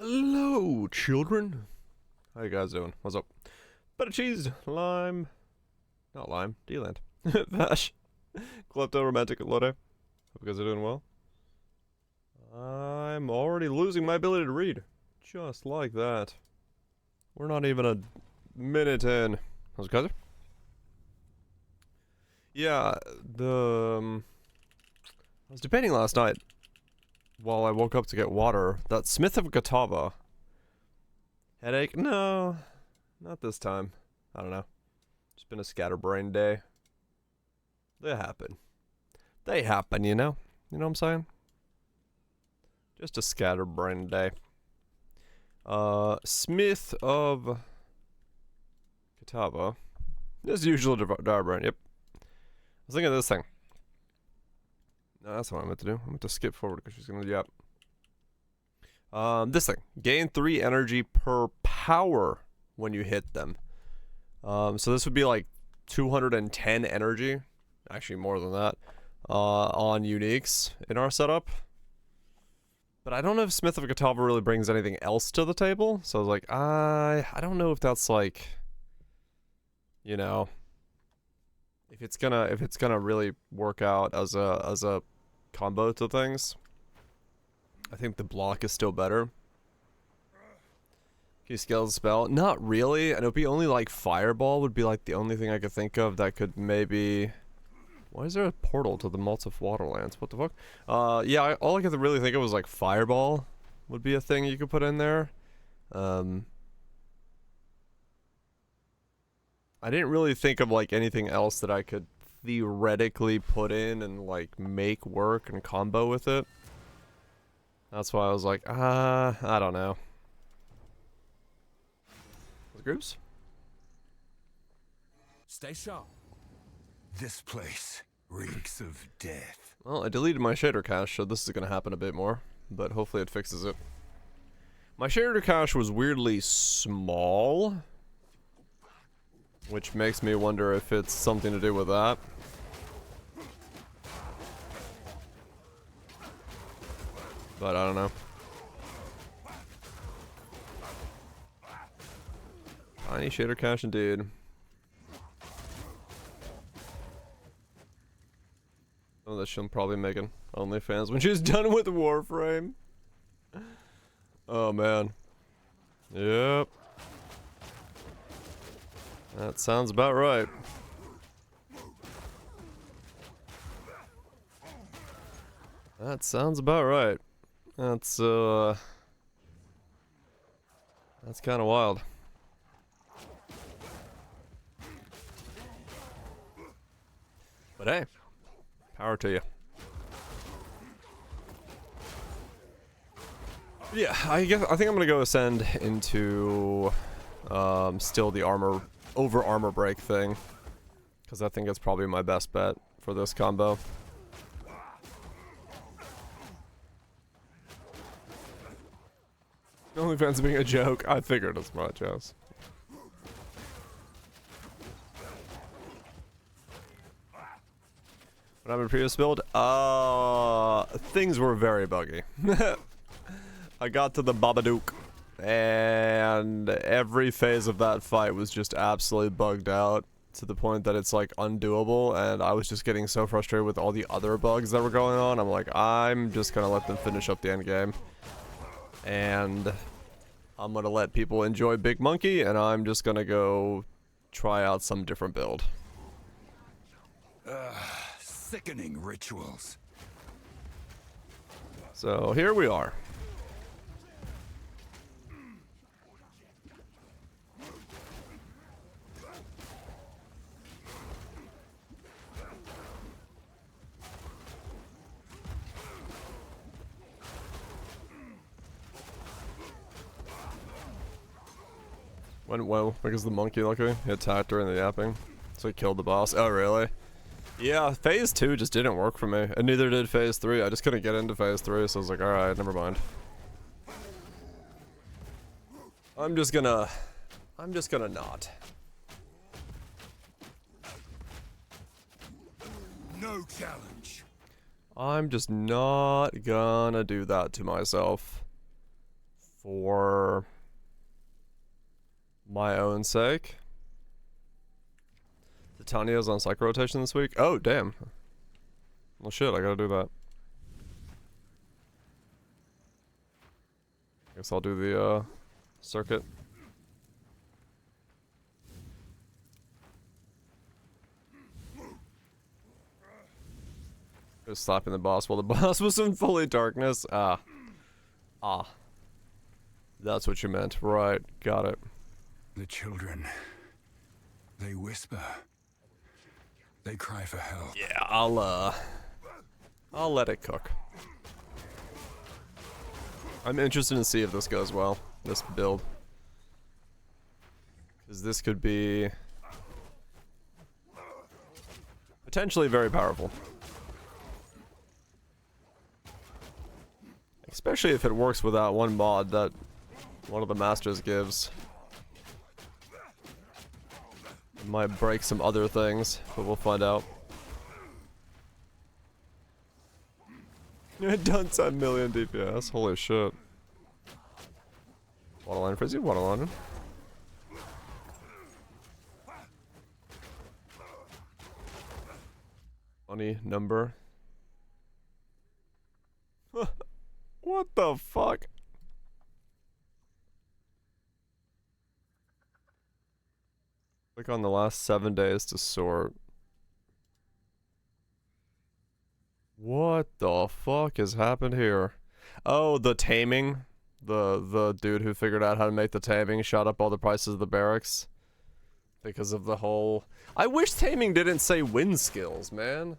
Hello, children. How you guys doing? What's up? Better cheese, lime, not lime, D-land. Vash, Klepto, Romantic, Lode. Hope you guys are doing well. I'm already losing my ability to read. Just like that. We're not even a minute in. How's it, guys? Yeah, I was debating last night while I woke up to get water that Smith of Gatava. Headache? No, not this time. I don't know. It's been a scatterbrained day. They happen. They happen, you know? You know what I'm saying? Just a scatterbrained day. Smith of Gatava. This usual direbrain, yep. I was thinking of this thing. No, that's what I meant to do. I meant to skip forward because she's gonna, yep. This thing. Gain 3 energy per power when you hit them. So this would be like 210 energy. Actually more than that. On uniques in our setup. But I don't know if Smith of Gatava really brings anything else to the table. So I was like, I don't know if that's like, you know, if it's gonna really work out as a combo to things. I think the block is still better. Can you scale the spell? Not really. And it would be only like Fireball would be like the only thing I could think of that could maybe. Why is there a portal to the Malts of Waterlands? What the fuck? Yeah, all I could really think of was like Fireball would be a thing you could put in there. I didn't really think of like anything else that I could theoretically put in and like make work and combo with it. That's why I was like, I don't know. The groups? Stay sharp. This place reeks of death. Well, I deleted my shader cache, so this is gonna happen a bit more, but hopefully it fixes it. My shader cache was weirdly small, which makes me wonder if it's something to do with that. But I don't know. Tiny shader cache indeed. Oh, that she'll probably make an OnlyFans when she's done with Warframe. Oh man. Yep. That sounds about right. That sounds about right. That's kind of wild. But hey, power to you. Yeah, I think I'm gonna go ascend into still the armor break thing, because I think that's probably my best bet for this combo. OnlyFans being a joke. I figured as much, yes. What happened in previous build? Things were very buggy. I got to the Babadook, and every phase of that fight was just absolutely bugged out to the point that it's like undoable, and I was just getting so frustrated with all the other bugs that were going on. I'm like, I'm just gonna let them finish up the end game. And I'm gonna let people enjoy Big Monkey, and I'm just gonna go try out some different build. Sickening rituals. So here we are. Went well because the monkey lucky he attacked her in the yapping, so he killed the boss. Oh really? Yeah, phase 2 just didn't work for me, and neither did phase 3. I just couldn't get into phase 3, so I was like, alright, never mind. I'm just gonna not. No challenge. I'm just not gonna do that to myself. for my own sake. Titania's on cycle rotation this week. Oh, damn. Well, shit, I gotta do that. Guess I'll do the, circuit. Just slapping the boss while the boss was in fully darkness. Ah. That's what you meant. Right, got it. The children, they whisper. They cry for help. Yeah, I'll let it cook. I'm interested to see if this goes well, this build. Because this could be potentially very powerful. Especially if it works with that one mod that one of the masters gives. It might break some other things, but we'll find out. It done 10 million DPS, holy shit. Waterline frizzy, waterline. Funny number. What the fuck? Click on the last 7 days to sort. What the fuck has happened here? Oh, the taming. The dude who figured out how to make the taming shot up all the prices of the barracks. Because of the whole... I wish taming didn't say win skills, man.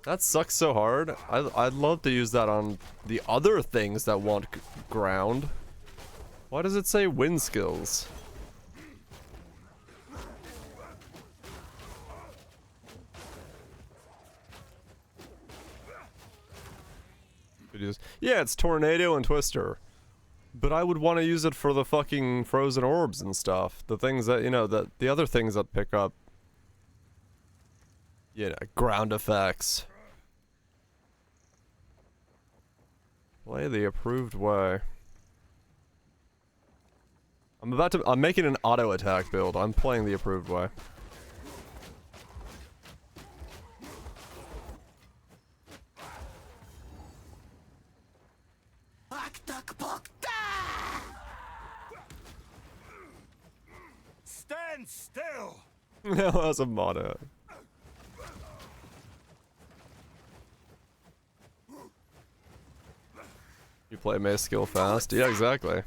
That sucks so hard. I'd love to use that on the other things that want ground. Why does it say win skills? Yeah, it's Tornado and Twister. But I would want to use it for the fucking frozen orbs and stuff. The things that, you know, the other things that pick up, you know, ground effects. Play the approved way. I'm making an auto attack build. I'm playing the approved way. Stand still. That was a motto. You play Mace skill fast? Yeah, exactly.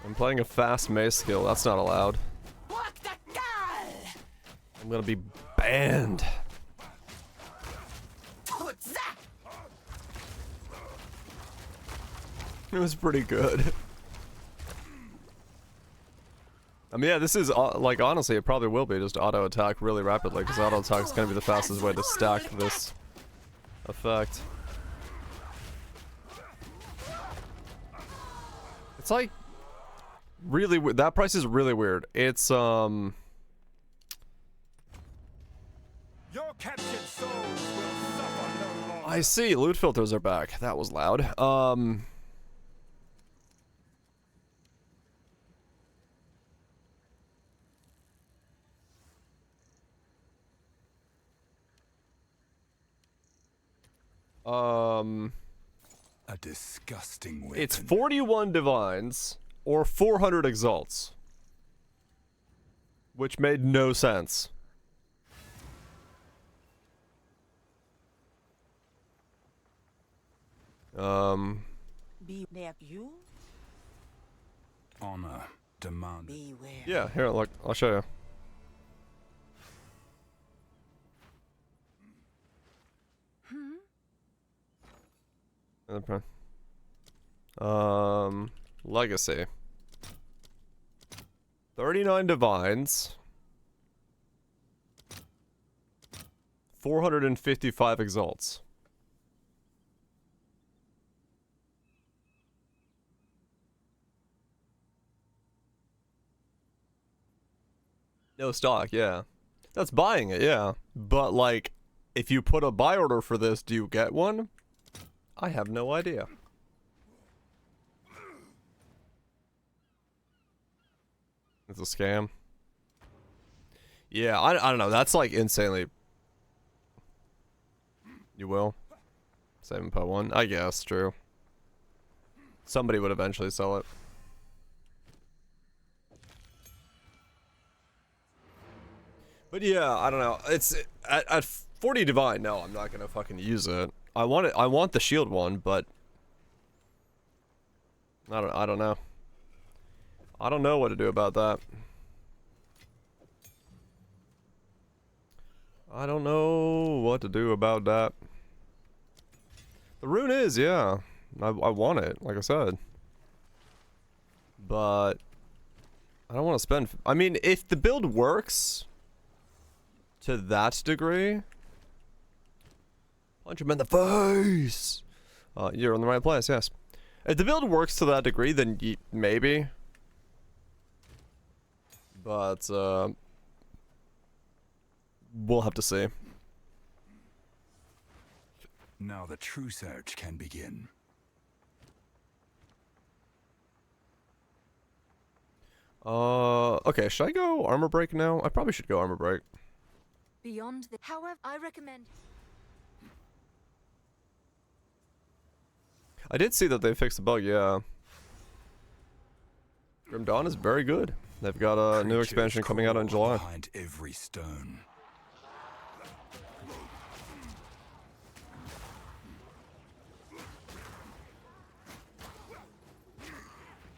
I'm playing a fast Mace skill. That's not allowed. I'm gonna be banned. It was pretty good. I mean, yeah, this is, like, honestly, it probably will be just auto attack really rapidly, because auto attack is gonna be the fastest way to stack this effect. It's like really weird. That price is really weird. It's Your captured souls will suffer no longer. I see. Loot filters are back. That was loud. A disgusting weapon. It's 41 divines or 400 exalts, which made no sense. Be you. Honor demanded. Beware. Yeah, here, look, I'll show you. Legacy. 39 divines. 455 exalts. No stock, yeah. That's buying it, yeah. But, like, if you put a buy order for this, do you get one? I have no idea. It's a scam. Yeah, I don't know. That's like insanely. You will? 7.1. I guess, true. Somebody would eventually sell it. But yeah, I don't know. It's at 40 divine. No, I'm not gonna fucking use it. I want it. I want the shield one, but I don't know. I don't know what to do about that. I don't know what to do about that. The rune is, yeah. I want it, like I said. But I don't want to spend. I mean, if the build works to that degree, punch him in the face. You're in the right place, yes. If the build works to that degree, then maybe. But we'll have to see. Now the true search can begin. Okay, should I go armor break now? I probably should go armor break. Beyond the, however, I recommend. I did see that they fixed the bug, yeah. Grim Dawn is very good. They've got a new expansion coming out in July. Behind every stone.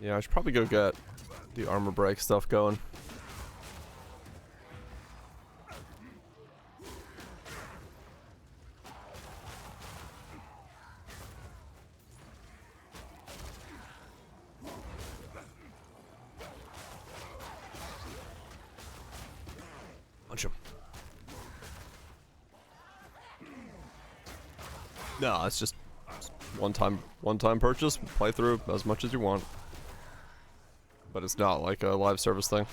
Yeah, I should probably go get the armor break stuff going. Punch him. No, it's just one time purchase. Play through as much as you want. But it's not like a live service thing.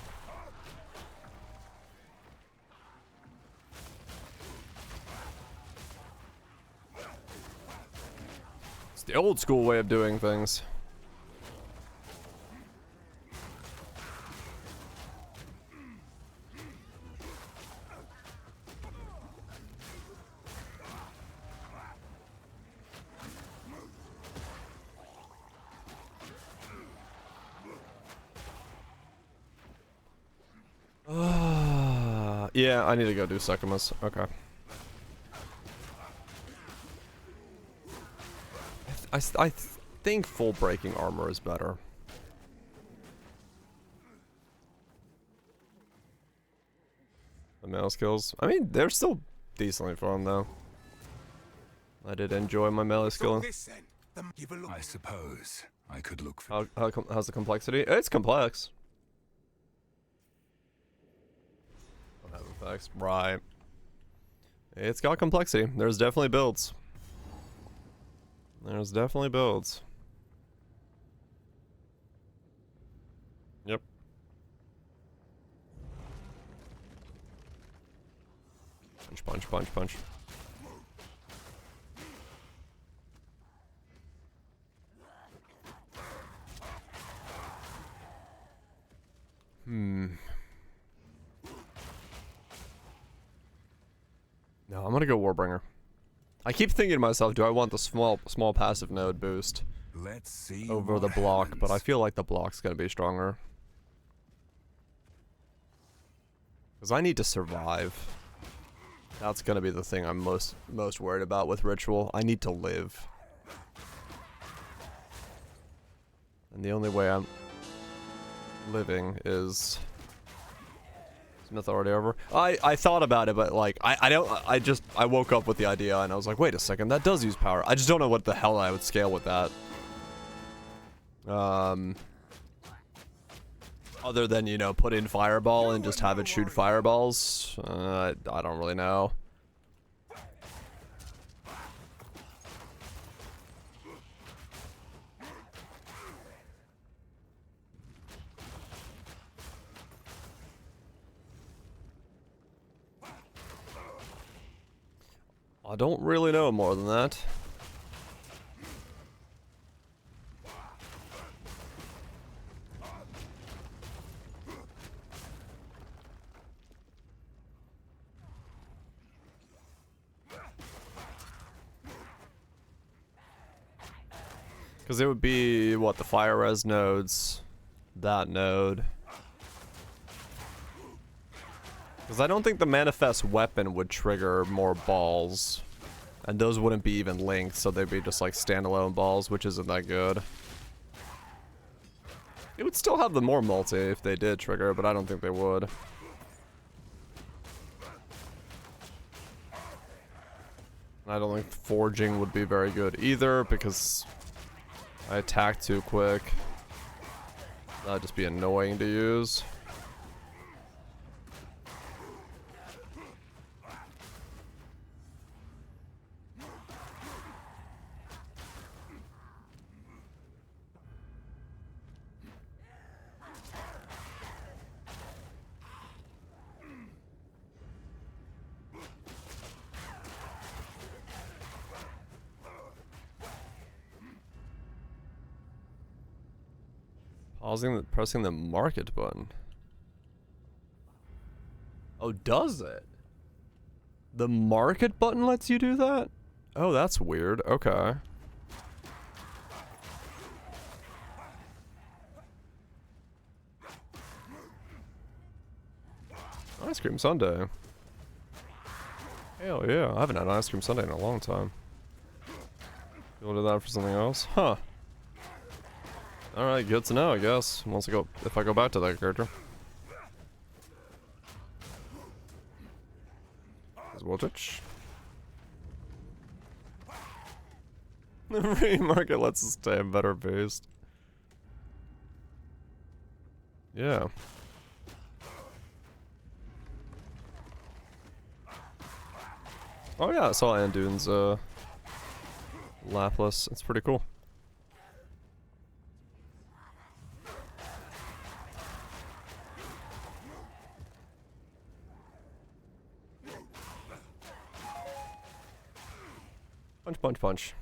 It's the old school way of doing things. Yeah, I need to go do Sekimus. Okay. I think full breaking armor is better. The melee skills. I mean, they're still decently fun though. I did enjoy my melee skill. I suppose I could look for. How's the complexity? It's complex. Don't have effects. Right. It's got complexity. There's definitely builds. There's definitely builds. Yep. Punch, punch, punch, punch. No, I'm gonna go Warbringer. I keep thinking to myself, do I want the small passive node boost Let's see over the block? But I feel like the block's gonna be stronger. Because I need to survive. That's gonna be the thing I'm most worried about with Ritual. I need to live. And the only way I'm living is Smith already over. I thought about it, but like I woke up with the idea and I was like, wait a second, that does use power. I just don't know what the hell I would scale with that. Other than, you know, put in fireball and just have it shoot fireballs. I don't really know. I don't really know more than that. Because it would be, what, the fire res nodes, that node. Because I don't think the manifest weapon would trigger more balls. And those wouldn't be even linked, so they'd be just like standalone balls, which isn't that good. It would still have the more multi if they did trigger, but I don't think they would. I don't think forging would be very good either, because I attack too quick. That'd just be annoying to use. Pressing the market button. Oh, does it? The market button lets you do that? Oh, that's weird. Okay. Ice cream sundae. Hell yeah, I haven't had an ice cream sundae in a long time. You'll do that for something else? Huh. Alright, good to know, I guess. If I go back to that character. Voltage. The remarket lets us stay better based. Yeah. Oh yeah, I saw Anduin's Laplas. It's pretty cool. Punch, punch, punch.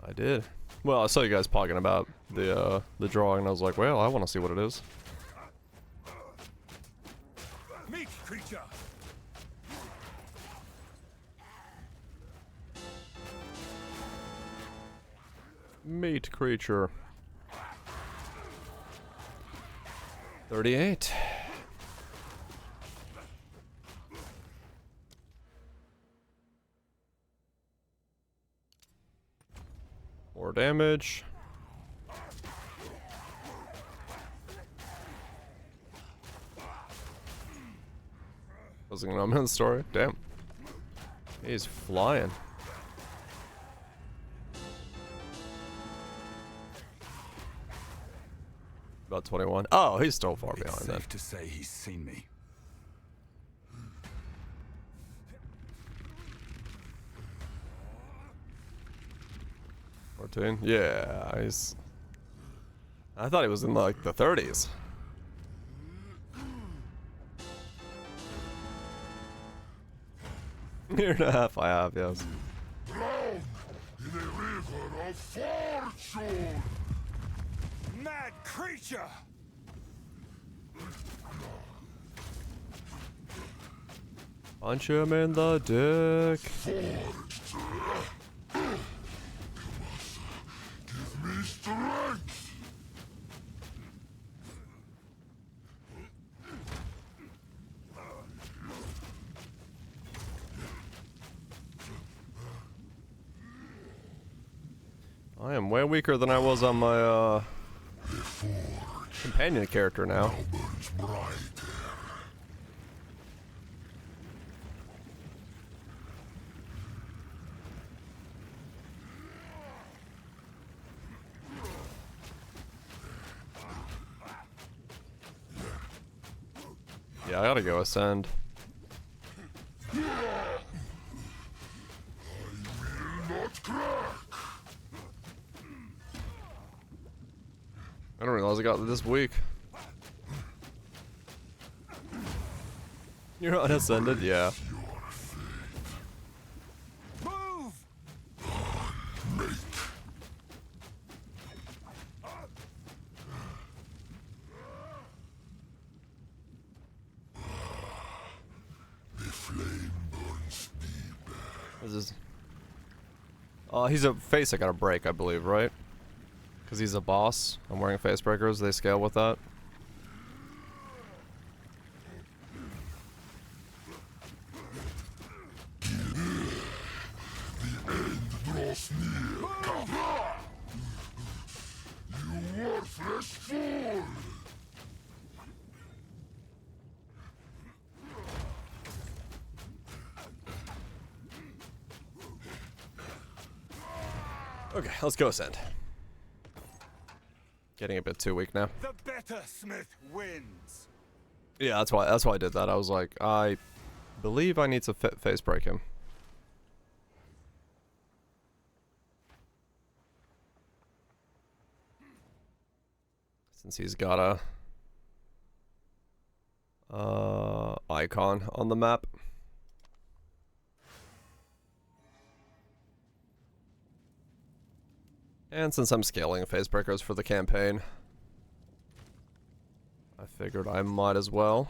I did. Well, I saw you guys talking about the drawing, and I was like, well, I want to see what it is. Meat creature. Meat creature. 38. More damage. Wasn't gonna know the story. Damn. He's flying. About 21. Oh, he's still far behind It's then. safe to say he's seen me. 14. Yeah, he's. I thought he was in like the 30s. Year and a half, I have, yes. Drown in a river of fortune! Mad creature! Punch him in the dick. Forged! Give me strength! I am way weaker than I was on my companion character now. Burns brighter. Yeah, I gotta go ascend. I will not crack! I don't realize I got this week. You're unascended? Yeah. Move! The flame burns deeper. This is... he's a face I gotta break, I believe, right? Because he's a boss. I'm wearing face breakers. They scale with that. Draws near. You worthless fool! Okay, let's go ascend. Getting a bit too weak now. The better smith wins. Yeah, that's why I did that. I was like, I believe I need to face break him. Since he's got a icon on the map. And since I'm scaling phase breakers for the campaign, I figured I might as well.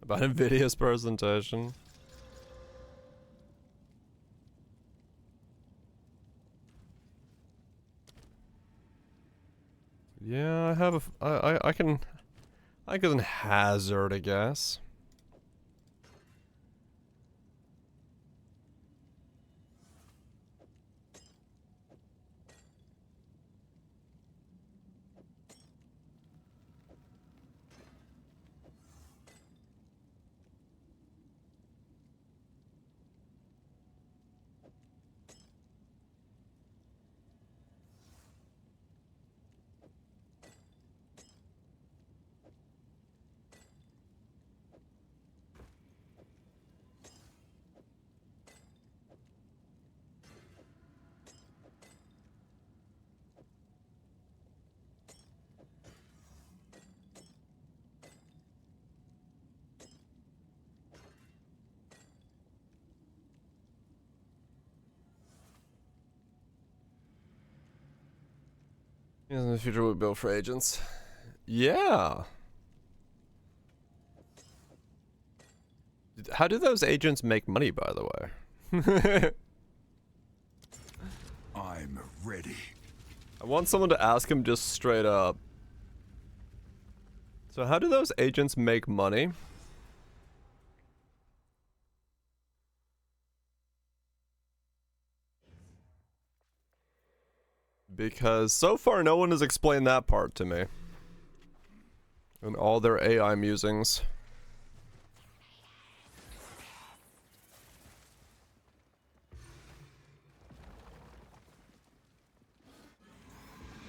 About Nvidia's presentation. Yeah, I have I can hazard a guess. In the future we build for agents. Yeah. How do those agents make money, by the way? I'm ready. I want someone to ask him just straight up. So how do those agents make money? Because so far no one has explained that part to me. And all their AI musings.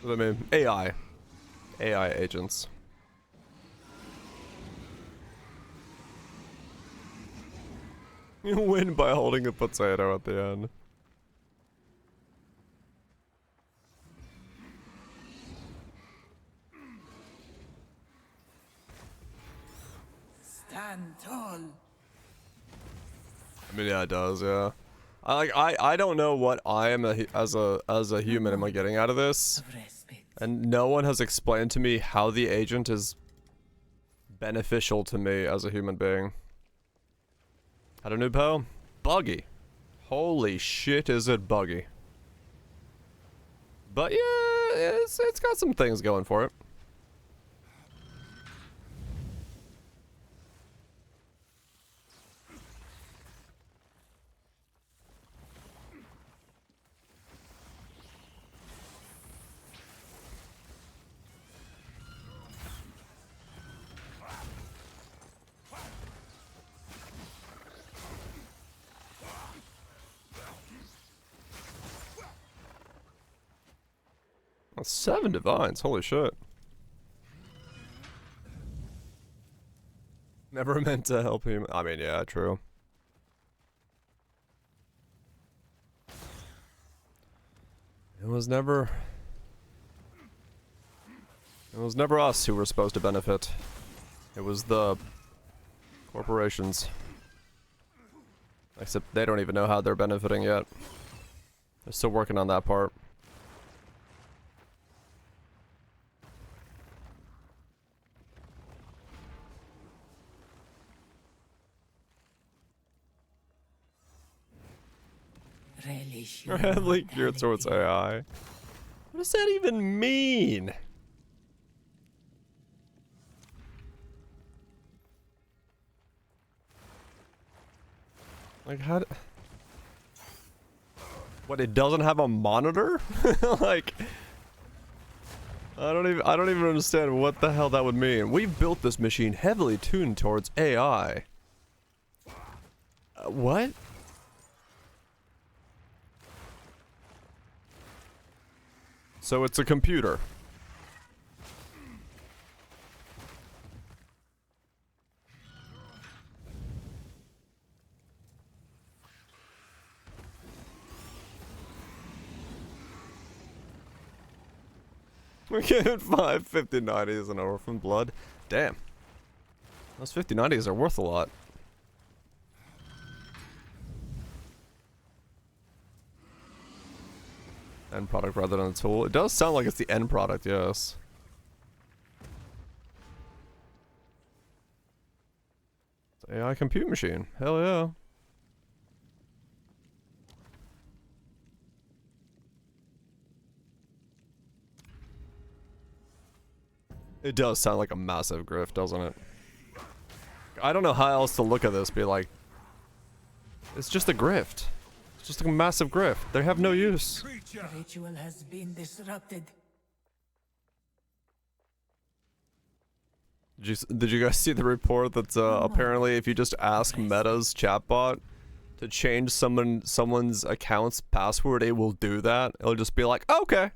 What I mean, AI. AI agents. You win by holding a potato at the end. Stand tall. I mean, yeah, it does, yeah. I don't know what I am as a human am I getting out of this, and no one has explained to me how the agent is beneficial to me as a human being. How to new pal? Buggy. Holy shit, is it buggy? But yeah, it's got some things going for it. That's 7 divines, holy shit. Never meant to help him. I mean, yeah, true. It was never us who were supposed to benefit. It was the corporations. Except they don't even know how they're benefiting yet. They're still working on that part. Friendly geared towards AI. What does that even mean? Like how? What? It doesn't have a monitor? Like, I don't even understand what the hell that would mean. We've built this machine heavily tuned towards AI. What? So it's a computer. We're getting 5 5090s and orphan blood. Damn. Those 5090s are worth a lot. End product rather than a tool. It does sound like it's the end product, yes. It's an AI compute machine. Hell yeah. It does sound like a massive grift, doesn't it? I don't know how else to look at this, be like, it's just a grift. It's just a massive grift. They have no use. The ritual has been disrupted. Did you guys see the report that apparently if you just ask Meta's chatbot to change someone's account's password, it will do that? It'll just be like, okay.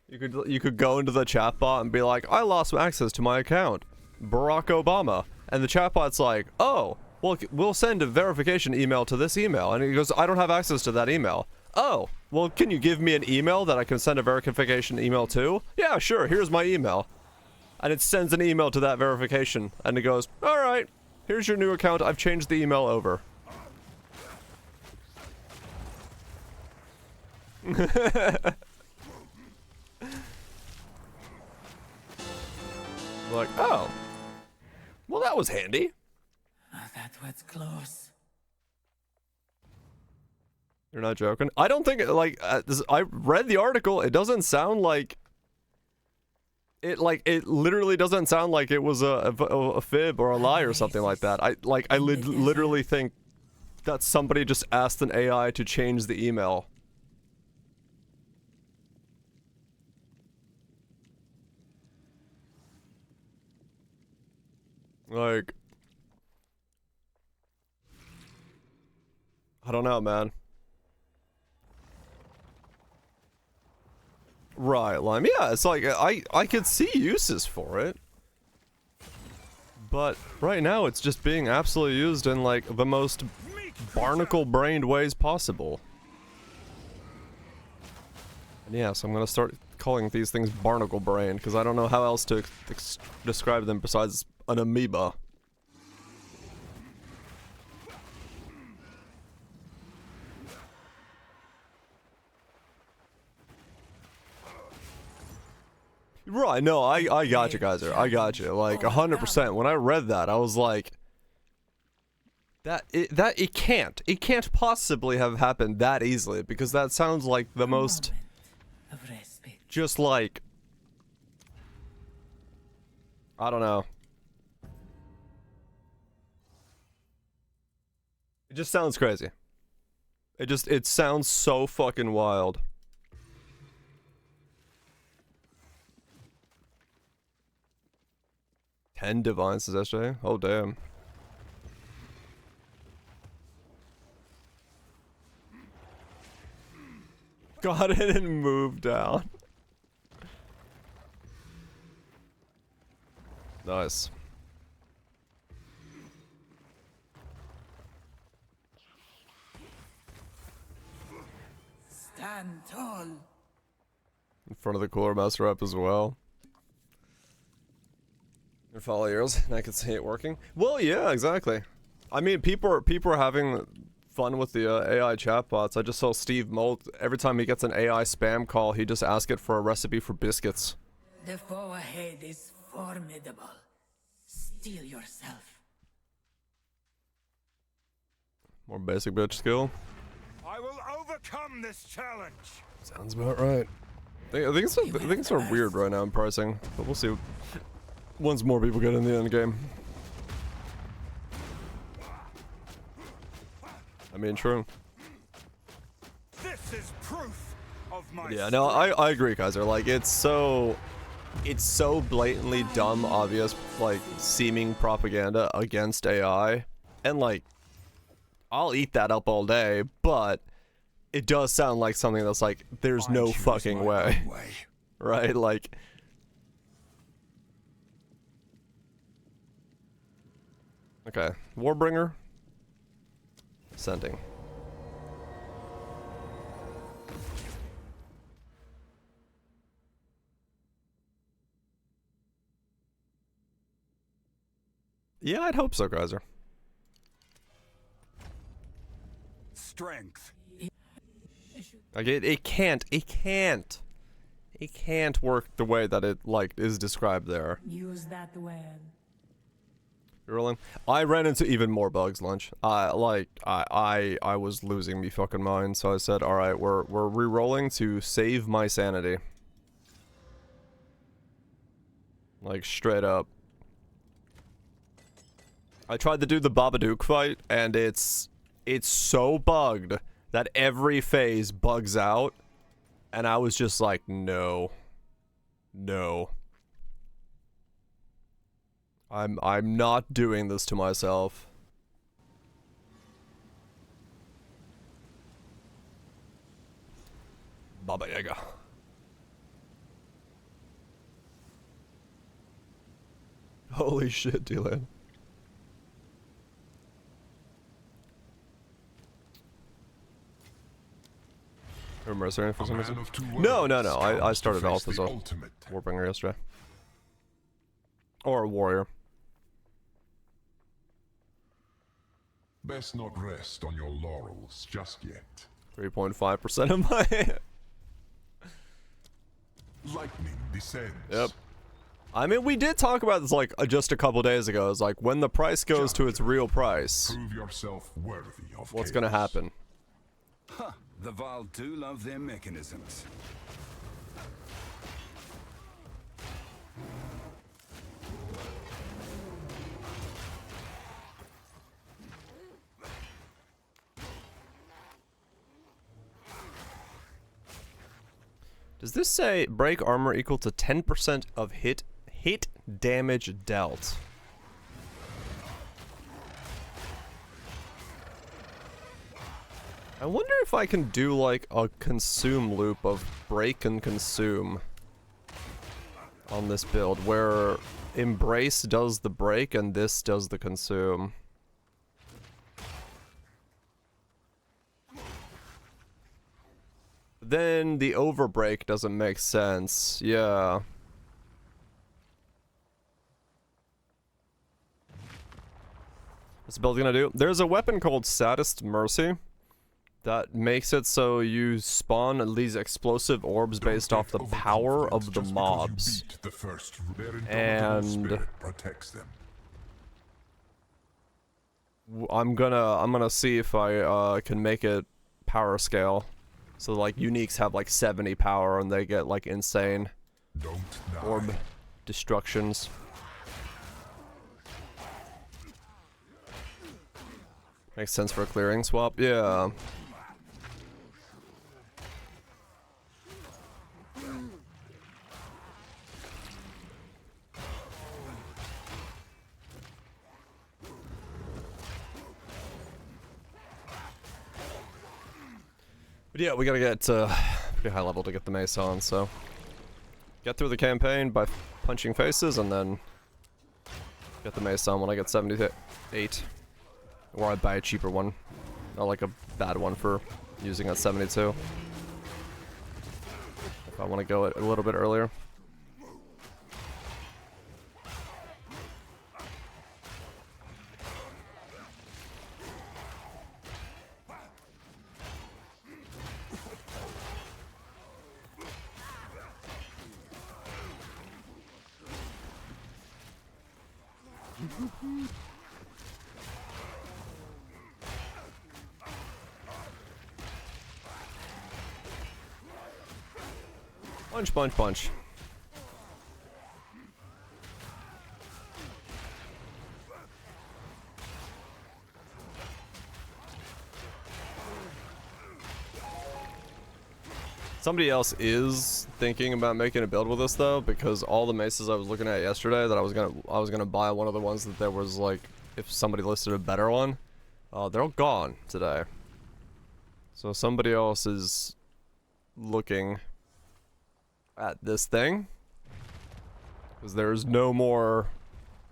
You could go into the chatbot and be like, I lost access to my account, Barack Obama, and the chatbot's like, oh, well, we'll send a verification email to this email, and he goes, I don't have access to that email. Oh, well, can you give me an email that I can send a verification email to? Yeah, sure, here's my email. And it sends an email to that verification, and it goes, all right, here's your new account, I've changed the email over. Like, oh, well, that was handy. That was close. You're not joking? I don't think, like, I read the article, it doesn't sound like, it literally doesn't sound like it was a fib or a lie or something like that. I literally think that somebody just asked an AI to change the email. Like, I don't know, man. Right, Lime. Yeah, it's like, I could see uses for it. But right now, it's just being absolutely used in, like, the most barnacle-brained ways possible. And yeah, so I'm gonna start calling these things barnacle-brained, because I don't know how else to describe them besides an amoeba. Right, no, I got you guys there. I got you. Like 100%. When I read that, I was like, it can't possibly have happened that easily, because that sounds like the most just like, I don't know. It just sounds crazy. It sounds so fucking wild. Ten divines says SJ. Oh damn. Got it and moved down. Nice. Stand tall. In front of the cooler master up as well. Your follow yours, and I can see it working. Well, yeah, exactly. I mean, people are having fun with the AI chatbots. I just saw Steve Molt. Every time he gets an AI spam call, he just asks it for a recipe for biscuits. The foe ahead is formidable. Steel yourself. More basic bitch skill. I will overcome this challenge. Sounds about right. I think it's sort of weird right now in pricing, but we'll see once more people get in the end game. I mean, true. This is proof of my Yeah, no, I agree, Kaiser. Like, it's so blatantly dumb, obvious, like, seeming propaganda against AI. And, like, I'll eat that up all day, but it does sound like something that's like, there's I no choose fucking my way. own way. Right? Like... Okay. Warbringer. Sending. Yeah, I'd hope so, Kaiser. Strength. Like, it can't work the way that it, like, is described there. Use that well. You're rolling? I ran into even more bugs, Lunch. I was losing me fucking mind, so I said, alright, we're re-rolling to save my sanity. Like, straight up. I tried to do the Babadook fight, and it's so bugged that every phase bugs out, and I was just like, no. No. I'm not doing this to myself. Baba Yaga. Holy shit, D-Lan. Or Mercenary for some reason? No. I started off as a Warbringer yesterday. Or a Warrior. Best not rest on your laurels just yet. 3.5% of my... Lightning descends. Yep. I mean, we did talk about this, like, just a couple days ago. It's like, when the price goes to its real price, Prove yourself worthy of what's chaos. gonna happen? Huh. The Val do love their mechanisms. Does this say break armor equal to 10% of hit damage dealt? I wonder if I can do like a consume loop of break and consume on this build where Embrace does the break and this does the consume. Then the overbreak doesn't make sense. Yeah. What's the build gonna do? There's a weapon called Saddest Mercy that makes it so you spawn these explosive orbs based off the power of the mobs. And I'm gonna see if I can make it power scale. So like uniques have like 70 power and they get like insane orb destructions. Makes sense for a clearing swap, yeah. But yeah, we gotta get pretty high level to get the mace on, so get through the campaign by punching faces and then get the mace on when I get 78. Or I buy a cheaper one. Not like a bad one for using at 72. If I want to go a little bit earlier. Punch, punch, punch. Somebody else is thinking about making a build with this though, because all the maces I was looking at yesterday that I was gonna buy one of the ones that there was like, if somebody listed a better one, they're all gone today. So somebody else is looking at this thing, because there's no more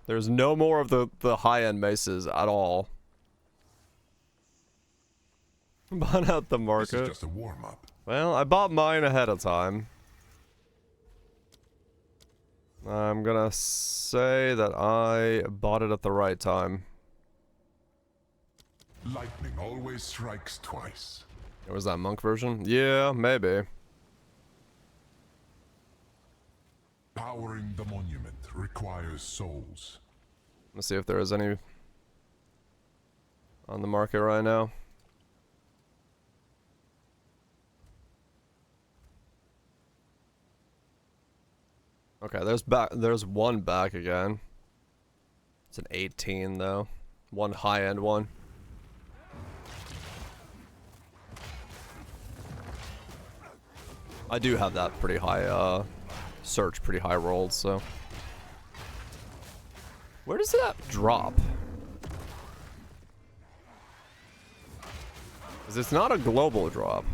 of the high-end maces at all. Bought out the market. This is just a warm-up. Well, I bought mine ahead of time. I'm gonna say that I bought it at the right time. Lightning always strikes twice. Or was that monk version? Yeah, maybe. Powering the monument requires souls. Let's see if there is any on the market right now. Okay, there's one back again. It's an 18 though. One high-end one. I do have that pretty high search, pretty high rolled, so. Where does that drop? Because it's not a global drop.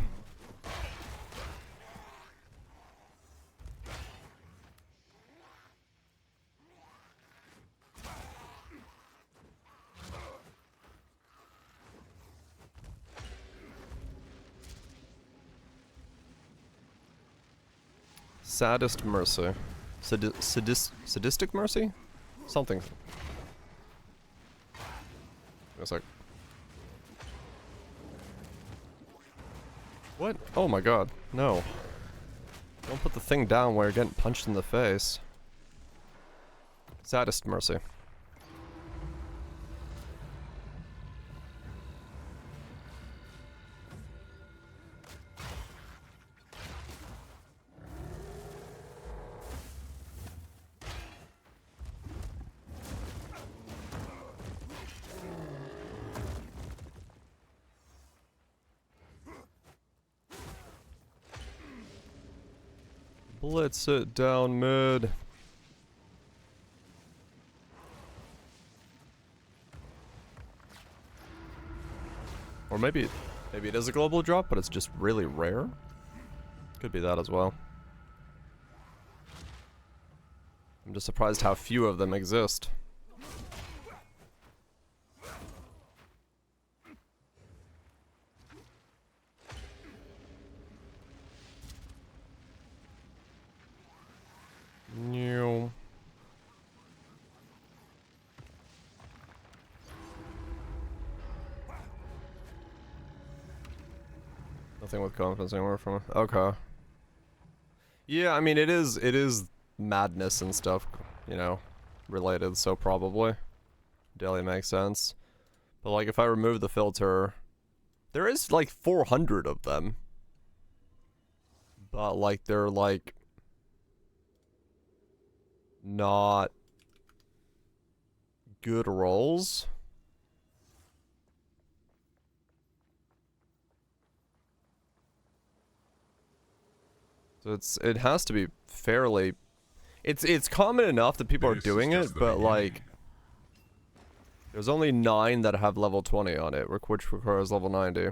Saddest mercy. Sadistic mercy? Something. It's like. What? Oh my god. No. Don't put the thing down where you're getting punched in the face. Saddest mercy. Blitz it down mid. Or maybe it is a global drop, but it's just really rare. Could be that as well. I'm just surprised how few of them exist. New. Nothing with confidence anywhere from it. Okay. Yeah, I mean it is madness and stuff, you know, related, so probably. Daily makes sense. But like if I remove the filter, there is like 400 of them. But like they're like not good rolls. So it has to be fairly, it's common enough that people are doing it, but like there's only 9 that have level 20 on it, which requires level 90.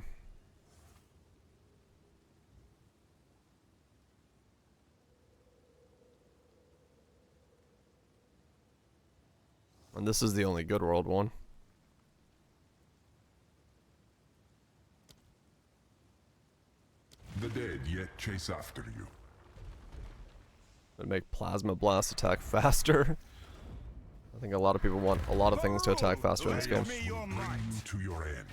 And this is the only good world one. The dead yet chase after you. It'd make Plasma Blast attack faster. I think a lot of people want a lot of things to attack faster in this game. Bring you to your end.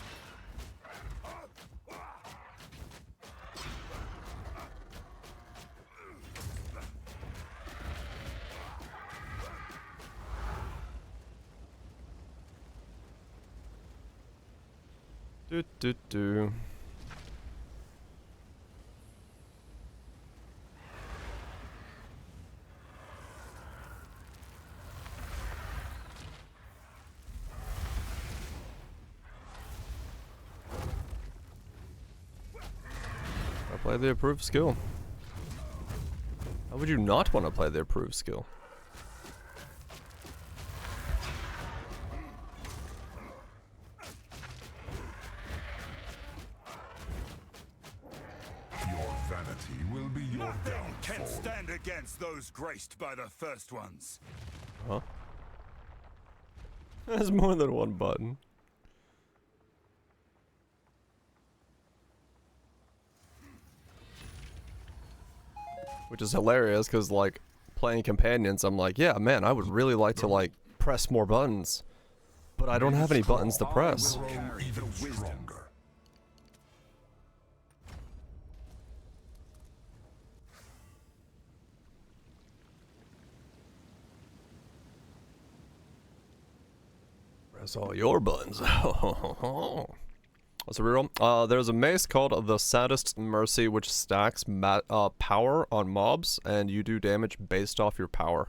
Do. Play the approved skill. How would you not want to play the approved skill? Your vanity will be your Can downfall. stand against those graced by the first ones. Huh? There's more than one button. Which is hilarious, because, like, playing companions, I'm like, yeah, man, I would really like to, like, press more buttons. But I don't have any buttons to press. Grow even stronger. Press all your buttons. What's a reroll? There's a mace called the Saddest Mercy, which stacks power on mobs, and you do damage based off your power.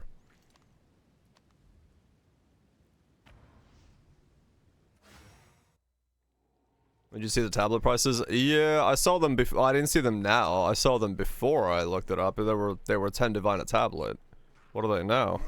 Did you see the tablet prices? Yeah, I saw them before. I didn't see them now. I saw them before I looked it up. They were 10 divine a tablet. What are they now?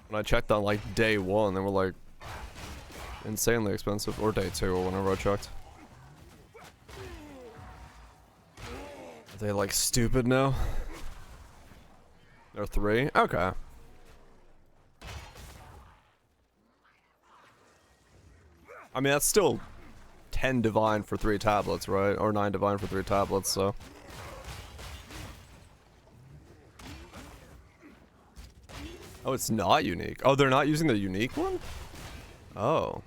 When I checked on like day one, they were like insanely expensive, or day two, or whenever I checked. Are they like stupid now? They're 3? Okay. I mean, that's still 10 divine for 3 tablets, right? Or 9 divine for 3 tablets, so. Oh, it's not unique. Oh, they're not using the unique one? Oh.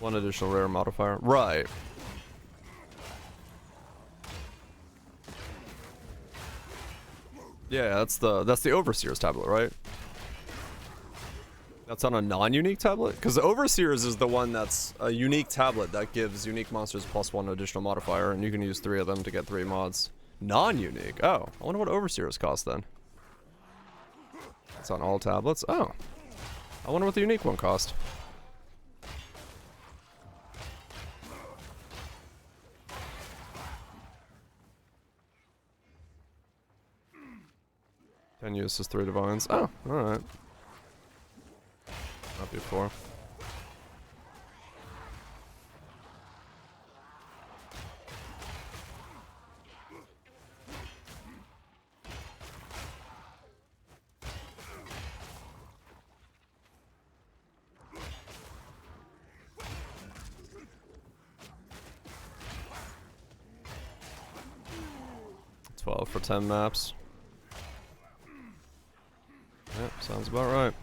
One additional rare modifier. Right. Yeah, that's the Overseer's tablet, right? That's on a non-unique tablet? Because the Overseer's is the one that's a unique tablet that gives unique monsters +1 additional modifier, and you can use 3 of them to get 3 mods. Non-unique? Oh, I wonder what Overseer's cost then. It's on all tablets? Oh. I wonder what the unique one cost. Can uses 3 divines. Oh, alright. Not before. $12 for 10 maps. Yep, sounds about right.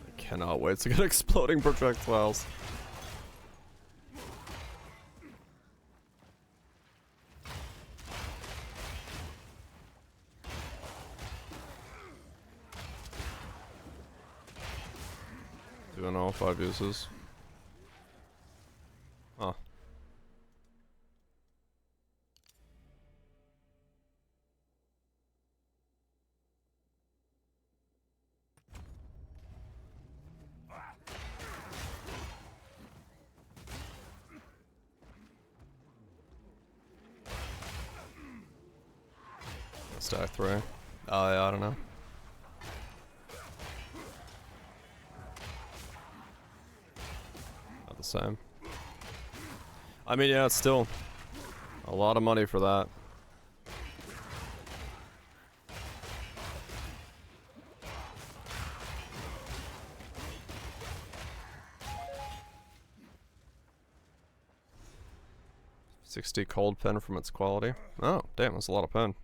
I cannot wait to get exploding projectiles. Doing all 5 uses. Huh. Stack 3. Oh yeah, I don't know. Not the same. I mean, yeah, it's still a lot of money for that. $60 cold pen from its quality. Oh, damn, that's a lot of pen.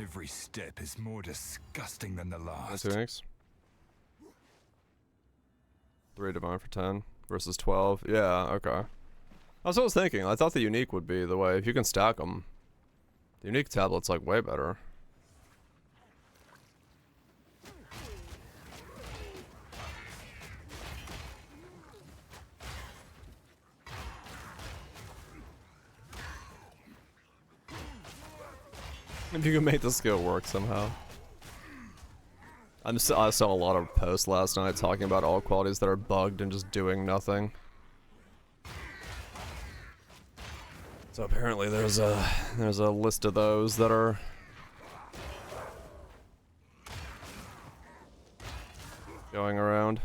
Every step is more disgusting than the Nice last. uniques. 3 divine for 10 versus 12. Yeah, okay. That's what I was thinking. I thought the unique would be the way. If you can stack them, the unique tablet's like way better. If you can make the skill work somehow. I saw a lot of posts last night talking about all qualities that are bugged and just doing nothing. So apparently there's a list of those that are going around.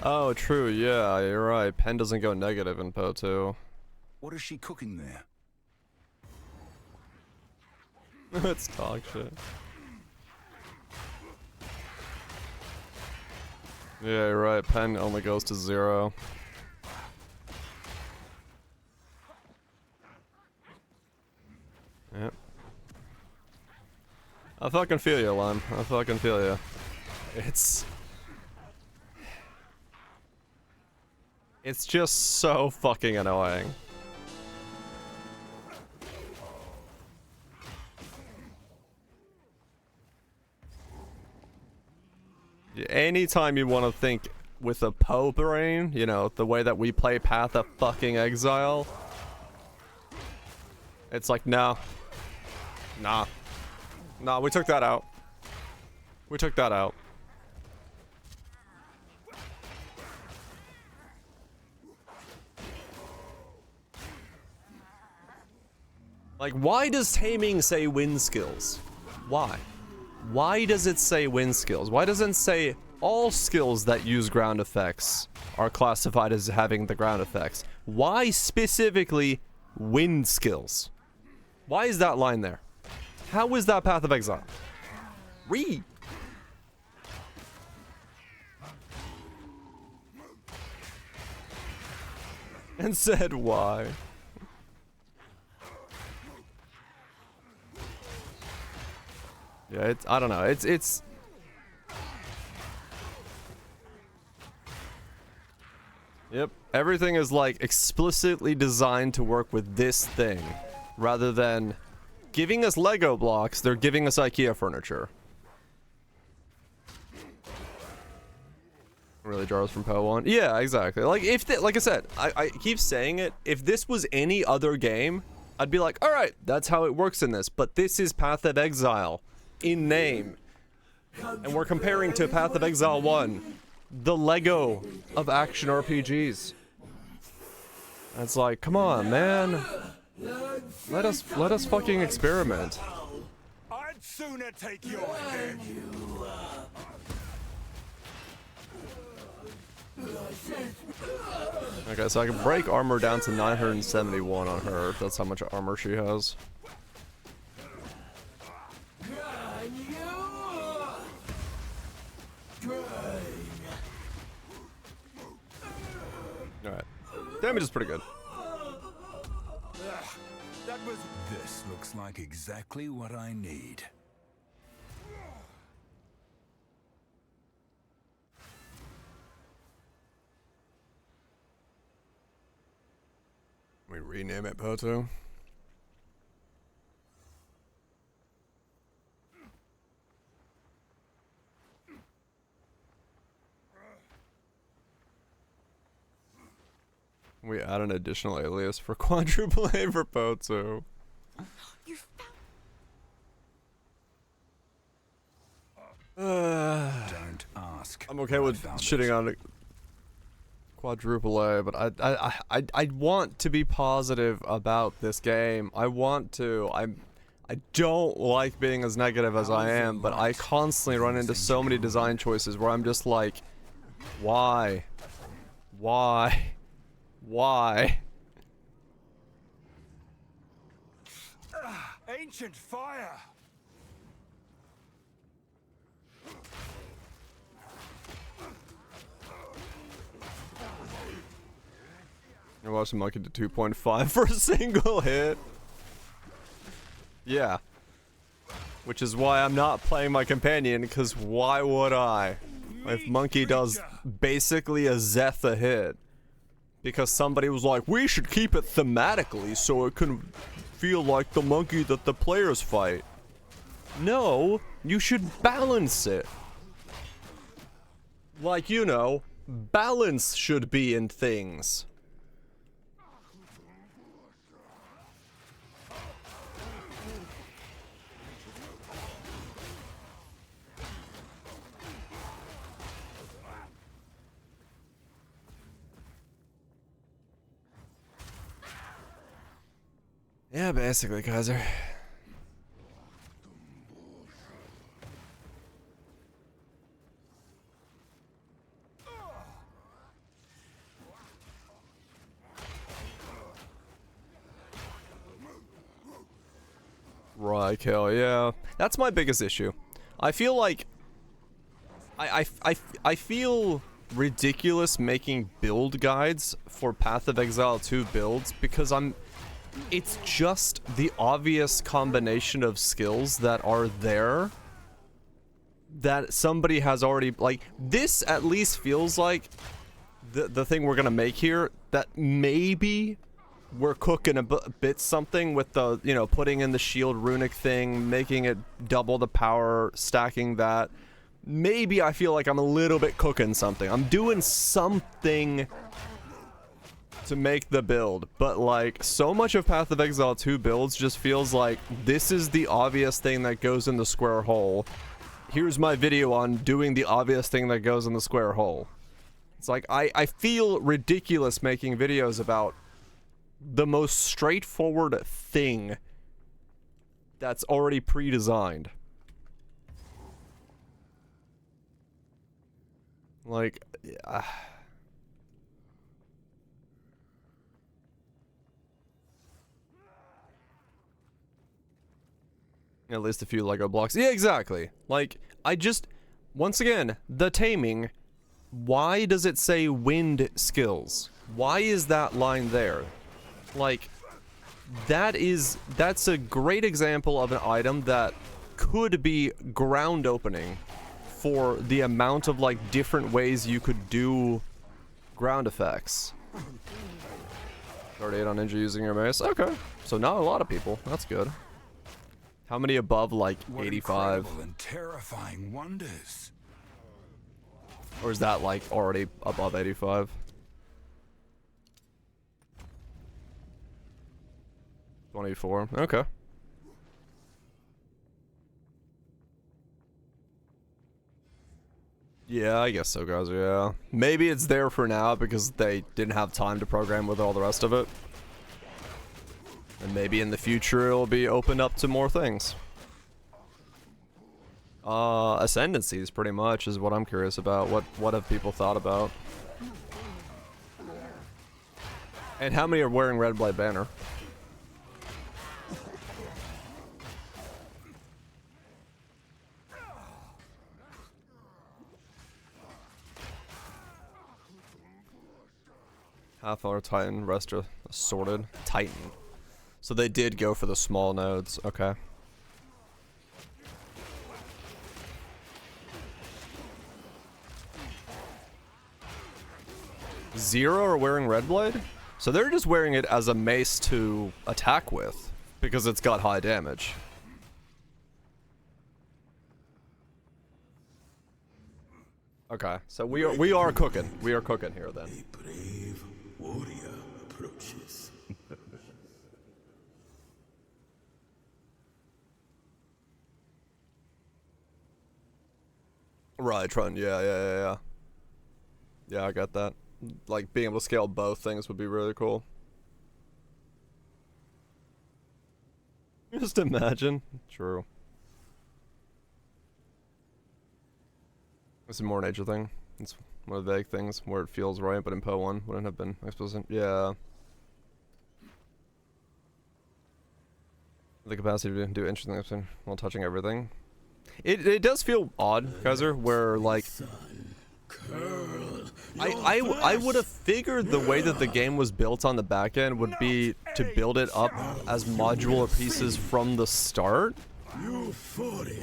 Oh, true, yeah, you're right. Pen doesn't go negative in Po 2. What is she cooking there? It's dog shit. Yeah, you're right. Pen only goes to 0. Yep. I fucking feel you, Lime. I fucking feel you. It's just so fucking annoying. Anytime you want to think with a Poe brain, you know, the way that we play Path of fucking Exile, it's like, no. Nah. Nah, we took that out. We took that out. Like, why does taming say win skills? Why? Why does it say win skills? Why doesn't it say all skills that use ground effects are classified as having the ground effects? Why specifically wind skills? Why is that line there? How is that Path of Exile? Read! And said why. Yeah, I don't know. It's Yep. Everything is like explicitly designed to work with this thing rather than giving us Lego blocks, they're giving us IKEA furniture. Really jars from Po 1. Yeah, exactly. Like like I said, I keep saying it, if this was any other game, I'd be like, all right, that's how it works in this, but this is Path of Exile in name. And we're comparing to Path of Exile 1, the Lego of action RPGs. And it's like, come on, man. Let us fucking experiment. I'd sooner take your head. Okay, so I can break armor down to 971 on her. That's how much armor she has. Alright. Damage is pretty good. That was. This looks like exactly what I need. We rename it Poto. We add an additional alias for quadruple A for Poto. You Don't ask. I'm okay with shitting on it. Quadruple A, but I want to be positive about this game. I want to. I don't like being as negative as I am, but I constantly run into so many design choices where I'm just like, why? Why? Why? ancient fire. I watched the monkey to 2.5 for a single hit. Yeah. Which is why I'm not playing my companion, because why would I? If monkey does basically a Zeth a hit. Because somebody was like, we should keep it thematically so it can feel like the monkey that the players fight. No, you should balance it. Like, you know, balance should be in things. Yeah, basically, Kaiser. Right, hell yeah. That's my biggest issue. I feel like I feel ridiculous making build guides for Path of Exile 2 builds because it's just the obvious combination of skills that are there that somebody has already, like, this at least feels like the thing we're gonna make here, that maybe we're cooking a bit something with the, you know, putting in the shield runic thing, making it double the power, stacking that. Maybe I feel like I'm a little bit cooking something. I'm doing something to make the build, but like so much of Path of Exile 2 builds just feels like this is the obvious thing that goes in the square hole. Here's my video on doing the obvious thing that goes in the square hole. It's like I feel ridiculous making videos about the most straightforward thing that's already pre-designed. Like, yeah. At least a few Lego blocks. Yeah, exactly. Like, I just, once again, the taming, why does it say wind skills? Why is that line there? Like, that's a great example of an item that could be ground opening for the amount of, like, different ways you could do ground effects. 38 on ninja using your mace. Okay. So not a lot of people. That's good. How many above, like, What 85? incredible and terrifying wonders. Or is that, like, already above 85? 24. Okay. Yeah, I guess so, guys, yeah. Maybe it's there for now because they didn't have time to program with all the rest of it. And maybe in the future it'll be opened up to more things. Ascendancies, pretty much, is what I'm curious about. What have people thought about? And how many are wearing Red Blade Banner? Half-hour Titan, rest are assorted. Titan. So they did go for the small nodes. Okay. Zero are wearing Red Blade? So they're just wearing it as a mace to attack with, because it's got high damage. Okay, so we are cooking. We are cooking here then. A brave warrior approaches. Right, Trun. Yeah. Yeah, I got that. Like, being able to scale both things would be really cool. Just imagine. True. It's a more nature thing. It's one of the vague things where it feels right, but in Po 1 wouldn't have been explicit. Yeah. The capacity to do interesting things while touching everything. It does feel odd, Kaiser, where like I would have figured the way that the game was built on the back end would be to build it up as modular pieces from the start,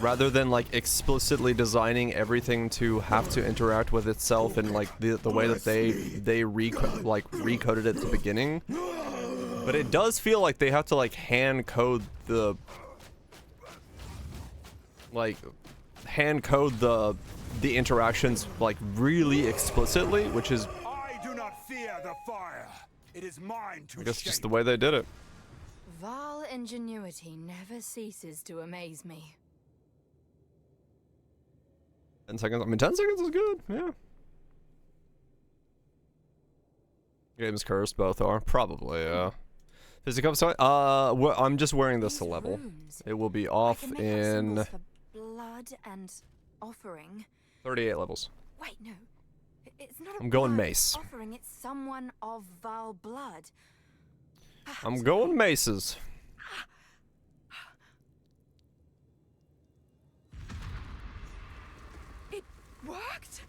rather than like explicitly designing everything to have to interact with itself in like the way that they recoded it at the beginning. But it does feel like they have to like hand code the interactions like really explicitly, which is I do not fear the fire. It is mine to I guess just the way they did it. Vile ingenuity never ceases to amaze me. 10 seconds. I mean, 10 seconds is good. Yeah. Game's cursed. Both are probably. Yeah. Physical. So, I'm just wearing this to level. It will be off in blood and offering. 38 levels. Wait, no. It's not a I'm going blood mace. offering, it's someone of vile blood. I'm going maces. It worked.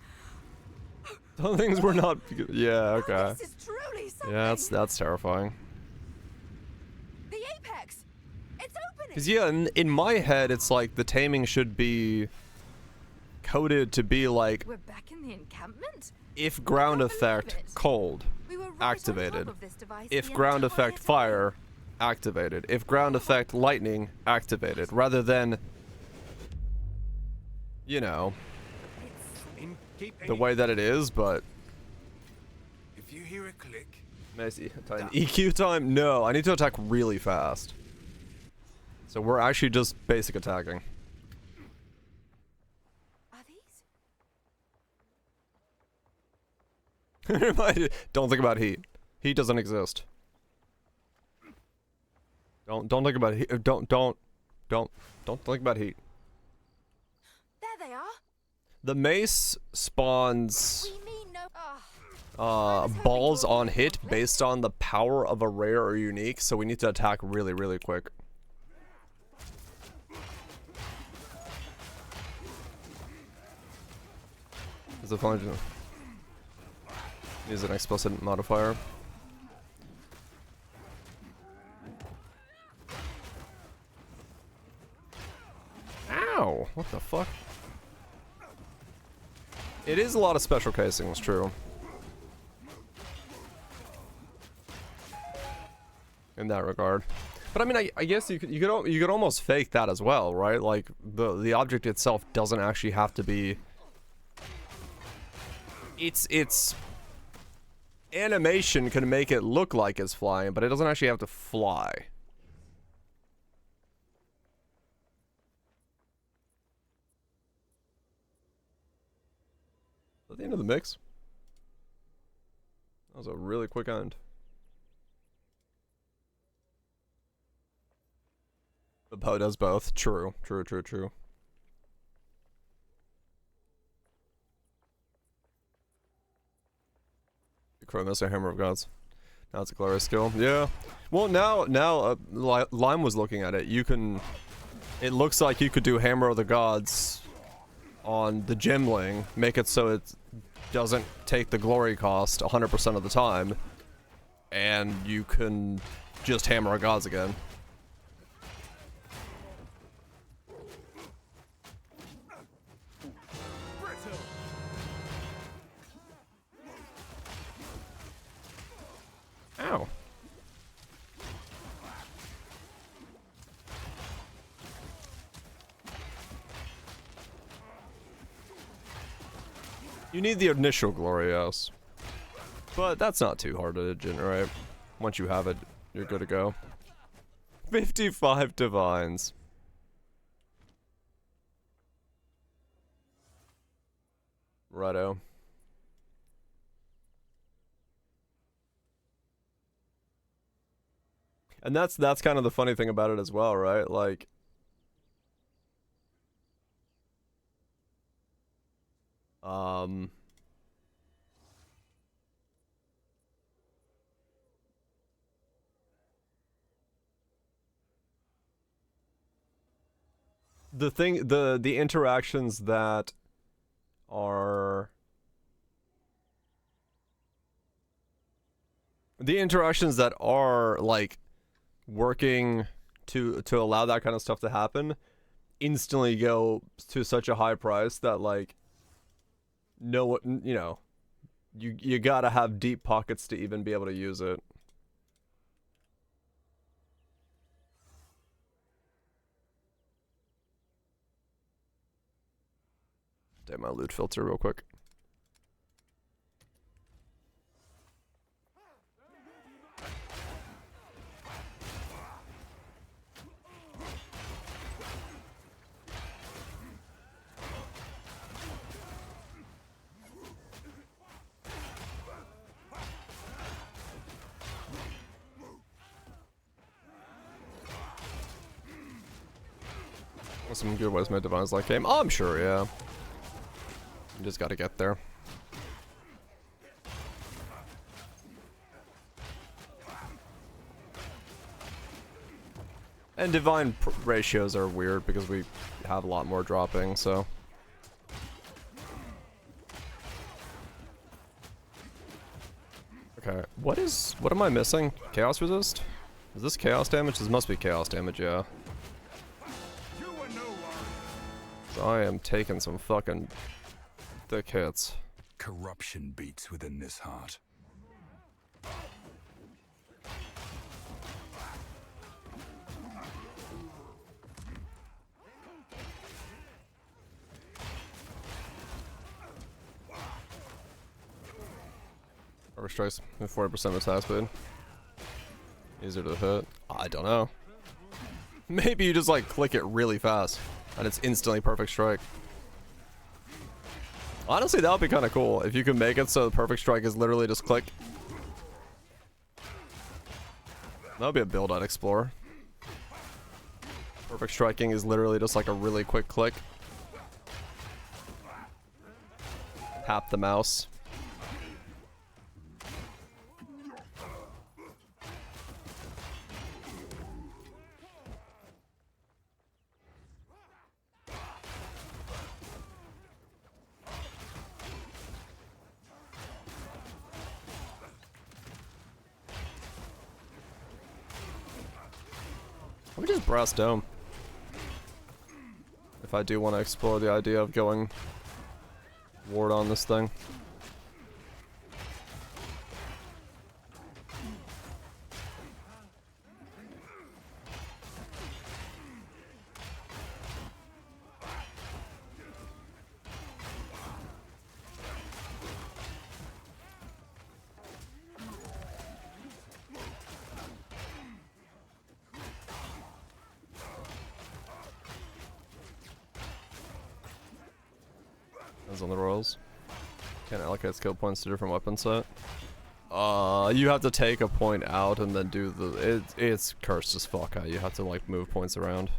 Some things were not. Yeah. Okay. Oh, this is truly something. Yeah, that's terrifying. The apex. It's opening. Cause yeah, in my head, it's like the taming should be coded to be like We're back in the encampment. if ground I can't effect believe it. cold We were right on activated, top of this device if the ground entire effect time. fire activated, if ground effect lightning activated, rather than, you know, the way that it is. But If you hear a click, EQ time? No, I need to attack really fast. So we're actually just basic attacking. Are these? Don't think about heat. Heat doesn't exist. Don't think about heat. Don't think about heat. There they are. The mace spawns We mean no. Ah. balls on hit based on the power of a rare or unique, so we need to attack really, really quick. Is it fun? Use an explicit modifier. Ow! What the fuck? It is a lot of special casing, it's true. In that regard. But I mean, I guess you could almost fake that as well, right? Like the object itself doesn't actually have to be. Its animation can make it look like it's flying, but it doesn't actually have to fly. At the end of the mix. That was a really quick end. The bow does both. True. Chronos, a Hammer of Gods. Now it's a glorious skill. Yeah. Well, now, Lime was looking at it. You can. It looks like you could do Hammer of the Gods on the Gemling, make it so it doesn't take the glory cost 100% of the time, and you can just Hammer of Gods again. Ow. You need the initial glory, yes. But that's not too hard to generate. Once you have it, you're good to go. 55 divines. Righto. And that's kind of the funny thing about it as well, right? Like, the interactions that are like working to allow that kind of stuff to happen instantly go to such a high price that like you gotta have deep pockets to even be able to use it. Update my loot filter real quick. Some good ways my divines like game. Oh, I'm sure, yeah. You just gotta get there. And divine ratios are weird because we have a lot more dropping, so. Okay, what am I missing? Chaos resist? Is this chaos damage? This must be chaos damage, yeah. So I am taking some fucking thick hits. Corruption beats within this heart. Rubber strikes with 40% attack speed. Easier to hit. I don't know. Maybe you just like click it really fast and it's instantly perfect strike. Honestly, that would be kind of cool if you can make it so the perfect strike is literally just click. That would be a build I'd explore. Perfect striking is literally just like a really quick click. Tap the mouse. Let me just brass dome. If I do want to explore the idea of going ward on this thing. On the rolls. Can't allocate skill points to different weapon set. You have to take a point out and then do the it's cursed as fuck. You have to like move points around.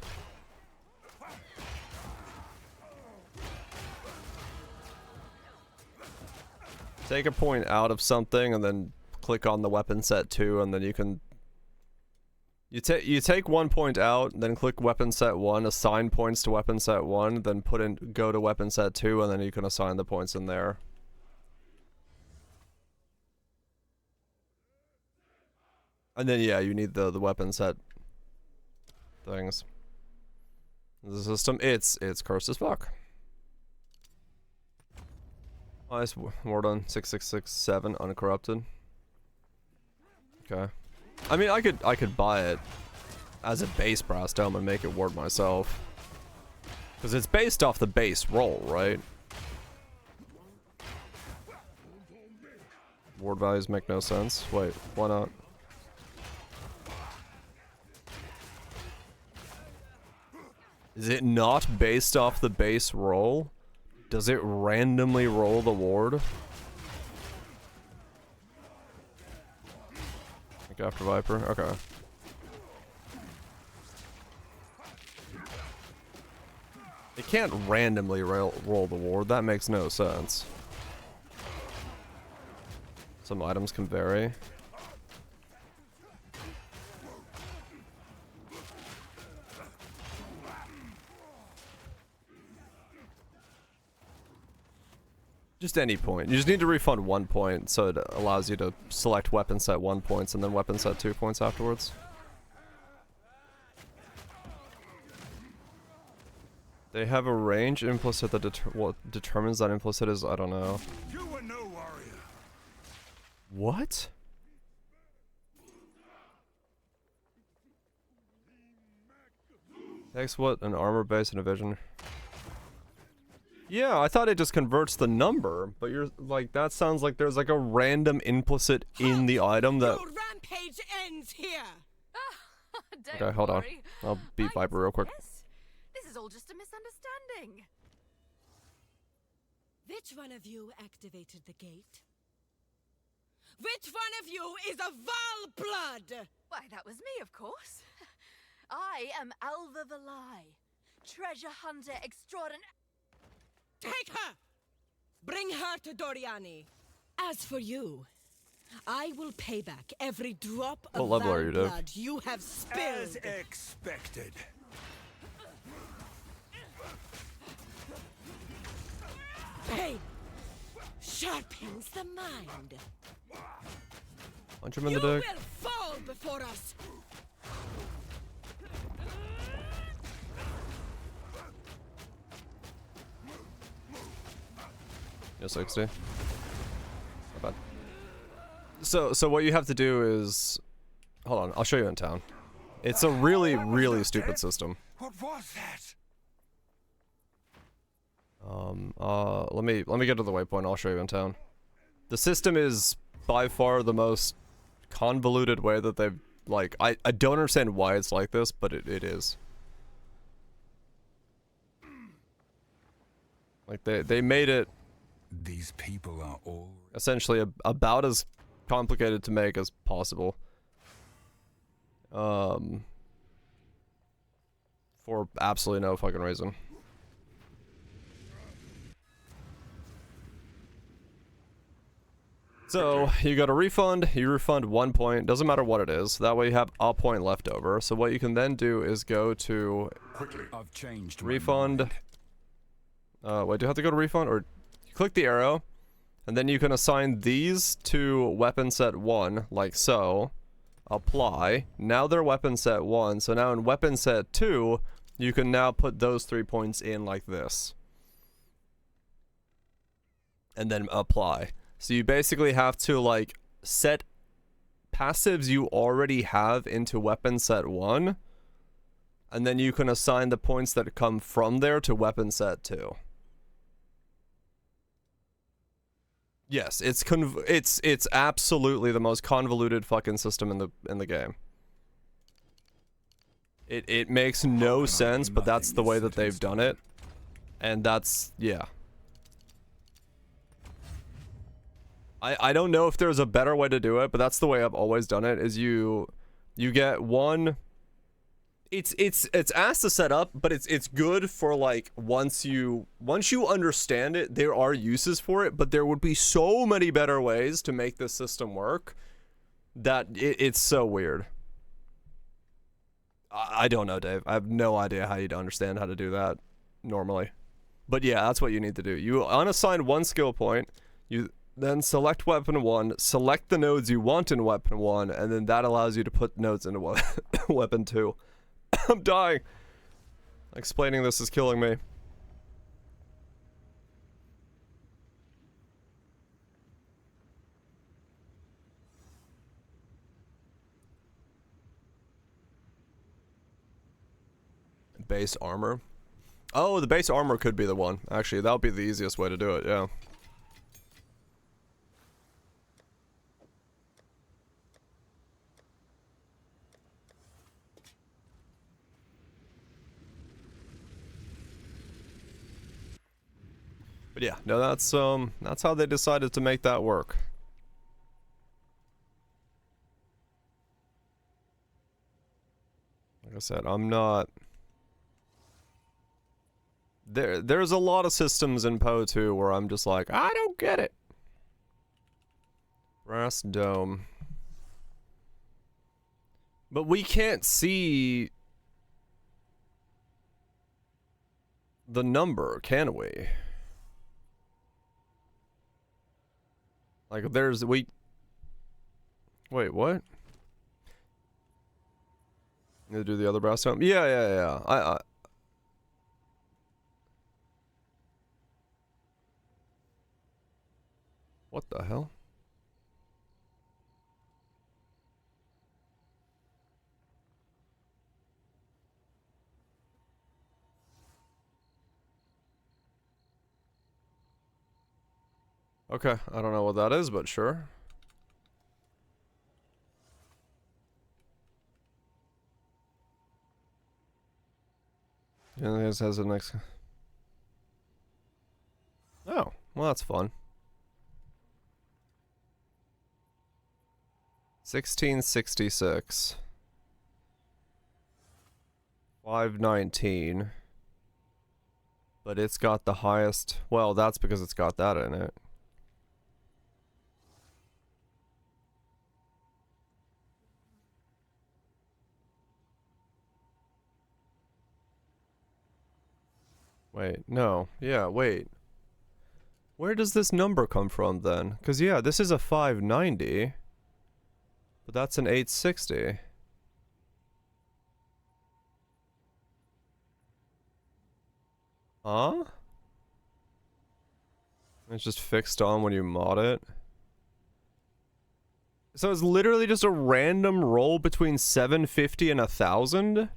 Take a point out of something and then click on the weapon set 2 and then you can you take 1 point out, then click weapon set 1, assign points to weapon set 1, then go to weapon set 2, and then you can assign the points in there. And then yeah, you need the weapon set things. The system, it's cursed as fuck. Nice, ward on 6667 uncorrupted. Okay. I mean, I could buy it as a base brass dome and make it ward myself. Because it's based off the base roll, right? Ward values make no sense. Wait, why not? Is it not based off the base roll? Does it randomly roll the ward? After Viper? Okay. It can't randomly roll the ward. That makes no sense. Some items can vary. Just any point. You just need to refund 1 point, so it allows you to select weapon set 1 points and then weapon set 2 points afterwards. They have a range implicit that what determines that implicit is, I don't know. You were no warrior. What? Takes what? An armor base and a vision. Yeah, I thought it just converts the number, but you're like, that sounds like there's like a random implicit in the item that... Your rampage ends here. Okay, hold on. I'll beat Viper real quick. This is all just a misunderstanding. Which one of you activated the gate? Which one of you is a Val blood? Why, that was me, of course. I am Alva Valai, treasure hunter extraordinary. Take her! Bring her to Doriani. As for you, I will pay back every drop of What level are Val you, Dave? blood you have spilled. As expected. Pain sharpens the mind. Punch him in You the will dick. fall before us. Yeah, 60. Not bad. So what you have to do is... Hold on, I'll show you in town. It's a really, really stupid system. What was that? Let me get to the waypoint, I'll show you in town. The system is by far the most convoluted way that they've... Like, I don't understand why it's like this, but it is. Like, they made it These people are all... essentially about as complicated to make as possible. For absolutely no fucking reason. So, you got a refund, you refund 1 point, doesn't matter what it is, that way you have a point left over. So what you can then do is go to I've changed my refund. mind. Wait, do you have to go to refund? Or you click the arrow, and then you can assign these to weapon set 1, like so. Apply. Now they're weapon set 1, so now in weapon set 2, you can now put those 3 points in like this. And then apply. So you basically have to like set passives you already have into weapon set 1, and then you can assign the points that come from there to weapon set 2. Yes, it's absolutely the most convoluted fucking system in the game. It makes no sense, but that's the way that they've done it. And that's, yeah. I don't know if there's a better way to do it, but that's the way I've always done it, is you get one... It's asked to set up, but it's good for like once you understand it, there are uses for it, but there would be so many better ways to make this system work that it's so weird. I don't know, Dave. I have no idea how you'd understand how to do that normally. But yeah, that's what you need to do. You unassign 1 skill point, you then select weapon 1, select the nodes you want in weapon 1, and then that allows you to put nodes into weapon 2. I'm dying. Explaining this is killing me. Base armor. Oh, the base armor could be the one. Actually, that would be the easiest way to do it, yeah. But yeah, no, that's how they decided to make that work. Like I said, I'm not... There's a lot of systems in Poe 2 where I'm just like, I don't get it. Brass dome. But we can't see the number, can we? Like, there's, wait, what? Need to do the other brass tome? Yeah. What the hell? Okay, I don't know what that is, but sure. Yeah, this has a next. Oh, well, that's fun. 1666. 519. But it's got the highest. Well, that's because it's got that in it. Wait, no. Yeah, wait. Where does this number come from then? Because, yeah, this is a 590. But that's an 860. Huh? It's just fixed on when you mod it. So it's literally just a random roll between 750 and 1,000?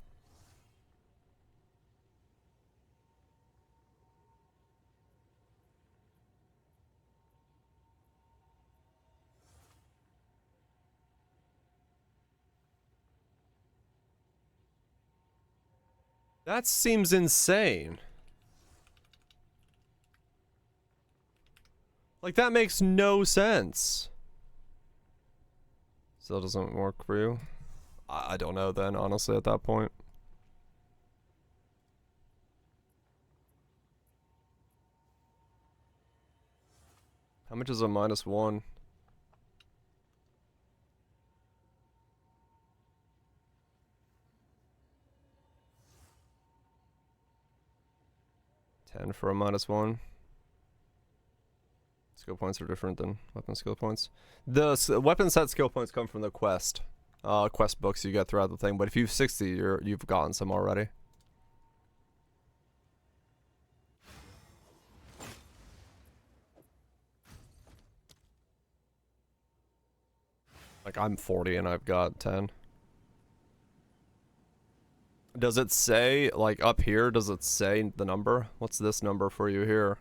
That seems insane. Like, that makes no sense. Still doesn't work for you? I don't know then, honestly, at that point. How much is a -1? $10 for a -1. Skill points are different than weapon skill points. The weapon set skill points come from the quest books you get throughout the thing. But if you've 60, you've gotten some already. Like, I'm 40 and I've got 10. Does it say, like, up here, does it say the number? What's this number for you here?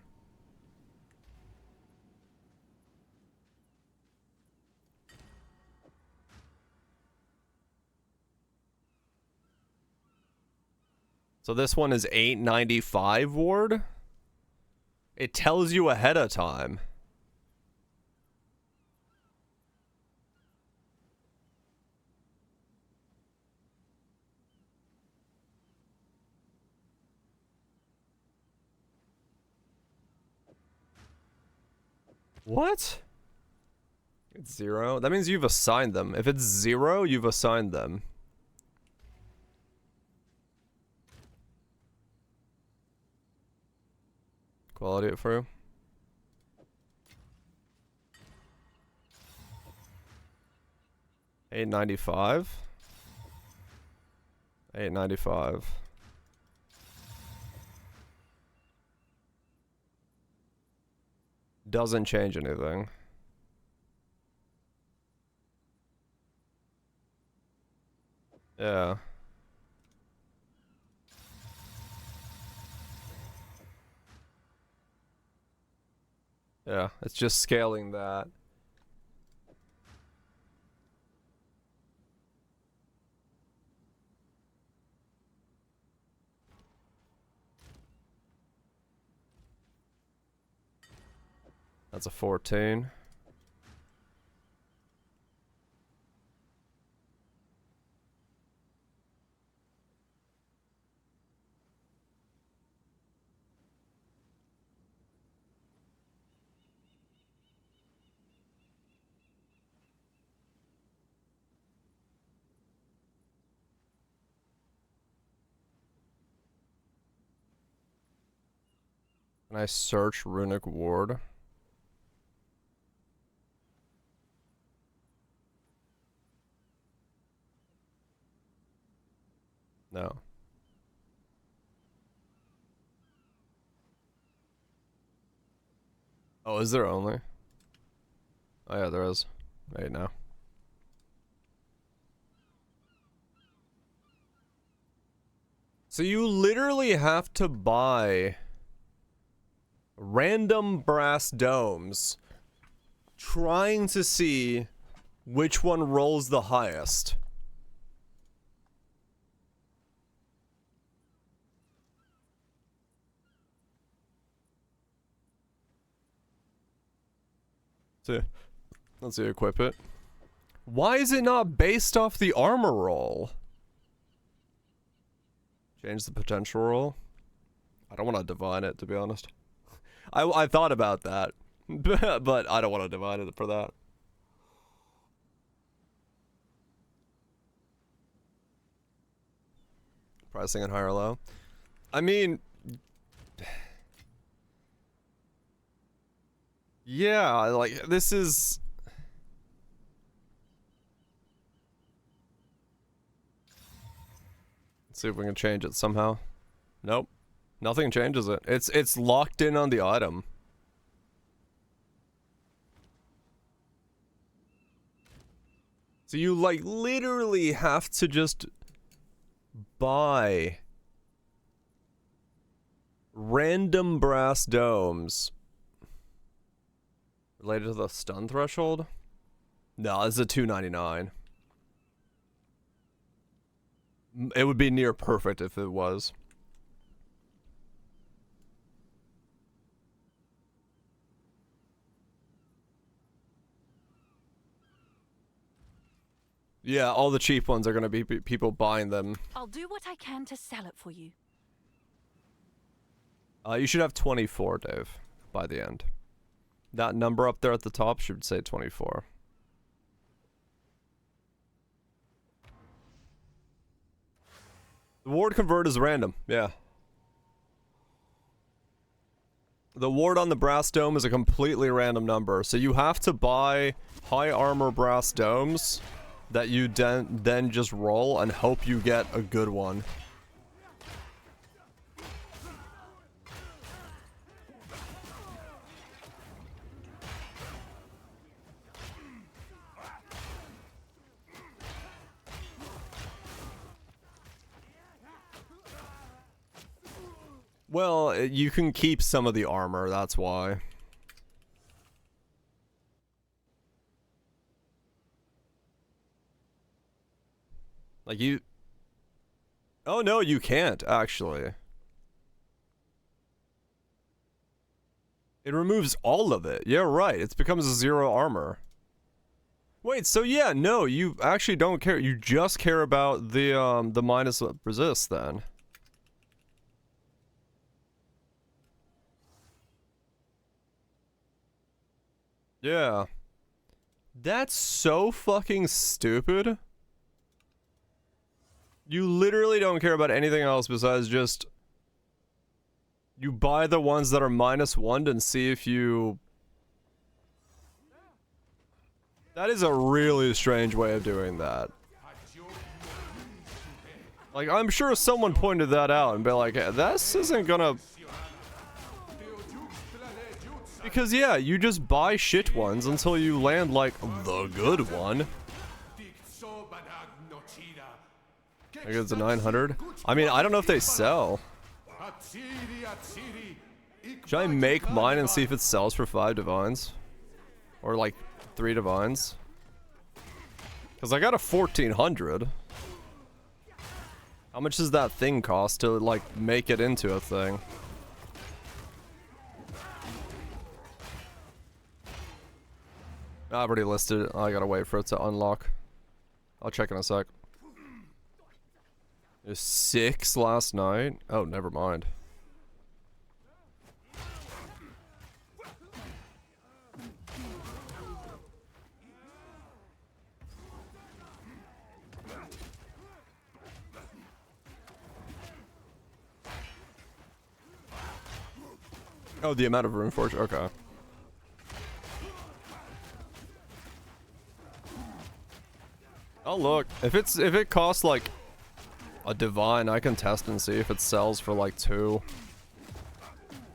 So this one is 895 ward? It tells you ahead of time. What? It's 0? That means you've assigned them. If it's 0, you've assigned them. Quality it for you. $895. $895. Doesn't change anything. Yeah. Yeah, it's just scaling that. That's a 14. Can I search Runic Ward? No. Oh, is there only? Oh yeah, there is. Wait, now. So you literally have to buy random brass domes trying to see which one rolls the highest. So, let's see, equip it. Why is it not based off the armor roll? Change the potential roll? I don't want to divine it, to be honest. I thought about that, but I don't want to divine it for that. Pricing at high or low? I mean... yeah, like, this is... Let's see if we can change it somehow. Nope. Nothing changes it. It's locked in on the item. So you, like, literally have to just buy random brass domes related to the stun threshold? No, this is a $2.99. It would be near perfect if it was. Yeah, all the cheap ones are gonna be people buying them. I'll do what I can to sell it for you. You should have 24, Dave, by the end. That number up there at the top should say 24. The ward convert is random, yeah. The ward on the brass dome is a completely random number, so you have to buy high armor brass domes that you then just roll and hope you get a good one. Well, you can keep some of the armor, that's why. Like you... Oh no, you can't, actually. It removes all of it. Yeah, right. It becomes a 0 armor. Wait, so yeah, no, you actually don't care. You just care about the minus resist then. Yeah. That's so fucking stupid. You literally don't care about anything else besides just... You buy the ones that are -1 and see if you... That is a really strange way of doing that. Like, I'm sure someone pointed that out and be like, this isn't gonna... Because, yeah, you just buy shit ones until you land, like, the good one. I guess it's a 900. I mean, I don't know if they sell. Should I make mine and see if it sells for 5 divines? Or, like, 3 divines? Because I got a 1400. How much does that thing cost to, like, make it into a thing? I've already listed it. I gotta wait for it to unlock. I'll check in a sec. There's 6 last night? Oh, never mind. Oh, the amount of rune forge. Okay. Oh look, if it costs like a divine. I can test and see if it sells for like 2.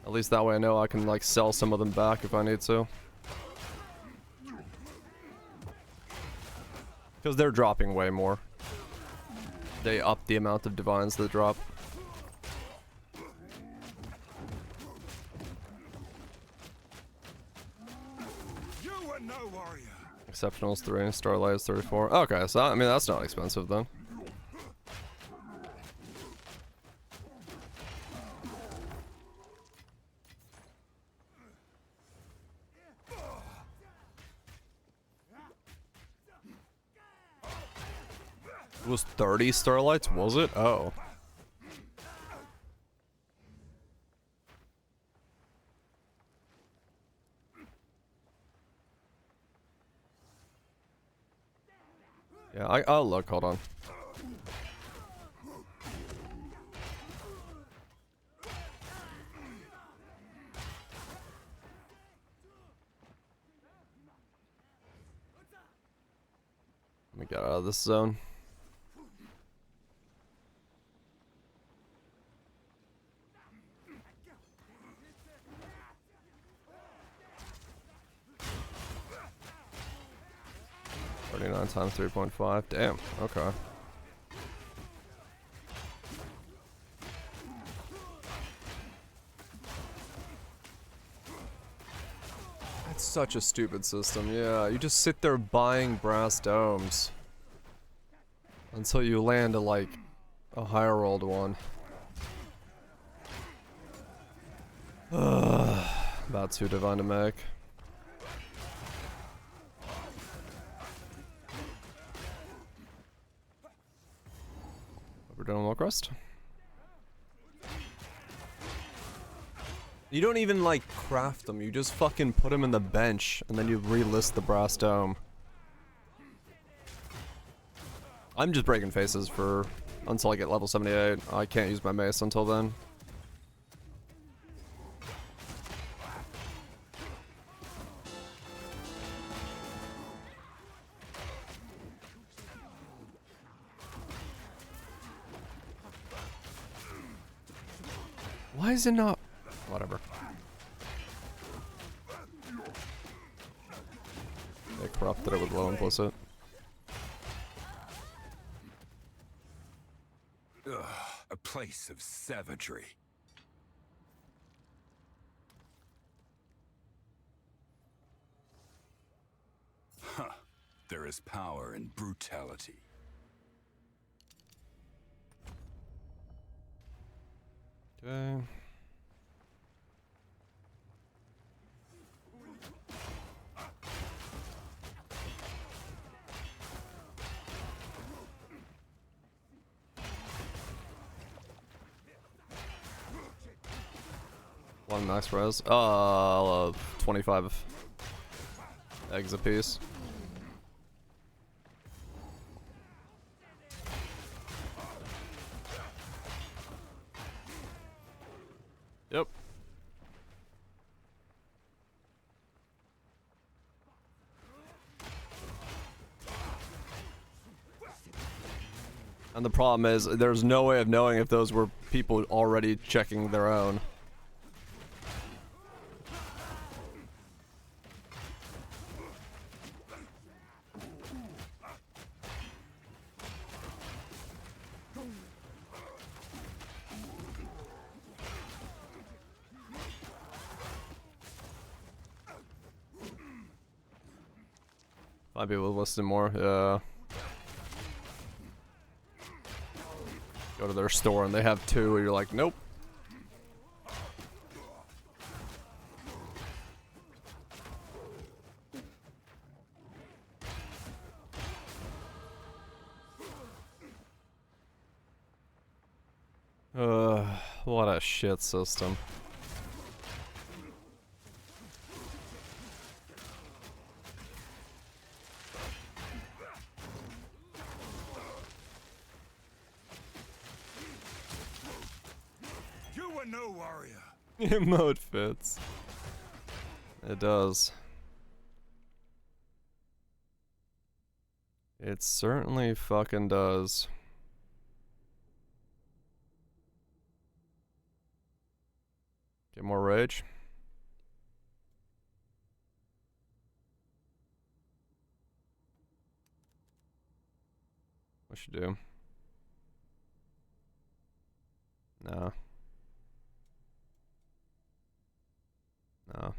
At least that way I know I can like sell some of them back if I need to. Because they're dropping way more. They up the amount of divines that drop. You are no warrior. Exceptionals 3, Starlight is 34. Okay, so I mean that's not expensive then. It was 30 Starlights, was it? Oh. Yeah, I'll look, hold on. Let me get out of this zone. Times 3.5. Damn. Okay. That's such a stupid system. Yeah, you just sit there buying brass domes until you land like a higher rolled one. About 2 divine to make. We're doing Crust. You don't even like craft them, you just fucking put them in the bench and then you relist the brass dome. I'm just breaking faces for until I get level 78. I can't use my mace until then. Why is it not? Whatever. They corrupted it with low implicit. Ugh, a place of savagery. Huh. There is power in brutality. Okay. One max res. 25 eggs apiece. Yep. And the problem is, there's no way of knowing if those were people already checking their own. Might be able to listen more, yeah. Go to their store and they have 2, and you're like, nope. What a shit system. No warrior. Emote fits. It does. It certainly fucking does. Get more rage. What should do? No. No.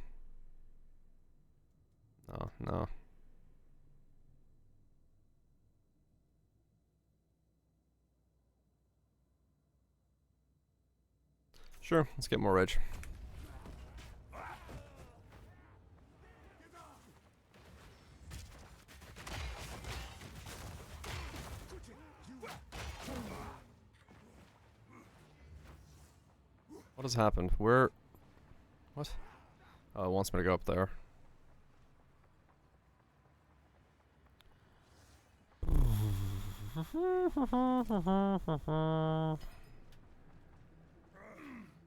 No, no. Sure, let's get more rage. What has happened? Where? What? Oh, it wants me to go up there.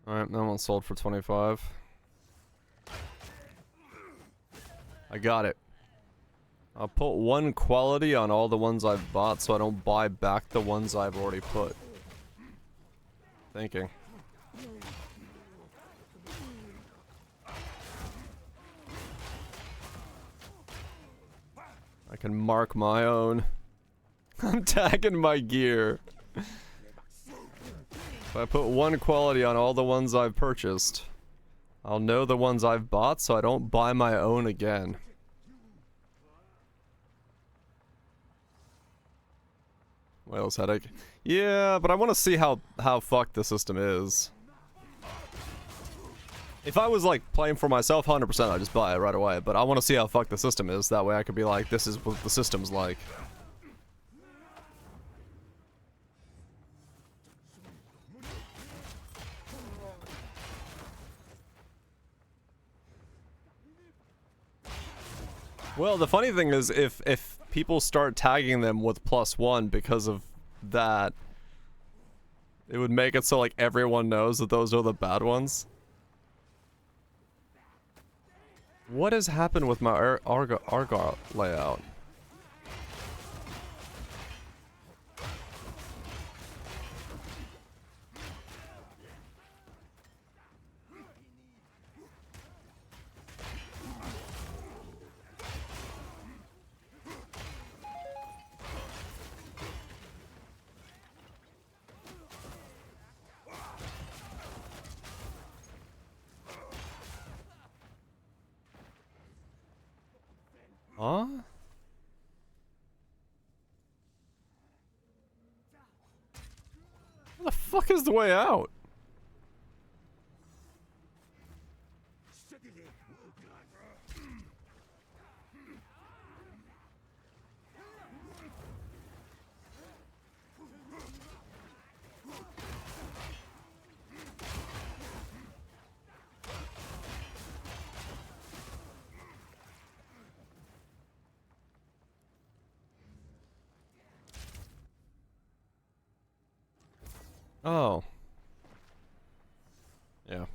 Alright, that one sold for 25. I got it. I'll put one quality on all the ones I've bought so I don't buy back the ones I've already put. Thinking. I can mark my own. I'm tagging my gear. If I put one quality on all the ones I've purchased, I'll know the ones I've bought so I don't buy my own again. Whale's headache. Yeah, but I want to see how fucked the system is. If I was like playing for myself 100%, I'd just buy it right away, but I want to see how fucked the system is. That way I could be like, this is what the system's like. Well, the funny thing is, if people start tagging them with +1 because of that, it would make it so like everyone knows that those are the bad ones. What has happened with my Argot layout? Huh? What the fuck is the way out? Oh. Yeah.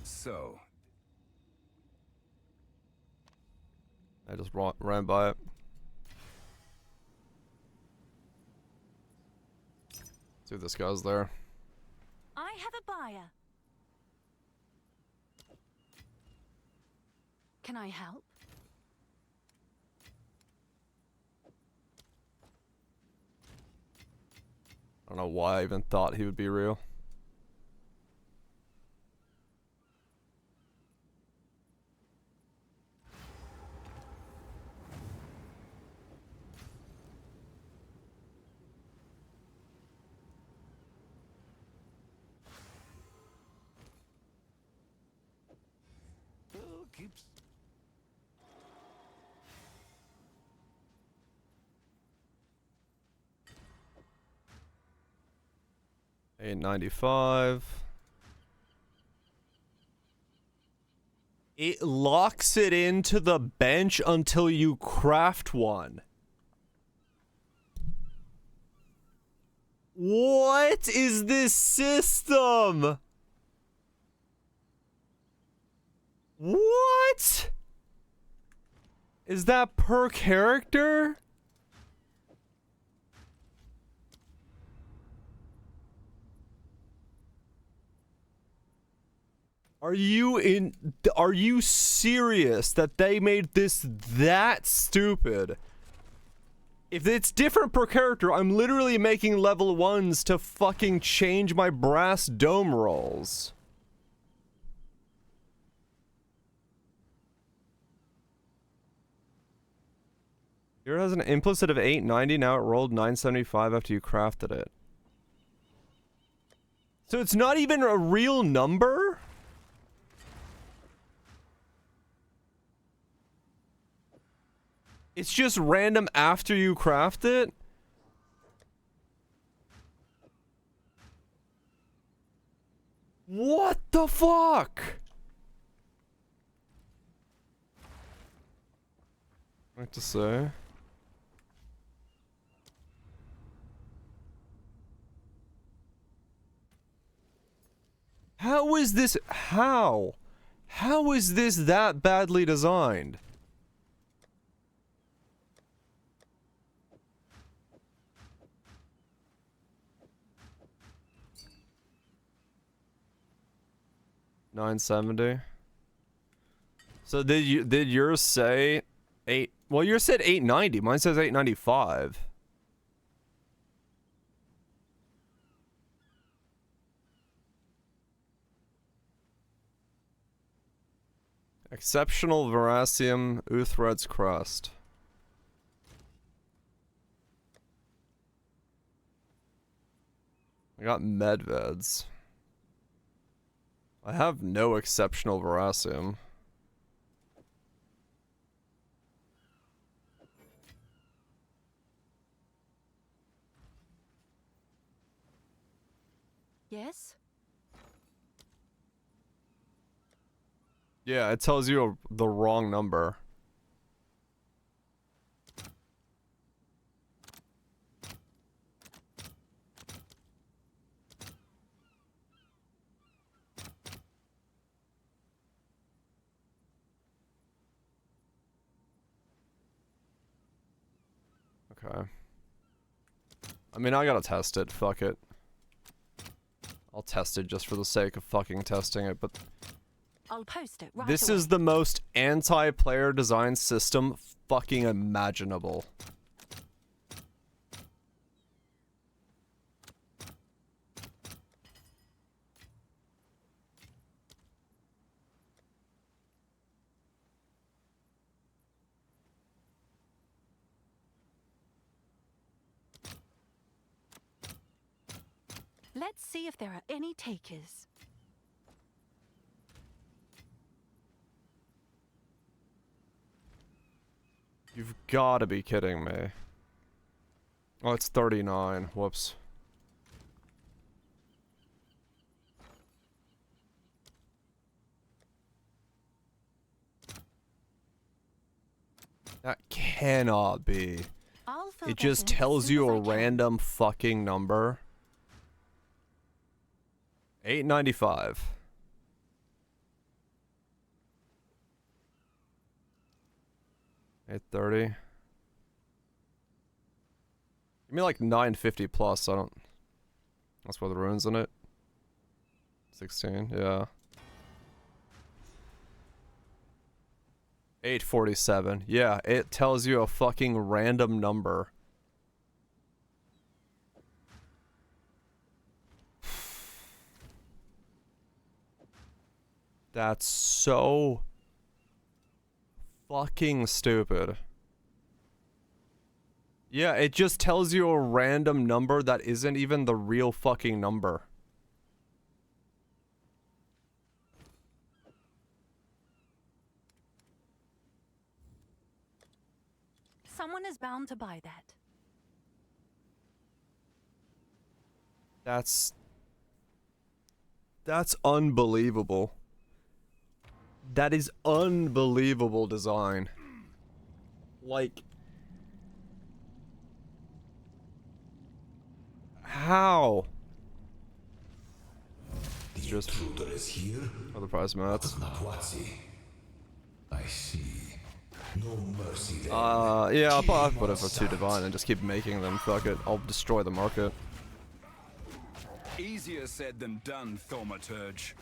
So, I just ran by it. See if this guy's there. I have a buyer. Can I help? I don't know why I even thought he would be real. keeps 895. It locks it into the bench until you craft one. What is this system? What? Is that per character? Are you serious that they made this that stupid? If it's different per character, I'm literally making level 1s to fucking change my brass dome rolls. Here it has an implicit of 890, now it rolled 975 after you crafted it. So it's not even a real number? It's just random after you craft it? What the fuck? What to say? How is this? How? How is this that badly designed? $970. So did yours say 8? Well, yours said 890. Mine says 895. Exceptional Veracium Uthred's Crust. I got Medveds. I have no exceptional Veracium. Yes? Yeah, it tells you the wrong number. Okay. I mean, I gotta test it. Fuck it. I'll test it just for the sake of fucking testing it, but... I'll post it right This away. is the most anti-player design system fucking imaginable. Let's see if there are any takers. You've gotta be kidding me. Oh, it's 39. Whoops. That cannot be. I'll fill It that just in as tells soon you as a I can. random fucking number. 895. $830. Give me like 950 plus. I don't. That's where the rune's in it. 16. Yeah. 847. Yeah, it tells you a fucking random number. That's so fucking stupid. Yeah, it just tells you a random number that isn't even the real fucking number. Someone is bound to buy that. That's unbelievable. That is unbelievable design. Like, how? It's just Intruder is here. other prize mats. Natwazi. I see. No mercy there. Yeah, I'll put it for 2 divine and just keep making them. Fuck it. I'll destroy the market. Easier said than done, Thaumaturge.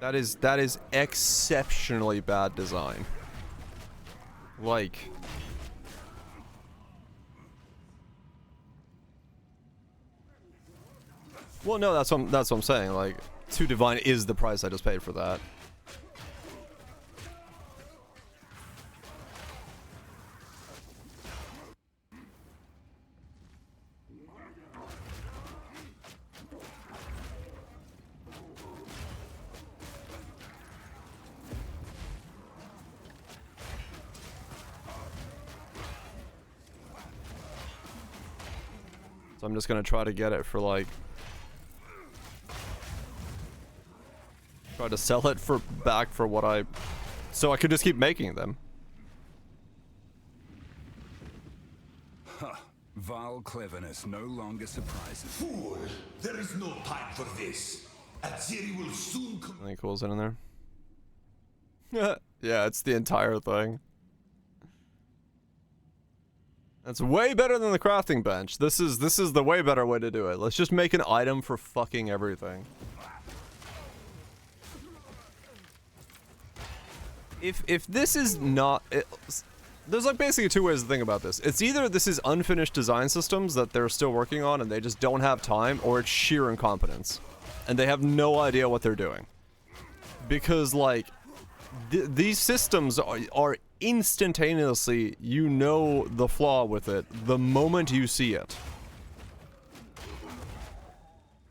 That is exceptionally bad design. Like, well, no, that's what I'm saying. Like, 2 divine is the price I just paid for that. So I'm just gonna try to get it for like, try to sell it for back for what I, so I could just keep making them. Huh. Vile cleverness no longer surprises. Fool! There is no time for this. Azeri will soon come. Anything cool's in there? Yeah, it's the entire thing. That's way better than the crafting bench. This is the way better way to do it. Let's just make an item for fucking everything. If this is not, there's like basically 2 ways to think about this. It's either this is unfinished design systems that they're still working on and they just don't have time, or it's sheer incompetence and they have no idea what they're doing. Because like these systems are instantaneously, you know the flaw with it the moment you see it.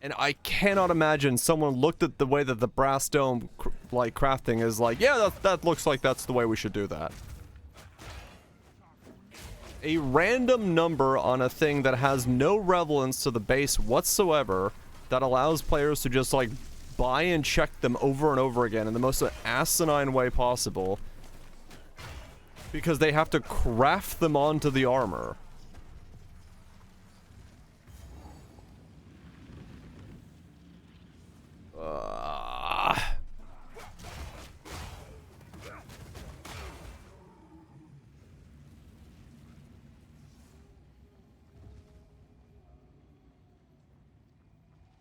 And I cannot imagine someone looked at the way that the brass dome like crafting is like, yeah, that looks like that's the way we should do that. A random number on a thing that has no relevance to the base whatsoever, that allows players to just like buy and check them over and over again in the most asinine way possible, because they have to craft them onto the armor.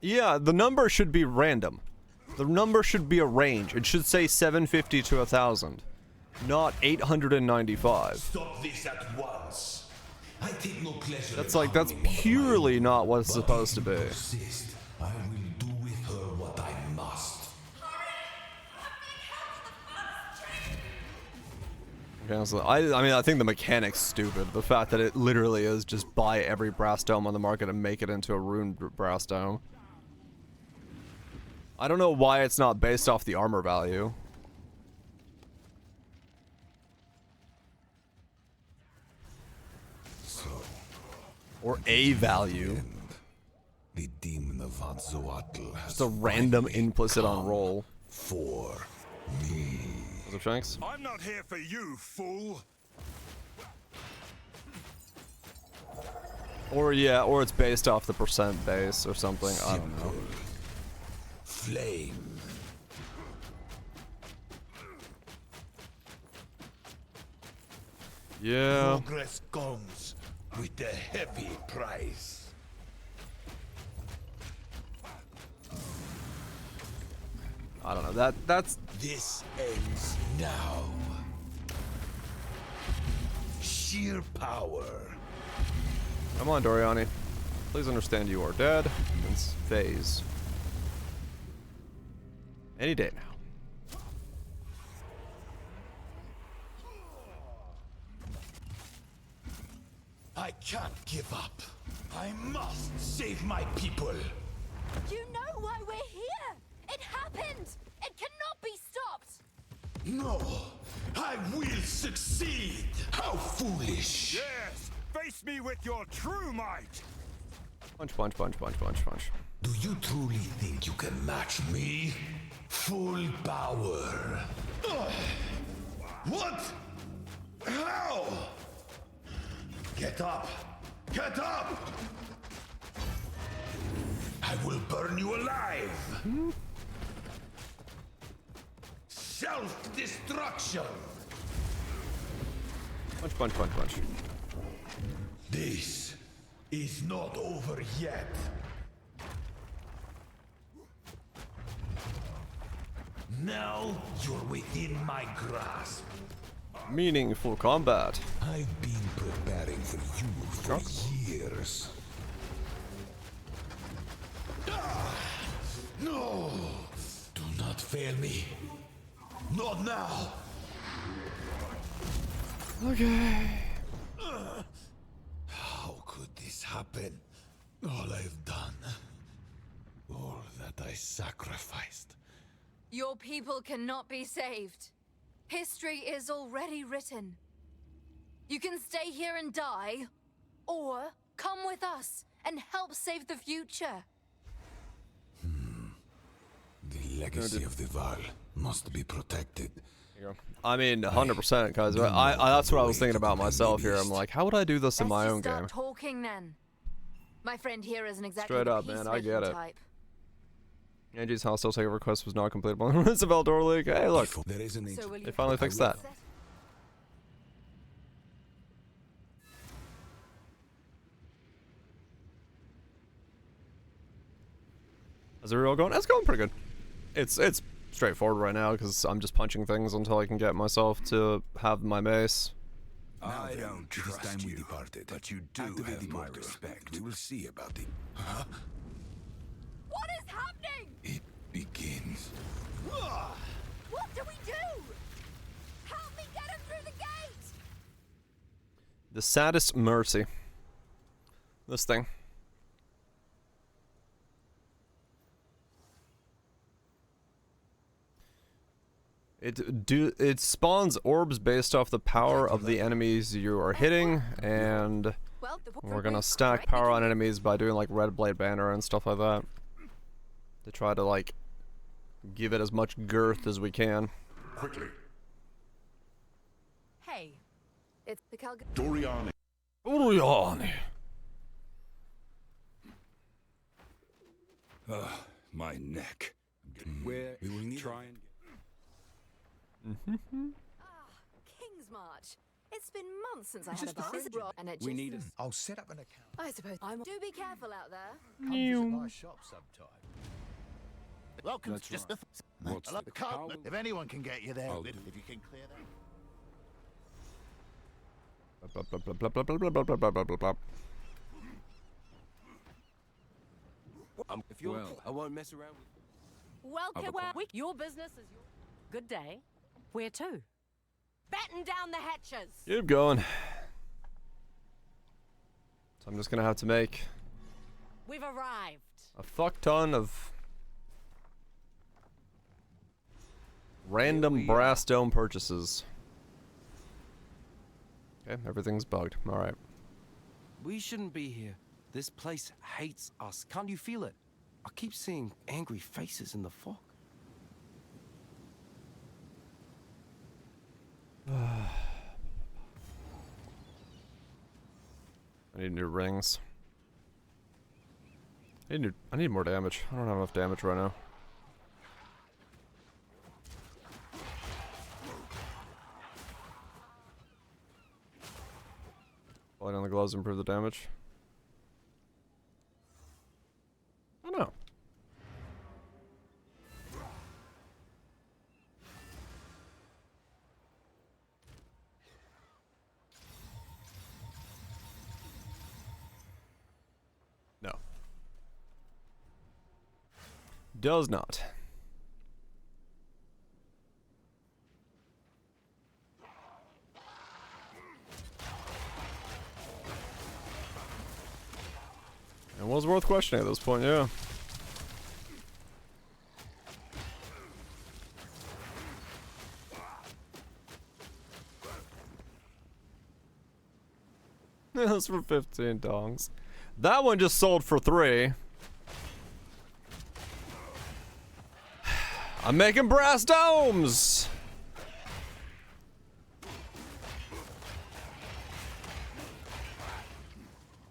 Yeah, the number should be random. The number should be a range. It should say 750 to 1,000, not 895. Stop this at once. I take no pleasure. That's purely not what it's supposed to be. Persist. I will do with her what I must. Okay, so I mean, I think the mechanic's stupid. The fact that it literally is just buy every brass dome on the market and make it into a ruined brass dome. I don't know why it's not based off the armor value. So, Or a value. the demon of Hatzoatl has Just a random implicit on roll. for me. What's up, Shanks? I'm not here for you, fool. Or yeah, or it's based off the percent base or something. I don't know. Flame. Yeah. Progress comes with a heavy price. I don't know. That's This ends now. Sheer power. come on, Doriani. Please understand you are dead. It's phase. Any day now. I can't give up. I must save my people. You know why we're here! It happened! It cannot be stopped! No, I will succeed. How foolish. Yes, face me with your true might. Punch, punch, punch, punch, punch, punch. Do you truly think you can match me? Full power. Ugh. What? How? Get up! Get up! I will burn you alive! Self-destruction! Punch, punch, punch, punch. This is not over yet. Now you're within my grasp. Meaningful combat. I've been preparing for you for years. No! Do not fail me. Not now! Okay. How could this happen? All I've done. All that I sacrificed. Your people cannot be saved. History is already written. You can stay here and die, or come with us and help save the future. The legacy of the Val must be protected. I mean, 100%, guys. That's what I was thinking about myself here. I'm like, how would I do this in my own game? Let's just start talking then. My friend here isn't exactly Straight the up, man, I get peacemaking it. type. Angie's hostile takeover quest was not completable. It's a Valdor League. Hey, look. There is an So ancient. will you They finally fixed that. How's the reroll going? It's going pretty good. It's straightforward right now because I'm just punching things until I can get myself to have my mace. I then, don't it is trust time we you, departed. but you do Activate have the my portal. respect. We will see about it. What is happening? It begins. What do we do? Help me get him through the gate! The saddest mercy. This thing. It spawns orbs based off the power of the enemies you are hitting, and Well, we're gonna stack power on enemies by doing like red blade banner and stuff like that to try to like give it as much girth as we can. Quickly. Hey, it's the Calgary. Doriani. Orion. My neck. Where we will need try and King's March. It's been months since I had a bath. And it we just- need it. I'll set up an account. I suppose I'm. Do be careful out there. Come visit my shop sometime. Welcome That's to just right. the What's Hello, the Carl. how- If anyone can get you there, I'll if do you can clear that. Blah, blah, blah, blah, blah, blah, blah, blah, blah, blah, blah, blah. If you're well, I won't mess around with. Welcome. Your business is your. Good day. Where to? Batten down the hatches. Keep going. So I'm just gonna have to make We've arrived. a fuck ton of random brass dome purchases. Okay, everything's bugged. Alright. We shouldn't be here. This place hates us. Can't you feel it? I keep seeing angry faces in the fog. I need new rings. I need more damage. I don't have enough damage right now. Light on the gloves, improve the damage. I don't know. No. Does not. It was worth questioning at this point, yeah. That's for 15 dongs. That one just sold for 3. I'm making brass domes!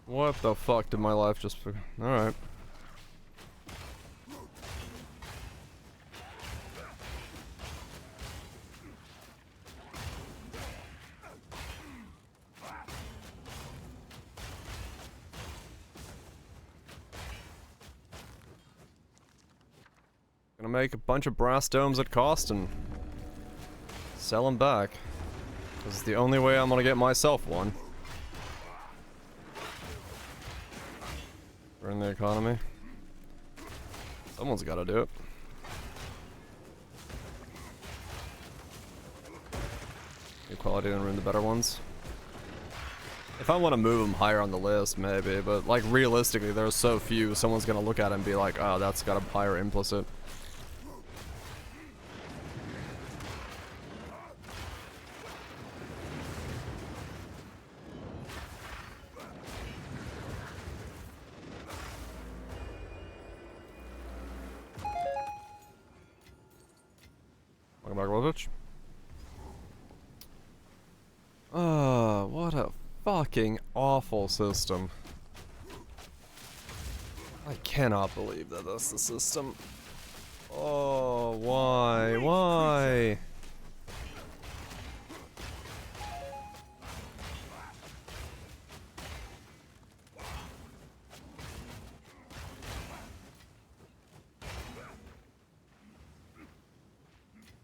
What the fuck did my life just... Alright. Gonna make a bunch of brass domes at cost and sell them back. This is the only way I'm gonna get myself one. Ruin the economy. Someone's gotta do it. Equality and ruin the better ones. If I want to move them higher on the list, maybe, but like realistically, there's so few, someone's gonna look at it and be like, oh, that's got a higher implicit. Welcome back, Wolfich. Oh, what a fucking awful system. I cannot believe that that's the system. Oh, why? Why?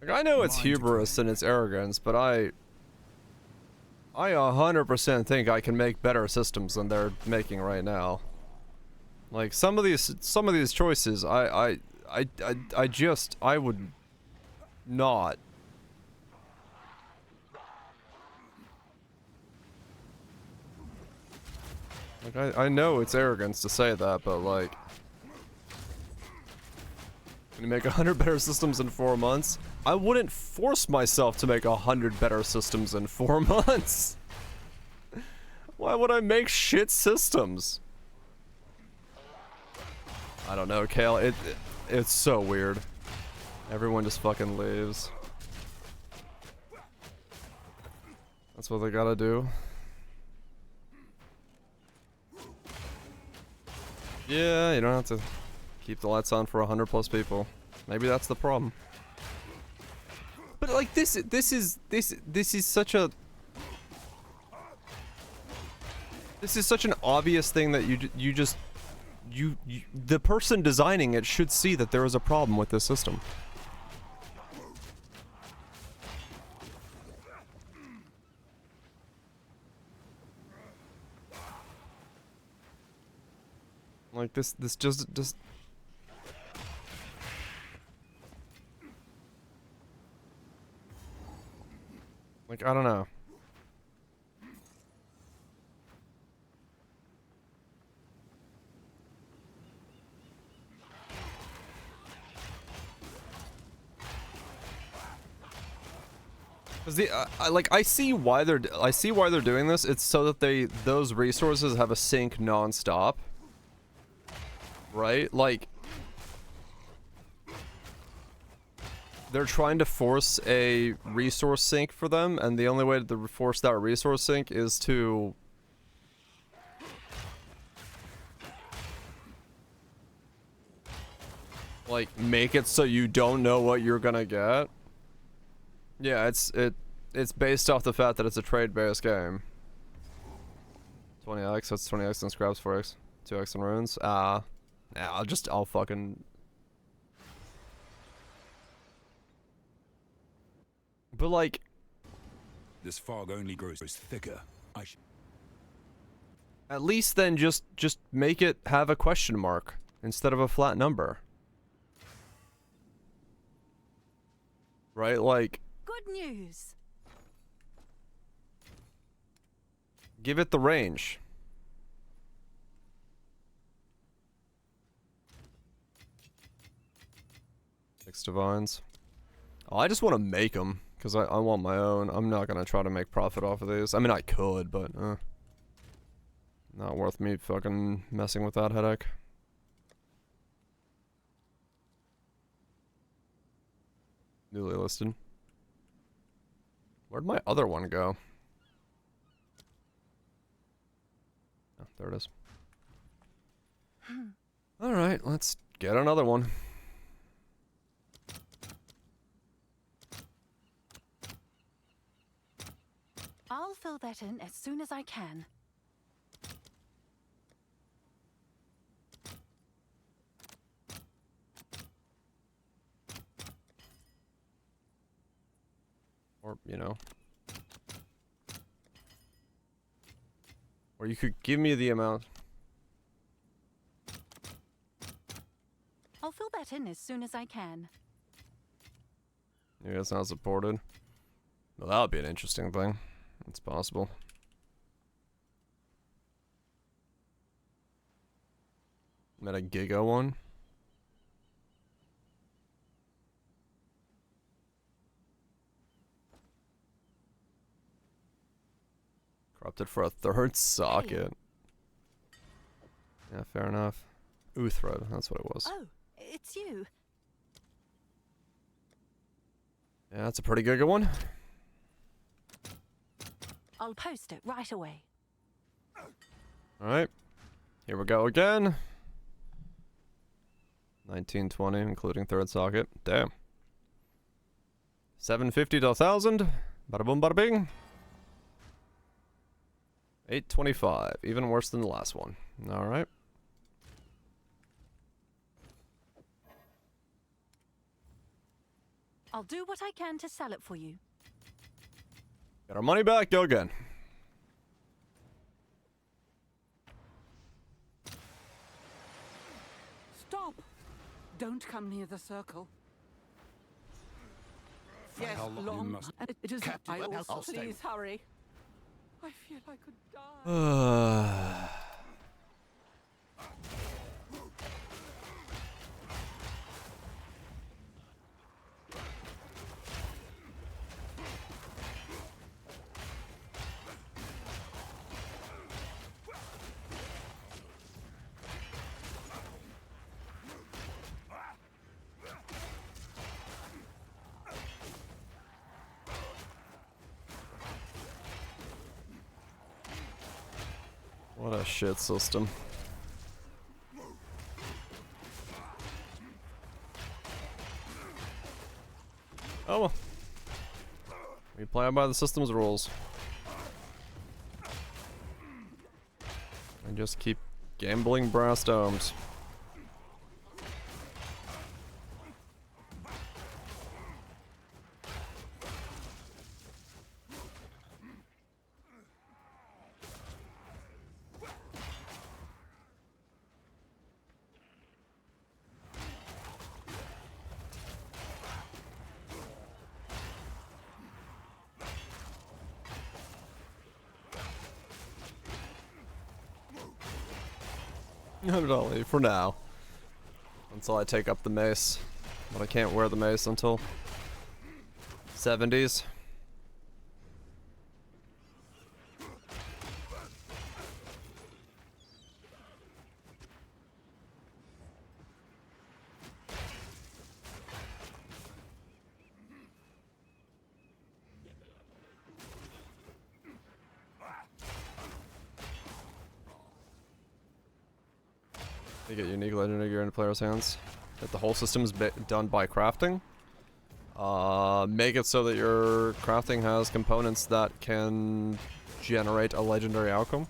Like, I know it's hubris and it's arrogance, but I 100% think I can make better systems than they're making right now. Like some of these choices, I would not. Like I know it's arrogance to say that, but like, can you make 100 better systems in 4 months? I wouldn't force myself to make 100 better systems in 4 months. Why would I make shit systems? I don't know, Kale. It's so weird. Everyone just fucking leaves. That's what they gotta do. Yeah, you don't have to keep the lights on for 100+ people. Maybe that's the problem. But like this is such a an obvious thing that the person designing it should see that there is a problem with this system. Like this just like, I don't know. Cause I see why they're doing this. It's so that those resources have a sink non-stop. Right? Like, they're trying to force a resource sink for them, and the only way to force that resource sink is to like make it so you don't know what you're gonna get. Yeah, it's based off the fact that it's a trade-based game. 20x, that's 20x and scraps, 4x, 2x and runes. Yeah, I'll fucking. But like, This fog only grows thicker. at least then just make it have a question mark instead of a flat number. Right? Like, Good news. give it the range. Six divines. Oh, I just want to make them. Because I want my own. I'm not going to try to make profit off of these. I mean, I could, but not worth me fucking messing with that headache. Newly listed. Where'd my other one go? Oh, there it is. Alright, let's get another one. I'll fill that in as soon as I can. Or, you know. Or you could give me the amount. I'll fill that in as soon as I can. Maybe it's not supported. Well, that would be an interesting thing. It's possible. Met a Giga one. Corrupted for a third socket. Yeah, fair enough. Uthred, that's what it was. Oh, it's you. Yeah, that's a pretty good one. I'll post it right away. Alright. Here we go again. 1920, including third socket. Damn. 750 to 1,000. Bada boom, bada bing. 825. Even worse than the last one. Alright. I'll do what I can to sell it for you. Got our money back, go again. Stop! Don't come near the circle. For Yes, how long you long. must- It is. Captain, I'll stay. Please hurry. I feel I could die. What a shit system. Oh well. We play by the system's rules. And just keep gambling brass domes. Not only for now. Until I take up the mace. But I can't wear the mace until 70s. You get unique legendary gear into players' hands. That the whole system is done by crafting. Make it so that your crafting has components that can generate a legendary outcome.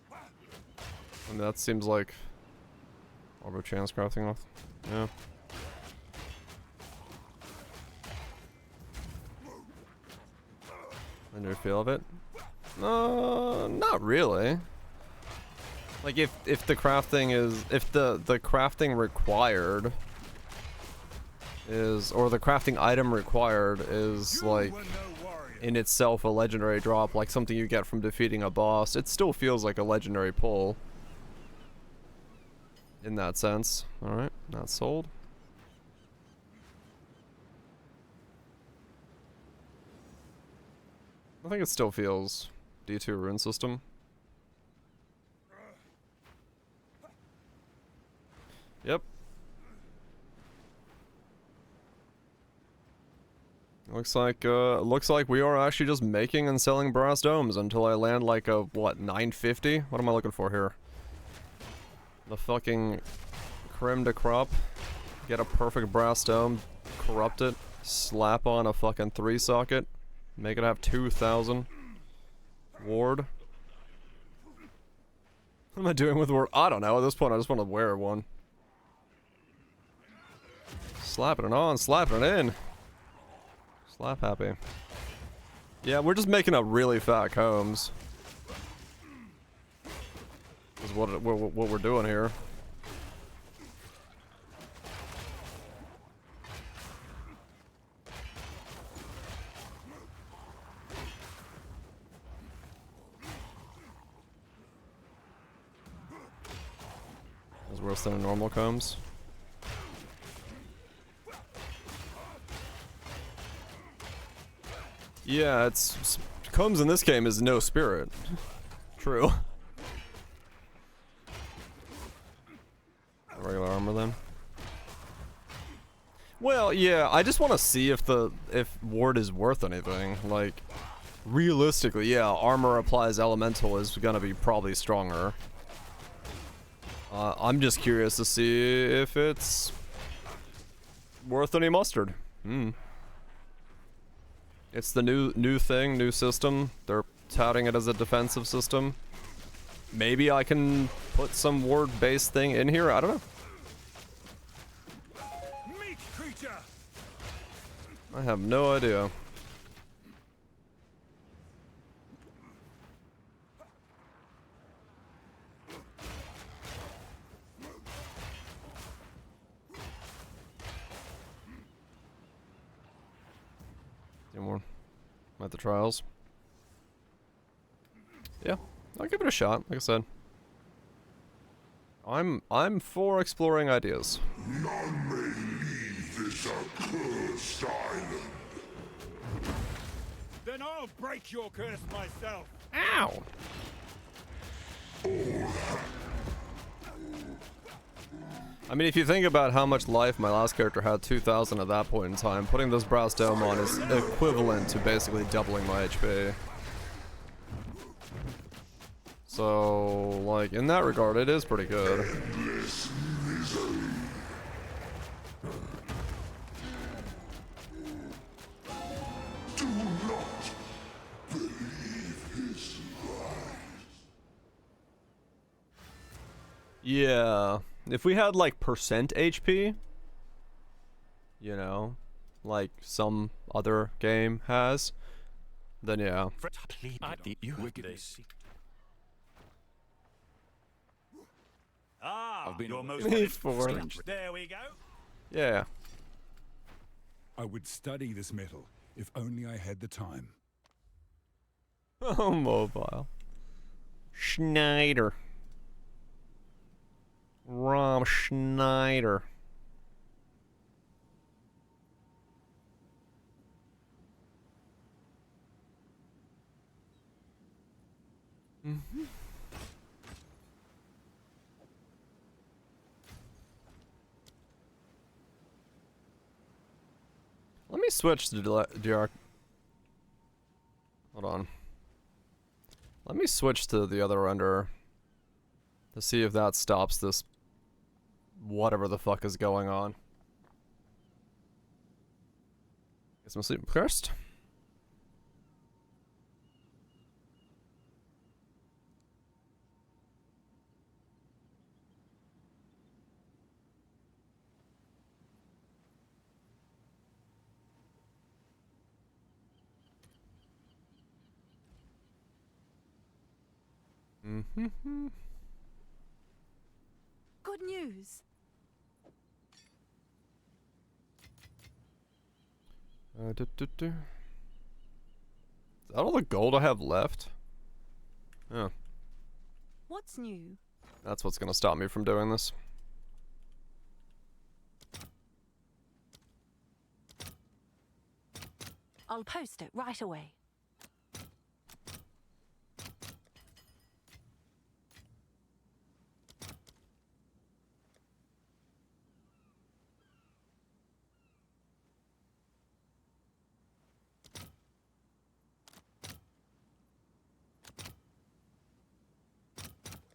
I mean, that seems like Orb of Chance crafting off. Yeah. Under feel of it? Not really. Like if the crafting is the crafting required is, or the crafting item required is like in itself a legendary drop, like something you get from defeating a boss, it still feels like a legendary pull. In that sense. Alright, not sold. I think it still feels D2 rune system. Yep. Looks like we are actually just making and selling brass domes until I land like a, what, 950? What am I looking for here? The fucking creme de crop. Get a perfect brass dome, corrupt it, slap on a fucking 3 socket. Make it have 2,000 ward. What am I doing with word? I don't know. At this point, I just want to wear one. Slapping it on, slapping it in. Slap happy. Yeah, we're just making up really fat combs. Is what we're doing here. It's worse than a normal combs. Yeah, it's combs in this game is no spirit. True. Regular armor then. Well, yeah, I just want to see if ward is worth anything. Like, realistically, yeah, armor applies elemental is gonna be probably stronger. I'm just curious to see if it's worth any mustard. It's the new thing, new system. They're touting it as a defensive system. Maybe I can put some ward-based thing in here. I don't know. Meat creature. I have no idea. Any more? At the trials. Yeah, I'll give it a shot. Like I said, I'm for exploring ideas. None may leave this accursed island. Then I'll break your curse myself. Ow! I mean, if you think about how much life my last character had, 2,000 at that point in time, putting this brass dome on is equivalent to basically doubling my HP. So, like, in that regard, it is pretty good. Endless misery. Do not believe his lies. Yeah. If we had, like, percent HP, you know, like some other game has, then yeah. Ah, you're most Me for. There we go. Yeah. I would study this metal if only I had the time. Oh, mobile. Schneider. Rom Schneider. Let me switch to DR. Hold on. Let me switch to the other renderer to see if that stops this whatever the fuck is going on. Guess I'm sleeping first. Good news. Is that all the gold I have left? Oh. What's new? That's what's gonna stop me from doing this. I'll post it right away.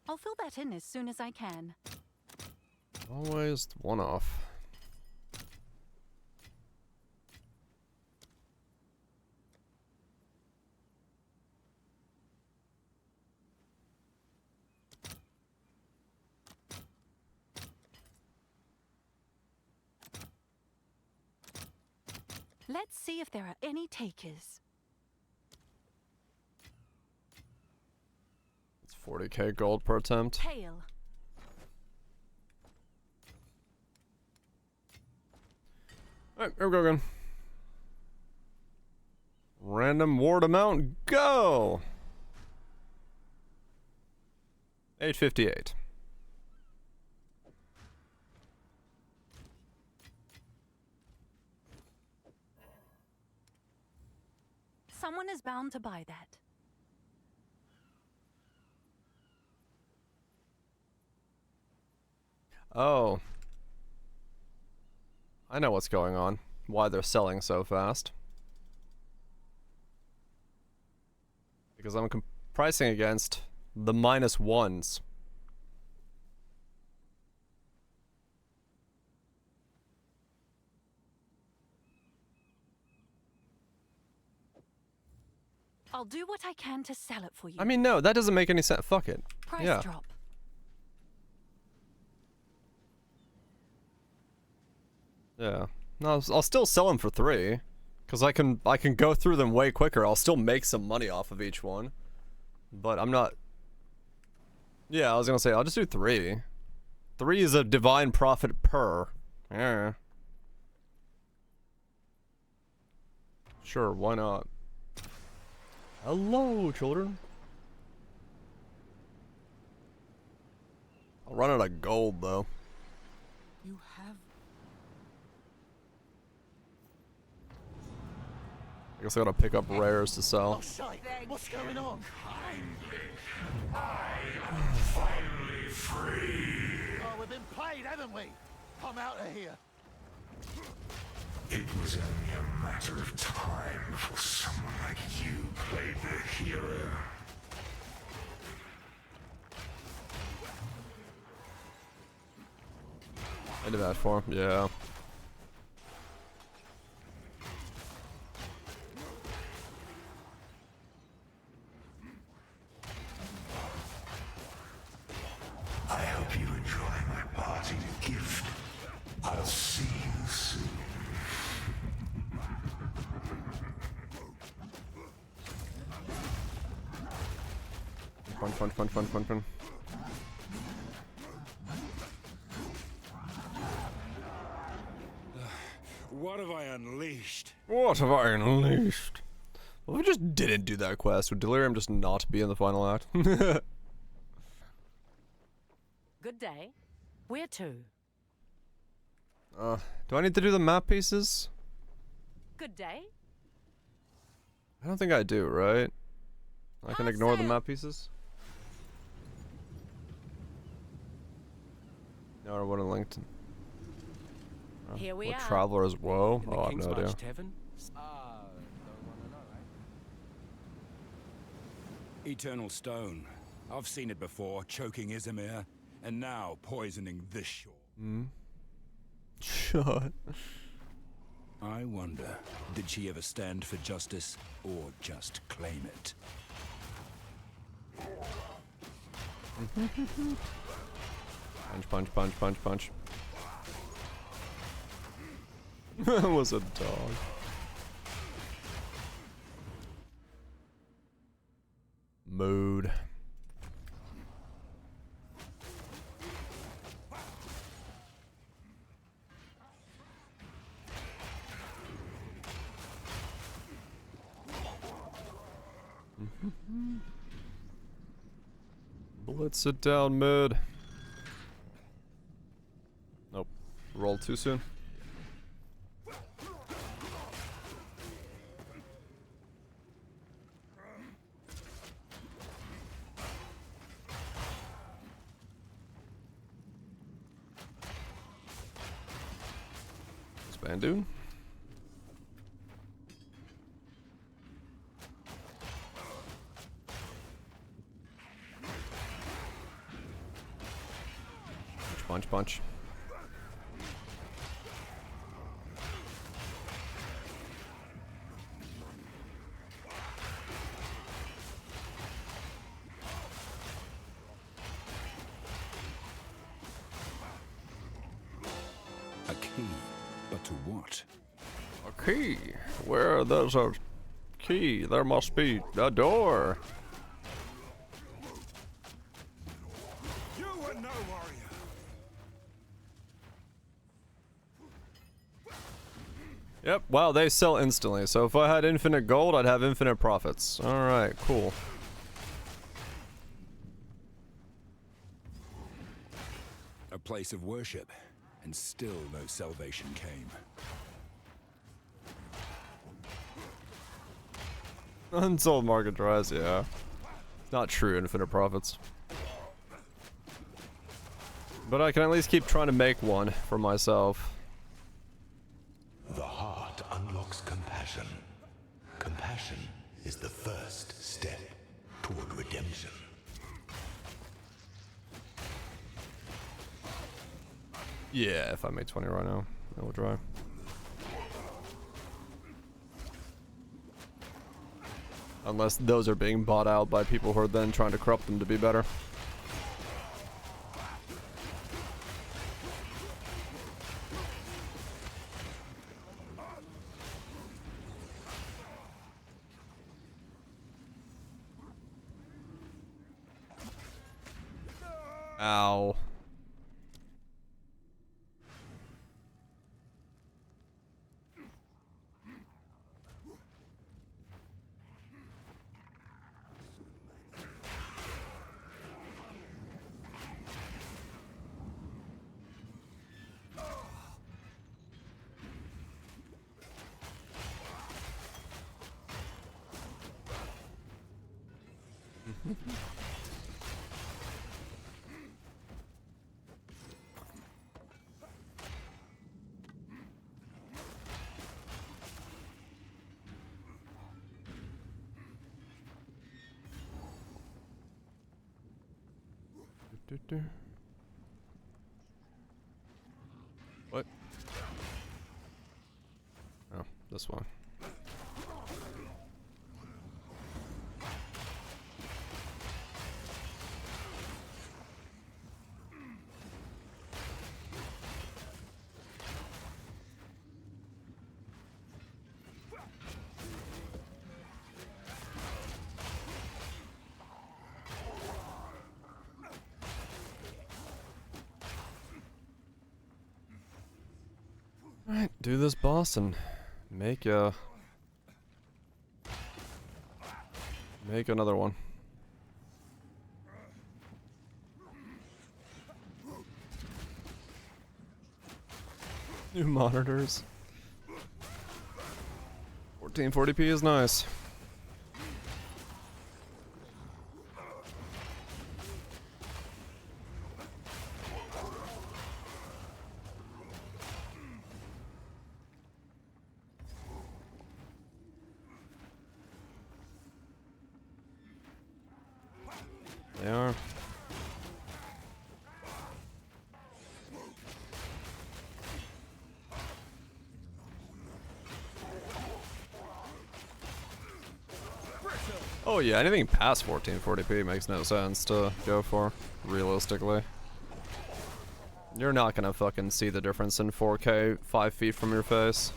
I'll fill that in as soon as I can. Always one off. Let's see if there are any takers. It's 40k gold per attempt. Hail. Alright, here we go again. Random ward amount, go! 858. Someone is bound to buy that. Oh. I know what's going on. Why they're selling so fast. Because I'm pricing against the -1s. I'll do what I can to sell it for you. I mean, no, that doesn't make any sense. Fuck it. Price Yeah. drop. Yeah. No, I'll still sell them for 3. Because I can go through them way quicker. I'll still make some money off of each one. But I'm not... Yeah, I was gonna say, I'll just do 3. 3 is a divine profit per. Yeah. Sure, why not? Hello, children. I'll run out of gold, though. You have... I guess I gotta pick up rares to sell. Oh, shite. What's going on? I am finally free. Oh, we've been played, haven't we? I'm out of here. It was only a matter of time before someone like you played the hero. End of that form, yeah. I hope you enjoy my parting gift. I'll see you soon. Fun. What have I unleashed? What have I unleashed? Well, if we just didn't do that quest, would Delirium just not be in the final act? Good day. Where to? Do I need to do the map pieces? Good day. I don't think I do, right? I can ignore the sail. map pieces? No, I wouldn't link to... Here we What are. Traveler's Woe? In the Oh, I have no idea. Kingsbarge Tavern? Don't wanna know, eh? Eternal Stone. I've seen it before, choking Izmir, and now poisoning this shore. Shut. I wonder, did she ever stand for justice, or just claim it? Punch. That was a dog. Mood. Blitz it down mid. Nope. Rolled too soon. Spandu. Punch. A key, but to what? Okay. Where there's a key, there must be a door. You were no warrior. Yep, wow, they sell instantly. So if I had infinite gold, I'd have infinite profits. Alright, cool. A place of worship, and still no salvation came. Unsold market dries, yeah. Not true infinite profits. But I can at least keep trying to make one for myself. The heart unlocks compassion. Compassion is the first step toward redemption. Yeah, if I make 20 right now, I will try. Unless those are being bought out by people who are then trying to corrupt them to be better. Ow. What? Oh, this one. Alright, do this boss and make another one. New monitors. 1440p is nice. They are. Oh yeah, anything past 1440p makes no sense to go for, realistically. You're not gonna fucking see the difference in 4K 5 feet from your face.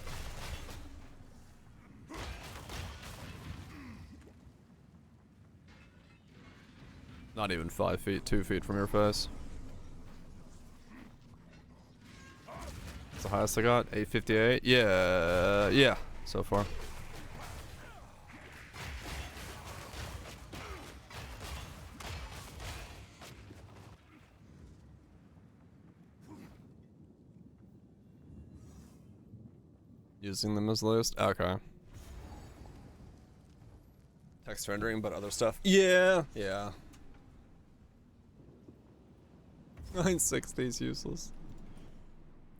Not even 5 feet, 2 feet from your face. That's the highest I got, 858. Yeah, so far. Using them as list? Okay. Text rendering, but other stuff. Yeah. 960 is useless.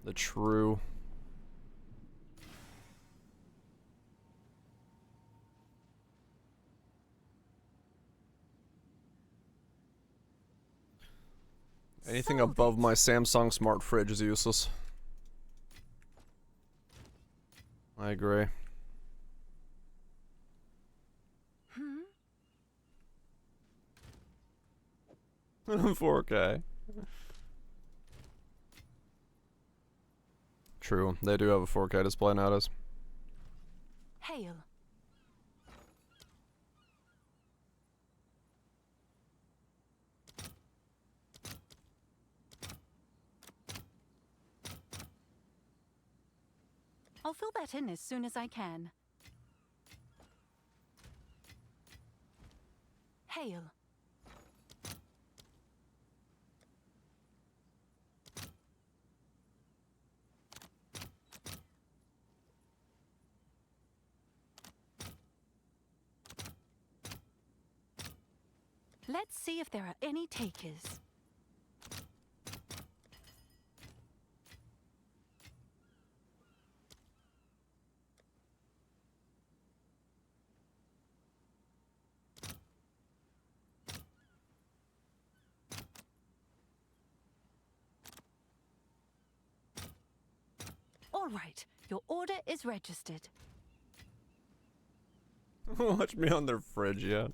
The true. Anything above my Samsung smart fridge is useless. I agree. 4K. True, they do have a 4K display nowadays. Hail. I'll fill that in as soon as I can. Hail. Let's see if there are any takers. All right, your order is registered. Watch me on their fridge yet.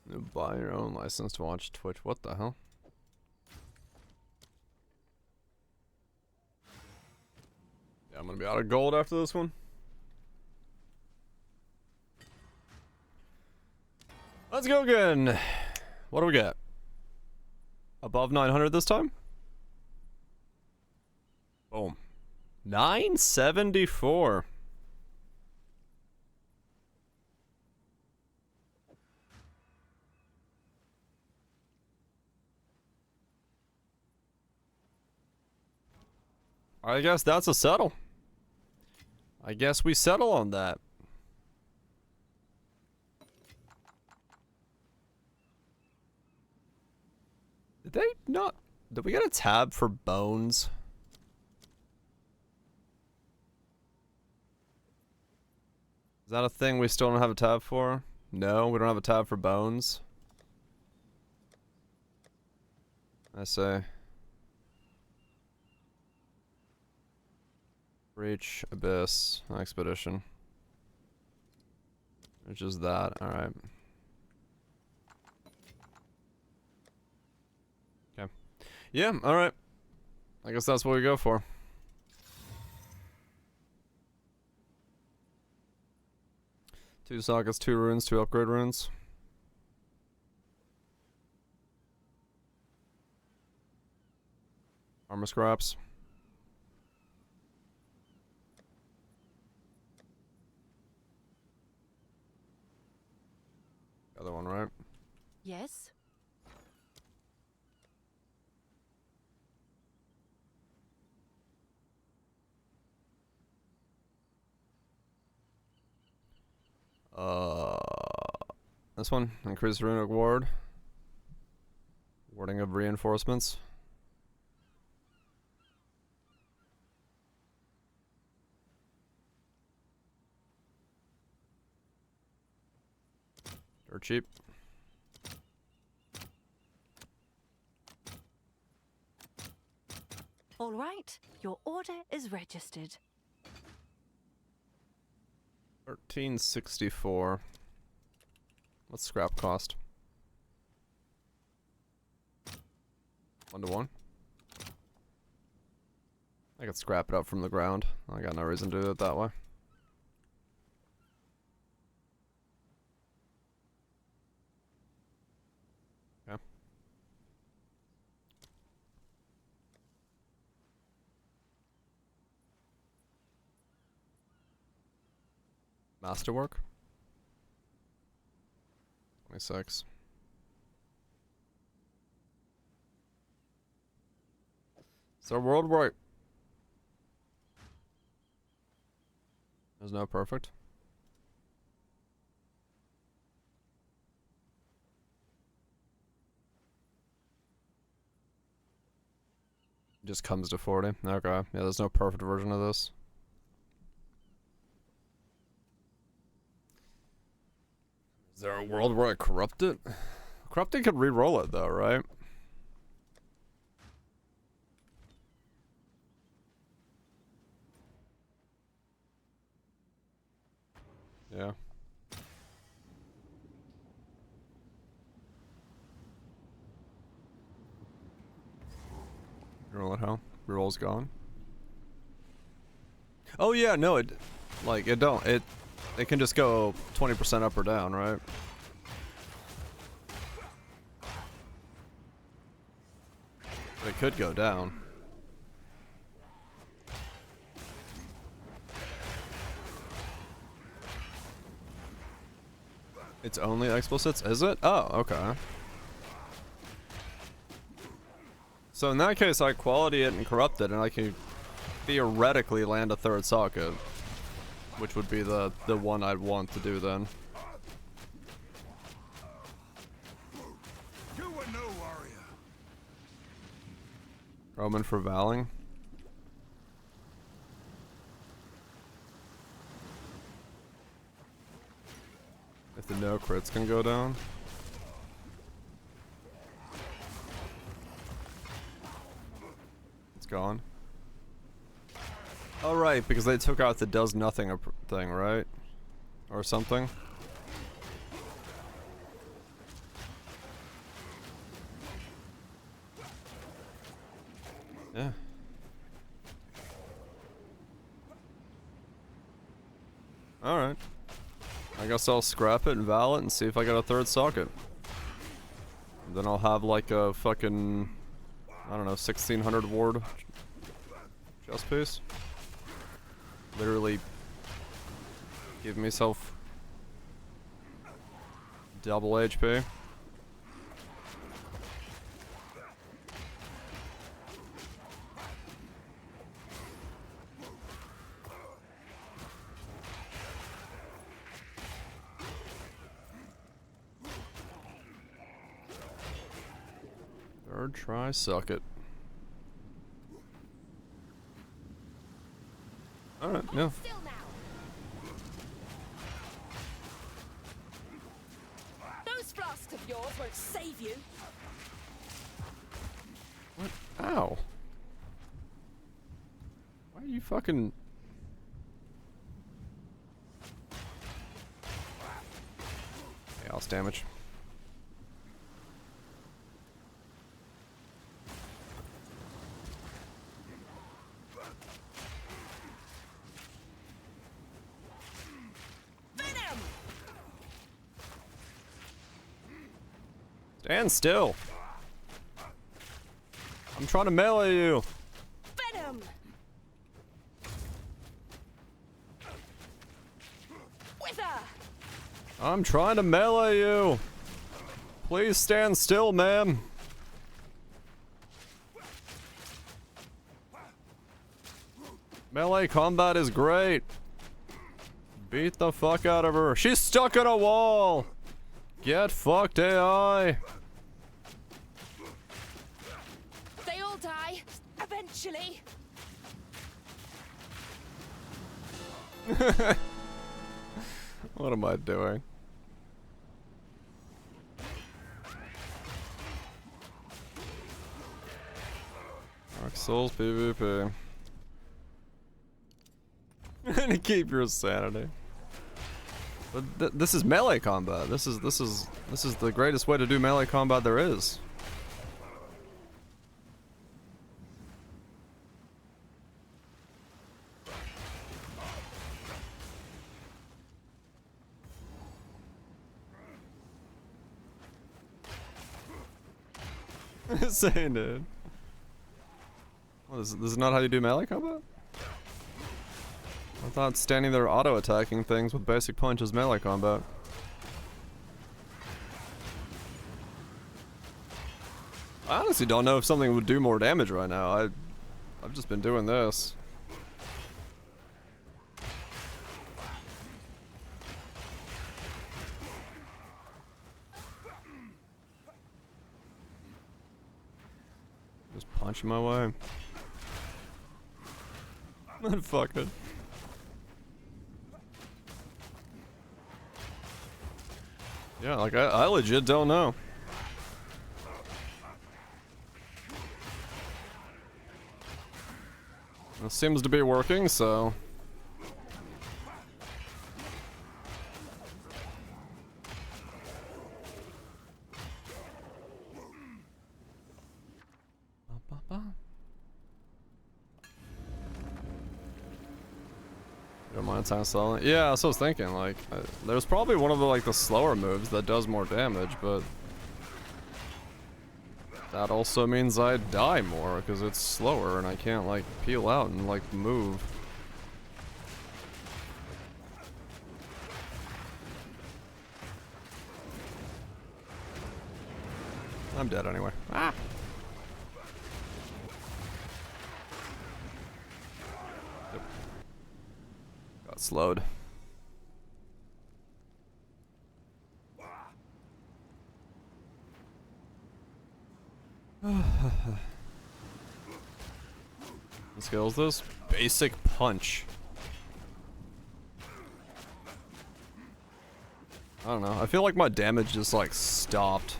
You buy your own license to watch Twitch. What the hell? Yeah, I'm gonna be out of gold after this one. Let's go again. What do we get? Above 900 this time? Boom. 974. I guess that's a settle. I guess we settle on that. Did they not? Did we get a tab for bones? Is that a thing we still don't have a tab for? No, we don't have a tab for bones. I say. Breach, Abyss, Expedition. Which is that, alright. Okay. Yeah, alright. I guess that's what we go for. Two sockets, 2 runes, 2 upgrade runes. Armor scraps. Other one, right? Yes. This one, increased runic ward. Warding of reinforcements. Or cheap. All right, your order is registered. 1364. What's scrap cost? 1 to 1. I could scrap it up from the ground. I got no reason to do it that way. Okay. Masterwork? 26. So world war. There's no perfect. Just comes to 40. Okay. Yeah, there's no perfect version of this. Is there a world where I corrupt it? Corrupted could re-roll it though, right? Yeah. Roll it how? Reroll's gone. Oh yeah, no, it can just go 20% up or down, right? It could go down. It's only explicits, is it? Oh, okay. So in that case, I quality it and corrupt it, and I can theoretically land a third socket, which would be the one I'd want to do then. You were no warrior. Roman for Valing. If the no crits can go down. It's gone. Oh right, because they took out the does nothing thing, right? Or something. Yeah. Alright. I guess I'll scrap it and val it and see if I got a third socket. And then I'll have like a fucking, I don't know, 1600 ward chest piece. Literally give myself double HP. Third try, suck it. Alright, yeah. Those flasks of yours won't save you. What? Ow. Why are you fucking... Chaos damage. Stand still. I'm trying to melee you. Venom. Wither. I'm trying to melee you. Please stand still, ma'am. Melee combat is great. Beat the fuck out of her. She's stuck in a wall. Get fucked, AI. They all die eventually. What am I doing? Dark Souls PvP. And keep your sanity. But this is melee combat. This is the greatest way to do melee combat there is. Saying, dude. What is this is not how you do melee combat? I thought standing there auto-attacking things with basic punch is melee combat. I honestly don't know if something would do more damage right now. I've just been doing this. Just punching my way. Fuck it. Yeah, like I legit don't know. It seems to be working, so Don't mind time slowly. Yeah, that's what I was thinking. Like, there's probably one of the like the slower moves that does more damage, but that also means I die more because it's slower and I can't like peel out and like move. I'm dead anyway. Ah! Yep. Got slowed. What skill is this? Basic punch. I don't know. I feel like my damage just like stopped.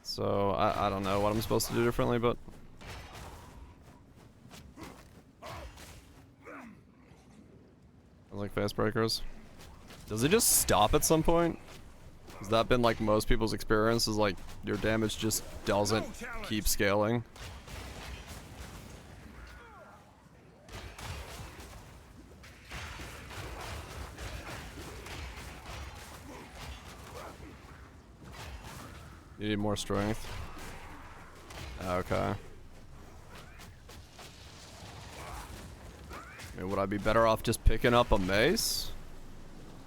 So I don't know what I'm supposed to do differently, but I like fast breakers. Does it just stop at some point? Has that been like most people's experience? Is like your damage just doesn't keep scaling? You need more strength. Okay. I mean, would I be better off just picking up a mace?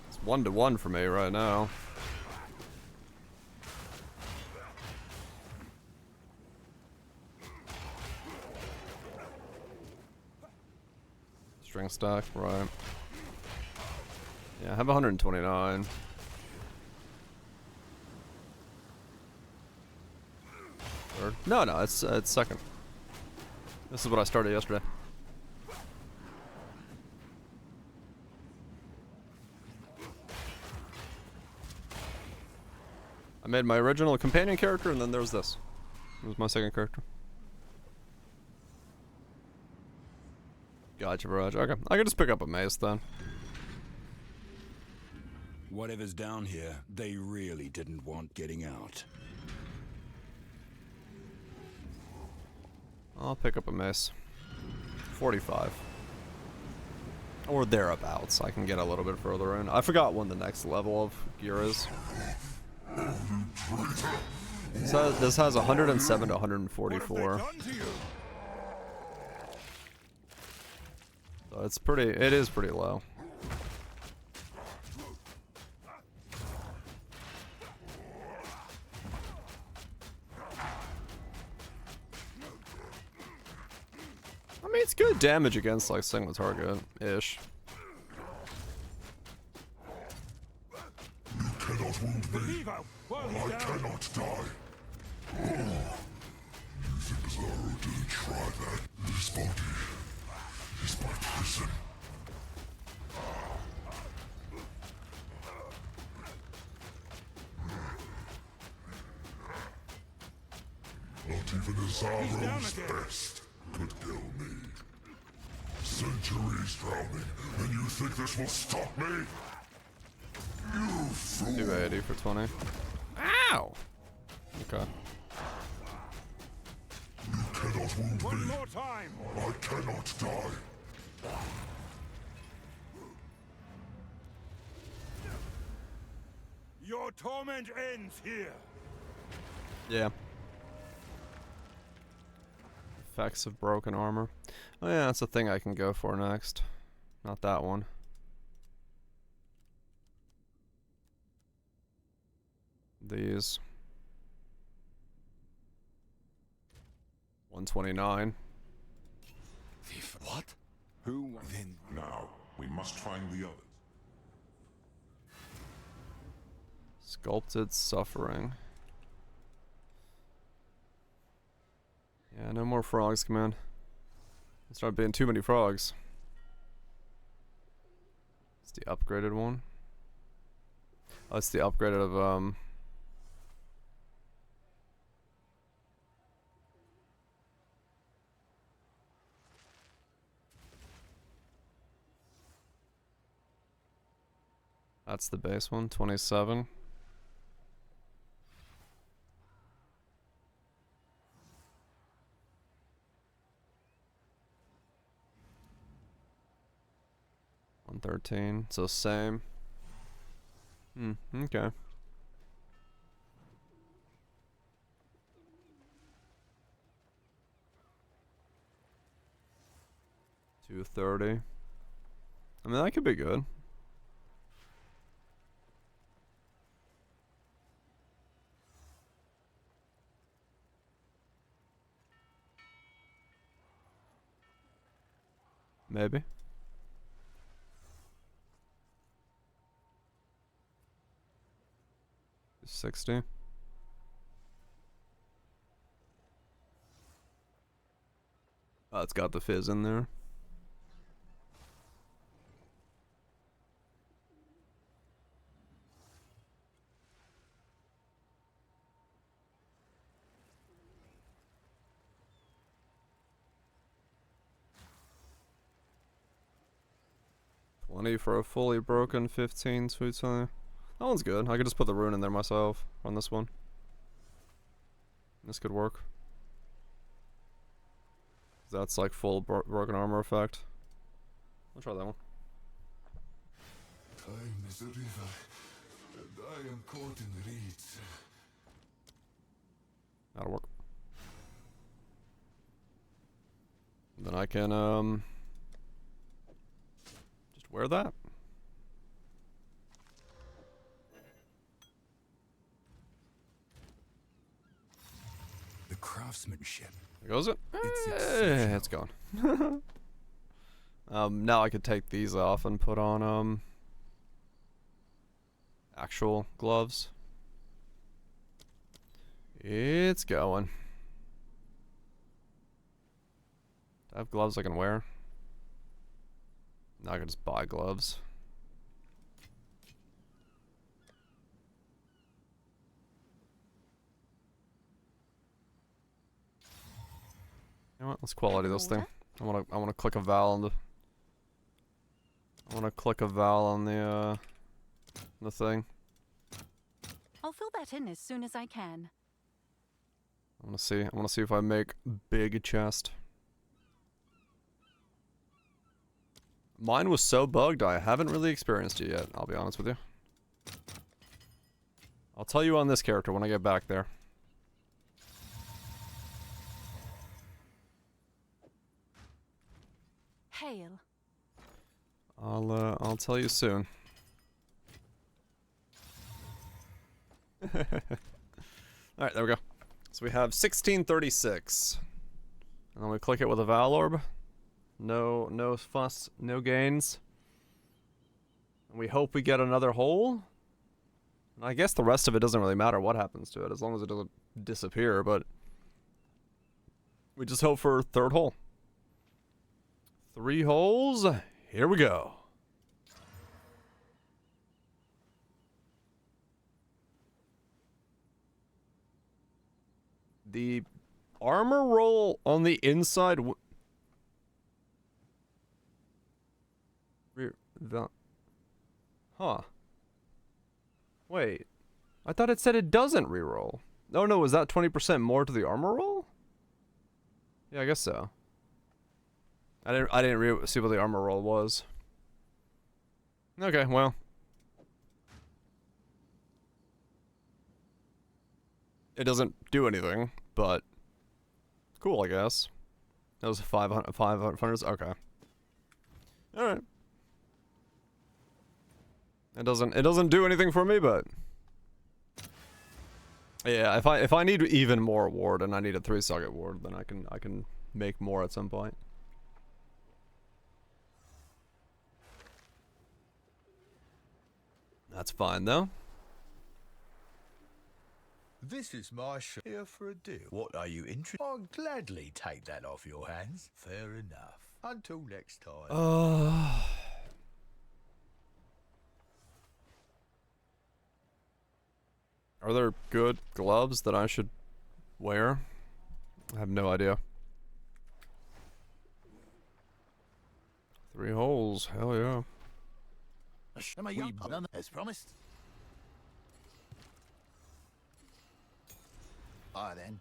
It's 1-to-1 for me right now. Strength stack, right. Yeah, I have 129. Third? No, it's second. This is what I started yesterday. I made my original companion character, and then there was this. It was my second character. Gotcha, Raj. Okay, I can just pick up a mace then. Whatever's down here, they really didn't want getting out. I'll pick up a mace. 45. Or thereabouts. I can get a little bit further in. I forgot when the next level of gear is. So this has 107 to 144. So it's pretty, it is pretty low. I mean, it's good damage against like single target-ish. You cannot wound me. I cannot die. You think Zaro didn't try that? This body is my prison. Not even a Zaro's best could kill me. Centuries drowning, and you think this will stop me? You fool! 280 for 20. Ow! Okay. You cannot wound me. One more time. I cannot die. Your torment ends here. Yeah. Effects of broken armor. Oh yeah, that's a thing I can go for next. Not that one. These. 129. What? Who? Then Now, we must find the others. Sculpted suffering. Yeah, no more frogs, come on. Start being too many frogs. It's the upgraded one. Oh, it's the upgraded of that's the base one, 27. 113. So same. Okay. $230. I mean, that could be good. Maybe. $60. Oh, it's got the fizz in there. $20 for a fully broken 15 sweet sign. That one's good. I could just put the rune in there myself on this one. This could work. That's like full broken armor effect. I'll try that one. Time is a river, and I am caught in reeds. That'll work. Then I can just wear that. The craftsmanship. There goes it. It's gone. Now I could take these off and put on actual gloves. It's going. Do I have gloves I can wear? Now I can just buy gloves. You know what? Let's quality this thing. I wanna click a val on the. I wanna click a val on the thing. I'll fill that in as soon as I can. I wanna see if I make big chest. Mine was so bugged, I haven't really experienced it yet, I'll be honest with you. I'll tell you on this character when I get back there. Hail. I'll tell you soon. Alright, there we go. So we have 1636. And then we click it with a Val Orb. No fuss, no gains. And we hope we get another hole. And I guess the rest of it doesn't really matter what happens to it, as long as it doesn't disappear, but we just hope for third hole. 3 holes. Here we go. The armor roll on the inside. Huh. Wait. I thought it said it doesn't reroll. Oh no, was that 20% more to the armor roll? Yeah, I guess so. I didn't see what the armor roll was. Okay, well. It doesn't do anything, but cool, I guess. That was 500. Okay. All right. It doesn't do anything for me, but yeah, if I need even more ward and I need a 3-socket ward, then I can make more at some point. That's fine though. This is my here for a deal. What are you interested? I'll gladly take that off your hands. Fair enough. Until next time. Are there good gloves that I should wear? I have no idea. 3 holes, hell yeah. Am I young? Done as promised. Alright then.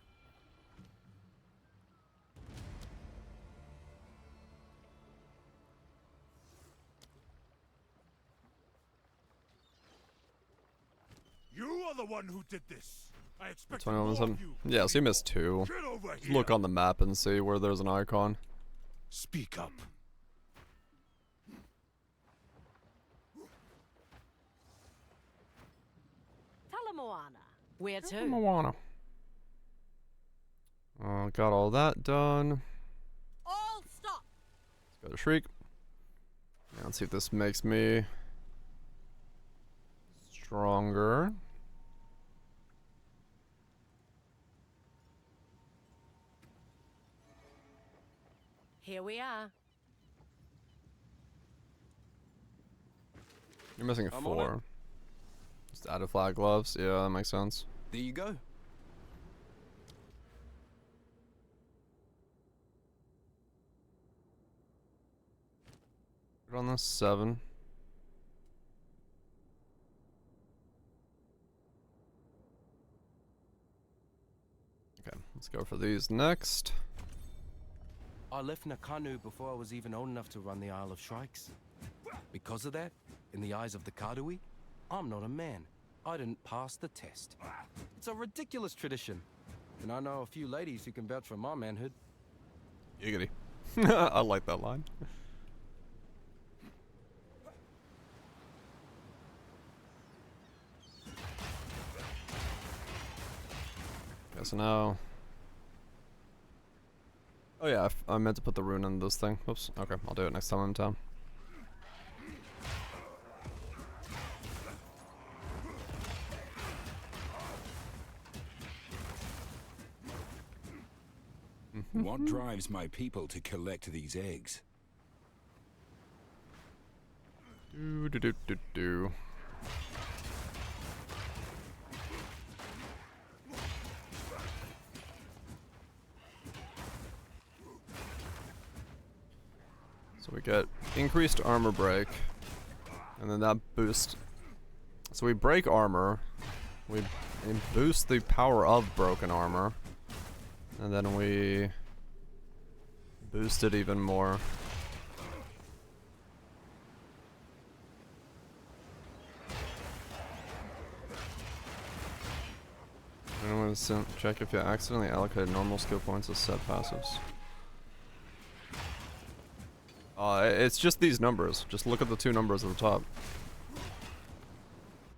You're the one who did this. I expect 21 more and of 7. you. Yeah, so you missed 2. Get over Just here. look on the map and see where there's an icon. Speak up. Talamoana. Where to? Moana. Got all that done. All stop. Let's go to Shriek. Yeah, let's see if this makes me stronger. Here we are. You're missing I'm on 4. Just add a flag gloves. Yeah, that makes sense. There you go. Put on this 7. Okay, let's go for these next. I left Nakanu before I was even old enough to run the Isle of Shrikes. Because of that, in the eyes of the Kadui, I'm not a man. I didn't pass the test. It's a ridiculous tradition. And I know a few ladies who can vouch for my manhood. Giggity. I like that line. Okay, so now... Oh yeah, I meant to put the rune in this thing. Oops. Okay, I'll do it next time I'm in town. What drives my people to collect these eggs? Do do do do do. So we get increased armor break, and then that boost. So we break armor, we boost the power of broken armor, and then we boost it even more. I'm going to check if you accidentally allocated normal skill points as set passives. It's just these numbers. Just look at the 2 numbers at the top.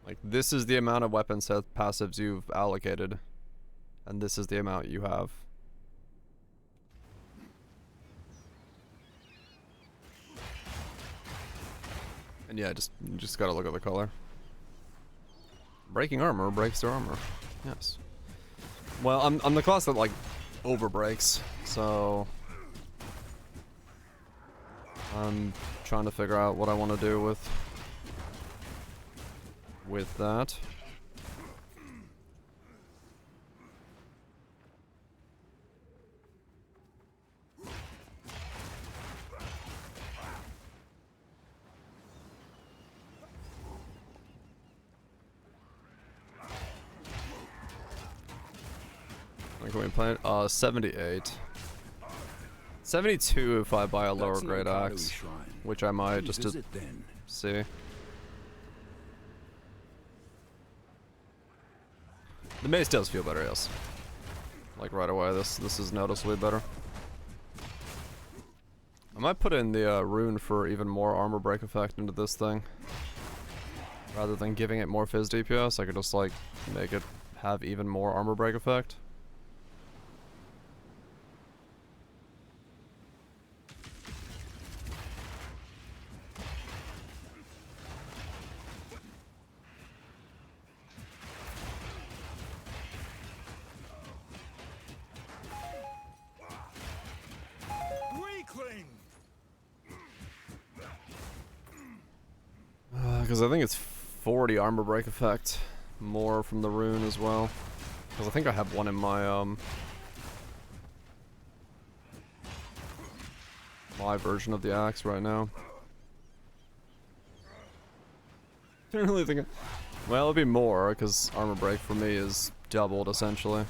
Like, this is the amount of weapon set passives you've allocated, and this is the amount you have. And yeah, you just gotta look at the color. Breaking armor breaks their armor. Yes. Well, I'm the class that like over breaks, so I'm trying to figure out what I want to do with that. Can we play it? 78. 72 if I buy a lower grade axe, which I might just to see. The mace does feel better, yes. Like right away, this is noticeably better. I might put in the rune for even more armor break effect into this thing. Rather than giving it more fizz DPS, I could just like make it have even more armor break effect. Because I think it's 40 armor break effect, more from the rune as well. Because I think I have one in my my version of the axe right now. I don't really think. Well, it'd be more because armor break for me is doubled essentially.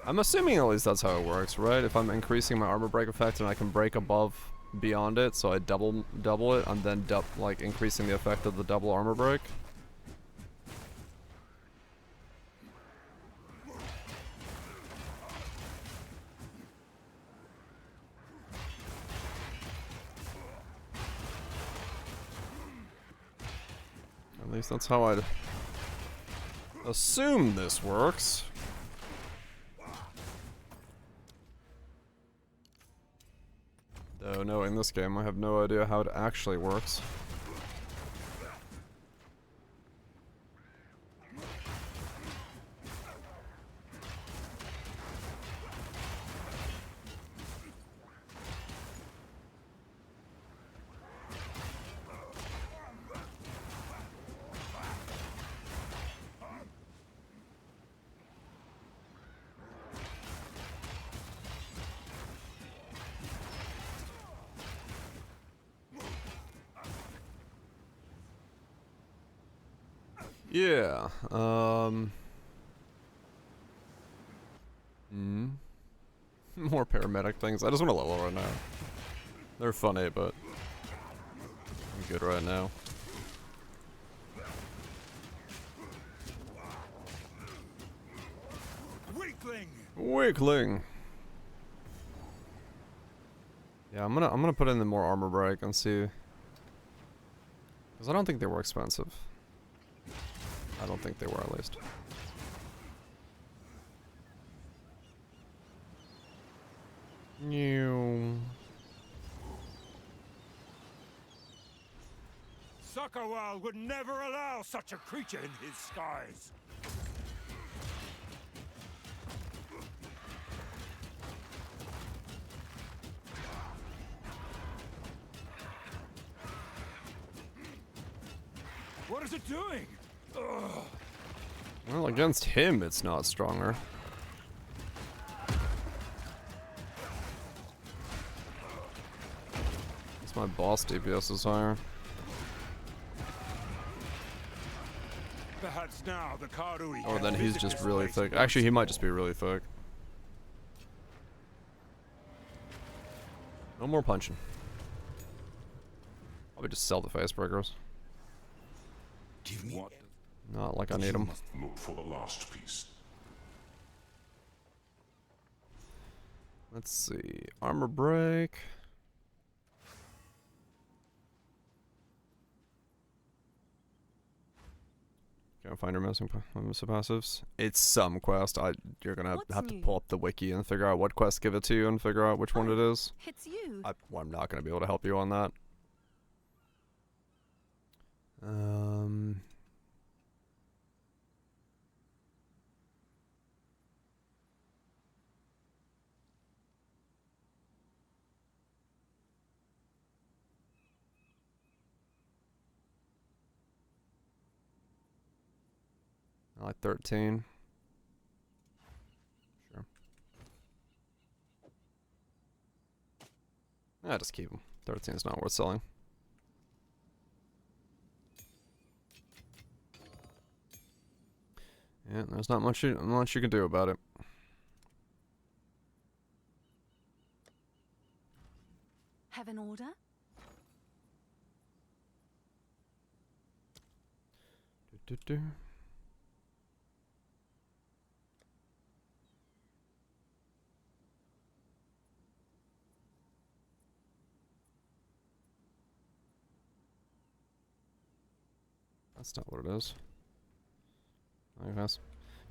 I'm assuming at least that's how it works, right? If I'm increasing my armor break effect and I can break above beyond it, so I double it, and then like increasing the effect of the double armor break. least that's how I'd assume this works. Though knowing this game, I have no idea how it actually works. Yeah, more paramedic things. I just want to level right now. They're funny, but I'm good right now. Weakling! Weakling! Yeah, I'm gonna put in the more armor break and see. Because I don't think they were expensive. I don't think they were, at least. New. Sakawal would never allow such a creature in his skies. What is it doing? Ugh. Well, against him, it's not stronger. It's my boss DPS is higher. Perhaps now the Karui Oh, can then he's visit just this really place thick. once Actually, he might more. just be really thick. No more punching. Probably just sell the face breakers. Give me What? Not like I need them. Look for the last piece. Let's see. Armor break. Can't find her missing passives. It's some quest. You're gonna have to pull up the wiki and figure out what quest give it to you and figure out which one it is. It's you. I'm not gonna be able to help you on that. I like 13. Sure. Just keep them. 13 is not worth selling. Yeah, there's not much you can do about it. Have an order? Do-do-do. That's not what it is. I guess.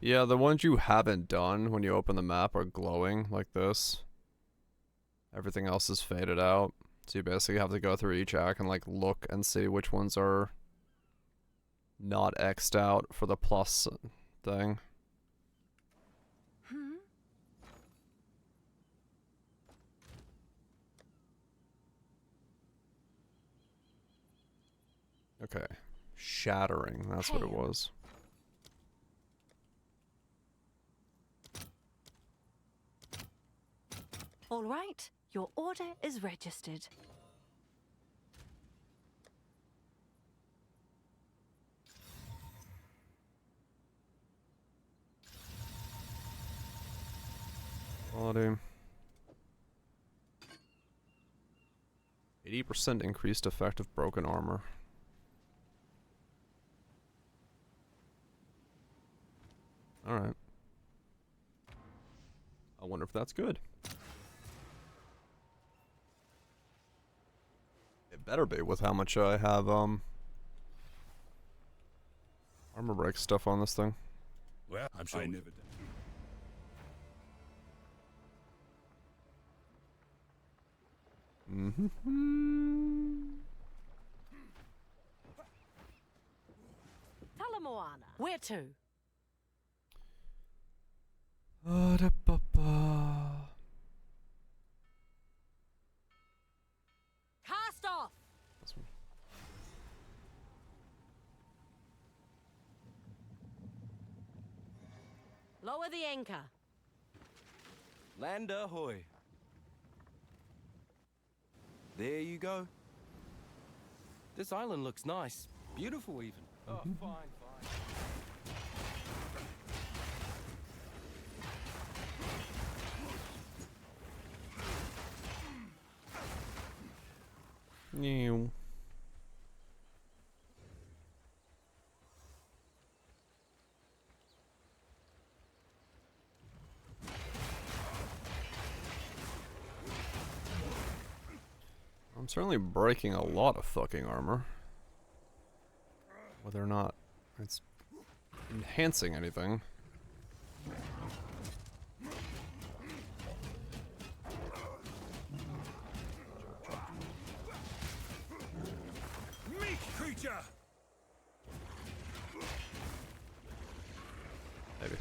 Yeah, the ones you haven't done when you open the map are glowing like this. Everything else is faded out. So you basically have to go through each act and like look and see which ones are not X'd out for the plus thing. Okay. Shattering, that's what it was. All right, your order is registered. Quality. 80% increased effect of broken armor. Alright. I wonder if that's good. It better be with how much I have, armor break stuff on this thing. Well, I'm sure. I never did. Talamoana. Where to? Cast off. Lower the anchor. Land ahoy. There you go. This island looks nice. Beautiful even. Oh, fine, fine. New. I'm certainly breaking a lot of fucking armor. Whether or not it's enhancing anything. Meat creature! Maybe.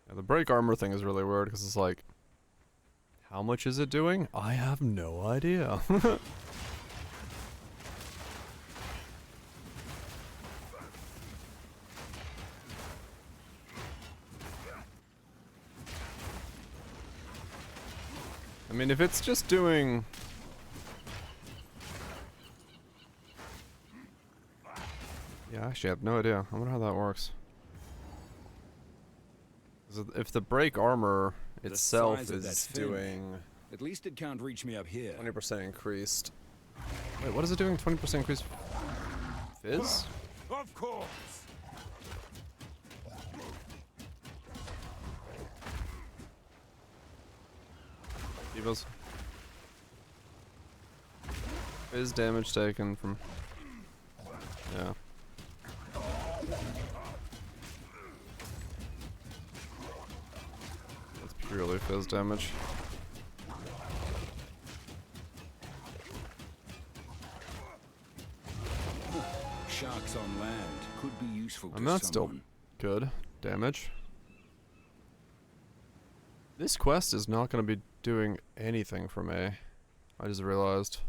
Yeah, the break armor thing is really weird because it's like, how much is it doing? I have no idea. I mean, if it's just doing... Yeah, actually, I have no idea. I wonder how that works. 'Cause if the break armor itself is doing... At least it can't reach me up here. 20% increased. Wait, what is it doing? 20% increased fizz? Of course. Divas. Fizz damage taken from... Yeah. That's purely fizz damage. Sharks on land could be useful to And that's still good damage. This quest is not going to be doing anything for me. I just realized.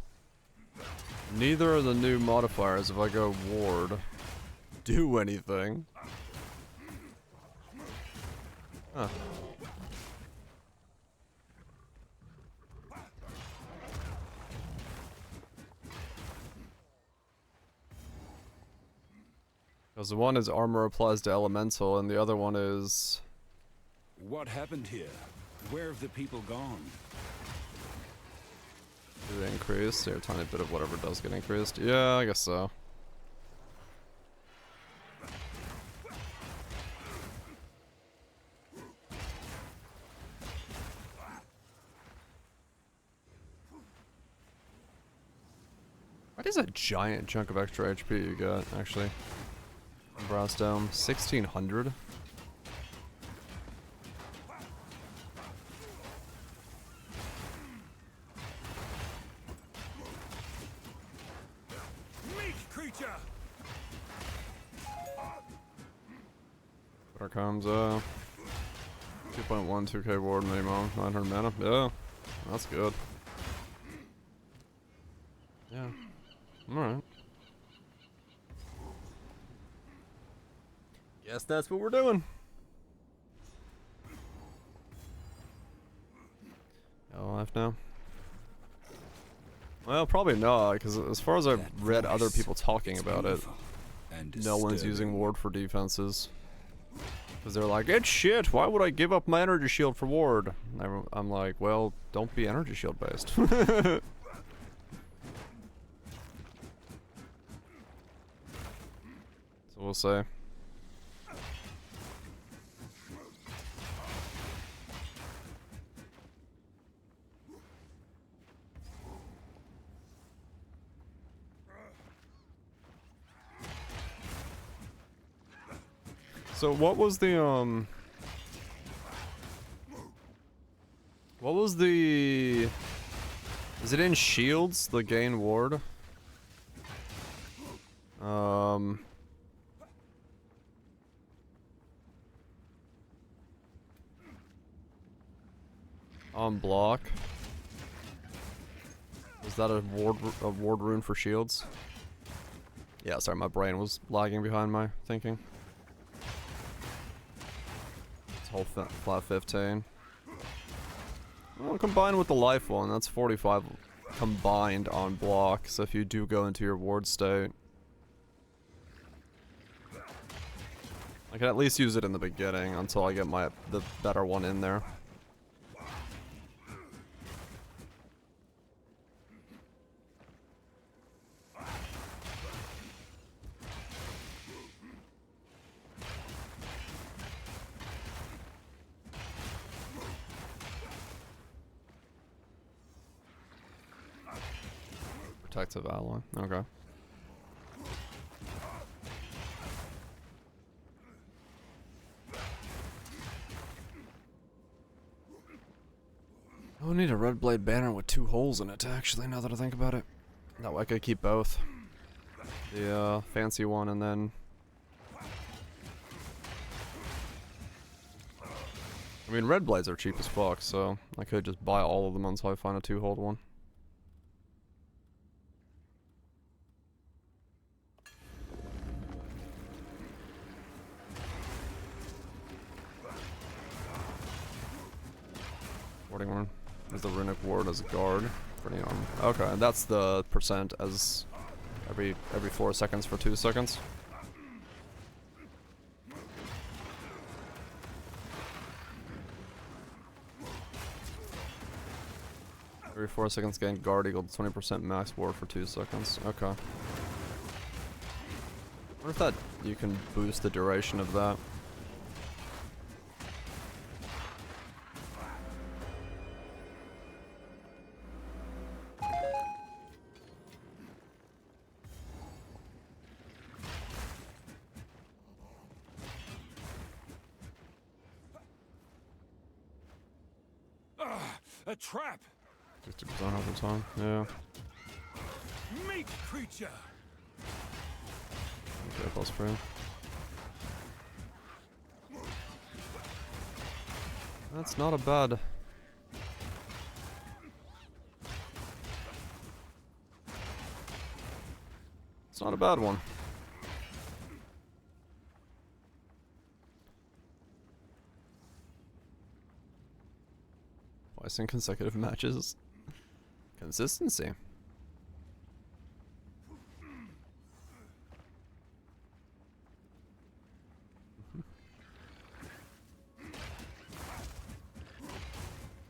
Neither of the new modifiers, if I go ward, do anything. Huh. Because the one is armor applies to elemental, and the other one is... What happened here? Where have the people gone? Did it increase? There, a tiny bit of whatever does get increased. Yeah, I guess so. What is a giant chunk of extra HP you got, actually? Brass Dome, 1600? Meat creature! There comes 2.1 2k ward minimum, 900 mana. Yeah, that's good. Yeah. Alright. Guess that's what we're doing. Left now? Well, probably not, because as far as I've read other people talking about it, no one's using ward for defenses. Because they're like, it's shit, why would I give up my energy shield for ward? I'm like, well, don't be energy shield based. So we'll say. So what was the what was the, is it in shields, the gain ward? On block. Was that a ward rune for shields? Yeah, sorry, my brain was lagging behind my thinking. It's whole flat 15. Well, combined with the life one, that's 45 combined on block. So if you do go into your ward state, I can at least use it in the beginning until I get the better one in there. Protective ally. Okay. I would need a red blade banner with 2 holes in it, actually, now that I think about it. That way I could keep both. The fancy one and then... I mean, red blades are cheap as fuck, so I could just buy all of them until I find a 2-hold one. Warding one. There's the runic ward as a guard. Pretty arm. Okay, that's the percent as every 4 seconds for 2 seconds. Every 4 seconds gain guard equal to 20% max ward for 2 seconds. Okay. I wonder if that you can boost the duration of that. A trap! 50% of the time, yeah. Meat creature! Okay, plus 3. That's not a bad... It's not a bad one. Twice in consecutive matches. Consistency.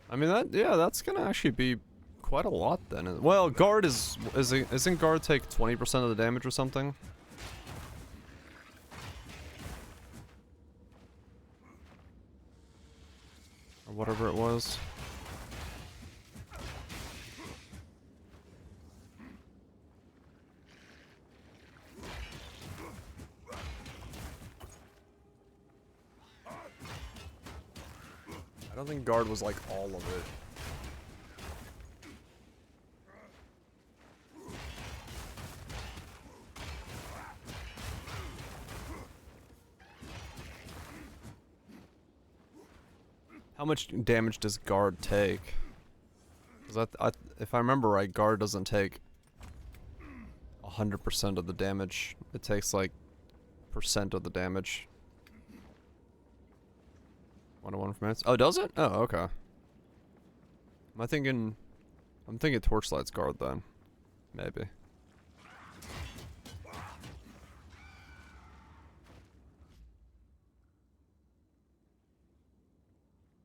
I mean that's gonna actually be quite a lot then. Well, guard isn't guard take 20% of the damage or something? Or whatever it was. I don't think guard was like all of it. How much damage does guard take? Because if I remember right, guard doesn't take 100% of the damage. It takes like % of the damage. 1-to-1 for minutes. Oh, does it? Oh, okay. I'm thinking Torchlight's guard then. Maybe.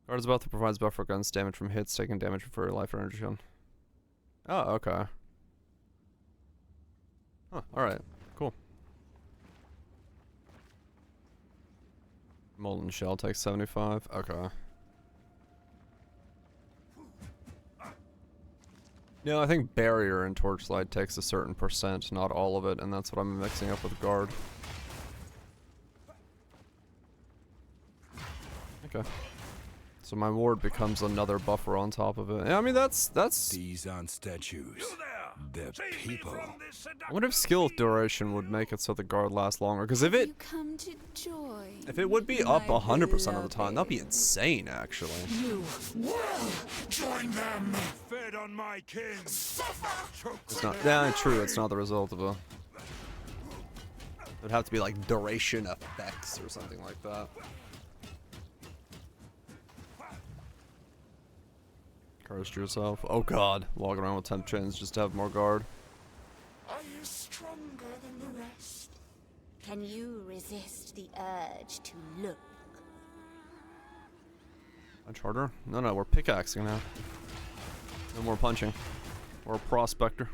Guard is about to provide buffer against damage from hits, taking damage for life or energy on. Oh, okay. Huh, alright. Cool. Molten Shell takes 75. Okay. No, I think Barrier and Torchlight takes a certain %, not all of it, and that's what I'm mixing up with Guard. Okay. So my ward becomes another buffer on top of it. Yeah, I mean that's These aren't statues. They're people. I wonder if skill duration would make it so the guard lasts longer. Because if it would be up 100% of the time, that'd be insane actually. You will join them. Fed on my king. It's not. Yeah, true. It's not the result of a. It would have to be like duration effects or something like that. Cursed yourself. Oh god. Walking around with 10 chins just to have more guard. Are you stronger than the rest? Can you resist the urge to look? Punch harder? No, we're pickaxing now. No more punching. We're a prospector.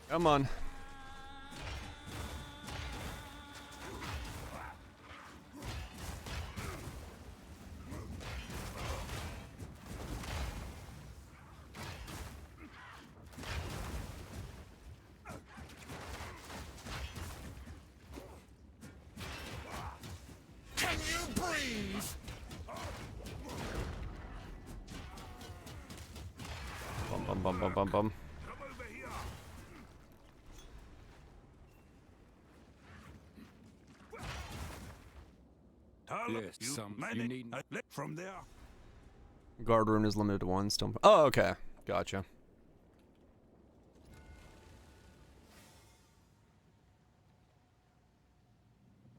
Come on. Can you breathe? Bum. Yes, you need from there. Guard rune is limited to 1 stone. Oh, okay. Gotcha.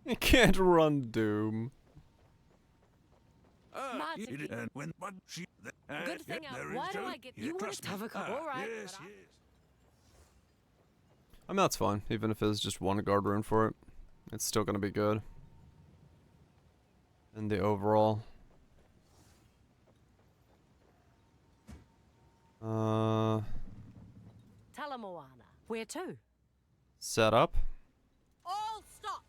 You can't run Doom. Good thing why do I get you want to have a couple, right? Yes. I mean, that's fine. Even if it's just 1 guard rune for it, it's still gonna be good. In the overall. Talamoana. Where to? Set up. All stop.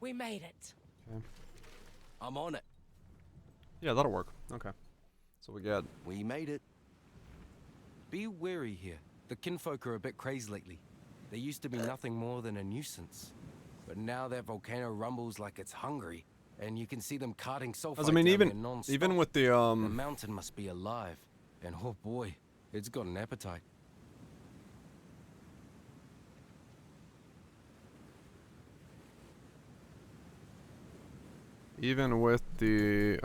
We made it. Okay. I'm on it. Yeah, that'll work. Okay. So we made it. Be wary here. The kinfolk are a bit crazed lately. They used to be nothing more than a nuisance. But now that volcano rumbles like it's hungry, and you can see them carting sulfite I mean, down here non-stop. even with the The mountain must be alive. And oh boy, it's got an appetite. Even with the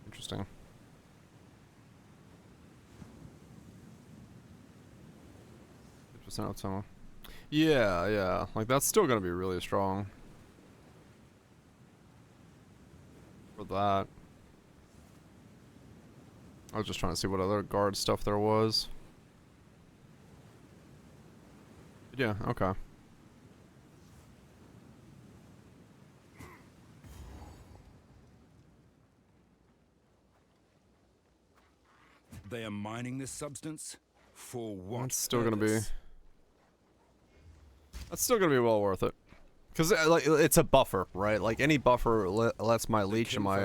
Interesting. Of someone. Yeah. Like that's still gonna be really strong. For that. I was just trying to see what other guard stuff there was. But yeah, okay. They are mining this substance? For what? It's still gonna be. That's still gonna be well worth it, cause like it's a buffer, right? Like any buffer lets my leech and my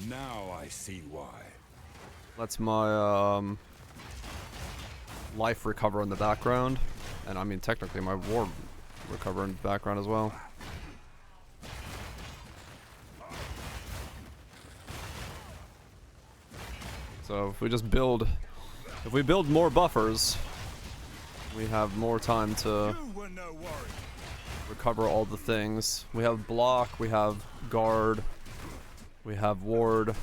Now I see why. Lets my life recover in the background, and I mean technically my ward recover in the background as well. So if we just build, if we build more buffers, we have more time to recover all the things. We have block, we have guard, We have ward.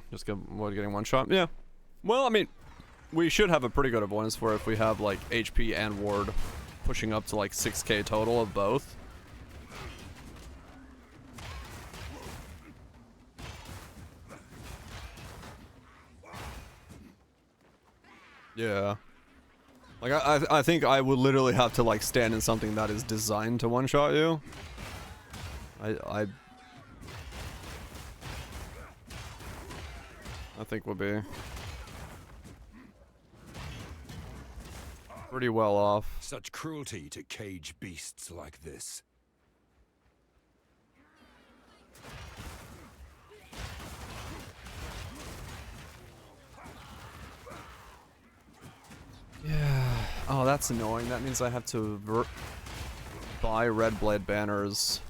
Just getting one shot. Yeah. Well, I mean, we should have a pretty good avoidance for if we have like HP and ward pushing up to like 6k total of both. Yeah. Like, I think I would literally have to, like, stand in something that is designed to one-shot you. I think we'll be pretty well off. Such cruelty to cage beasts like this. Yeah. Oh, that's annoying. That means I have to buy red blade banners,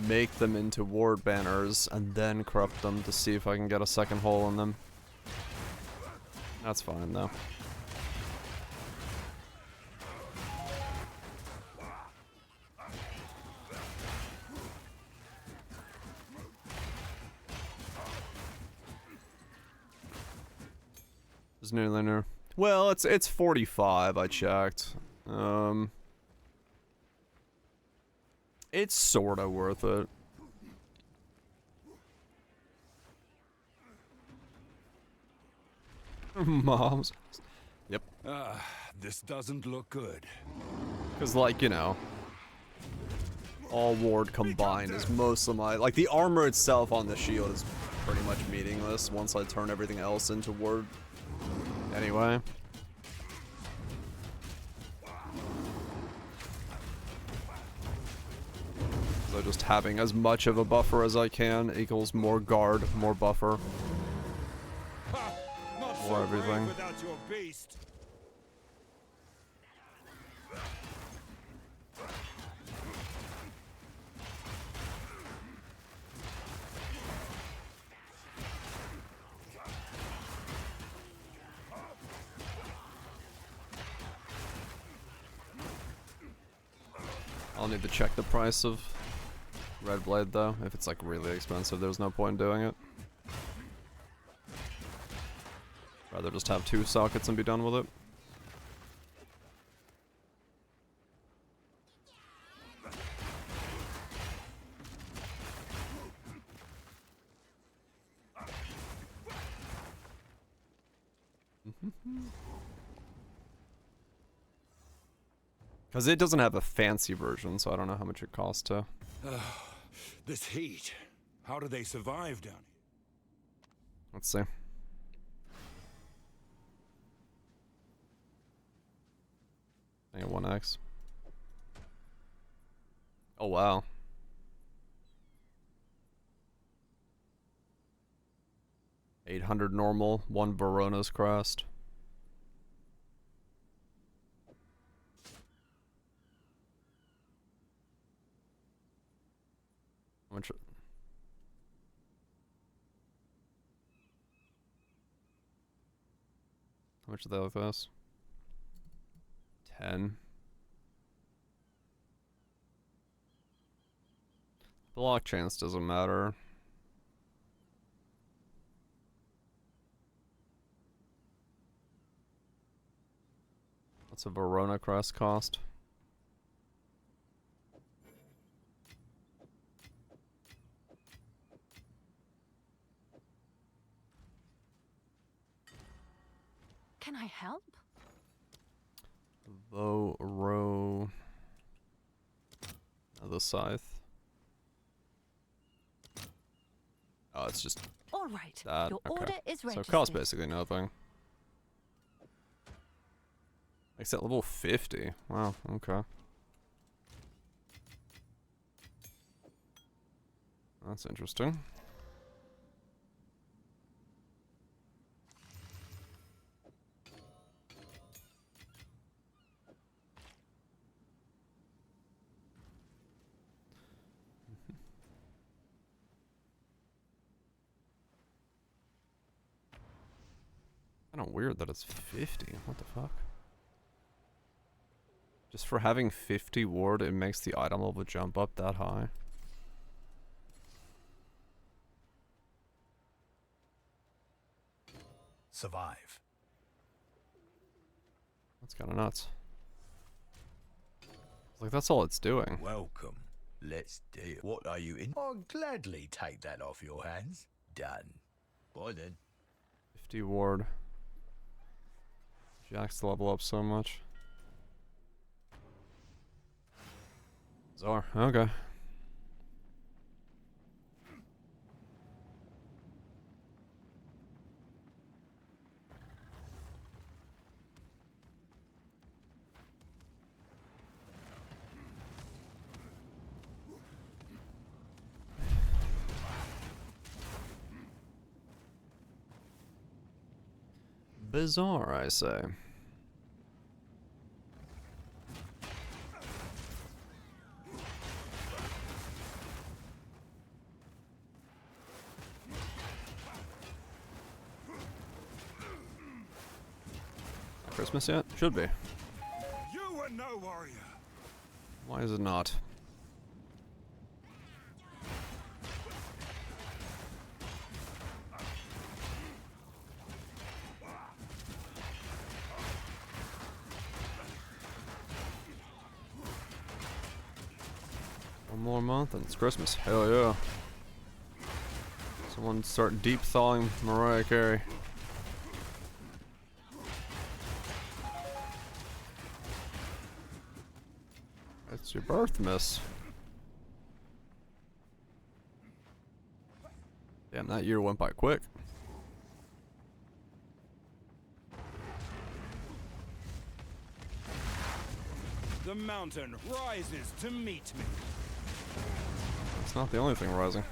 make them into ward banners, and then corrupt them to see if I can get a second hole in them. That's fine, though. There's no linear. Well, it's 45, I checked. It's sorta worth it. Moms. Yep. This doesn't look good. Cause like, you know, all ward combined is most of my, like the armor itself on the shield is pretty much meaningless once I turn everything else into ward. Anyway. So just having as much of a buffer as I can equals more guard, more buffer. More everything. Without your beast. I'll need to check the price of red blade though. If it's like really expensive, there's no point in doing it. Rather just have 2 sockets and be done with it. Because it doesn't have a fancy version, so I don't know how much it costs to. This heat. How do they survive down here? Let's see. I got 1x. Oh wow. $800 normal, 1 Verona's crest. How much are they with this? 10. Block chance doesn't matter. What's a Verona crest cost? Can I help? Row. The scythe. Oh, it's just all right. That. Your Okay. order is registered. So it costs basically nothing. Except level 50. Wow, okay. That's interesting. Kind of weird that it's 50. What the fuck? Just for having 50 ward, it makes the item level jump up that high. Survive. That's kind of nuts. Like, that's all it's doing. Welcome. Let's deal. What are you in? I'll gladly take that off your hands. Done. Bye then. 50 ward. Jacks the level up so much. Czar, okay. Bizarre, I say. Christmas yet? Should be. You were no warrior. Why is it not? One more month and it's Christmas. Hell yeah. Someone start deep thawing Mariah Carey. It's your birth, miss. Damn, that year went by quick. The mountain rises to meet me. It's not the only thing rising.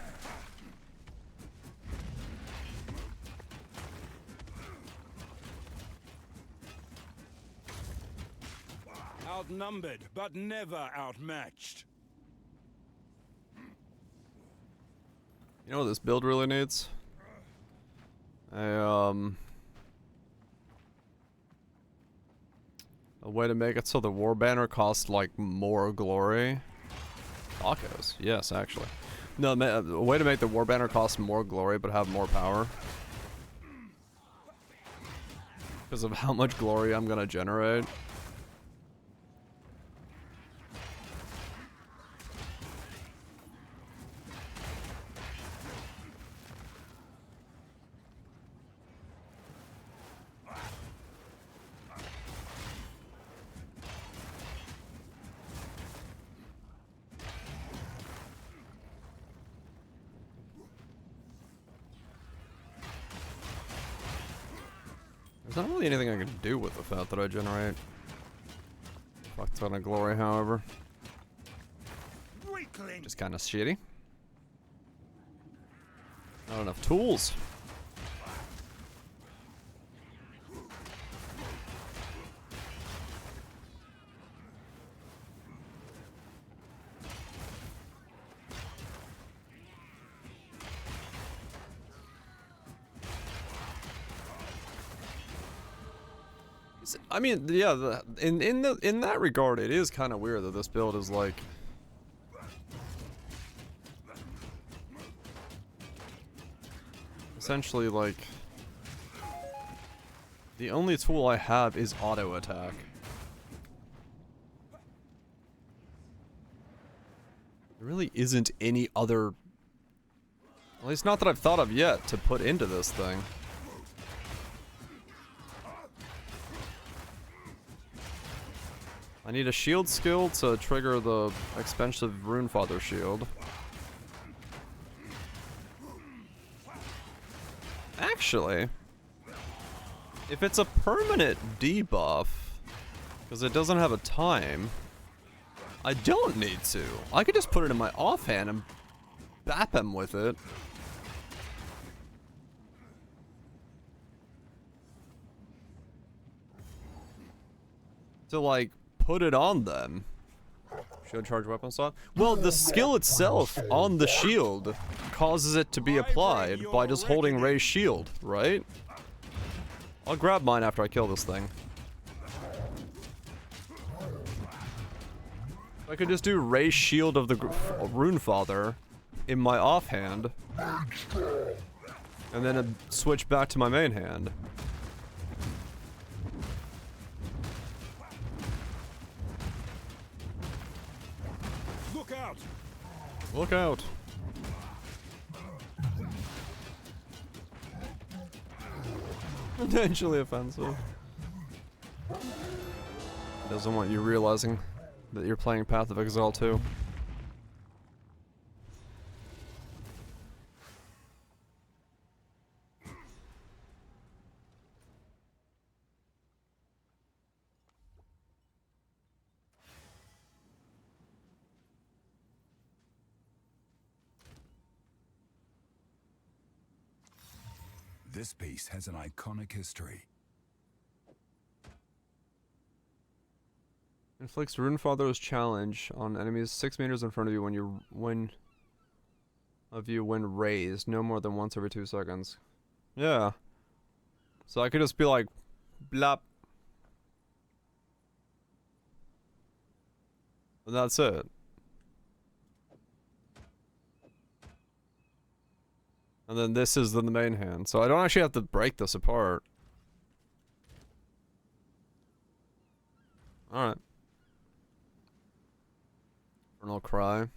Outnumbered, but never outmatched. You know what this build really needs? A way to make it so the war banner costs like more glory. Tacos, yes, actually. No, a way to make the war banner cost more glory but have more power. Because of how much glory I'm gonna generate. There's not really anything I can do with the fat that I generate. Fuck ton of glory, however. Weakling. Just kind of shitty. Not enough tools. I mean, yeah, in that regard, it is kind of weird that this build is like essentially like the only tool I have is auto attack. There really isn't any other, at least not that I've thought of yet, to put into this thing. I need a shield skill to trigger the expensive Runefather shield. Actually, if it's a permanent debuff, because it doesn't have a time, I don't need to. I could just put it in my offhand and bap him with it. To like put it on them. Shield charge weapon slot. Well, the skill itself on the shield causes it to be applied by just holding Ray's shield, right? I'll grab mine after I kill this thing. I could just do Ray Shield of the Runefather in my offhand, and then switch back to my main hand. Look out! Look out! Potentially offensive. Doesn't want you realizing that you're playing Path of Exile too. This piece has an iconic history. Inflicts Runefather's challenge on enemies 6 meters in front of you when raised, no more than once every 2 seconds. Yeah. So I could just be like, blop. And that's it. And then this is the main hand. So I don't actually have to break this apart. Alright. Infernal Cry.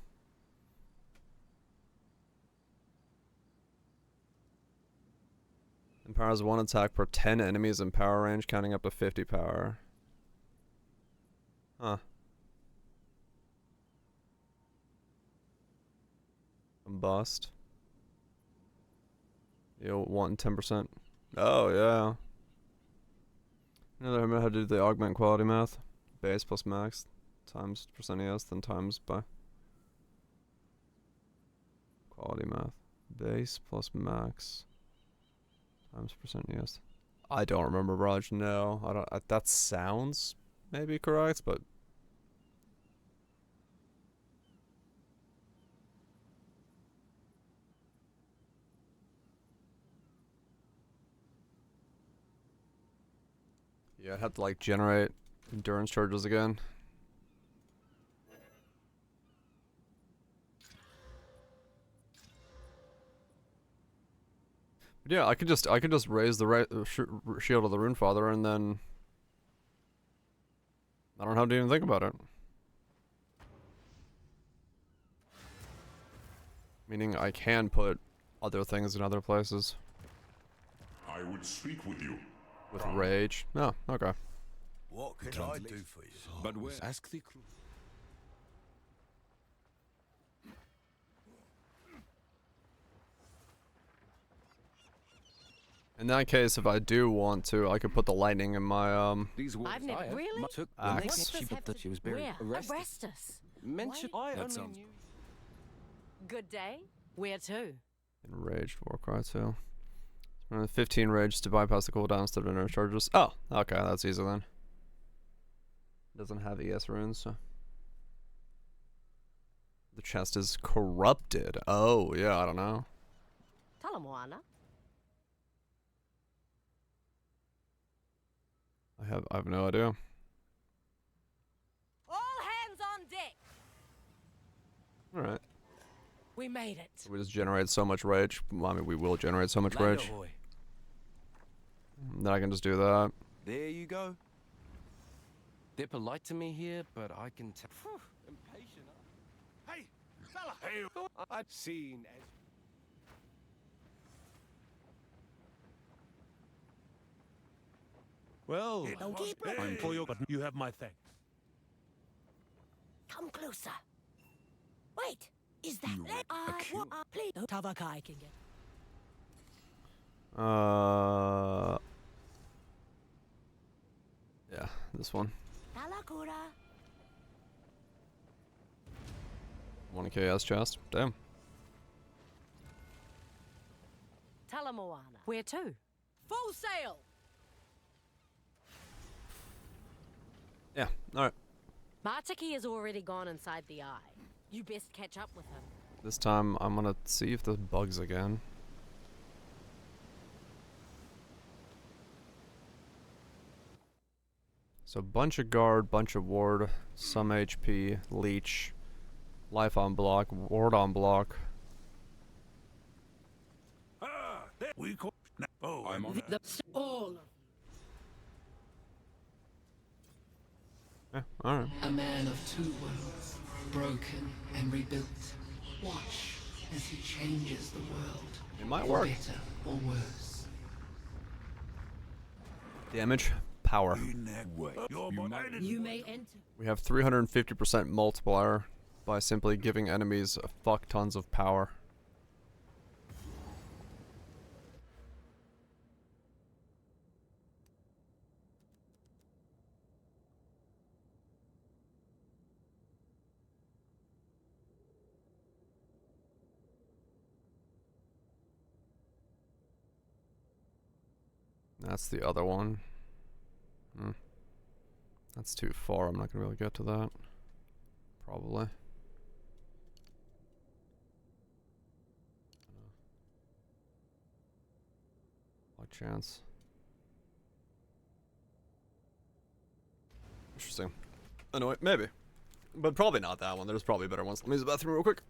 Empowers 1 attack per 10 enemies in power range, counting up to 50 power. Huh. Combust. You want 10%. Oh, yeah. Another how to do the augment quality math. Base plus max times percent ES, then times by quality math. Base plus max times percent ES. I don't remember, Raj. No, I don't. That sounds maybe correct, but yeah, I'd have to like generate endurance charges again. But yeah, I could just raise the shield of the Runefather, and then I don't have to even think about it. Meaning I can put other things in other places. I would speak with you. With rage. Oh, okay. What can I do for you? But where? Ask the crew. In that case, if I do want to, I could put the lightning in my These words I've never really. Took axe. She that she was buried. Where? Arrest us. Mention Why? that sounds Good day. Where to? Enraged Warcry too. 15 rage to bypass the cooldown instead of endurance charges. Oh, okay, that's easy then. Doesn't have ES runes, so. The chest is corrupted. Oh, yeah, I don't know. Talamoana. I have no idea. All hands on deck. Alright. We made it. We just generate so much rage. Well, I mean, we will generate so much Later, rage. boy. Then I can just do that. There you go. They're polite to me here, but I can tell. Impatient. Hey, fella! Hey, I've seen as. well, Don't keep I'm for you, but you have my thanks. Come closer. Wait, is that Please, Tavakai can get. Yeah, this one. Talakura? 1 KS chest. Damn. Talamoana. Where to? Full sail. Yeah, alright. Bartiki has already gone inside the eye. You best catch up with him. This time I'm gonna see if this bugs again. So bunch of guard, bunch of ward, some HP, leech, life on block, ward on block. We call. Oh, I'm on. All Yeah, alright. a man of two worlds, broken and rebuilt. Watch as he changes the world. It might for work. better or worse. Damage, power. You may enter. We have 350% multiplier by simply giving enemies a fuck tons of power. That's the other one. That's too far. I'm not gonna be able to get to that. Probably. What chance? Interesting. Anyway, maybe. But probably not that one. There's probably better ones. Let me use the bathroom real quick.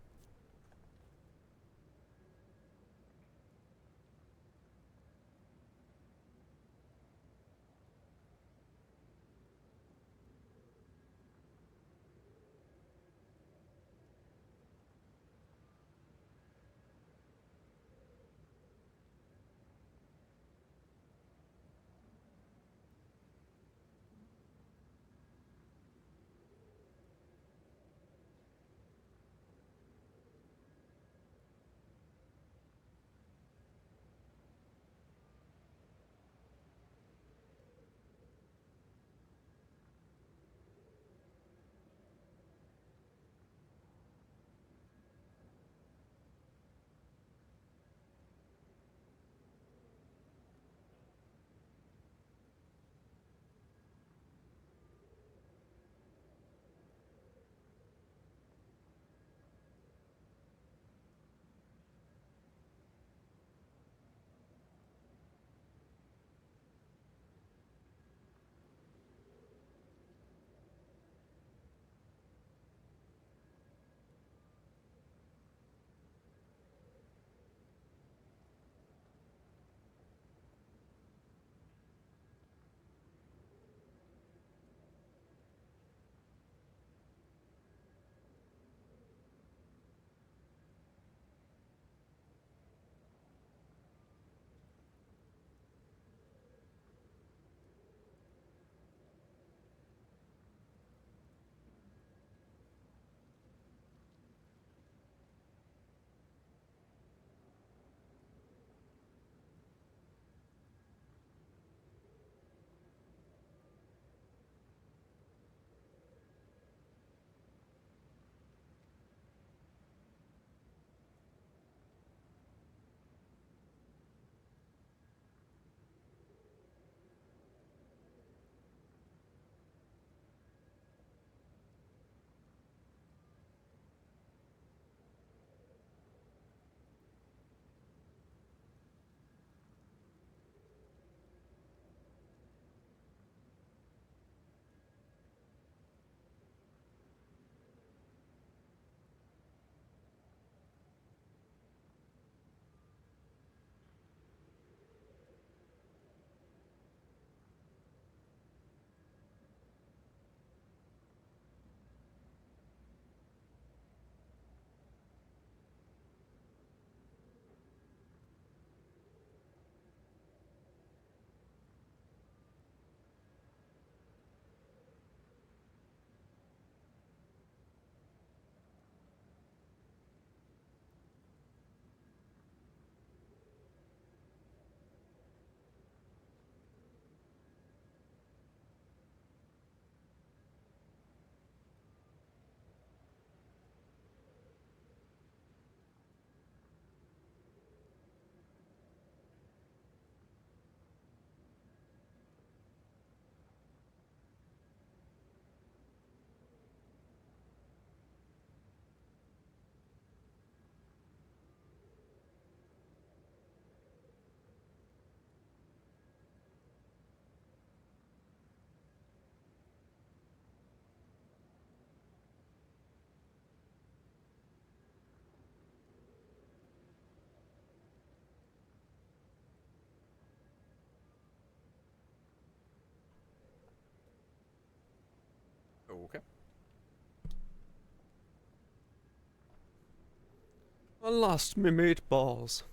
I lost me meatballs.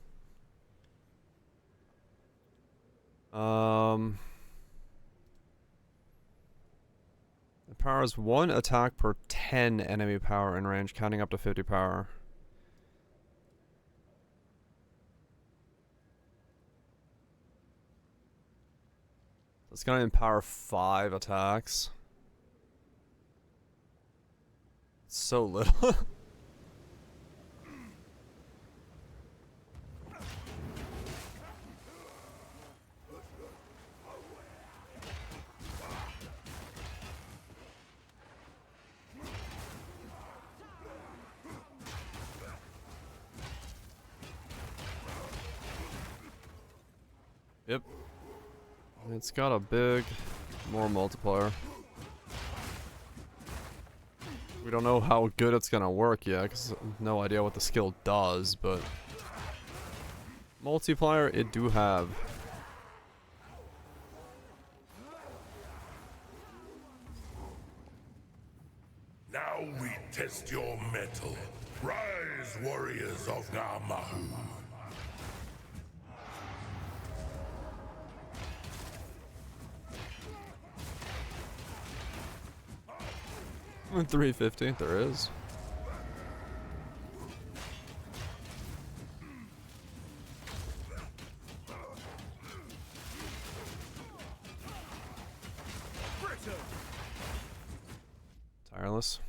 It powers 1 attack per 10 enemy power in range, counting up to 50 power. It's gonna empower 5 attacks. So little. Yep. It's got a big, more multiplier. We don't know how good it's gonna work yet, because no idea what the skill does, but multiplier it do have. Now we test your mettle. Rise, warriors of Namahu. 350, there is. Tireless.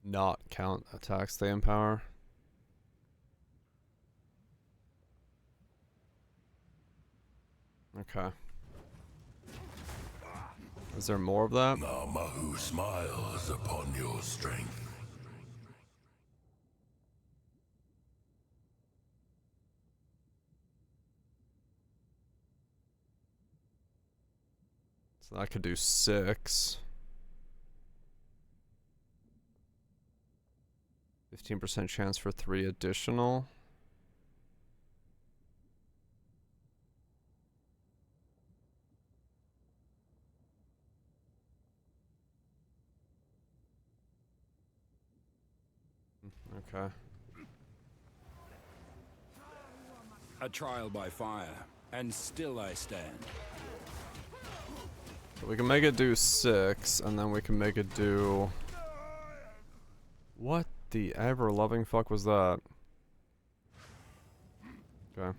Not count attacks they empower. Okay. Is there more of that? Namahu smiles upon your strength. So I could do 6. 15% chance for 3 additional. Okay. A trial by fire, and still I stand. So we can make it do 6, and then we can make it do... What the ever-loving fuck was that? Okay.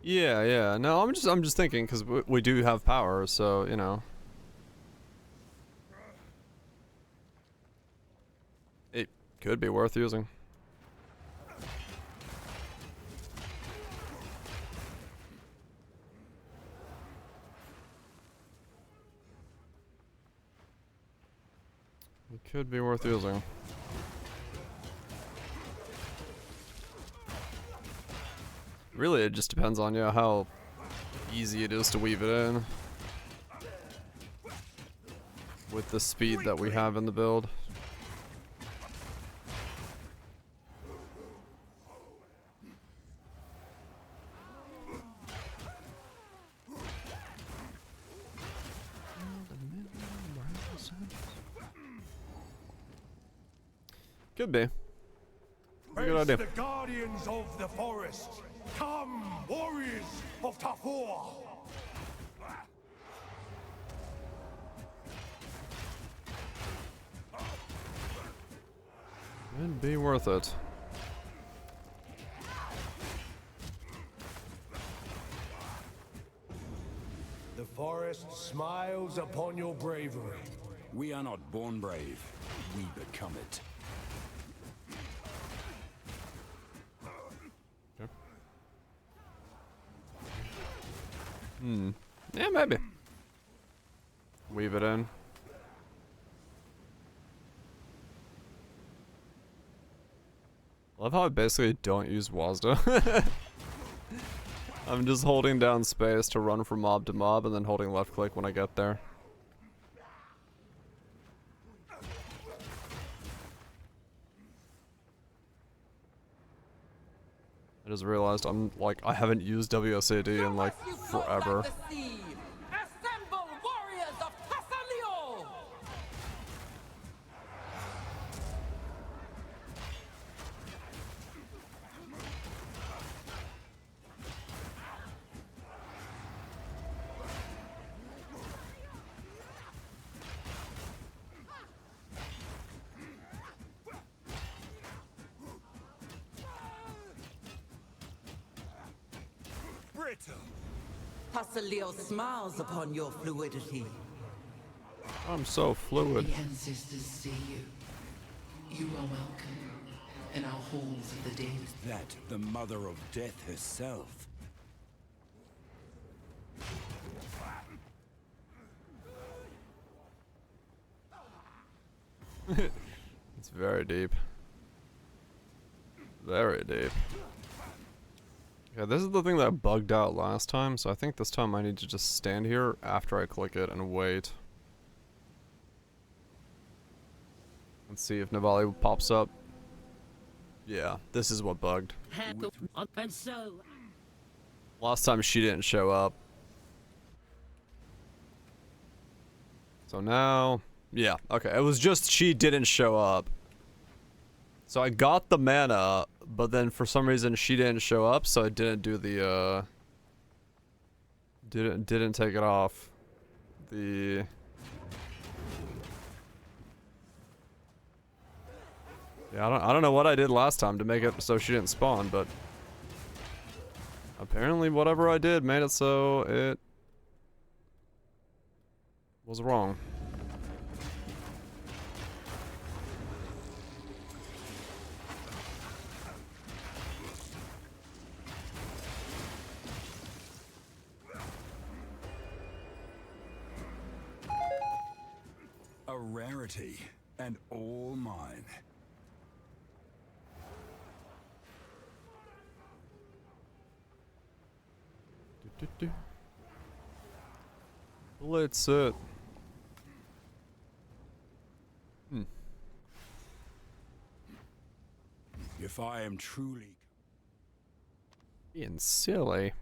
Yeah. No, I'm just thinking, because we do have power, so, you know. It could be worth using. It could be worth using. Really, it just depends on how easy it is to weave it in. With the speed that we have in the build. Could be. Good idea. The guardians of the forest. Come, warriors of Tafor. It'd be worth it. The forest smiles upon your bravery. We are not born brave, we become it. Yeah, maybe. Weave it in. Love how I basically don't use WASD. I'm just holding down space to run from mob to mob and then holding left click when I get there. I just realized I haven't used WSAD in like forever. Assemble, warriors of Tassalio! brittle. Pasaleo smiles upon your fluidity. I'm so fluid. The ancestors see you. You are welcome in our halls of the dead. That the mother of death herself. It's very deep. Very deep. Yeah, this is the thing that bugged out last time, so I think this time I need to just stand here after I click it and wait. Let's see if Navali pops up. Yeah, this is what bugged. Last time she didn't show up. So now, yeah, okay, it was just she didn't show up. So I got the mana, but then for some reason she didn't show up, so I didn't do the, didn't take it off. The... Yeah, I don't know what I did last time to make it so she didn't spawn, but... Apparently whatever I did made it so it... was wrong. A rarity, and all mine. Blitz it. If I am truly... Being silly.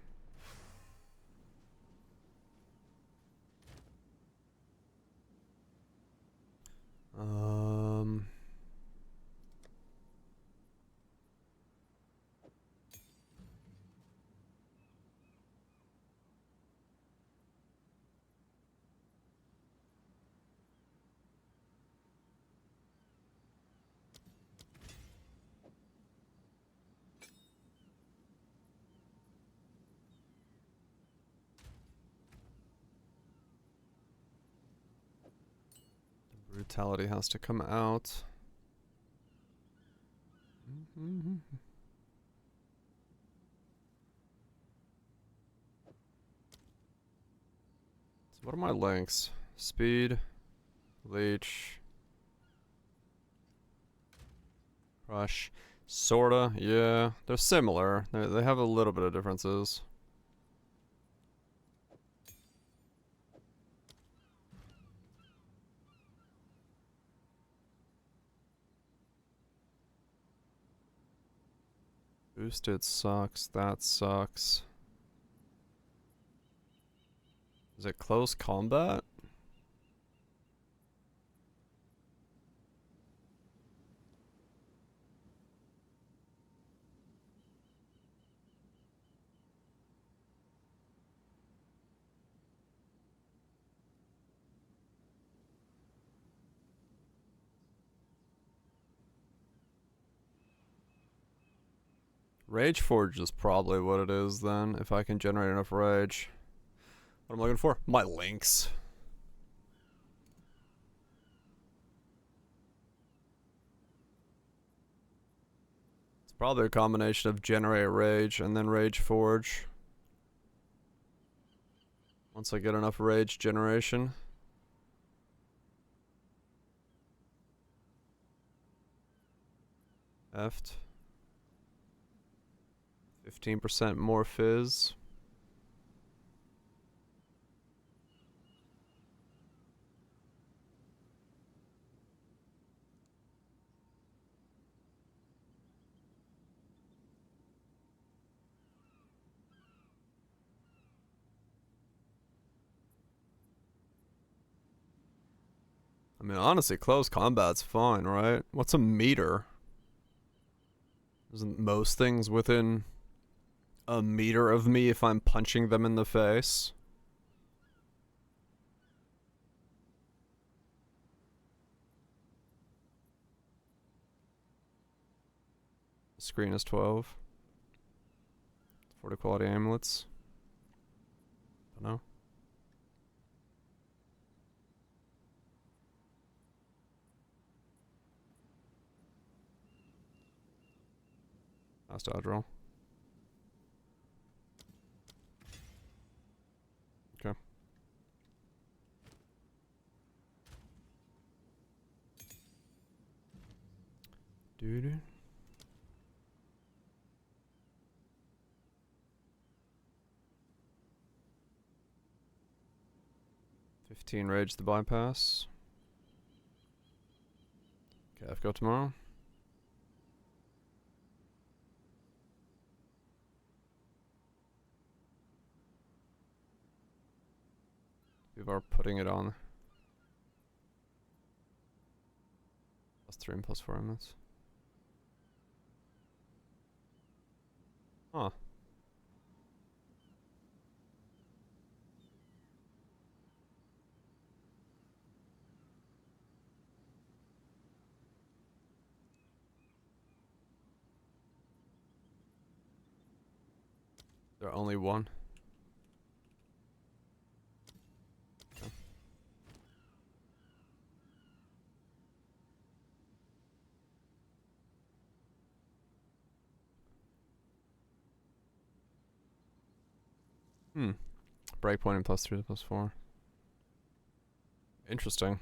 Brutality has to come out. So what are my links? Speed, leech, crush, sorta. Yeah, they're similar. They have a little bit of differences. Boosted sucks. That sucks. Is it close combat? Rage Forge is probably what it is then, if I can generate enough rage. What am I looking for? My links. It's probably a combination of generate rage and then Rage Forge. Once I get enough rage generation. Eft. 15% more fizz. I mean, honestly, close combat's fine, right? What's a meter? Isn't most things within a meter of me if I'm punching them in the face? Screen is 12. 40 quality amulets. No. Last dodge roll. Okay. Dude. $15 rage the bypass. Okay, I've got tomorrow. People are putting it on. +3 and +4 minutes. Huh. There are only one. Okay. Breakpoint and +3 to +4. Interesting.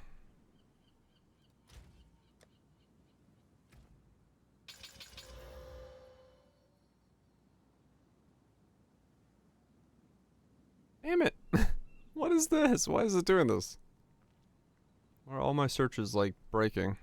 Damn it! What is this? Why is it doing this? Why are all my searches like breaking?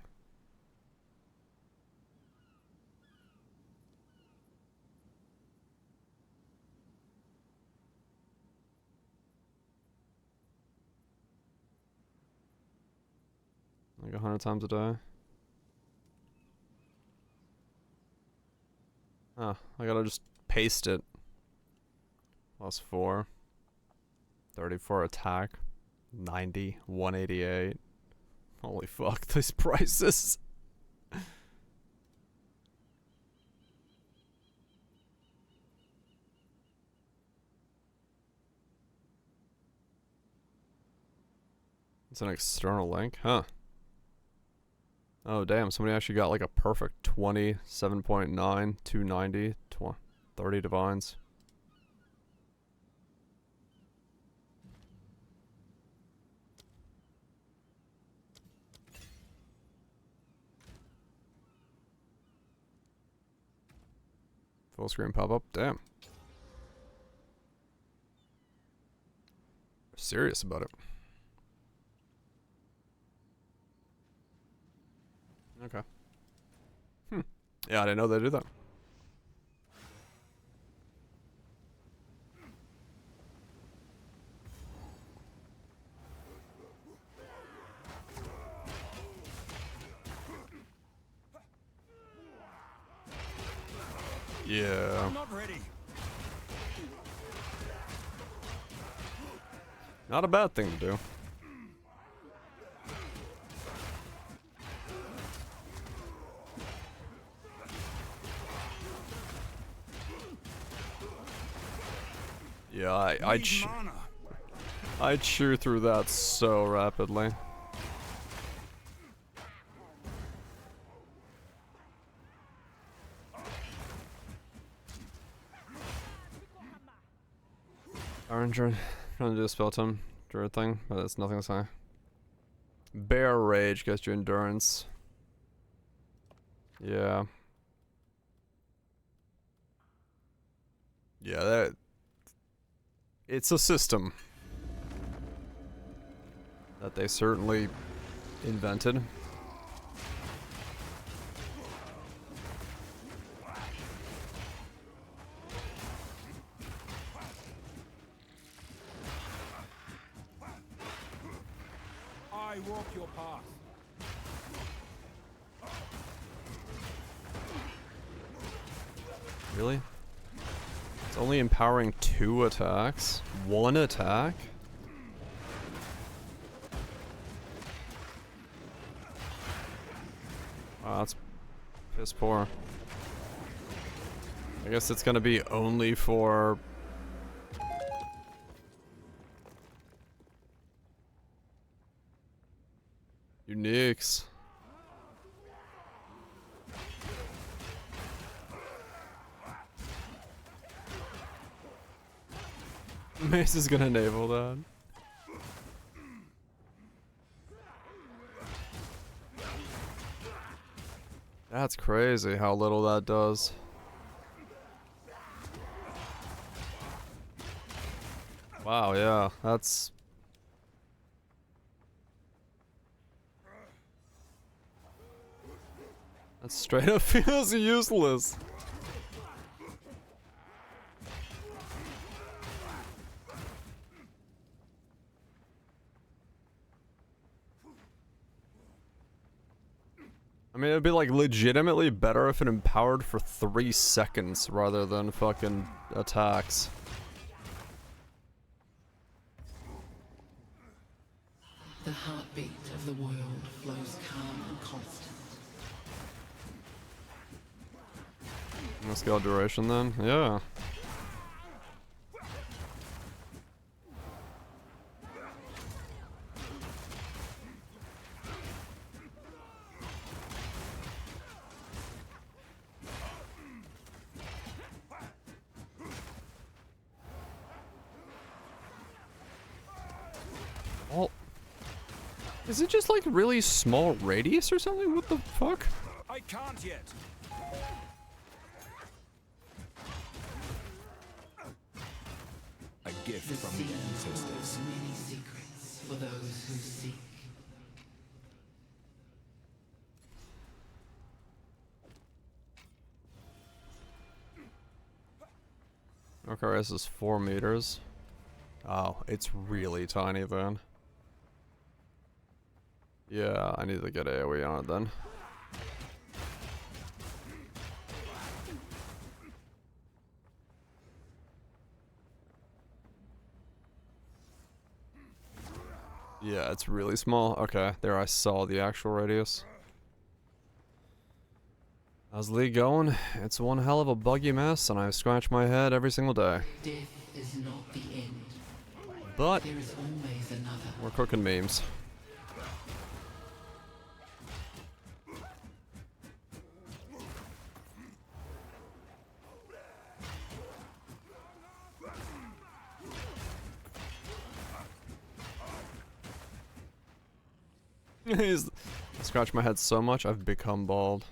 Like 100 times a day. Ah, I gotta just paste it. +4. 34 attack. 90. 188. Holy fuck, these prices. It's an external link, huh? Oh damn, somebody actually got like a perfect 20, 7.9, 290, 30 divines. Full screen pop up, damn. Serious about it. Okay. Yeah, I didn't know they did that. Yeah. I'm not ready. Not a bad thing to do. Yeah, I chew through that so rapidly. Trying to do a spell tome druid thing, but it's nothing to say. Bear rage gets your endurance. Yeah. Yeah, that it's a system that they certainly invented. I walk your path. Really? It's only empowering 2 attacks? 1 attack? Wow, that's piss poor. I guess it's gonna be only for uniques. Mace is gonna enable that. That's crazy how little that does. Wow, yeah, that's... That straight up feels useless. I mean, it'd be like legitimately better if it empowered for 3 seconds rather than fucking attacks. The heartbeat of the world flows calm and constant. Let's go duration then. Yeah. Well, is it just like really small radius or something? What the fuck? I can't yet. A gift from the ancestors. Many secrets for those who seek. Okay, this is 4 meters. Oh, it's really tiny then. Yeah, I need to get AoE on it then. Yeah, it's really small. Okay, there I saw the actual radius. How's Lee going? It's one hell of a buggy mess, and I scratch my head every single day. Death is not the end. But there is always another. We're cooking memes. I scratch my head so much, I've become bald.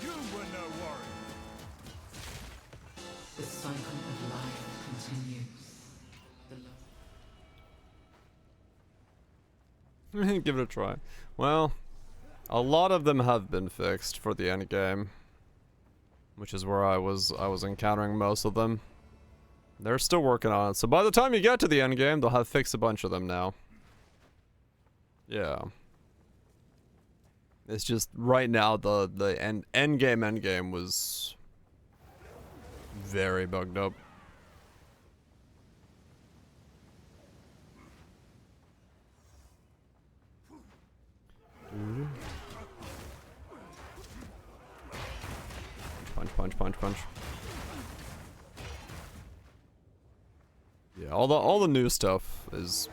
You were no worry. The cycle of life continues. Give it a try. Well, a lot of them have been fixed for the end game, which is where I was encountering most of them. They're still working on it, so by the time you get to the end game, they'll have fixed a bunch of them now. Yeah. It's just right now the end game was very bugged up. Punch, punch, punch, punch. Yeah, all the new stuff is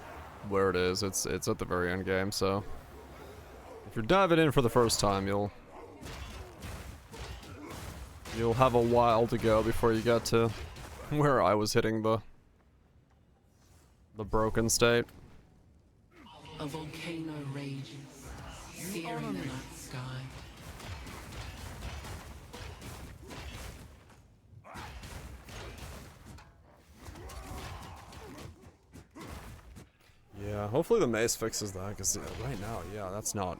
where it is. It's at the very end game, so if you're diving in for the first time, you'll have a while to go before you get to where I was hitting the broken state. A volcano rages, searing the night sky. Yeah, hopefully the mace fixes that, because right now, yeah, that's not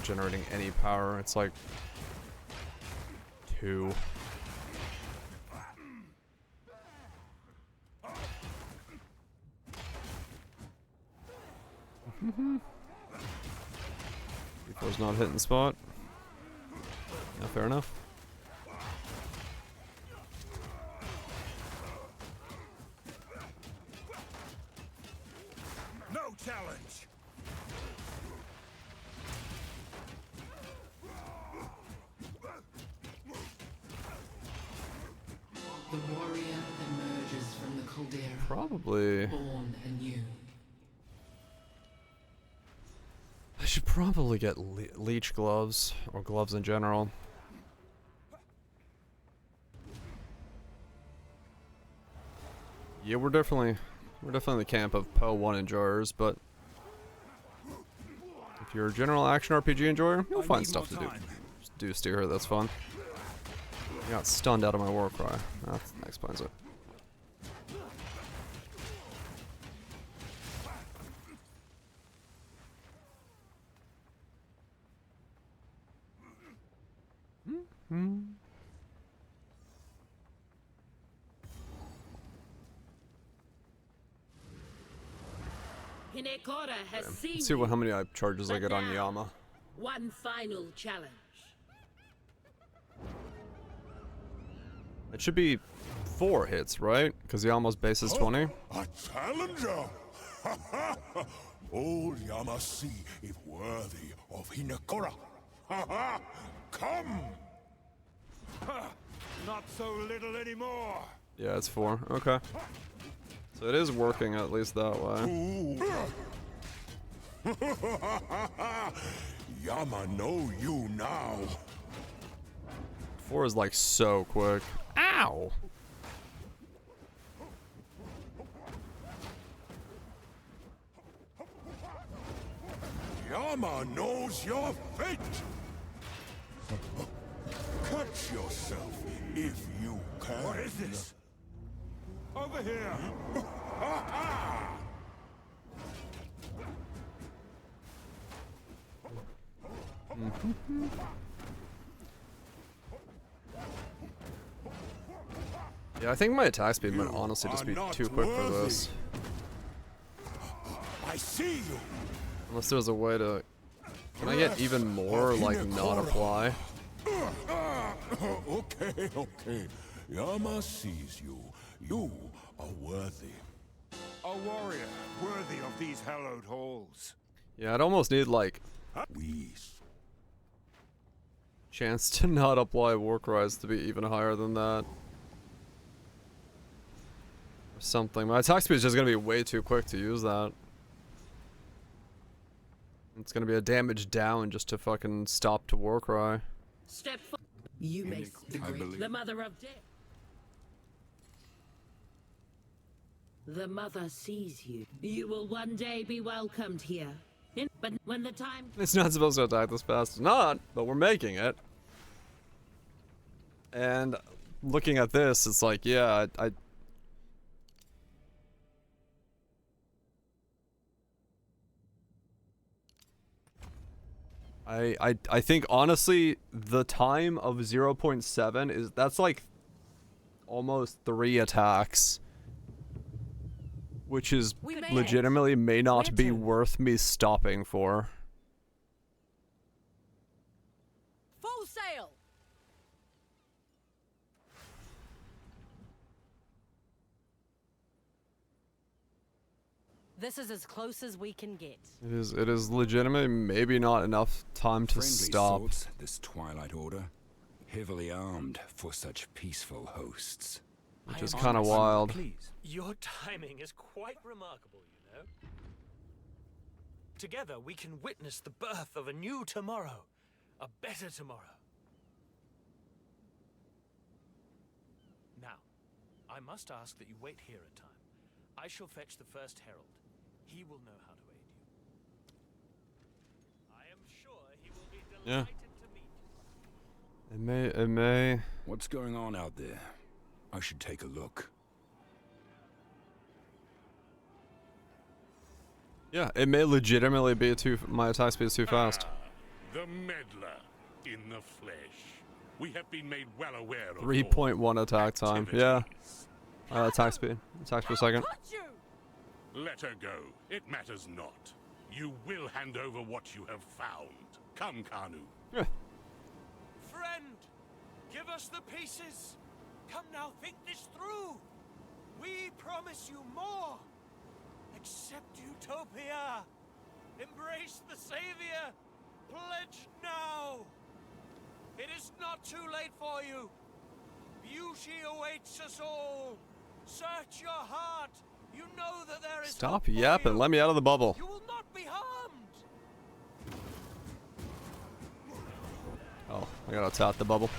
generating any power. It's like 2. Before's not hitting spot. Yeah, fair enough. The warrior emerges from the caldera, Probably. born anew. I should probably get leech gloves, or gloves in general. Yeah, we're definitely in the camp of Poe 1 enjoyers, but if you're a general action RPG enjoyer, you'll find stuff to do. Just do steer, that's fun. I got stunned out of my war cry. That explains it. Hinekora has seen Let's see how many charges I get on Yama. one final challenge. It should be 4 hits, right? Because Yama's base is 20. A challenger! Old Yama see if worthy of Hinekora. Come! Not so little anymore. Yeah, it's 4. Okay. So it is working at least that way. Yama know you now. 4 is like so quick. Ow! Yama knows your fate. Catch yourself if you can. What is this? Over here. Yeah, I think my attack speed might honestly just be too quick for this. I see you. Unless there's a way to... Can I get even more, like, not apply? Okay. Yama sees you. You are worthy. A warrior worthy of these hallowed halls. Yeah, I'd almost need, like... chance to not apply war cries to be even higher than that. Or something. My attack speed is just gonna be way too quick to use that. It's gonna be a damage down just to fucking stop to war cry. Step forward. You may the mother of death. The mother sees you. You will one day be welcomed here. But when the time... It's not supposed to attack this fast. It's not, but we're making it. And looking at this, it's like, yeah, I think honestly the time of 0.7 is that's like almost 3 attacks, which is legitimately may not be worth me stopping for. Full sail. This is as close as we can get. It is legitimately maybe not enough time to Friendly stop. Sorts, this Twilight Order, heavily armed for such peaceful hosts. Which is kind of wild. Please. Your timing is quite remarkable, you know. Together we can witness the birth of a new tomorrow, a better tomorrow. Now, I must ask that you wait here a time. I shall fetch the first herald. He will know how to aid you. I am sure he will be delighted to meet you. It may. What's going on out there? I should take a look. Yeah, it may legitimately be my attack speed is too fast. The meddler in the flesh. We have been made well aware of 3.1 attack time. Yeah. Attack speed. Attack per second. Let her go. It matters not. You will hand over what you have found. Come, Kanu. Yeah. Friend, give us the pieces. Come now, think this through. We promise you more. Accept Utopia. Embrace the Savior. Pledge now. It is not too late for you. Beauty awaits us all. Search your heart. You know that there is Stop hope for yapping. you. Let me out of the bubble. You will not be harmed. Oh, I gotta tap the bubble.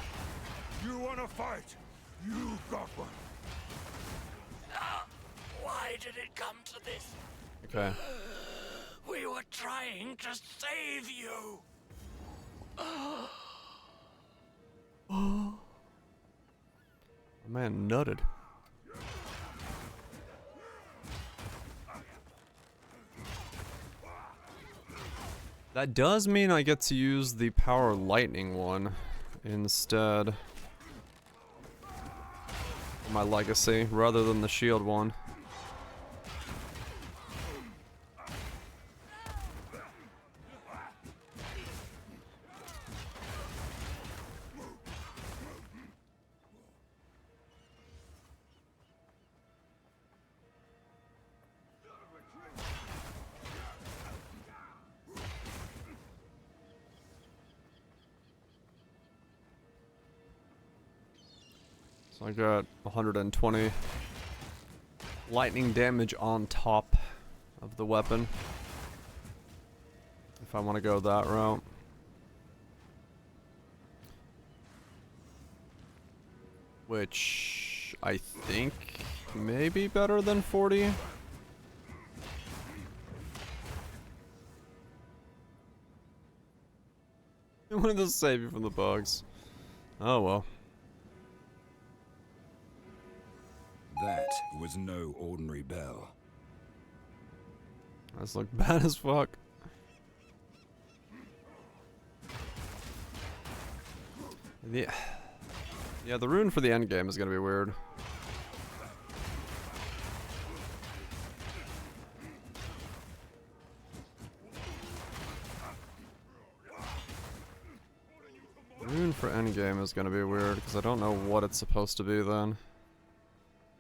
You wanna fight? You got one. Why did it come to this? Okay. We were trying to save you. Oh. Man nutted. That does mean I get to use the power lightning one instead for my legacy rather than the shield one. So I got 120 lightning damage on top of the weapon. If I want to go that route. Which I think may be better than 40. I wanted to save you from the bugs. Oh well. That was no ordinary bell. That's look bad as fuck. Yeah, the rune for the endgame is gonna be weird. Rune for endgame is gonna be weird because I don't know what it's supposed to be then.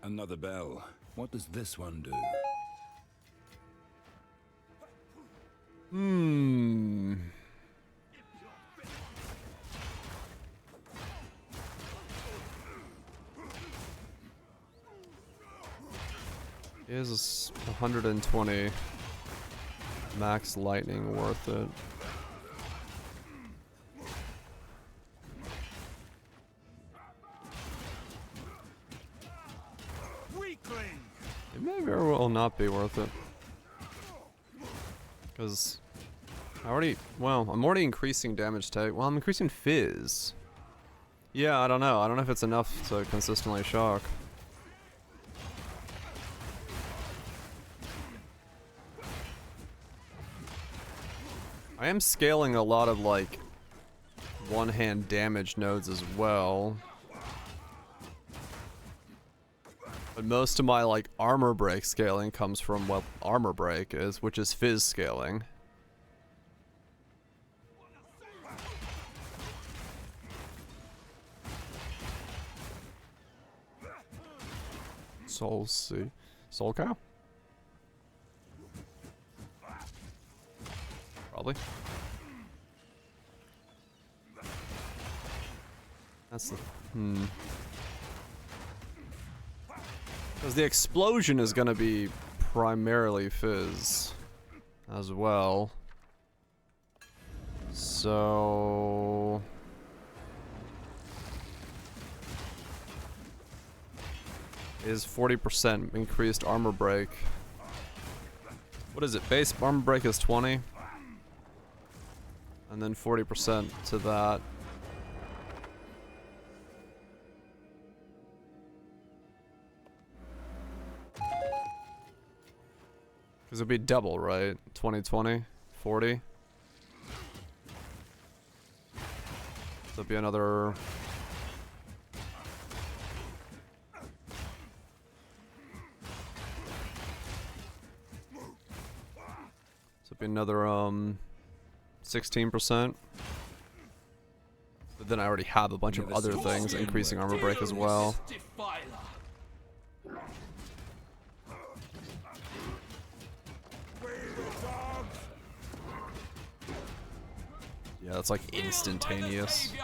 Another bell. What does this one do? Is 120 max lightning worth it? It may very well not be worth it. Because I'm already increasing damage take. Well, I'm increasing fizz. Yeah, I don't know. I don't know if it's enough to consistently shock. I am scaling a lot of, like, one-hand damage nodes as well. But most of my, like, armor break scaling comes from what armor break is, which is fizz scaling. Soul cow? Probably. That's the... Because the explosion is gonna be primarily fizz as well. So... is 40% increased armor break. What is it? Base armor break is 20. And then 40% to that. Because it'd be double, right? 20, 40. So it'd be another... So it'd be another, 16%. But then I already have a bunch of other things increasing armor break as well. Yeah, that's like instantaneous.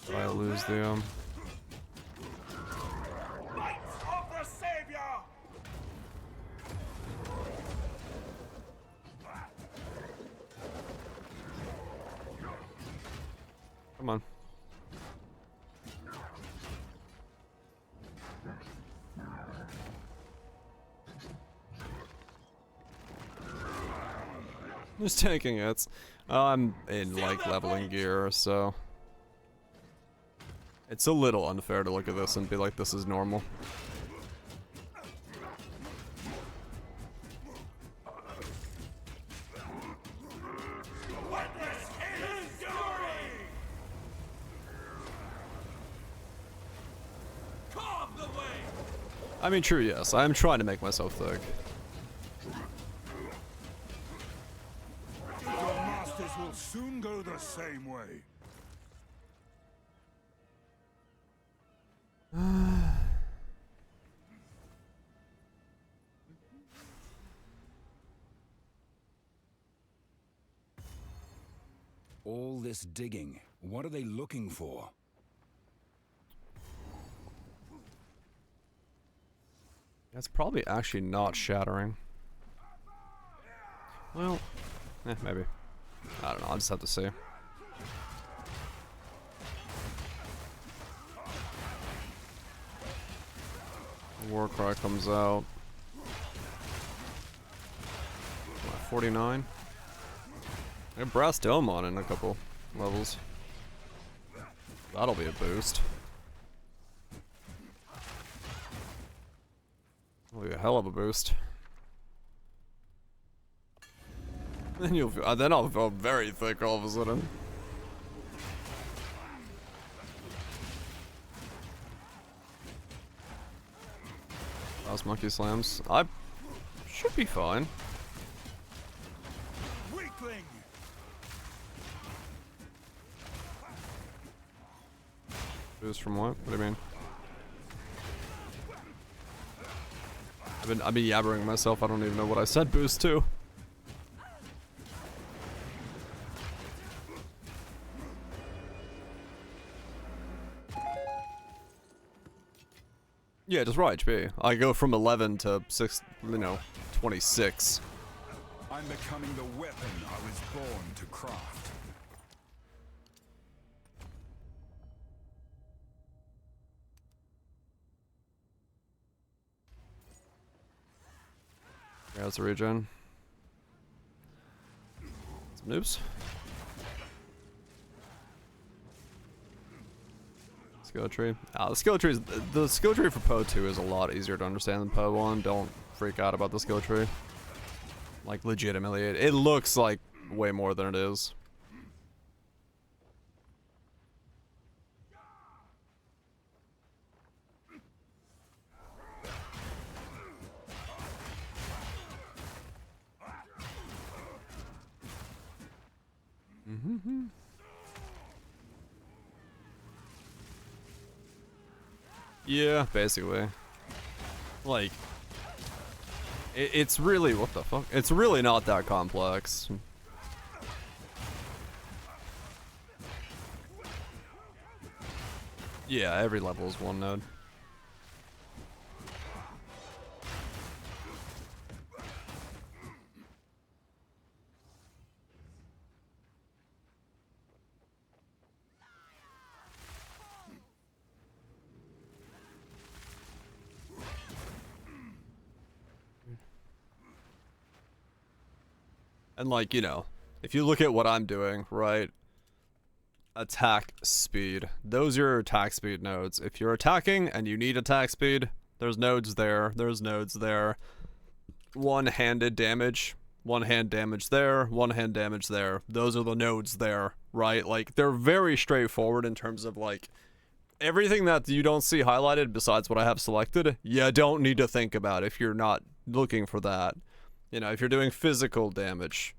So I lose the Come on. Just taking it. I'm in like leveling gear, so it's a little unfair to look at this and be like, this is normal. I mean, true, yes. I'm trying to make myself thick. Your masters will soon go the same way. All this digging, what are they looking for? That's probably actually not shattering. Well, maybe. I don't know, I'll just have to see. Warcry comes out. 49. I have Brass Dome on in a couple levels. That'll be a boost. That'll be a hell of a boost. Then I'll feel very thick all of a sudden. Last monkey slams. I should be fine. Weakling. Boost from what? What do you mean? I've been yabbering myself. I don't even know what I said boost to. Yeah, just raw HP. I go from 11 to 26. I'm becoming the weapon I was born to craft. Yeah, it's a regen. Some noobs. Skill tree. The skill tree for Poe 2 is a lot easier to understand than Poe 1. Don't freak out about the skill tree. Like, legitimately, it looks like way more than it is. Yeah, basically. Like, it's really, what the fuck? It's really not that complex. Yeah, every level is one node. And like, you know, if you look at what I'm doing, right? Attack speed. Those are your attack speed nodes. If you're attacking and you need attack speed, there's nodes there. There's nodes there. One-handed damage. One-hand damage there. One-hand damage there. Those are the nodes there, right? Like, they're very straightforward in terms of, like, everything that you don't see highlighted besides what I have selected, you don't need to think about if you're not looking for that. You know, if you're doing physical damage,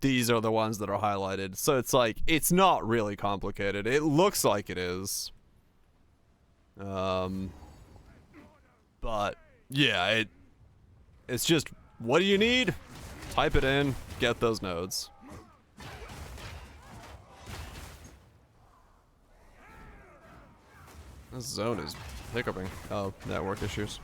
these are the ones that are highlighted. So it's like, it's not really complicated. It looks like it is. But, yeah, it's just, what do you need? Type it in, get those nodes. This zone is hiccuping. Oh, network issues.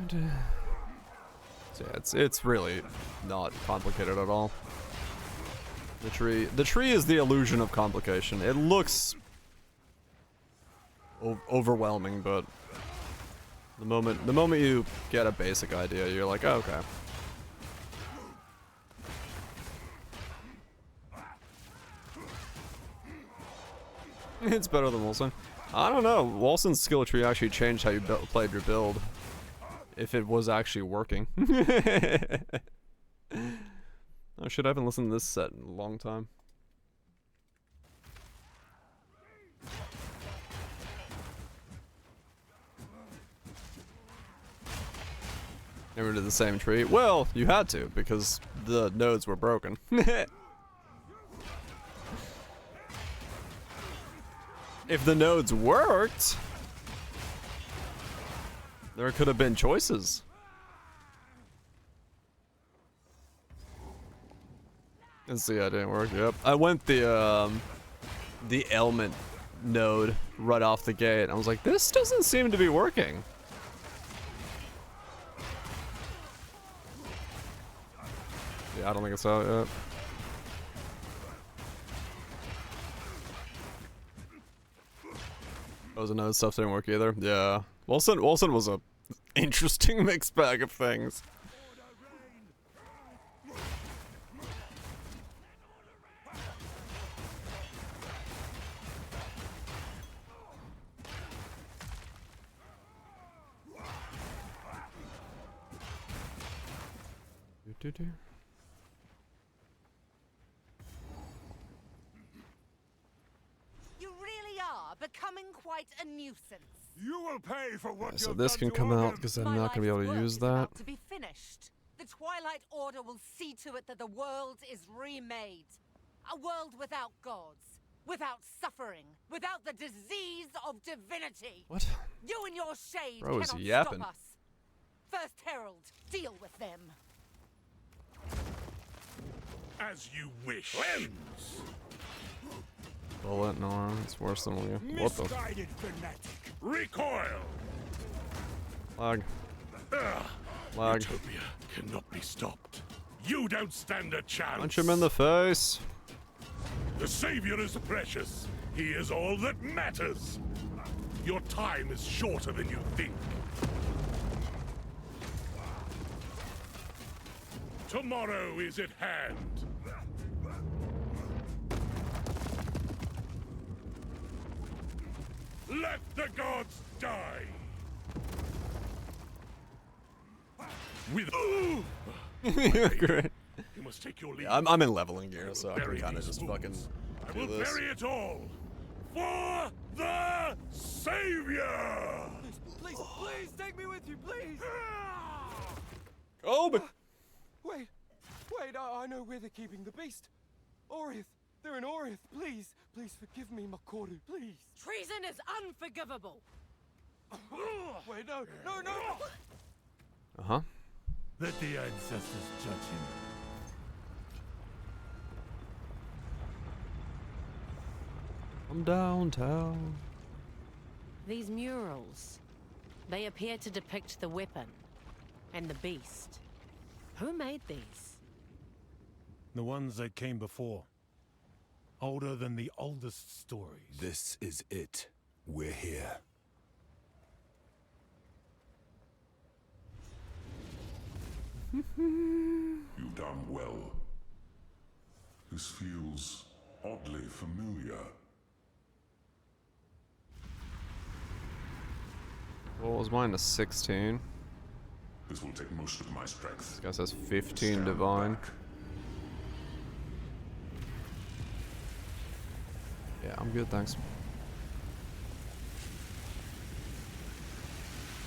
So yeah, it's really not complicated at all. The tree is the illusion of complication. It looks overwhelming, but the moment you get a basic idea, you're like, oh, okay. It's better than Wilson. I don't know. Wilson's skill tree actually changed how you played your build. If it was actually working. Oh shit, I haven't listened to this set in a long time. Never did the same tree. Well, you had to, because the nodes were broken. If the nodes worked, there could have been choices. Let's see, I didn't work. Yep, I went the ailment node right off the gate. I was like, this doesn't seem to be working. Yeah, I don't think it's out yet. Oh, the node stuff didn't work either. Yeah, Wilson was a interesting mixed bag of things. You really are becoming quite a nuisance. You will pay for what So you've this done can to come all out them. because I'm My not gonna be able life's to work use is that. about to be finished. The Twilight Order will see to it that the world is remade. A world without gods, without suffering, without the disease of divinity. What? You and your shade Bro, is cannot he yapping? stop us. First Herald, deal with them. As you wish. Bullet, no, it's worse than we. What the? Misguided fanatic. Recoil. Lag. Lag. Utopia cannot be stopped. You don't stand a chance. Punch him in the face. The Savior is precious. He is all that matters. Your time is shorter than you think. Tomorrow is at hand. Let the gods die. With Great. You must take your leave. Yeah, I'm in leveling gear, so I can Bury kind of these just fucking wounds. I do will this. bury it all for the Savior. Please, please take me with you, please. Oh, but Wait, I know where they're keeping the beast. Orith, they're in Orith. Please, please forgive me, Makoru, please. Treason is unforgivable. Wait, no. Uh-huh. Let the ancestors judge him. I'm downtown. These murals, they appear to depict the weapon and the beast. Who made these? The ones that came before. Older than the oldest stories. This is it. We're here. You done well. This feels oddly familiar. What was mine? A 16. This will take most of my strength. This guy says 15 Stand divine. back. Yeah, I'm good, thanks.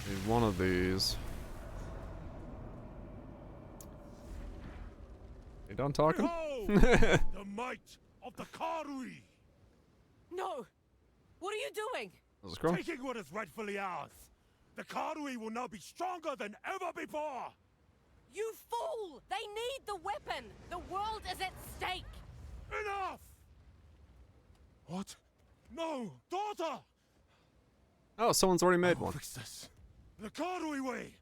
Need one of these. You done talking? Behold, the might of the Karui. No! What are you doing? There's a scroll. Taking what is rightfully ours. The Karui will now be stronger than ever before. You fool! They need the weapon! The world is at stake! Enough! What? No, daughter! Oh, someone's already made one. Fix this. The Karui way.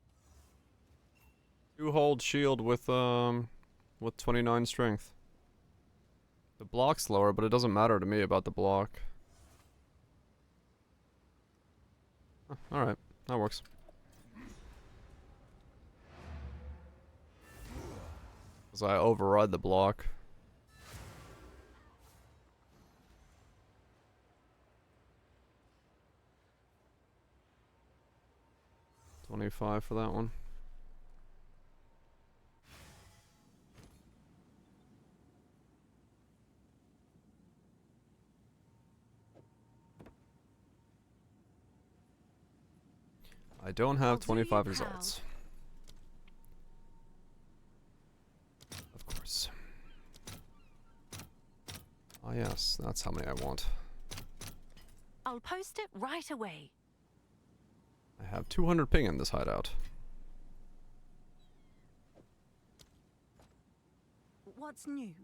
2-hold shield with 29 strength. The block's lower, but it doesn't matter to me about the block. Alright, that works. Because I override the block. $25 for that one. I don't have 25 results. Of course. Ah yes, that's how many I want. I'll post it right away. I have 200 ping in this hideout. What's new?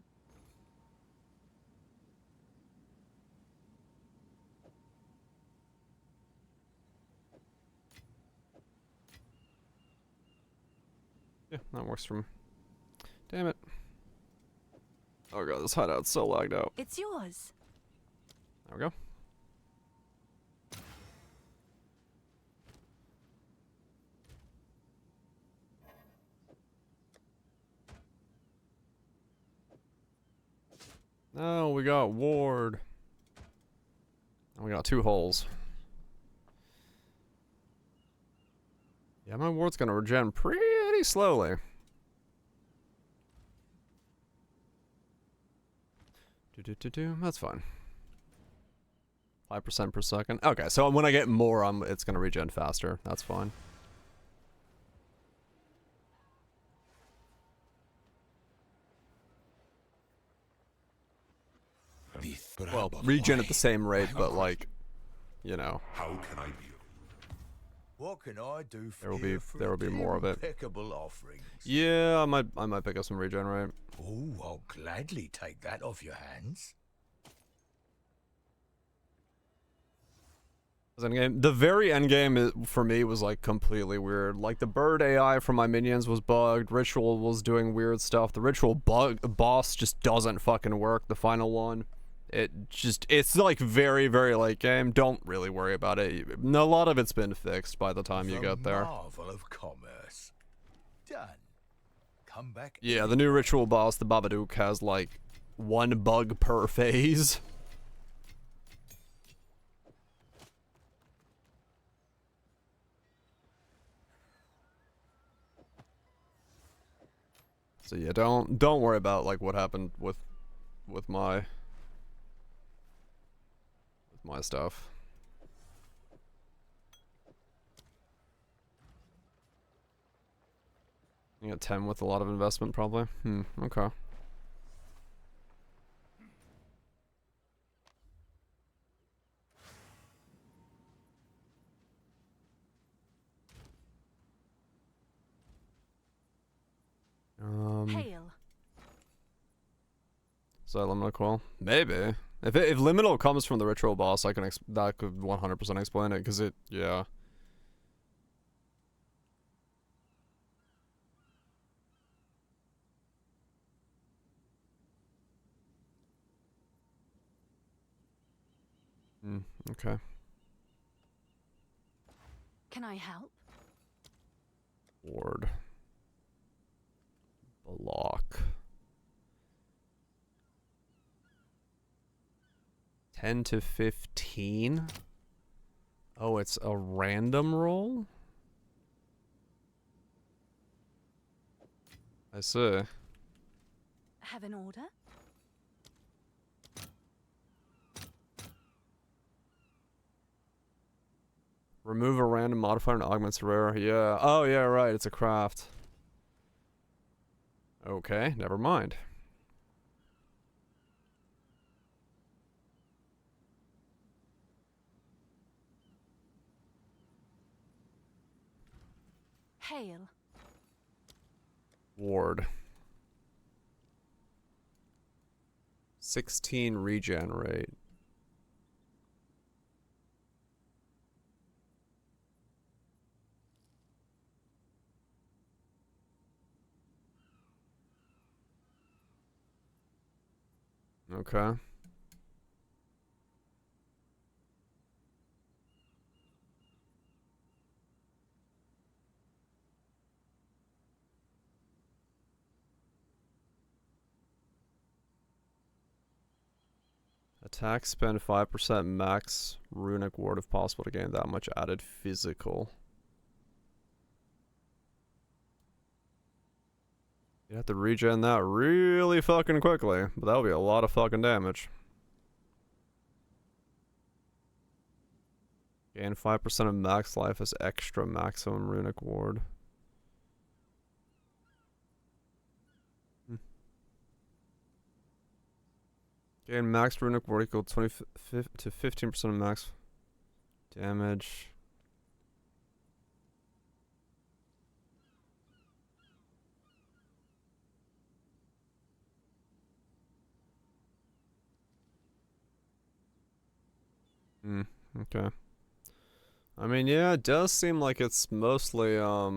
Yeah, that works for me. Damn it. Oh god, this hideout's so lagged out. It's yours. There we go. Oh, we got ward. And we got 2 holes. Yeah, my ward's gonna regen pretty slowly. That's fine. 5% per second. Okay, so when I get more, it's gonna regen faster. That's fine. Well, regen at the same rate, but like, you know. How can I be? What can I do for there will be more of it. Impeccable offerings. Yeah, I might pick up some regen rate. Oh, I'll gladly take that off your hands. Endgame. The very end game for me was like completely weird. Like the bird AI from my minions was bugged. Ritual was doing weird stuff. The ritual boss just doesn't fucking work. The final one, it's like very, very late game. Don't really worry about it. A lot of it's been fixed by the time you get there. Marvel of commerce. Done. Come back. Yeah, the new ritual boss, the Babadook, has like 1 bug per phase. So yeah, don't worry about like what happened with my stuff. You got 10 with a lot of investment probably. Okay. Hail. Is that liminal coil? Maybe. If liminal comes from the ritual boss, that could 100% explain it, because yeah. Okay. Can I help? Ward. Block. 10 to 15? Oh, it's a random roll? I see. Have an order? Remove a random modifier and augments rare. Yeah. Oh, yeah, right. It's a craft. Okay, never mind. Hail. Ward. 16 regen rate. Okay. Attack, spend 5% max runic ward if possible to gain that much added physical. You have to regen that really fucking quickly, but that'll be a lot of fucking damage. Gain 5% of max life as extra maximum runic ward. Gain max runic ward equal 20 to 15% of max damage. Okay. I mean, yeah, it does seem like it's mostly, yeah,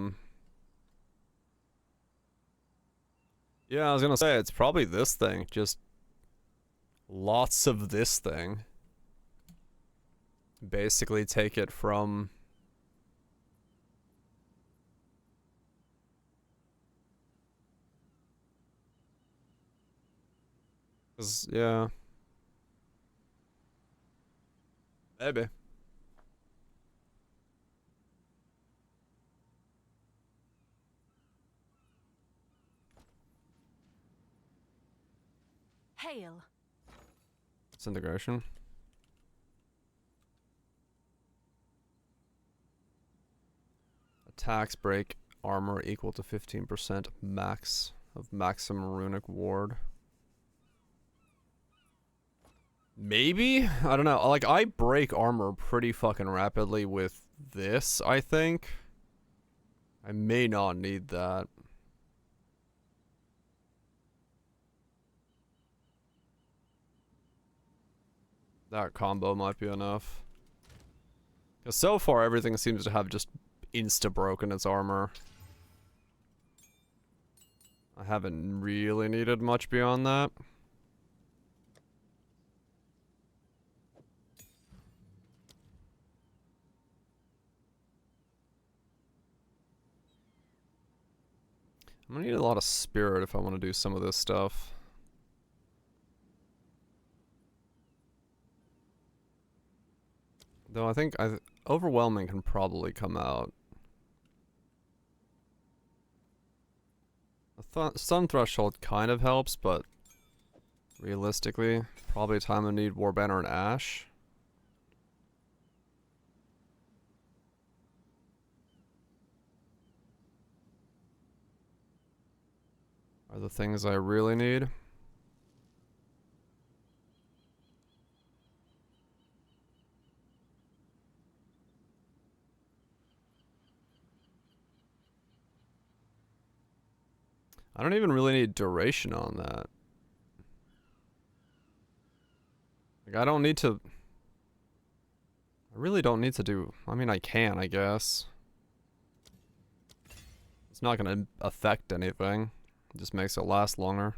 I was gonna say, it's probably this thing. Just lots of this thing. Basically take it from... yeah. Maybe. Hail. Disintegration. Attacks break armor equal to 15% max of maximum runic ward. Maybe? I don't know. Like, I break armor pretty fucking rapidly with this, I think. I may not need that. That combo might be enough. Because so far, everything seems to have just insta-broken its armor. I haven't really needed much beyond that. I'm gonna need a lot of spirit if I want to do some of this stuff. Though I think overwhelming can probably come out. Sun threshold kind of helps, but realistically, probably time I need Warbanner and Ash. Are the things I really need. I don't even really need duration on that. Like, I don't need to... I really don't need to do... I mean, I can, I guess. It's not gonna affect anything. It just makes it last longer.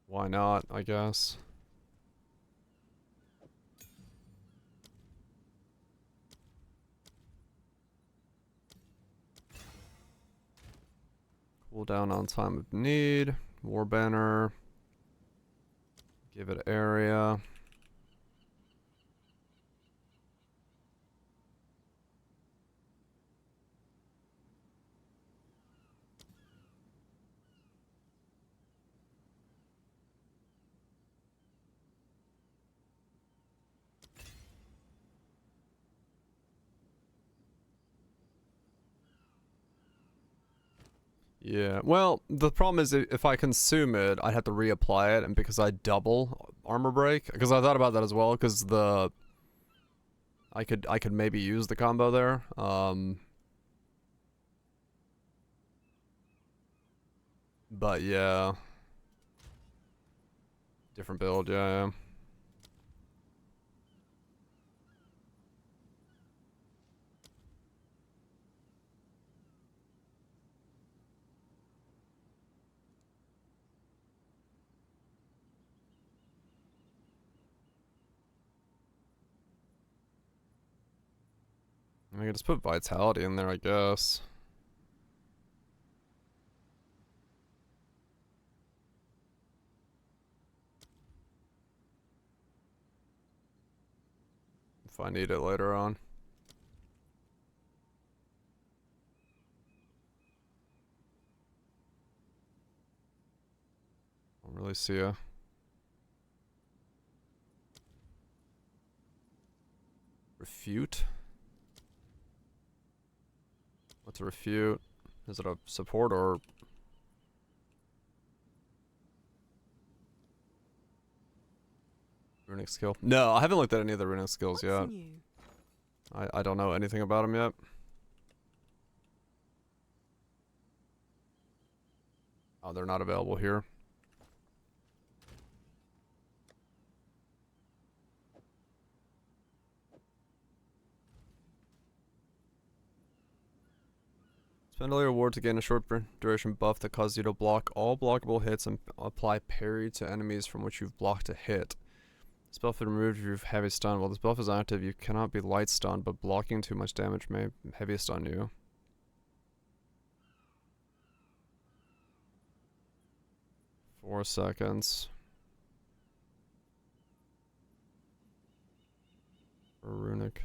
Why not, I guess. Cool down on time of need. Warbanner. Give it area. Yeah, well, the problem is if I consume it, I'd have to reapply it, and because I double armor break, because I thought about that as well, because I could maybe use the combo there. But yeah. Different build, yeah. I can just put vitality in there, I guess. If I need it later on. Don't really see a... refute? What's a refute? Is it a support or... runic skill? No, I haven't looked at any of the runic skills yet. I don't know anything about them yet. Oh, they're not available here. Spend all your reward to gain a short duration buff that causes you to block all blockable hits and apply parry to enemies from which you've blocked a hit. This buff is removed if you have heavy stun. While this buff is active, you cannot be light stunned, but blocking too much damage may heavy stun you. Four seconds. For runic.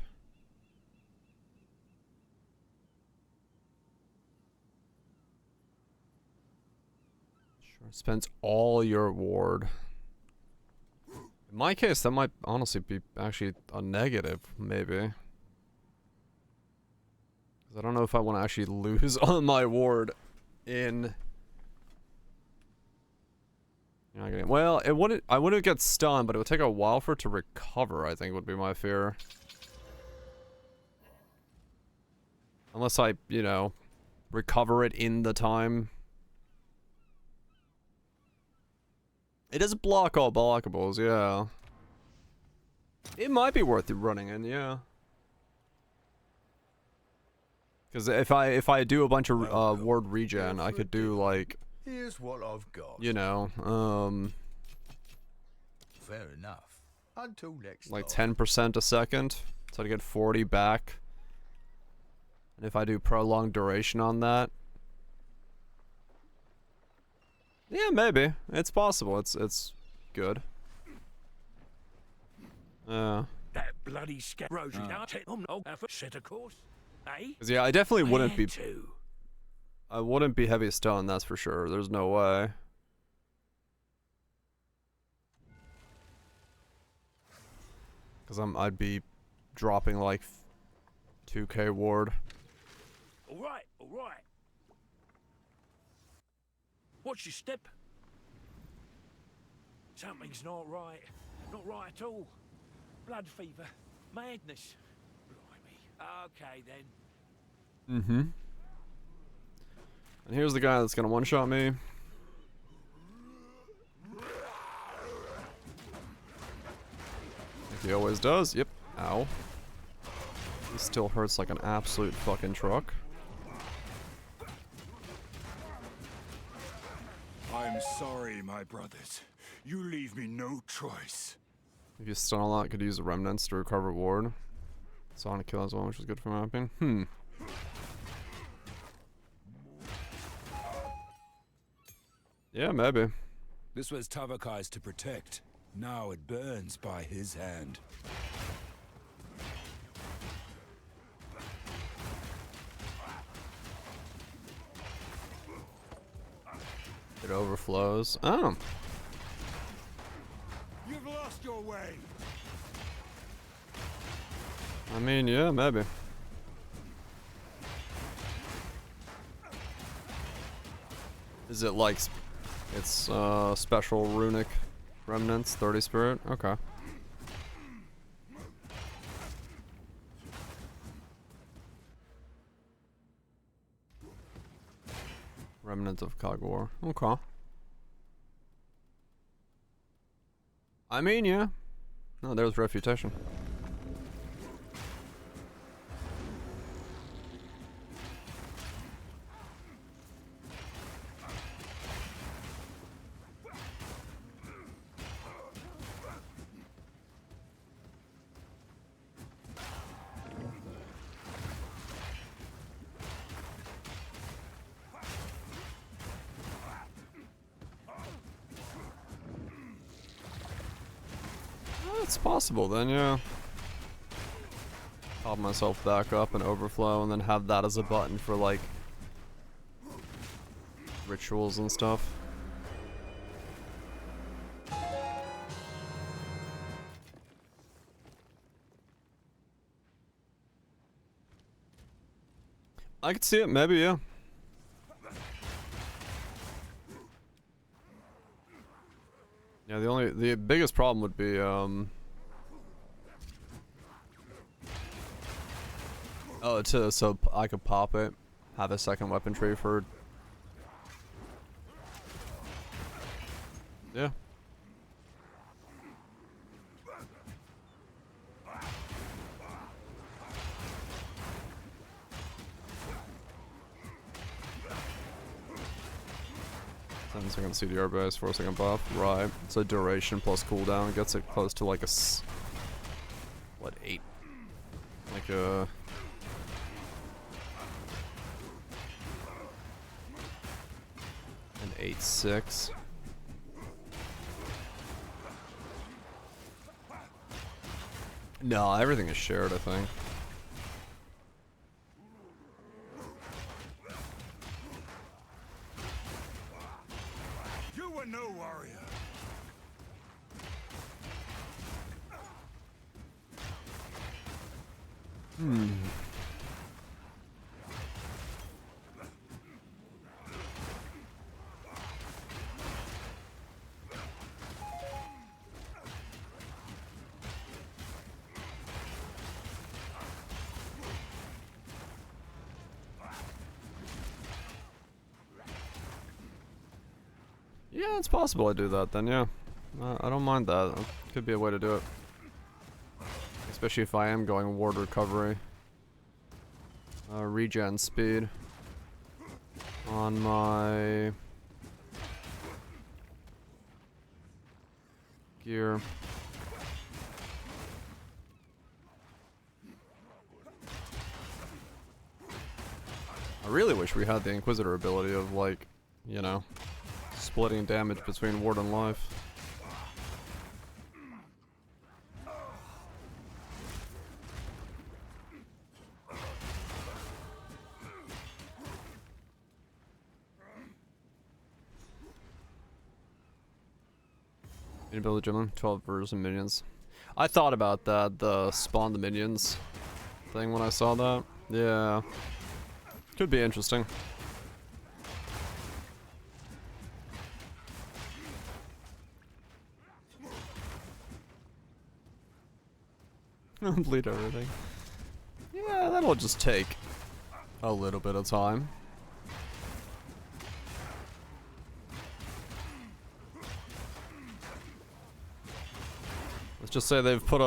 Sure. Spends all your ward. In my case, that might honestly be actually a negative, maybe. Because I don't know if I want to actually lose on my ward in... You're not getting... Well, it wouldn't... I wouldn't get stunned, but it would take a while for it to recover, I think would be my fear. Unless I, you know, recover it in the time. It does block all blockables, yeah. It might be worth running in, yeah. Because if I do a bunch of ward regen, I could do like... Here's what I've got. You know, Fair enough. Until next like time. 10% a second, so I get 40 back. And if I do prolonged duration on that... Yeah, maybe. It's possible. It's good. That bloody Rosie, set a course, eh? Cause yeah, I definitely wouldn't be... I wouldn't be heavy stun, that's for sure. There's no way. Cause I'd be dropping like 2k ward. All right. What's your step? Something's not right. Not right at all. Blood fever. Madness. Blimey. Okay, then. Mm-hmm. And here's the guy that's gonna one-shot me. Like he always does. Yep. Ow. He still hurts like an absolute fucking truck. I'm sorry, my brothers. You leave me no choice. If you stun a lot, could use the remnants to recover ward. Sonic kill as well, which is good for mapping. Yeah, maybe. This was Tavakai's to protect. Now it burns by his hand. It overflows. Oh. You've lost your way. I mean, yeah, maybe. Is it like... It's special runic remnants, 30 spirit? Okay. Remnants of Kagor. Okay. I mean, yeah. No, there's refutation. It's possible then, yeah. Pop myself back up and overflow and then have that as a button for like rituals and stuff. I could see it, maybe, yeah. Yeah, the biggest problem would be, oh, so I could pop it, have a second weapon tree for... Yeah. Second CDR base, 4-second buff. Right. It's a duration plus cooldown. Gets it close to like a... What, 8? Like a... An 8-6. No, everything is shared, I think. You were no warrior. Yeah, it's possible I do that then, yeah. I don't mind that. Could be a way to do it. Especially if I am going ward recovery. Regen speed. On my... gear. I really wish we had the Inquisitor ability of, like, you know, splitting damage between ward and life. You build a gym, 12 birds and minions. I thought about that, the spawn the minions thing when I saw that. Yeah. Could be interesting. Complete everything. Yeah, that'll just take a little bit of time. Let's just say they've put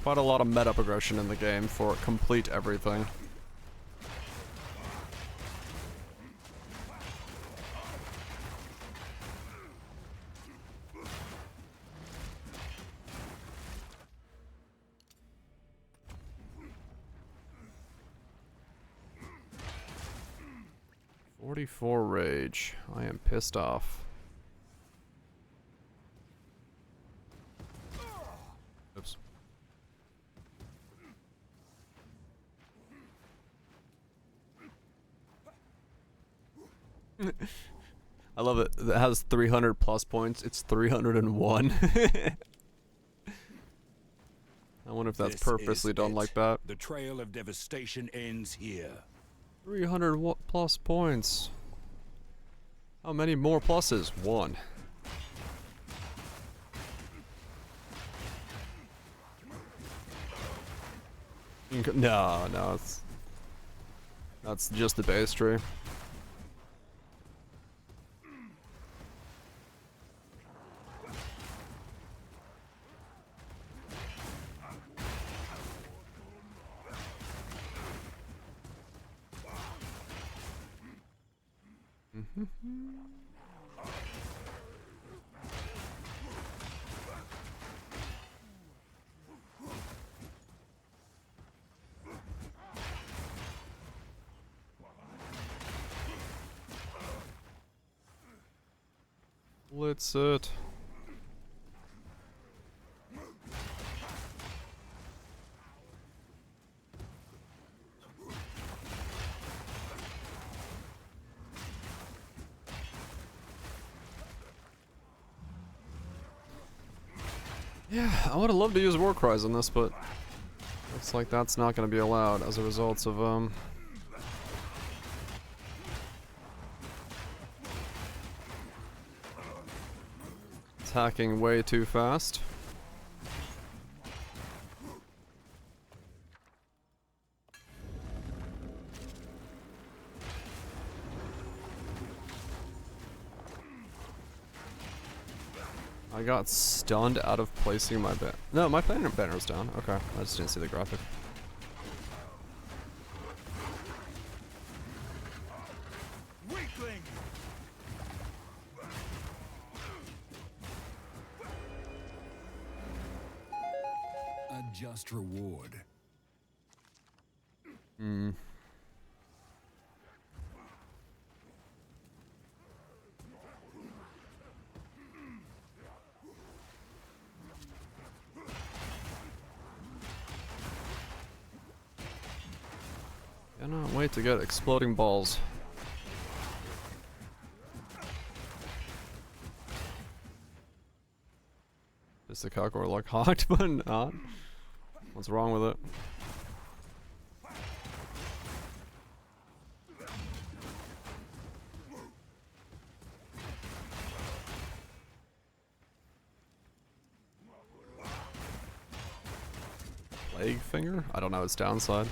quite a lot of meta progression in the game for complete everything. .44 rage. I am pissed off. Oops. I love it. It has 300 plus points. It's 301. I wonder if that's purposely done like that. The trail of devastation ends here. 300 plus points. How many more pluses? 1. No, that's just the base tree. Blitz it. Yeah, I would have loved to use war cries on this, but looks like that's not going to be allowed as a result of attacking way too fast. I got stunned out of placing my banner. No, my banner's down. Okay, I just didn't see the graphic. Weakling! A just reward. Hmm. Cannot wait to get exploding balls. Is the cock or like hot but not? What's wrong with it? Plague finger? I don't know its downside.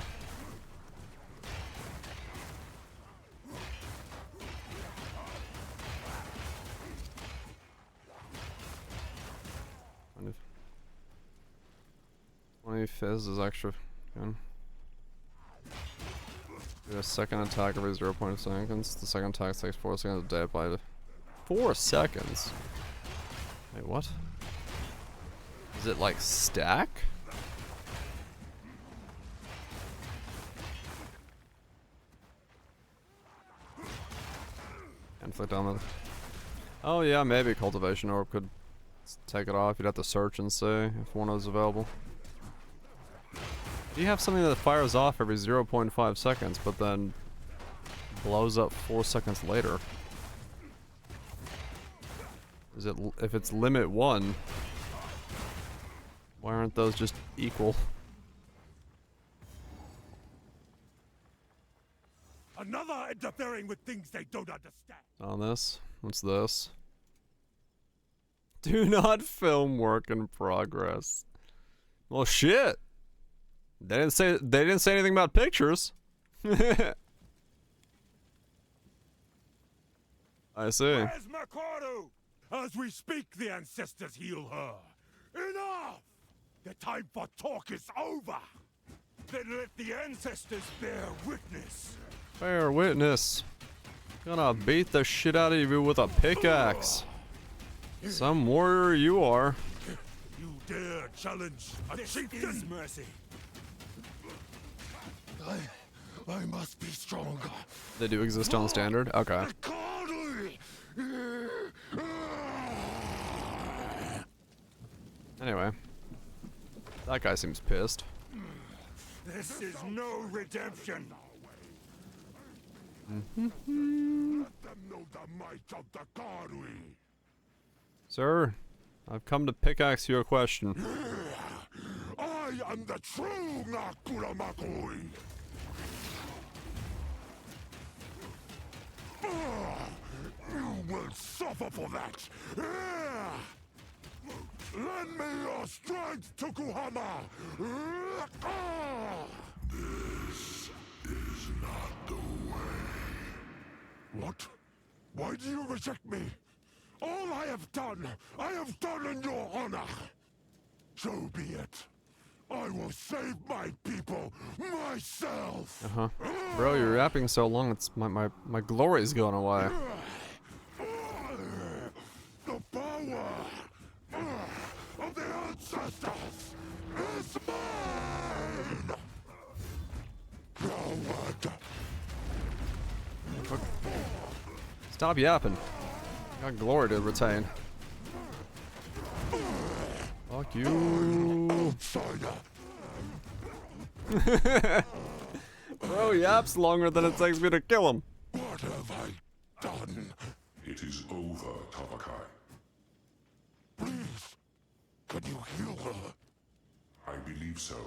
Fizz is extra good. Get a second attack every 0.5 seconds. The second attack takes 4 seconds to apply. 4 seconds? Wait, what? Is it like stack? Inflict damage. Oh yeah, maybe Cultivation Orb could take it off. You'd have to search and see if one is available. You have something that fires off every 0.5 seconds, but then blows up 4 seconds later. Is it if it's limit 1? Why aren't those just equal? Another interfering with things they don't understand. On this? What's this? Do not film work in progress. Well, shit. They didn't say anything about pictures. I see. Where's Makaru? As we speak, the ancestors heal her. Enough! The time for talk is over. Then let the ancestors bear witness. Bear witness. Gonna beat the shit out of you with a pickaxe. Some warrior you are. You dare challenge a chieftain's mercy. I must be stronger. They do exist on standard? Okay. Anyway. That guy seems pissed. This is no redemption. Mm-hmm. Let them know the might of the Karui. Sir, I've come to pickaxe you a question. I am the true Nakuramakoi. You will suffer for that. Lend me your strength, Tokuhama. This is not the way. What? Why do you reject me? All I have done in your honor. So be it. I will save my people myself. Uh-huh. Bro, you're rapping so long, it's my glory's going away. The power of the ancestors is mine. Coward. Stop yapping. Got glory to retain. Fuck you. Bro yaps longer than it takes me to kill him. What have I done? It is over, Tavakai. Please, Can you heal her? I believe so,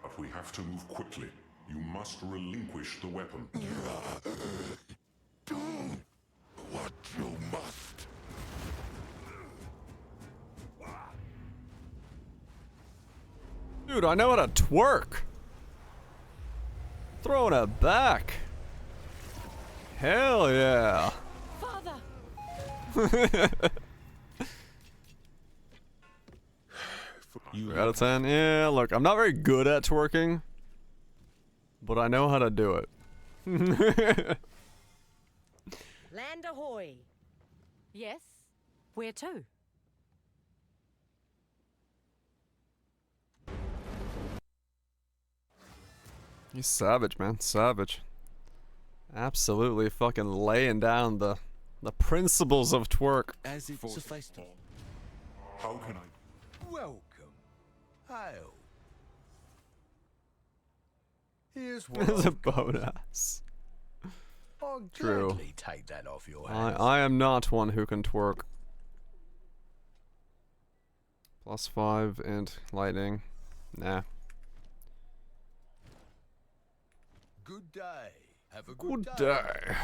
but we have to move quickly. You must relinquish the weapon. Do what you must. Dude, I know how to twerk. Throwing it back. Hell yeah. Father. You out of 10? Yeah, look, I'm not very good at twerking, but I know how to do it. Land ahoy. Yes? Where to? He's savage, man. Savage. Absolutely fucking laying down the principles of twerk. As it sufficed. How can I? Welcome. Hail. Here's what There's a I've got. bonus. I'll True. gladly take that off your hands. I am not one who can twerk. +5 and lightning. Nah. Good day. Have a Good good day.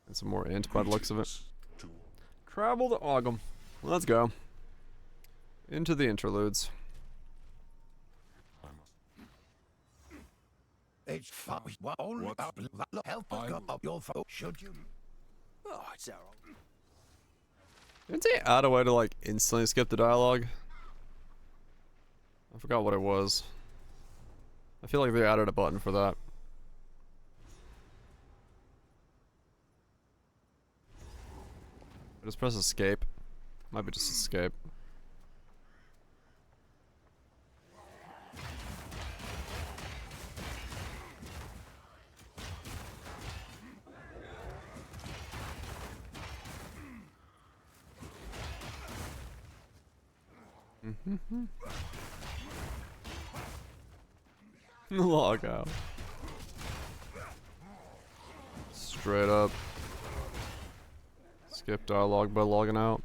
And some more int by the looks of it. Travel to Ogum. Let's go. Into the interludes. It's fine. Only help up your foe, should you? Oh, it's alright. Didn't they add a way to like instantly skip the dialogue? I forgot what it was. I feel like they added a button for that. Just press escape. Might be just escape. Log out. Straight up. Skip dialogue by logging out.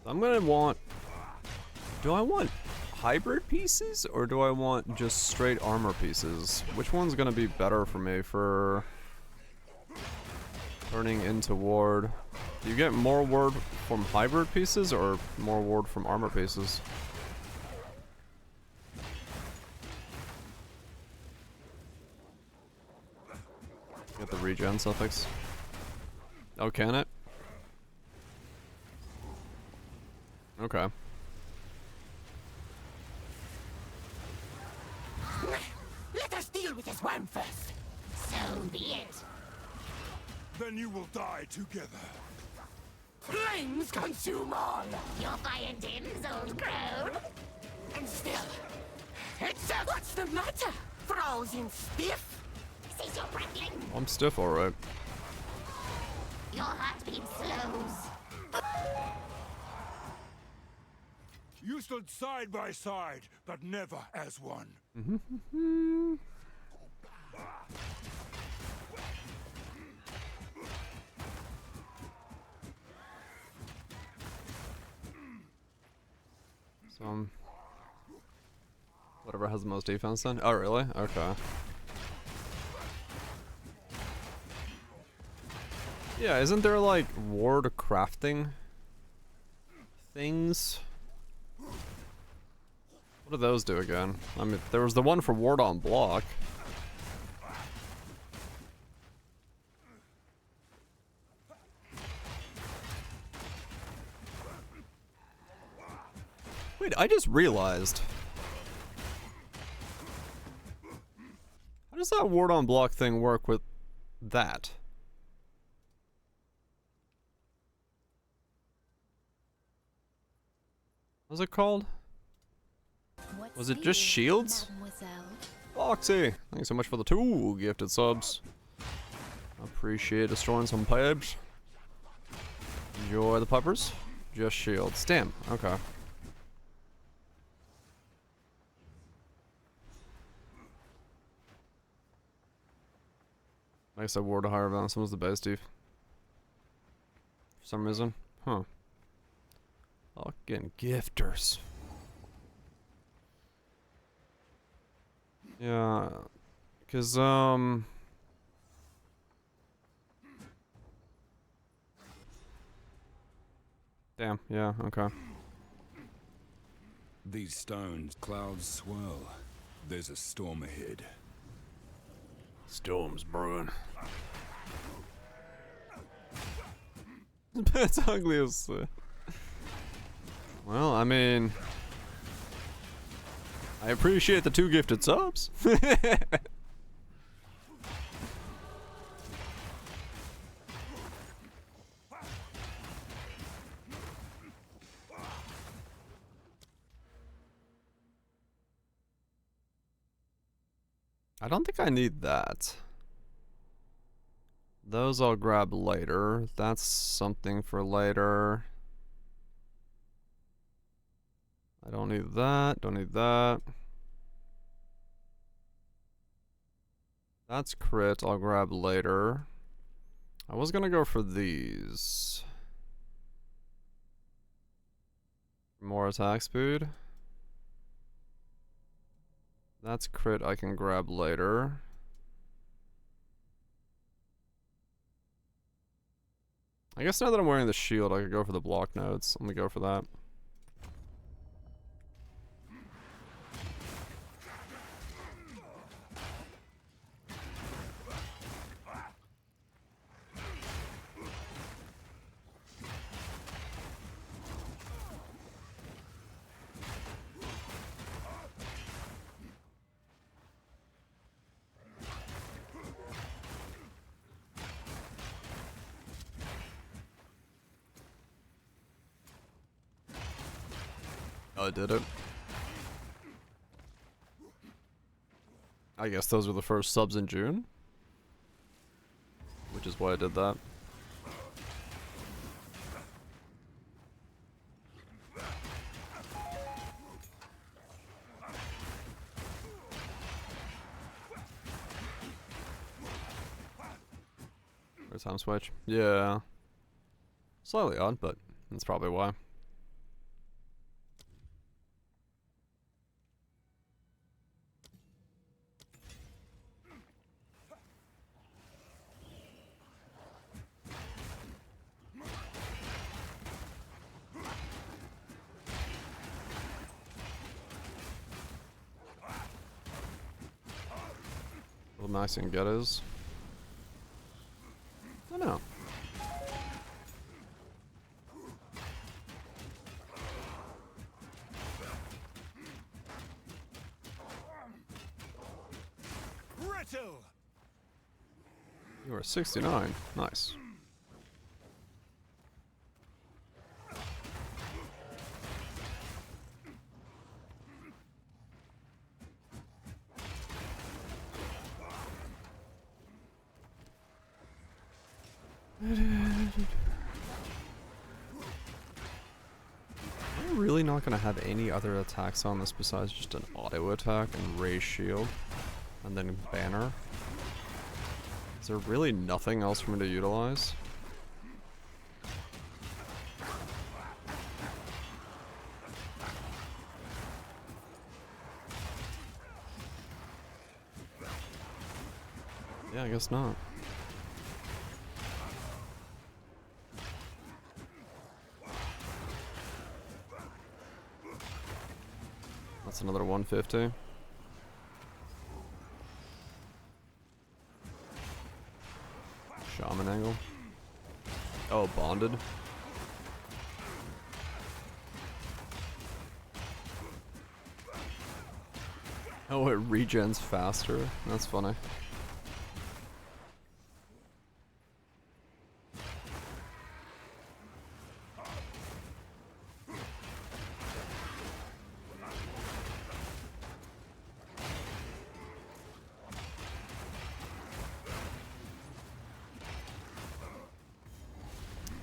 I'm gonna want... Do I want hybrid pieces or do I want just straight armor pieces? Which one's gonna be better for me for turning into ward? Do you get more ward from hybrid pieces or more ward from armor pieces? Get the regen suffix. Oh, can it? Okay. Let us deal with this one first. So be it. Then you will die together. Flames consume all. Your fire dims, old crone. And still, it's what's the matter? Frozen stiff? Says you're prattling. I'm stiff, alright. Your heartbeat slows. You stood side by side, but never as one. Some... Whatever has the most defense then? Oh, really? Okay. Yeah, isn't there like ward crafting things? What do those do again? I mean, there was the one for ward on block. Wait, I just realized. How does that ward on block thing work with that? What's it called? Was it just shields? Foxy, thanks so much for the 2 gifted subs. Appreciate destroying some pubs. Enjoy the puppers. Just shields. Damn, okay. I guess I ward a higher balance. Someone's the base, Steve. For some reason. Huh. Fucking gifters. Yeah. Cause, damn, yeah, okay. These stones, clouds swirl. There's a storm ahead. Storm's brewing. That's ugly as well, I mean, I appreciate the 2 gifted subs. I don't think I need that. Those I'll grab later. That's something for later. I don't need that. Don't need that. That's crit. I'll grab later. I was gonna go for these. More attack speed. That's crit I can grab later. I guess now that I'm wearing the shield, I could go for the block nodes. Let me go for that. I did it. I guess those were the first subs in June. Which is why I did that. Where's time switch? Yeah. Slightly odd, but that's probably why. Nice and get is. I don't know. You are 69. Nice. I'm really not going to have any other attacks on this besides just an auto attack and raise shield and then banner. Is there really nothing else for me to utilize? Yeah, I guess not. That's another 150. Shaman angle. Oh, bonded. Oh, it regens faster. That's funny.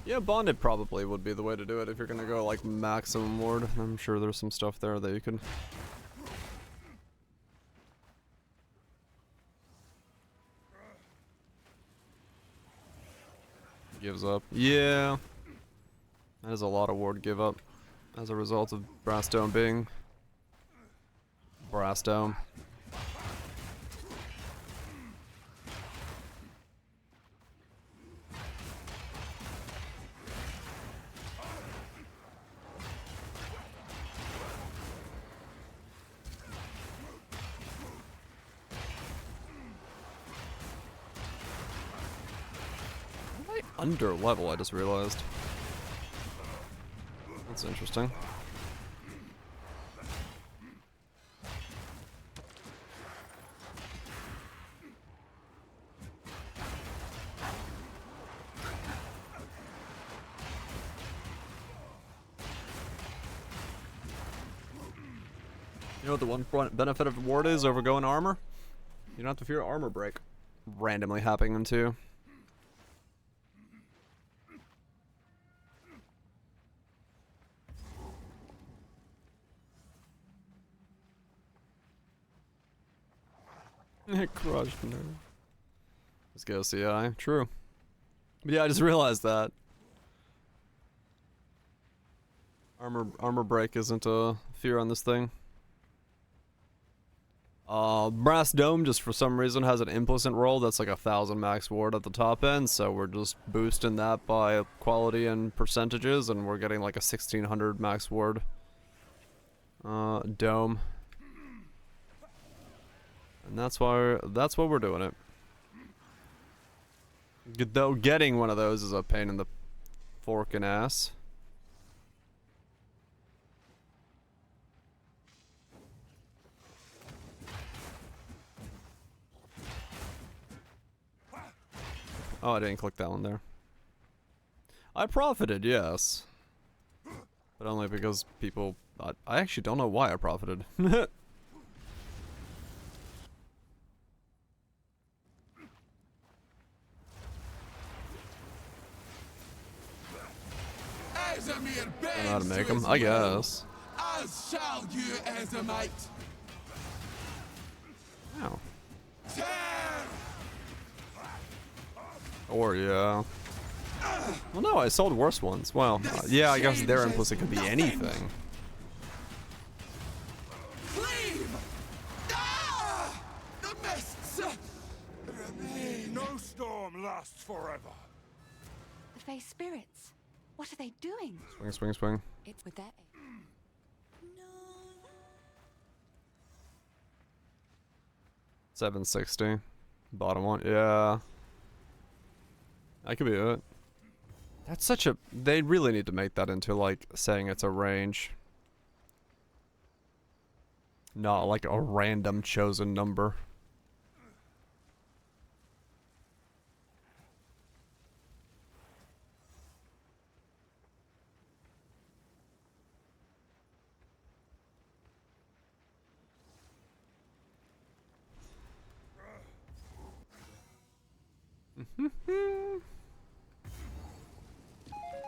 Yeah, bonded probably would be the way to do it if you're gonna go like maximum ward. I'm sure there's some stuff there that you can. Gives up. Yeah. That is a lot of ward give up as a result of Brass Dome being Brass Dome. Under level, I just realized. That's interesting. You know what the one benefit of ward is over going armor? You don't have to fear armor break randomly happening into. It crushed me. Let's go CI. True. But yeah, I just realized that. Armor break isn't a fear on this thing. Brass Dome just for some reason has an implicit roll that's like 1,000 max ward at the top end, so we're just boosting that by quality and percentages, and we're getting like a 1,600 max ward dome. And that's why we're doing it. Though getting one of those is a pain in the forking ass. Oh, I didn't click that one there. I profited, yes. But only because people... I actually don't know why I profited. I don't know how to make them, I guess. As shall you, Ezamite. Ow. Or, yeah. Well, no, I sold worse ones. Well, yeah, I guess their implicit could be anything. The mists remain. No storm lasts forever. The Fae spirits. What are they doing? Swing, swing, swing. It's with that. 760. Bottom one, yeah. That could be it. That's such a... They really need to make that into, like, saying it's a range. Not like a random chosen number.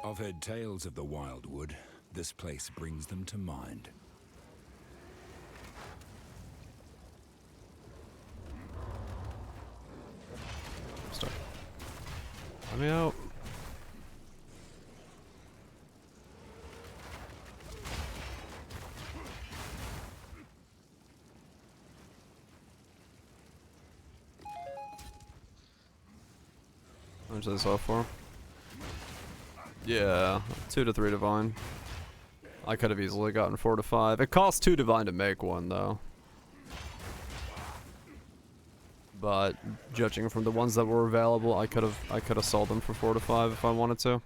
I've heard tales of the Wildwood. This place brings them to mind. Stop. Let me out. How much is this off for? Yeah, 2 to 3 divine. I could have easily gotten 4 to 5. It costs 2 divine to make one, though. But judging from the ones that were available, I could have sold them for 4 to 5 if I wanted to.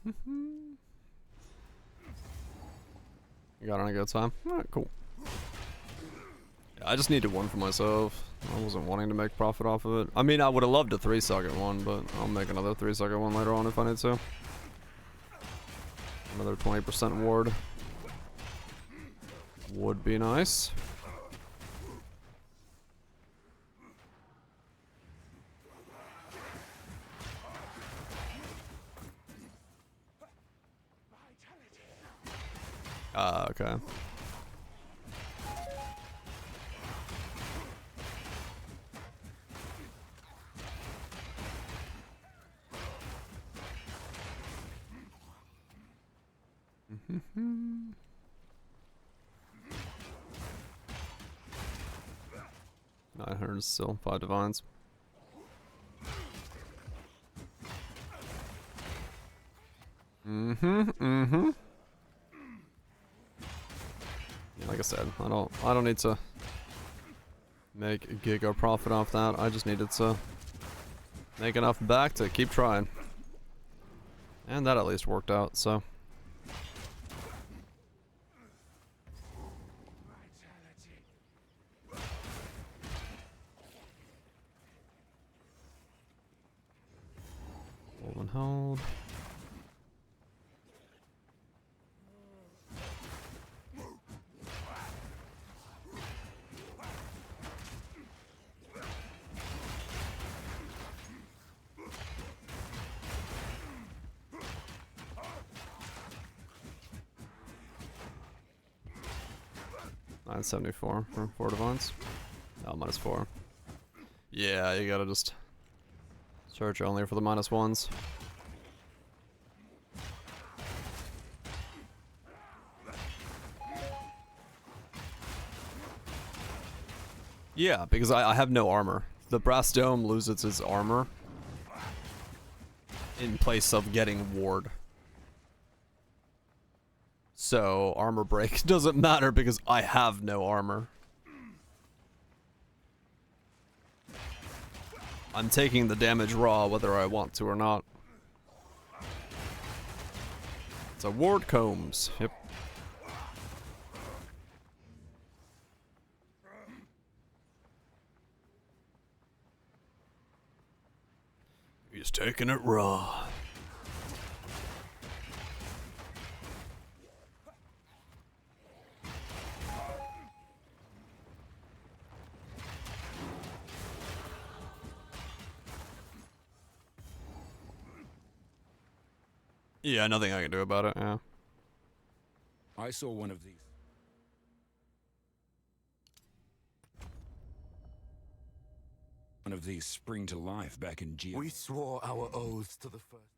You got on a good time? Alright, cool. Yeah, I just needed one for myself. I wasn't wanting to make profit off of it. I mean, I would have loved a 3-second one, but I'll make another 3-second one later on if I need to. Another 20% ward would be nice. Okay. Mm-hmm. 900 still, 5 divines. Mm-hmm. Yeah, like I said, I don't need to make a giga profit off that. I just needed to make enough back to keep trying. And that at least worked out, so. Hold and hold. $974 for 4 divines. Oh, -4. Yeah, you gotta just search only for the -1s. Yeah, because I have no armor. The brass dome loses its armor in place of getting ward. So armor break doesn't matter because I have no armor. I'm taking the damage raw whether I want to or not. It's a ward combs. Yep. He's taking it raw. Yeah, nothing I can do about it, yeah. I saw one of these. One of these spring to life back in Geo. We swore our oaths to the first.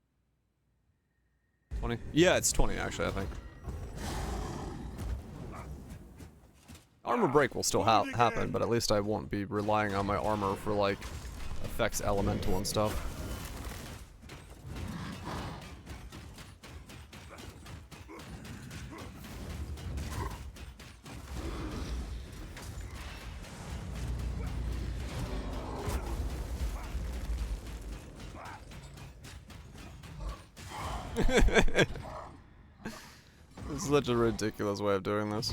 20? Yeah, it's 20 actually, I think. Armor break will still happen, but at least I won't be relying on my armor for like effects elemental and stuff. This is such a ridiculous way of doing this.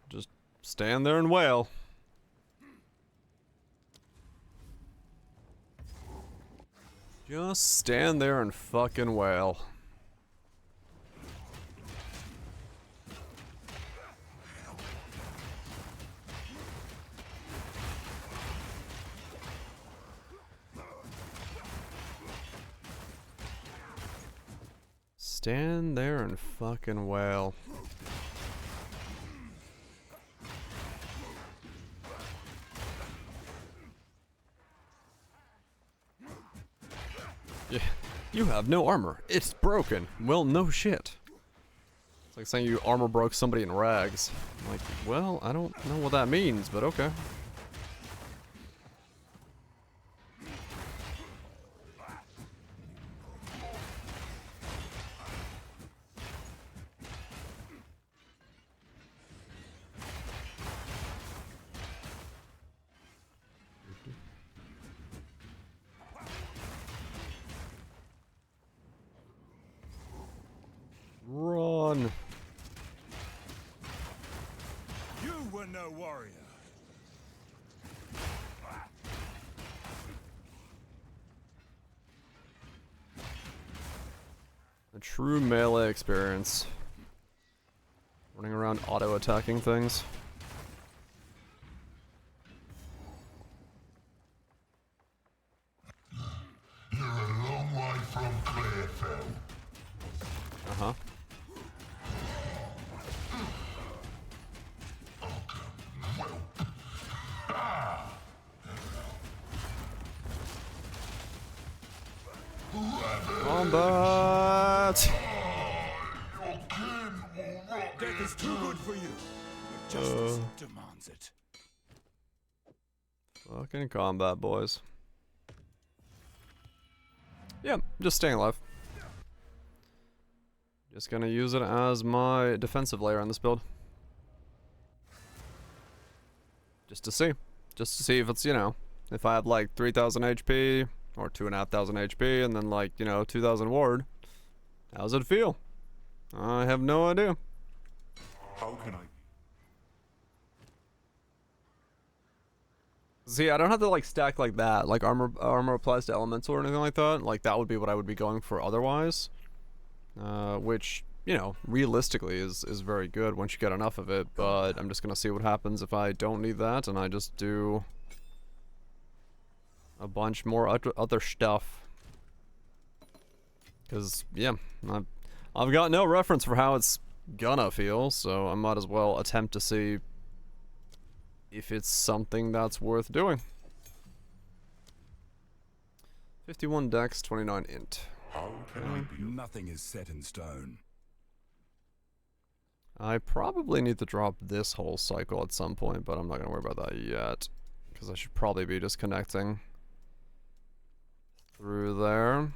Just stand there and wail. Just stand there and fucking wail. Stand there and fucking wail. Yeah, you have no armor. It's broken. Well, no shit. It's like saying you armor broke somebody in rags. I'm like, well, I don't know what that means, but okay. A true melee experience. Running around auto-attacking things. You're a long way from Clearfell. Uh-huh. Combat! Death is too good for you. But justice demands it. Fucking combat, boys. Yeah, just staying alive. Just gonna use it as my defensive layer on this build. Just to see. Just to see if it's, you know, if I have like 3,000 HP or 2,500 HP and then like, you know, 2,000 ward. How's it feel? I have no idea. How can I? See, I don't have to like stack like that, like armor applies to elemental or anything like that. Like that would be what I would be going for otherwise. Which, you know, realistically is very good once you get enough of it, but I'm just gonna see what happens if I don't need that and I just do a bunch more other stuff. Cause yeah, I've got no reference for how it's gonna feel, so I might as well attempt to see if it's something that's worth doing. 51 dex, 29 int. How can I be? Nothing is set in stone. I probably need to drop this whole cycle at some point, but I'm not gonna worry about that yet. Because I should probably be just connecting through there.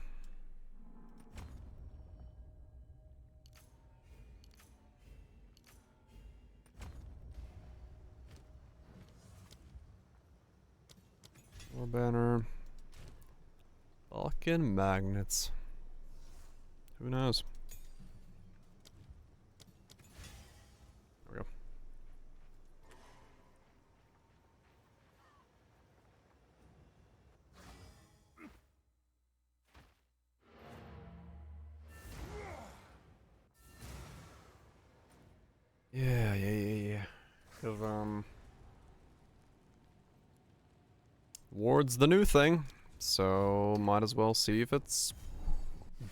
War banner. Fucking magnets. Who knows? There we go. Yeah. Cause, ward's the new thing, so might as well see if it's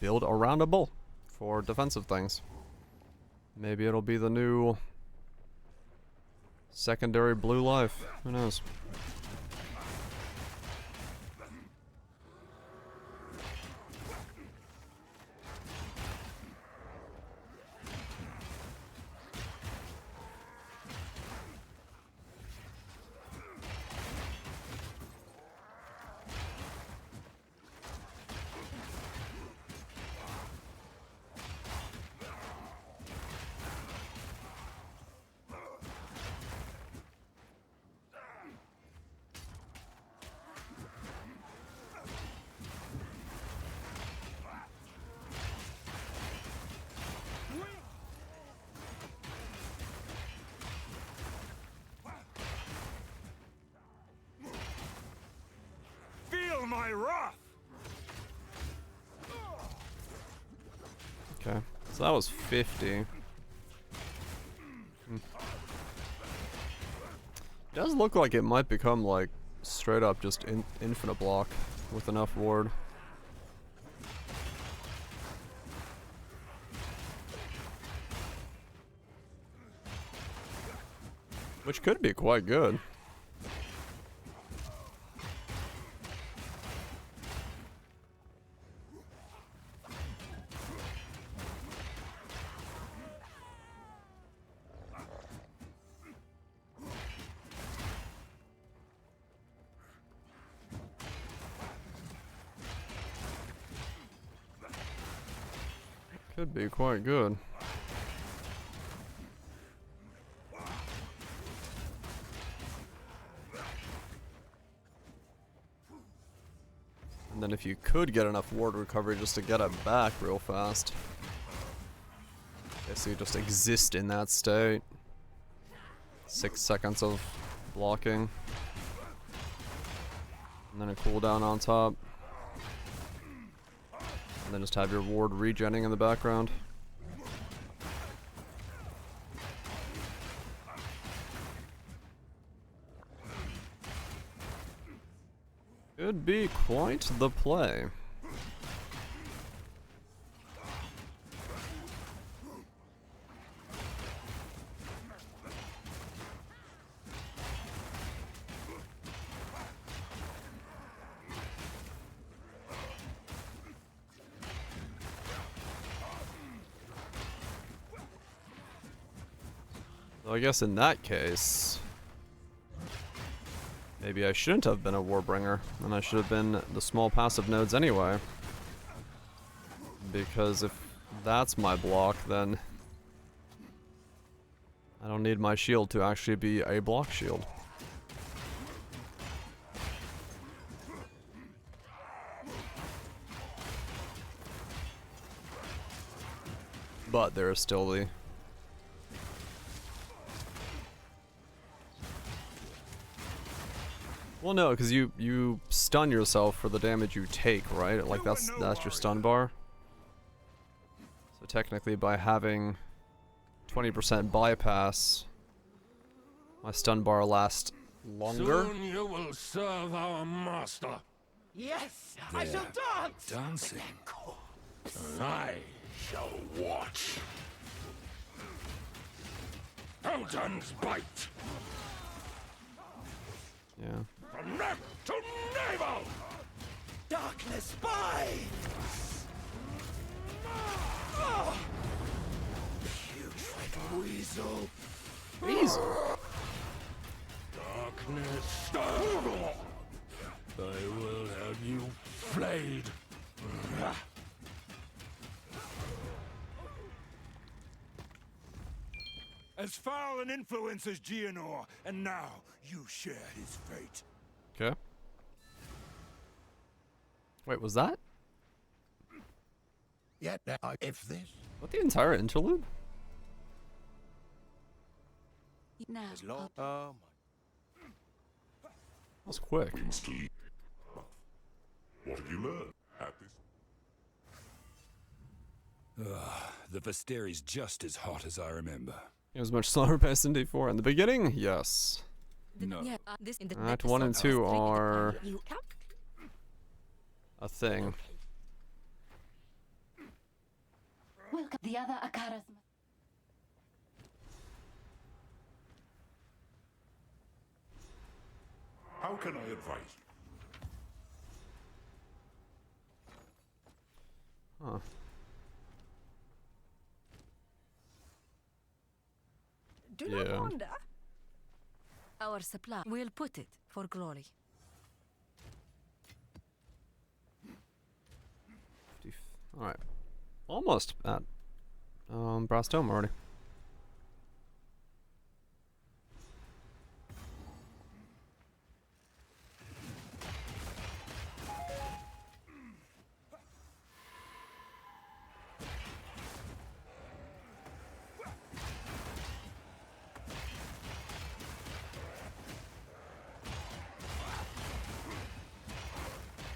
build around a bull for defensive things. Maybe it'll be the new secondary blue life. Who knows? My wrath. Okay, so that was 50. Does look like it might become like straight up just infinite block with enough ward. Which could be quite good. Could be quite good. And then if you could get enough ward recovery just to get it back real fast. Basically just exist in that state. 6 seconds of blocking. And then a cooldown on top. And then just have your ward regenning in the background. Could be quite the play. So I guess in that case, maybe I shouldn't have been a Warbringer, and I should have been the small passive nodes anyway. Because if that's my block, then I don't need my shield to actually be a block shield. But there is still the... Well, no, because you stun yourself for the damage you take, right? Like that's your stun bar. So technically, by having 20% bypass, my stun bar lasts longer. Soon you will serve our master. Yes, I shall dance. Dancing. And I shall watch. Elton's bite. Yeah. From neck to navel. Darkness bites. Putrid weasel. Weasel. Darkness. I will have you flayed. As foul an influence as Geonor, and now you share his fate. Okay. Wait, was that? Yet, if this... What, the entire interlude? Now, Oh That was quick. What have you learned at this? The Vesteri's just as hot as I remember. It was much slower paced than D4 in the beginning. Yes. No. Act 1 and 2 are a thing. welcome the other Akaras. How can I advise you? Huh. Do not Yeah. wander. Our supply. We'll put it for glory. Alright. Almost at Brass Dome already.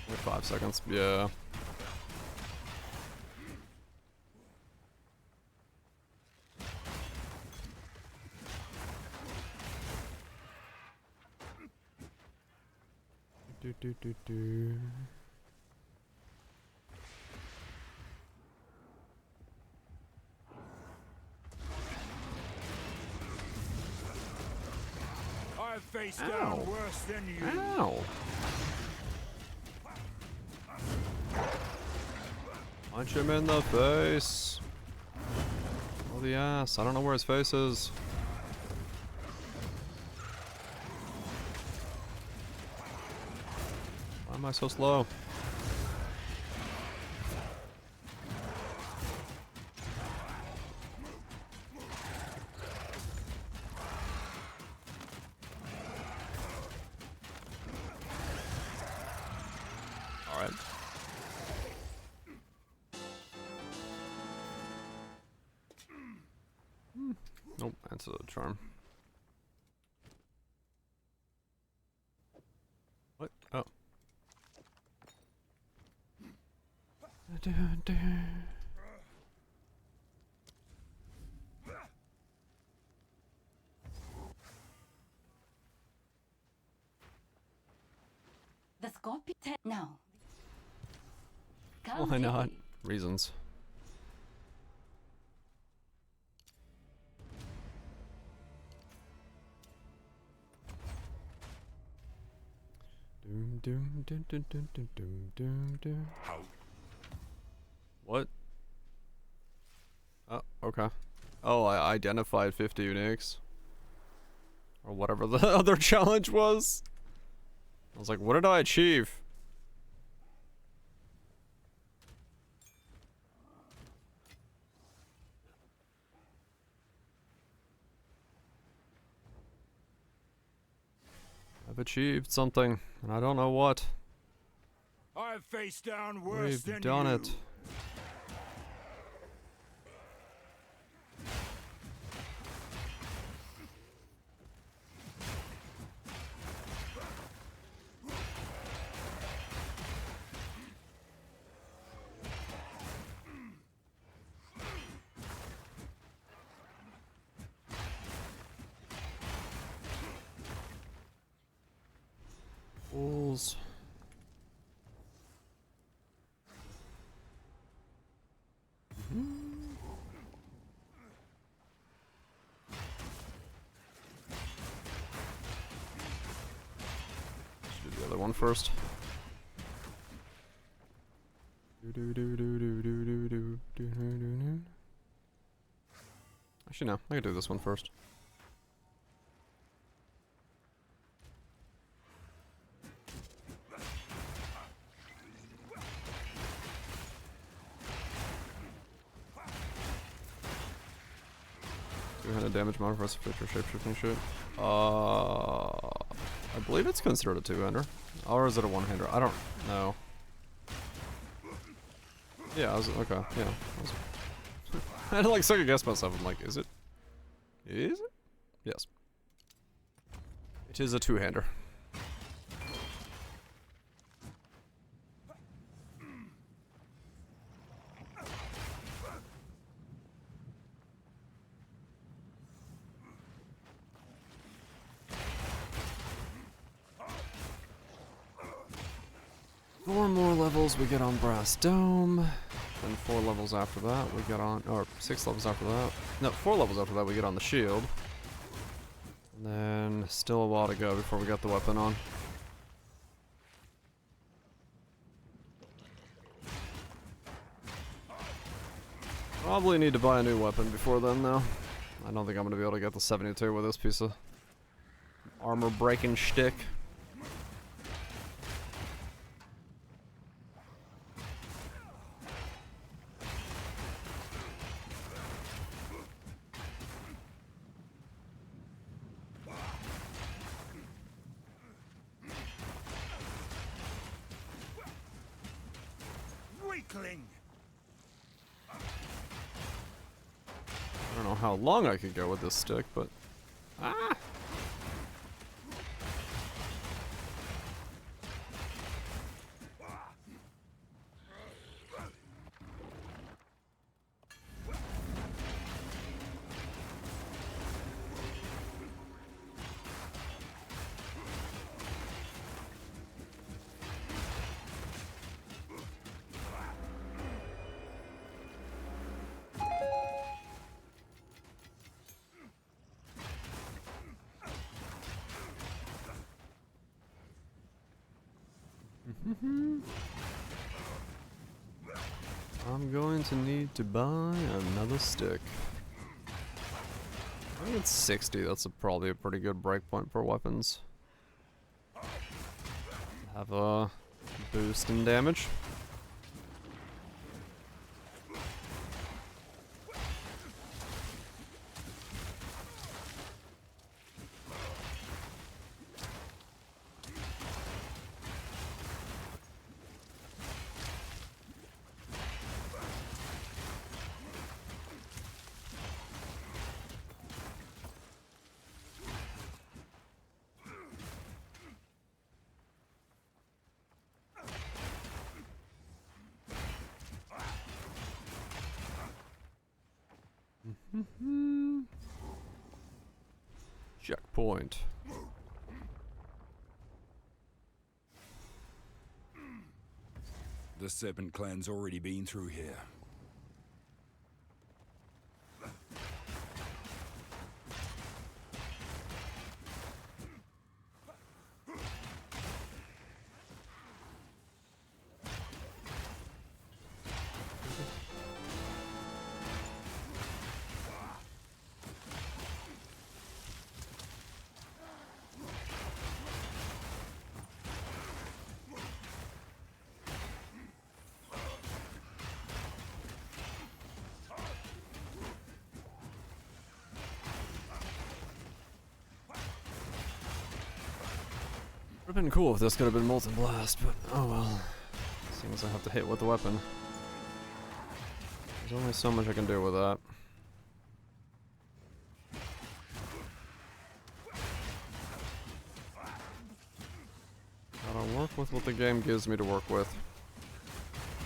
Wait, 5 seconds. Yeah. Do. I've faced Ow. down worse than you. Ow. Punch him in the face. Oh, the ass. I don't know where his face is. Why am I so slow? Alright. Nope, that's a charm. What? Oh. The Scorpion. No. Why not? Reasons. Doom, doom, doom, doom, doom, doom, doom, doom, doom. How? What? Oh, okay. Oh, I identified 50 uniques. Or whatever the other challenge was. I was like, what did I achieve? I've achieved something, and I don't know what. I've faced down worse than We've done you. it. Fools. Should do the other one first. Actually, no. I can do this one first. Damage modifier for feature shapeshifting shit. I believe it's considered a two-hander. Or is it a one-hander? I don't know. Yeah, I was okay. Yeah, I had to like second guess myself. I'm like, is it? Is it? Yes. It is a two-hander. Four more levels we get on Brass Dome. Then 4 levels after that we get on, or 6 levels after that. No, 4 levels after that we get on the shield. And then still a while to go before we get the weapon on. Probably need to buy a new weapon before then though. I don't think I'm going to be able to get the 72 with this piece of armor breaking shtick. I don't know how long I could go with this stick, but... Ah! I'm going to need to buy another stick. I think it's 60. That's probably a pretty good breakpoint for weapons. Have a boost in damage. Checkpoint. The Serpent Clan's already been through here. Would have been cool if this could have been Molten Blast, but oh well. Seeing as I have to hit with the weapon. There's only so much I can do with that. Gotta work with what the game gives me to work with.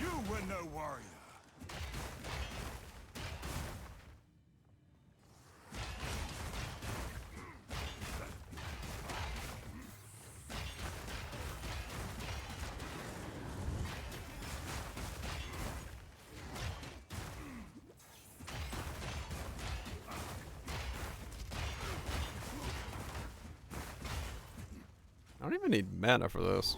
You were no warrior. I don't even need mana for this.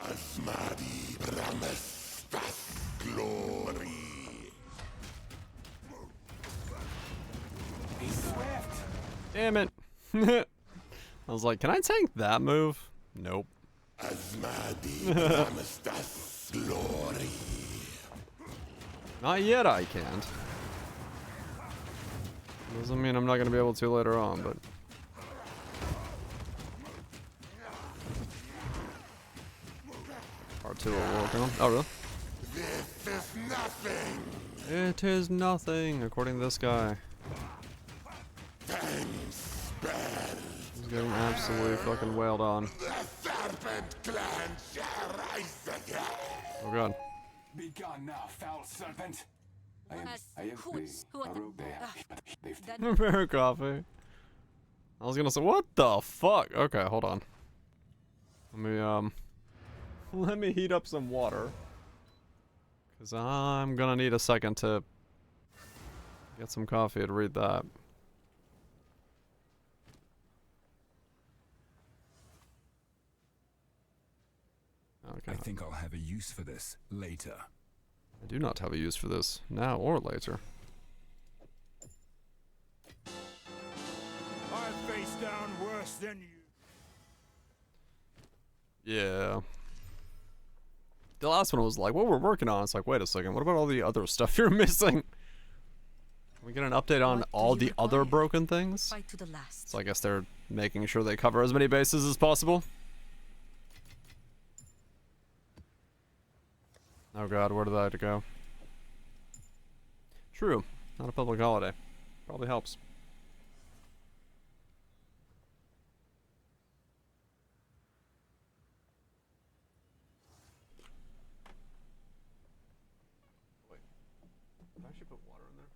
Asmadi Brahmastas glory. Be swift. Damn it. I was like, can I tank that move? Nope. Asmadi Brahmastas glory. Not yet I can't. Doesn't mean I'm not going to be able to later on, but... R2 will work on. Oh, really? This is nothing. It is nothing, according to this guy. Thanks, bad. He's getting absolutely fucking wailed on. The Serpent Clan shall rise again. Oh god. Be gone now, foul serpent. I am Bear coffee. I was gonna say, what the fuck? Okay, hold on. Let me heat up some water. Cause I'm gonna need a second to get some coffee to read that. Okay. I think I'll have a use for this later. I do not have a use for this now or later. I face down worse than you. Yeah. The last one was like, what we're working on. It's like, wait a second, what about all the other stuff you're missing? Can we get an update on all the other broken things? Fight to the last. So I guess they're making sure they cover as many bases as possible. Oh god, where did I have to go? True, not a public holiday. Probably helps. Wait, did I actually put water in there?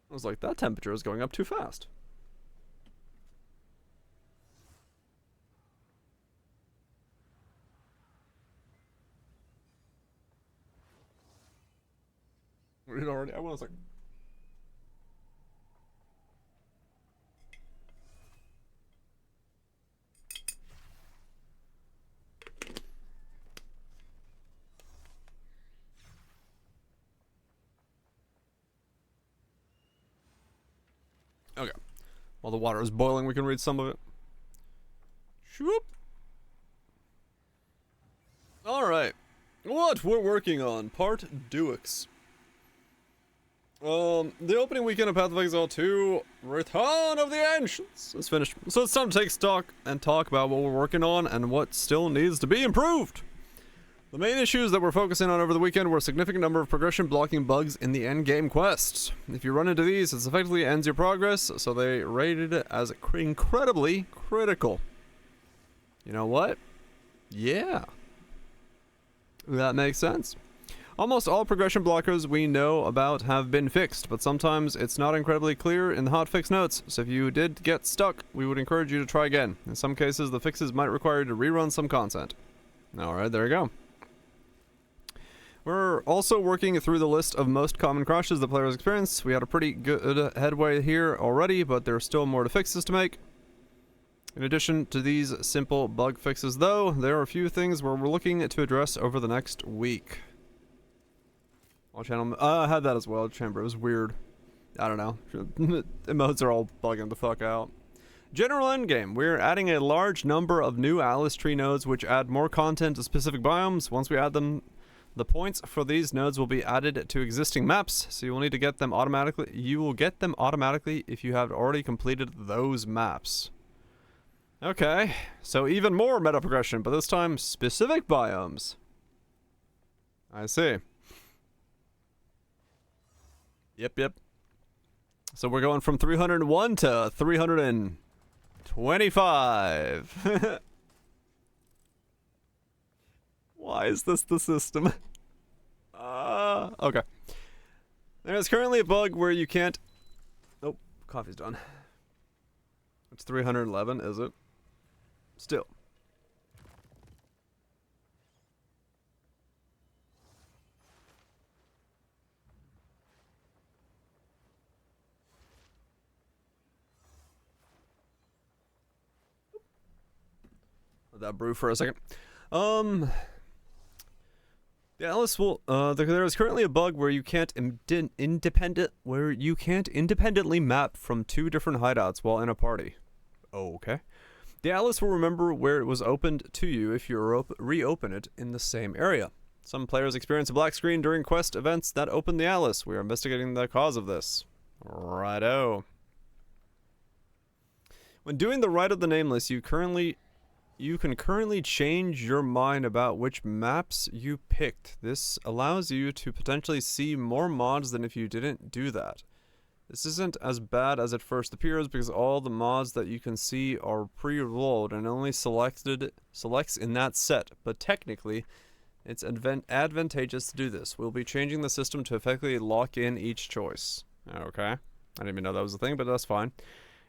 I was like, that temperature is going up too fast. It already, I was like... Okay. While the water is boiling, we can read some of it. Shoop. Alright. What we're working on. Part Duix. The opening weekend of Path of Exile 2, Return of the Ancients, is finished. So it's time to take stock and talk about what we're working on and what still needs to be improved. The main issues that we're focusing on over the weekend were a significant number of progression blocking bugs in the endgame quests. If you run into these, it effectively ends your progress, so they rated it as incredibly critical. You know what? Yeah. That makes sense. Almost all progression blockers we know about have been fixed, but sometimes it's not incredibly clear in the hotfix notes, so if you did get stuck, we would encourage you to try again. In some cases, the fixes might require you to rerun some content. Alright, there you go. We're also working through the list of most common crashes that players experience. We had a pretty good headway here already, but there's still more to fixes to make. In addition to these simple bug fixes, though, there are a few things where we're looking to address over the next week. Channel, I had that as well, Chamber. It was weird. I don't know. Emotes are all bugging the fuck out. General endgame. We're adding a large number of new Atlas tree nodes which add more content to specific biomes. Once we add them, the points for these nodes will be added to existing maps, so you will need to get them automatically. You will get them automatically if you have already completed those maps. Okay, so even more meta progression, but this time specific biomes. I see. Yep. So we're going from 301 to 325. Why is this the system? Okay. There's currently a bug where you can't... Oh, coffee's done. It's 311, is it? Still. Let that brew for a second. Yeah, Alice will. There is currently a bug where you can't independently map from two different hideouts while in a party. Oh, okay. The Atlas will remember where it was opened to you if you reopen it in the same area. Some players experience a black screen during quest events that open the Atlas. We are investigating the cause of this. Righto. When doing the Rite of the Nameless, you can currently change your mind about which maps you picked. This allows you to potentially see more mods than if you didn't do that. This isn't as bad as it first appears because all the mods that you can see are pre-rolled and only selects in that set, but technically it's advantageous to do this. We'll be changing the system to effectively lock in each choice. Okay. I didn't even know that was a thing, but that's fine.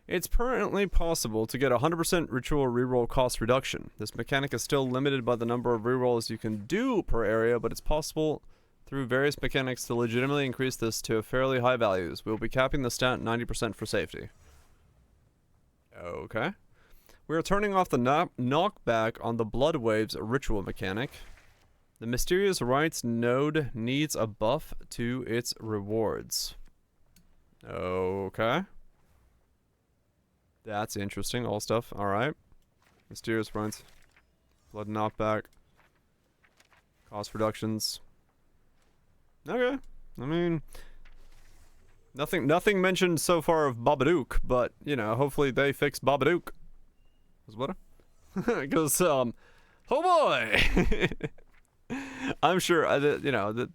It's currently possible to get 100% ritual reroll cost reduction. This mechanic is still limited by the number of rerolls you can do per area, but it's possible through various mechanics to legitimately increase this to fairly high values. We'll be capping the stat 90% for safety. Okay. We are turning off the knockback on the Blood Waves ritual mechanic. The Mysterious Rites node needs a buff to its rewards. Okay. That's interesting. All stuff. Alright. Mysterious Rites. Blood knockback. Cost reductions. Okay. I mean, nothing mentioned so far of Babadook, but, you know, hopefully they fix Babadook. Is what? Because, oh boy! I'm sure, you know,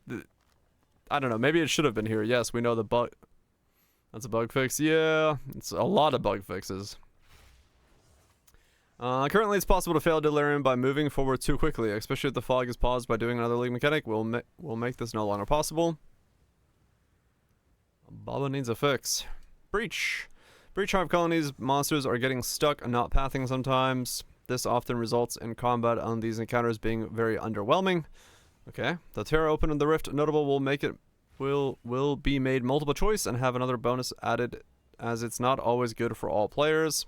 I don't know, maybe it should have been here. Yes, we know the bug. That's a bug fix. Yeah, it's a lot of bug fixes. Currently, it's possible to fail Delirium by moving forward too quickly, especially if the fog is paused by doing another league mechanic. We'll make this no longer possible. Baba needs a fix. Breach. Breach Hive colonies monsters are getting stuck and not pathing sometimes. This often results in combat on these encounters being very underwhelming. Okay. The Terra Open and the Rift notable will be made multiple choice and have another bonus added, as it's not always good for all players.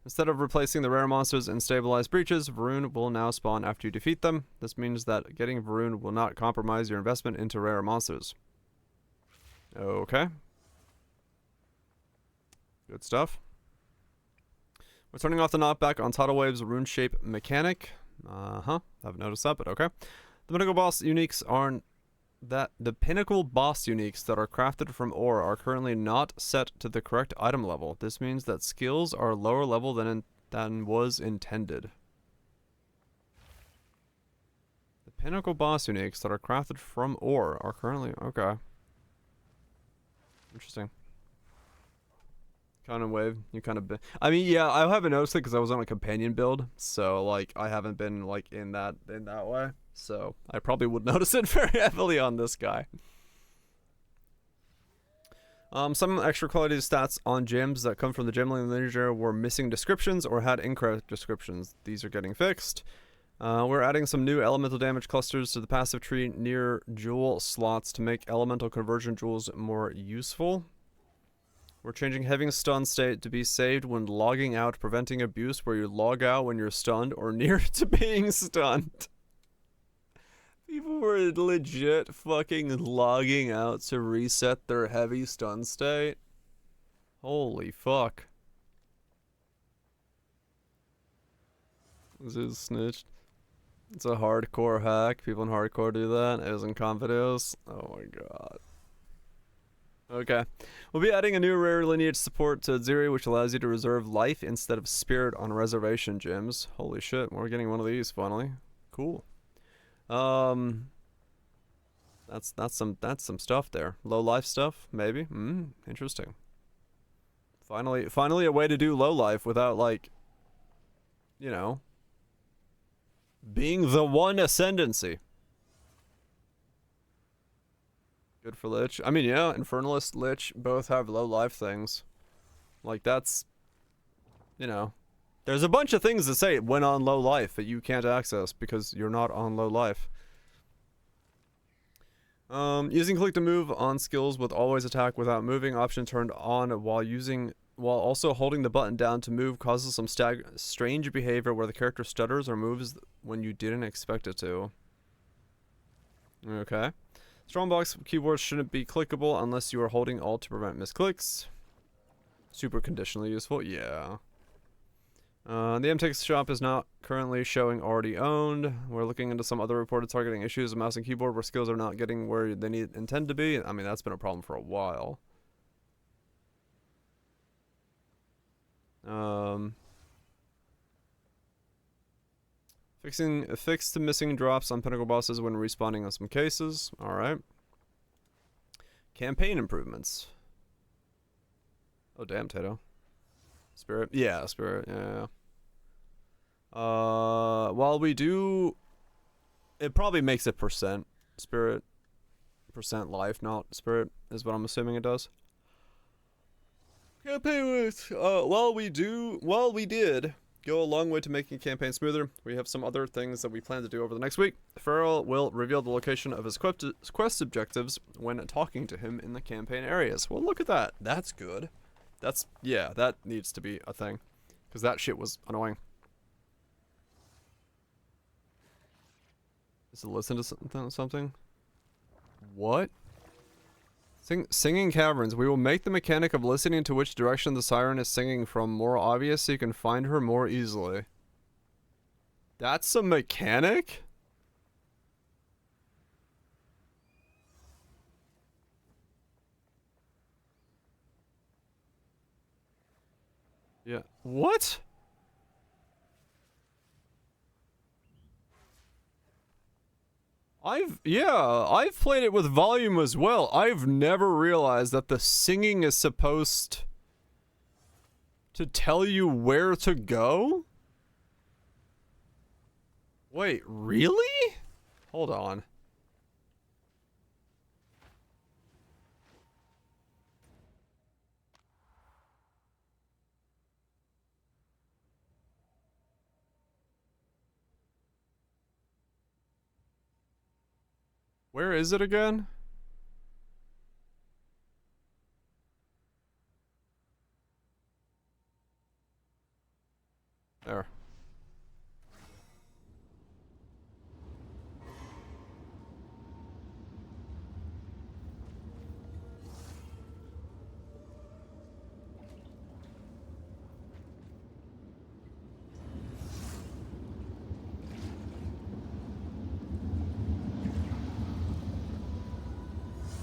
Instead of replacing the rare monsters in stabilized breaches, Varun will now spawn after you defeat them. This means that getting Varun will not compromise your investment into rare monsters. Okay. Good stuff. We're turning off the knockback on Tidal Wave's rune shape mechanic. I've noticed that, but okay. The mythical boss uniques that the pinnacle boss uniques that are crafted from ore are currently not set to the correct item level. This means that skills are lower level than was intended. The pinnacle boss uniques that are crafted from ore are currently... Okay. Interesting. Kind of wave. You kind of... I mean, yeah, I haven't noticed it because I was on a companion build. So, like, I haven't been, like, in that way. So, I probably would notice it very heavily on this guy. Some extra quality stats on gems that come from the gem lineage were missing descriptions or had incorrect descriptions. These are getting fixed. We're adding some new elemental damage clusters to the passive tree near jewel slots to make elemental conversion jewels more useful. We're changing having stun state to be saved when logging out, preventing abuse where you log out when you're stunned or near to being stunned. People were legit fucking logging out to reset their heavy stun state. Holy fuck. This is snitched. It's a hardcore hack. People in hardcore do that. It was in comp videos. Oh my god. Okay. We'll be adding a new rare lineage support to Ziri, which allows you to reserve life instead of spirit on reservation gems. Holy shit, we're getting one of these finally. Cool. That's some stuff there. Low life stuff, maybe. Interesting. Finally a way to do low life without, like, you know, being the one ascendancy. Good for Lich. I mean, yeah, Infernalist, Lich both have low life things. Like, that's, you know, there's a bunch of things that say when on low life that you can't access because you're not on low life. Using click to move on skills with always attack without moving option turned on while also holding the button down to move causes some strange behavior where the character stutters or moves when you didn't expect it to. Okay. Strongbox keyboards shouldn't be clickable unless you are holding Alt to prevent misclicks. Super conditionally useful, yeah. The MTX shop is not currently showing already owned. We're looking into some other reported targeting issues of mouse and keyboard where skills are not getting where they intend to be. I mean, that's been a problem for a while. Fix the missing drops on pinnacle bosses when respawning on some cases. Alright. Campaign improvements. Oh, damn, Tato. Spirit? Yeah, Spirit, yeah. While we do... It probably makes it percent Spirit. Percent life, not Spirit, is what I'm assuming it does. Campaign with... while we did go a long way to making campaign smoother, we have some other things that we plan to do over the next week. Farrell will reveal the location of his quest objectives when talking to him in the campaign areas. Well, look at that. That's good. That's, yeah, that needs to be a thing. Because that shit was annoying. Is it listen to something? What? Singing caverns. We will make the mechanic of listening to which direction the siren is singing from more obvious so you can find her more easily. That's a mechanic? Yeah. What? I've played it with volume as well. I've never realized that the singing is supposed to tell you where to go? Wait, really? Hold on. Where is it again? There.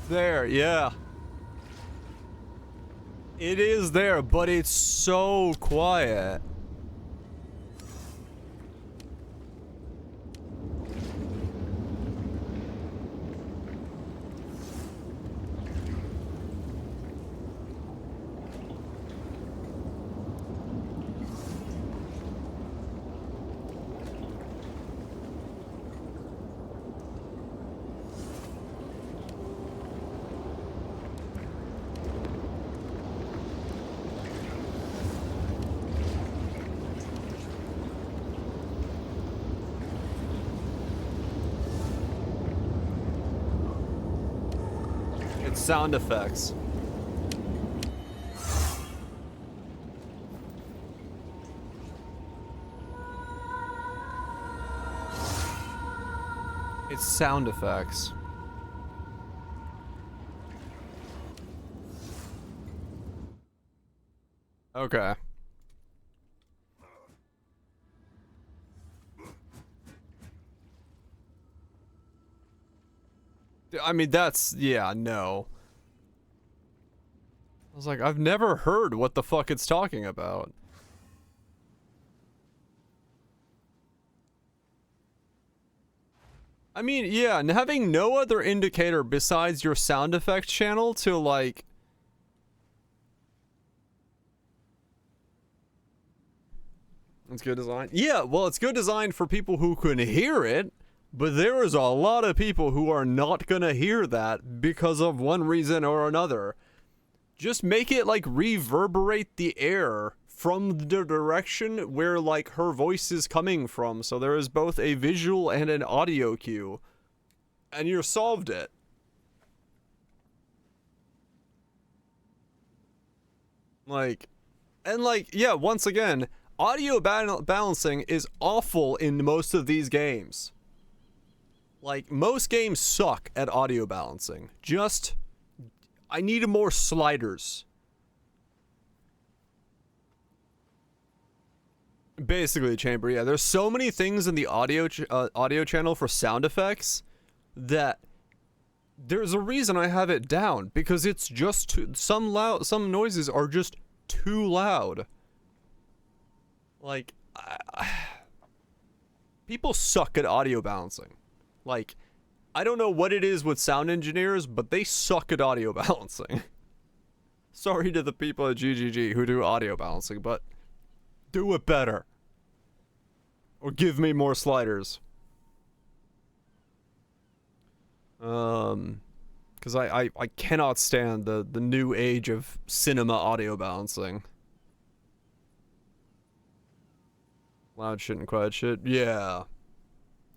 there, yeah. It is there, but it's so quiet. It's sound effects. It's sound effects. Okay. I mean, that's, yeah, no. I was like, I've never heard what the fuck it's talking about. I mean, yeah, and having no other indicator besides your sound effects channel to, like... It's good design. Yeah, well, it's good design for people who can hear it, but there is a lot of people who are not gonna hear that because of one reason or another. Just make it, like, reverberate the air from the direction where, like, her voice is coming from, so there is both a visual and an audio cue. And you solved it. Like, and, like, yeah, once again, audio balancing is awful in most of these games. Like, most games suck at audio balancing. Just, I need more sliders. Basically, Chamber, yeah. There's so many things in the audio channel for sound effects that there's a reason I have it down, because it's just some noises are just too loud. Like, people suck at audio balancing. Like, I don't know what it is with sound engineers, but they suck at audio balancing. Sorry to the people at GGG who do audio balancing, but do it better. Or give me more sliders. Because I cannot stand the new age of cinema audio balancing. Loud shit and quiet shit. Yeah.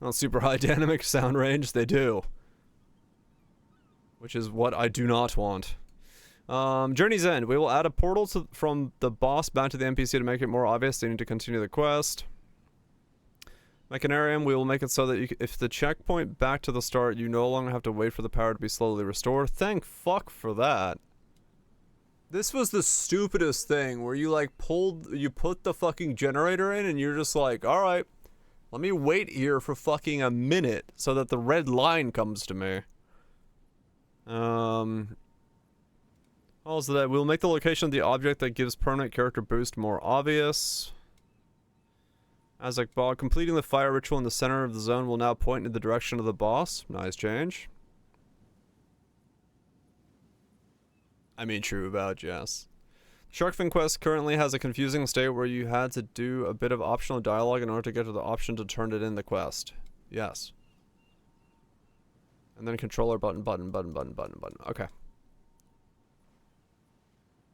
Not super high dynamic sound range, they do. Which is what I do not want. Journey's End. We will add a portal from the boss back to the NPC to make it more obvious they need to continue the quest. Mechanarium, we will make it so that if the checkpoint back to the start, you no longer have to wait for the power to be slowly restored. Thank fuck for that. This was the stupidest thing where you, like, you put the fucking generator in and you're just like, alright, let me wait here for fucking a minute so that the red line comes to me. Also that we'll make the location of the object that gives permanent character boost more obvious. As like ball, completing the fire ritual in the center of the zone will now point in the direction of the boss. Nice change. I mean, true about yes. Sharkfin quest currently has a confusing state where you had to do a bit of optional dialogue in order to get to the option to turn it in the quest. Yes. And then controller button. Okay.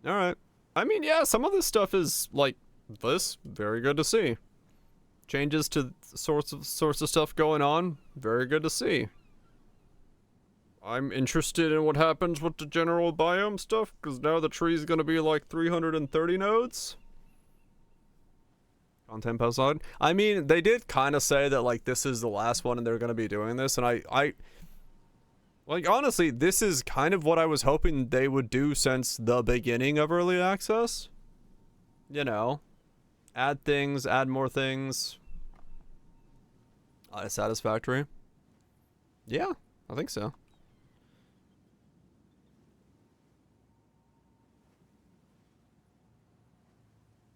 Alright. I mean, yeah, some of this stuff is, like, this. Very good to see. Changes to sorts of stuff going on. Very good to see. I'm interested in what happens with the general biome stuff, because now the tree's gonna be like 330 nodes. Content post on. I mean, they did kind of say that, like, this is the last one and they're gonna be doing this, and I like, honestly, this is kind of what I was hoping they would do since the beginning of early access. You know, add things, add more things. Satisfactory. Yeah, I think so.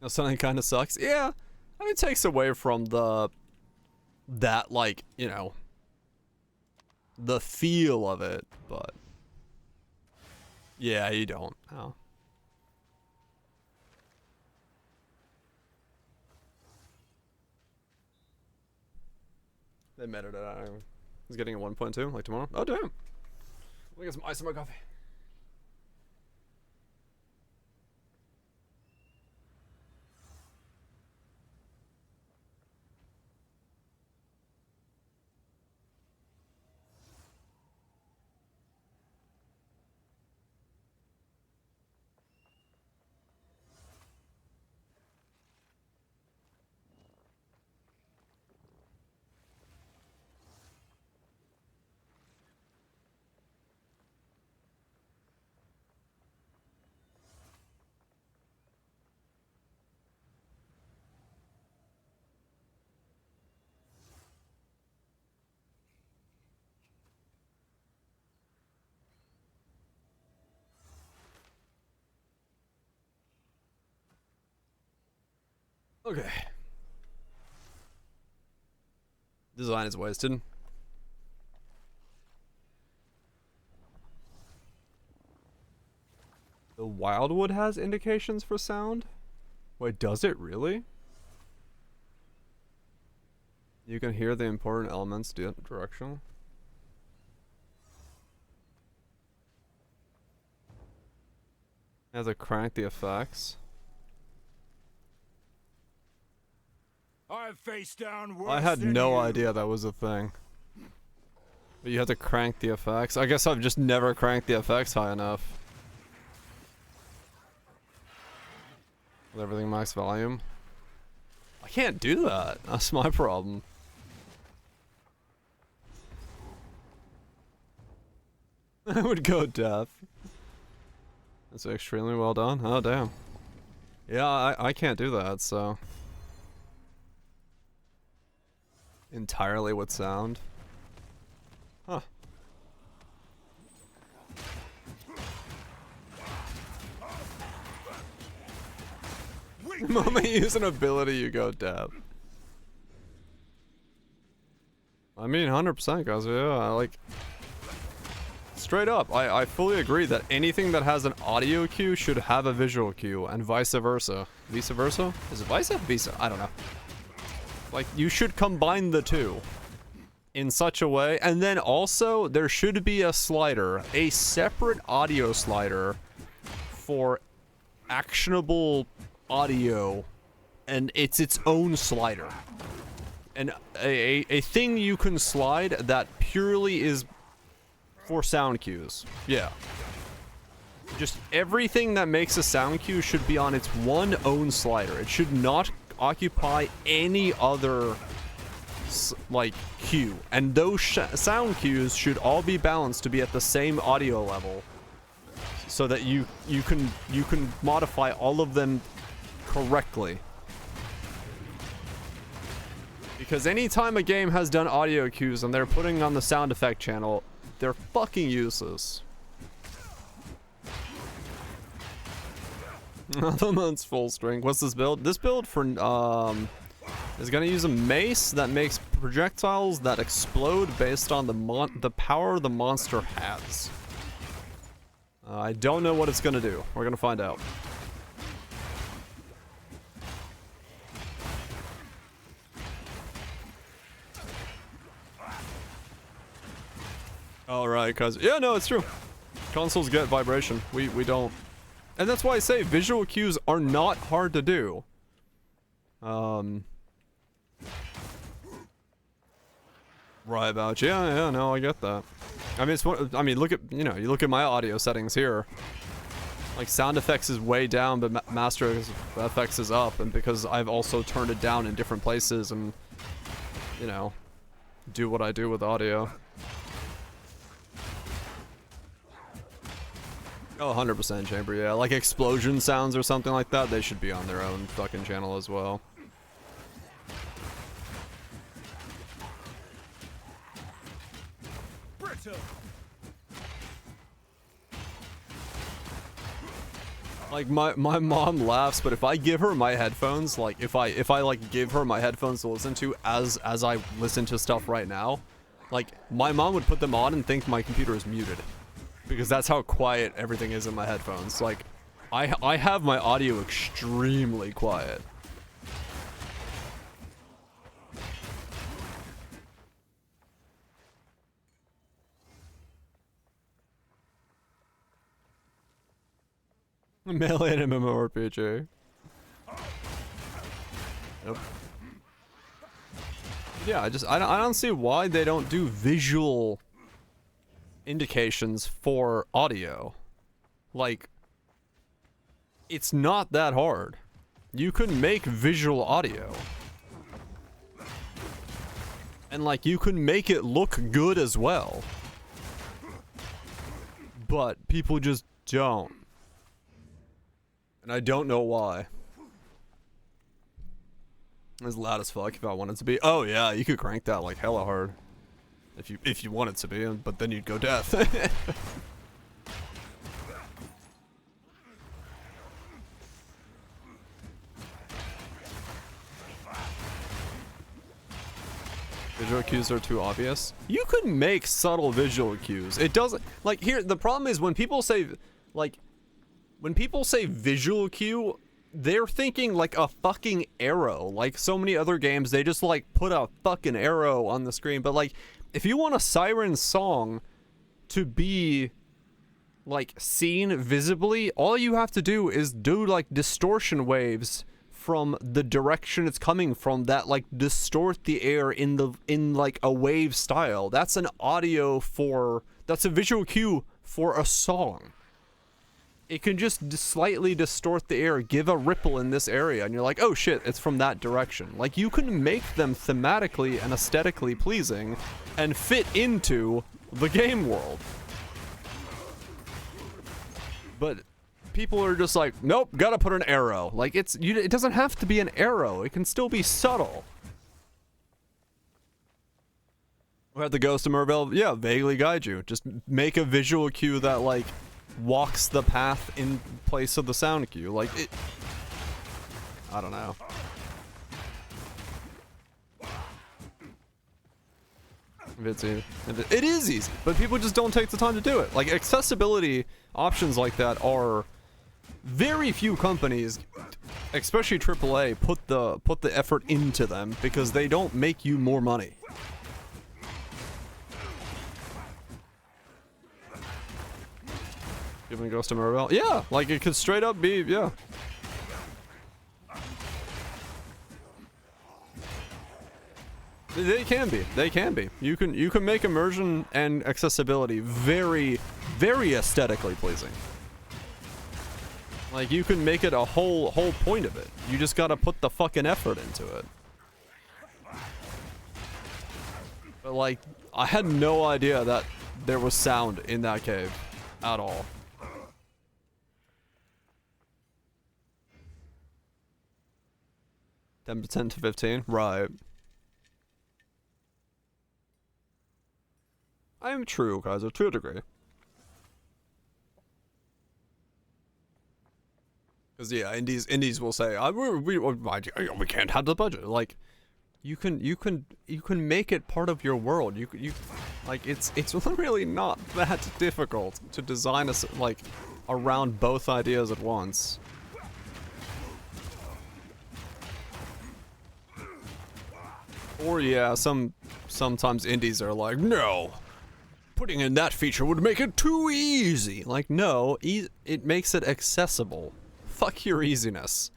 You know, something kind of sucks. Yeah, I mean, it takes away from that, like, you know, the feel of it, but yeah, you don't. Oh. They met it at, he's getting a 1.2, like tomorrow. Oh, damn. Let me get some ice in my coffee. Okay. Design is wasted. The Wildwood has indications for sound? Wait, does it really? You can hear the important elements directional. You have to crank the effects. I've faced down worse I had than no you. idea that was a thing. But you have to crank the effects. I guess I've just never cranked the effects high enough. With everything max volume. I can't do that. That's my problem. I would go deaf. That's extremely well done. Oh, damn. Yeah, I can't do that, so. Entirely with sound. Huh. The moment you use an ability, you go deaf. I mean, 100%, guys. Yeah, like... Straight up, I fully agree that anything that has an audio cue should have a visual cue, and vice versa. Vice versa? Is it vice? Visa? I don't know. Like, you should combine the two in such a way, and then also, there should be a slider, a separate audio slider for actionable audio, and it's its own slider. And a thing you can slide that purely is for sound cues. Yeah. Just everything that makes a sound cue should be on its one own slider. It should not occupy any other like cue, and those sound cues should all be balanced to be at the same audio level, so that you can modify all of them correctly. Because anytime a game has done audio cues and they're putting on the sound effect channel, they're fucking useless. Another month's full strength. What's this build? This build for is gonna use a mace that makes projectiles that explode based on the power the monster has. I don't know what it's gonna do. We're gonna find out. All right, cuz yeah, no, it's true. Consoles get vibration. We don't. And that's why I say visual cues are not hard to do. Right about, yeah, no, I get that. I mean, look at, you look at my audio settings here. Like, sound effects is way down, but master effects is up, and because I've also turned it down in different places and, do what I do with audio. Oh, 100% chamber, yeah. Like explosion sounds or something like that, they should be on their own fucking channel as well. Like my mom laughs, but if I give her my headphones, like if I like give her my headphones to listen to as I listen to stuff right now, like my mom would put them on and think my computer is muted, because that's how quiet everything is in my headphones. Like I have my audio extremely quiet. Melee and MMORPG. Yep. Yeah, I don't see why they don't do visual indications for audio. Like, it's not that hard. You can make visual audio. And like, you can make it look good as well. But people just don't. And I don't know why. It's loud as fuck if I wanted to be. Oh yeah, you could crank that like hella hard. If you wanted to be, but then you'd go deaf. Visual cues are too obvious. You could make subtle visual cues. It doesn't, like, here, the problem is when people say, like, when people say visual cue, they're thinking like a fucking arrow. Like so many other games, they just like put a fucking arrow on the screen. But like, if you want a siren song to be like seen visibly, all you have to do is do like distortion waves from the direction it's coming from that like distort the air in like a wave style. That's an audio for, that's a visual cue for a song. It can just slightly distort the air, give a ripple in this area, and you're like, oh shit, it's from that direction. Like, you can make them thematically and aesthetically pleasing and fit into the game world. But people are just like, nope, gotta put an arrow. Like, it doesn't have to be an arrow. It can still be subtle. We have the Ghost of Merville, yeah, vaguely guide you. Just make a visual cue that, like, walks the path in place of the sound cue. Like, it, I don't know. It's easy. It is easy, but people just don't take the time to do it. Like, accessibility options like that are very few companies, especially AAA, put the effort into them because they don't make you more money. Giving Ghost of Merville? Yeah, like it could straight up be, yeah. They can be. They can be. You can make immersion and accessibility very, very aesthetically pleasing. Like, you can make it a whole point of it. You just gotta put the fucking effort into it. But like, I had no idea that there was sound in that cave at all. Ten to 15, right? I am true, Kaiser, to a degree. Because yeah, indies will say, we can't have the budget. Like, you can make it part of your world. You like, it's really not that difficult to design a like around both ideas at once. Or yeah, sometimes indies are like, no, putting in that feature would make it too easy. Like, no, it makes it accessible. Fuck your easiness.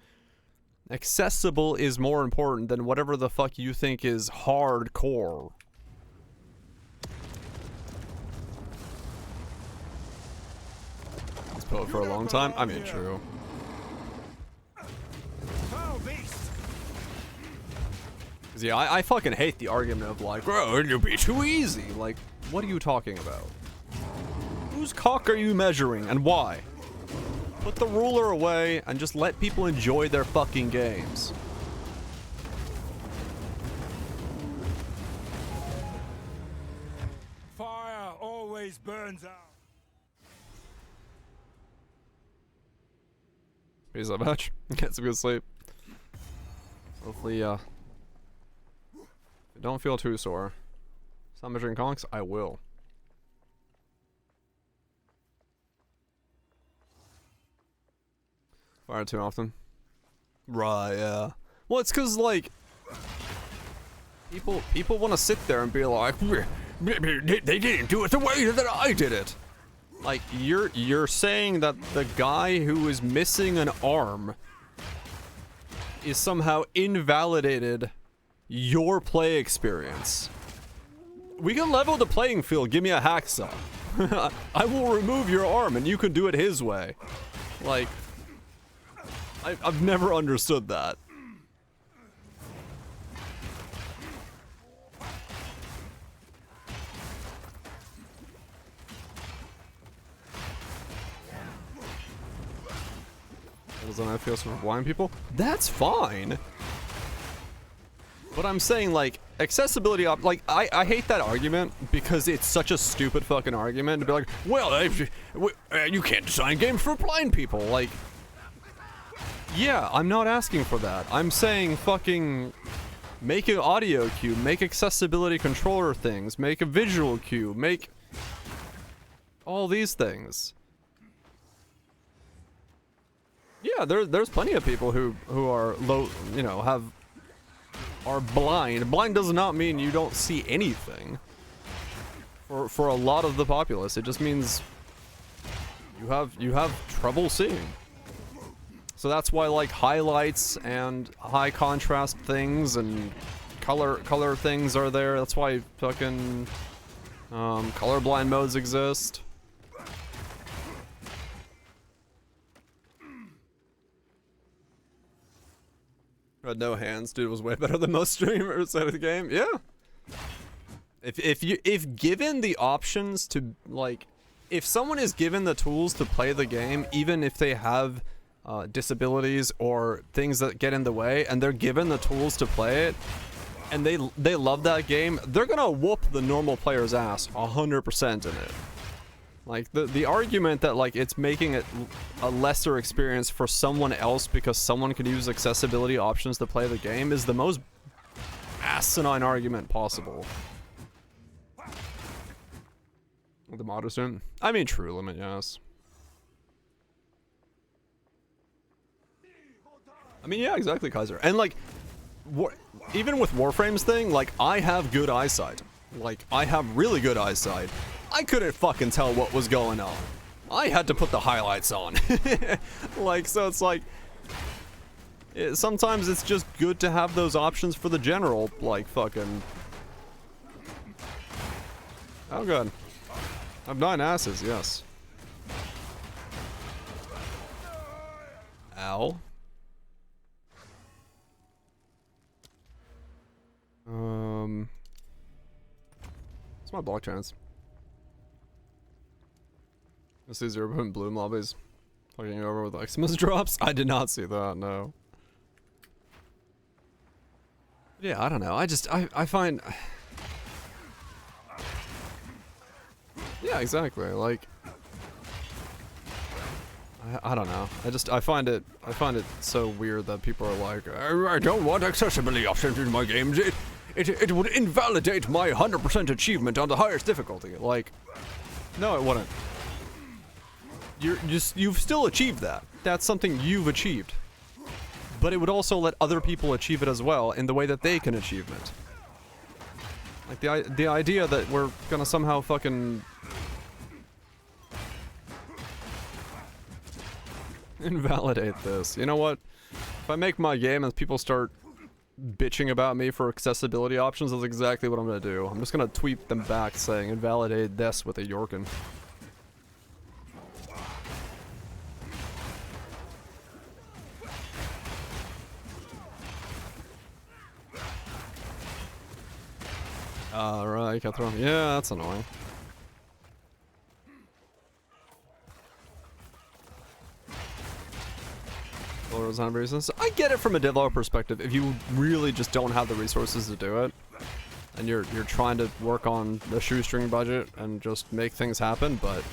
Accessible is more important than whatever the fuck you think is hardcore. It's put for a long time. I mean, true. Yeah, I fucking hate the argument of like, bro, it'll be too easy. Like, what are you talking about? Whose cock are you measuring and why? Put the ruler away and just let people enjoy their fucking games. Fire always burns out. Peace out, batch. Get some good sleep. Hopefully, don't feel too sore. Stop measuring conks? I will. Fire too often. Right, yeah. Well, it's cause like people want to sit there and be like, they didn't do it the way that I did it. Like you're saying that the guy who is missing an arm is somehow invalidated your play experience. We can level the playing field. Give me a hacksaw. I will remove your arm and you can do it his way. Like, I've never understood that. Doesn't that feel for blind people? That's fine. But I'm saying, like, accessibility like, I hate that argument because it's such a stupid fucking argument to be like, well, you can't design games for blind people. Like, yeah, I'm not asking for that. I'm saying fucking make an audio cue, make accessibility controller things, make a visual cue, make all these things. Yeah, there's plenty of people who are low, you know, are blind. Blind does not mean you don't see anything. For a lot of the populace, it just means you have trouble seeing. So that's why like highlights and high contrast things and color things are there. That's why fucking colorblind modes exist. Had no hands, dude was way better than most streamers out of the game. Yeah. If given the options to, like, if someone is given the tools to play the game, even if they have disabilities or things that get in the way, and they're given the tools to play it, and they love that game, they're gonna whoop the normal player's ass 100% in it. Like, the argument that, like, it's making it a lesser experience for someone else because someone could use accessibility options to play the game is the most asinine argument possible. The mod student? I mean, true limit, yes. I mean, yeah, exactly, Kaiser. And, like, even with Warframe's thing, like, I have good eyesight. Like, I have really good eyesight. I couldn't fucking tell what was going on. I had to put the highlights on. Like, so it's like, sometimes it's just good to have those options for the general, like, fucking. Oh, good. I've 9 asses, yes. Ow. What's my block chance? I see 0 in bloom lobbies. Fucking you over with Eximus drops? I did not see that, no. Yeah, I don't know. I find... Yeah, exactly. Like... I don't know. I find it so weird that people are like, I don't want accessibility options in my games. It would invalidate my 100% achievement on the highest difficulty. Like, no, it wouldn't. You've still achieved that. That's something you've achieved. But it would also let other people achieve it as well in the way that they can achieve it. Like the idea that we're gonna somehow fucking invalidate this. You know what? If I make my game and people start bitching about me for accessibility options, that's exactly what I'm gonna do. I'm just gonna tweet them back saying invalidate this with a Yorkin. Right, you can't throw him. Yeah, that's annoying. I get it from a developer perspective. If you really just don't have the resources to do it, and you're trying to work on the shoestring budget and just make things happen, but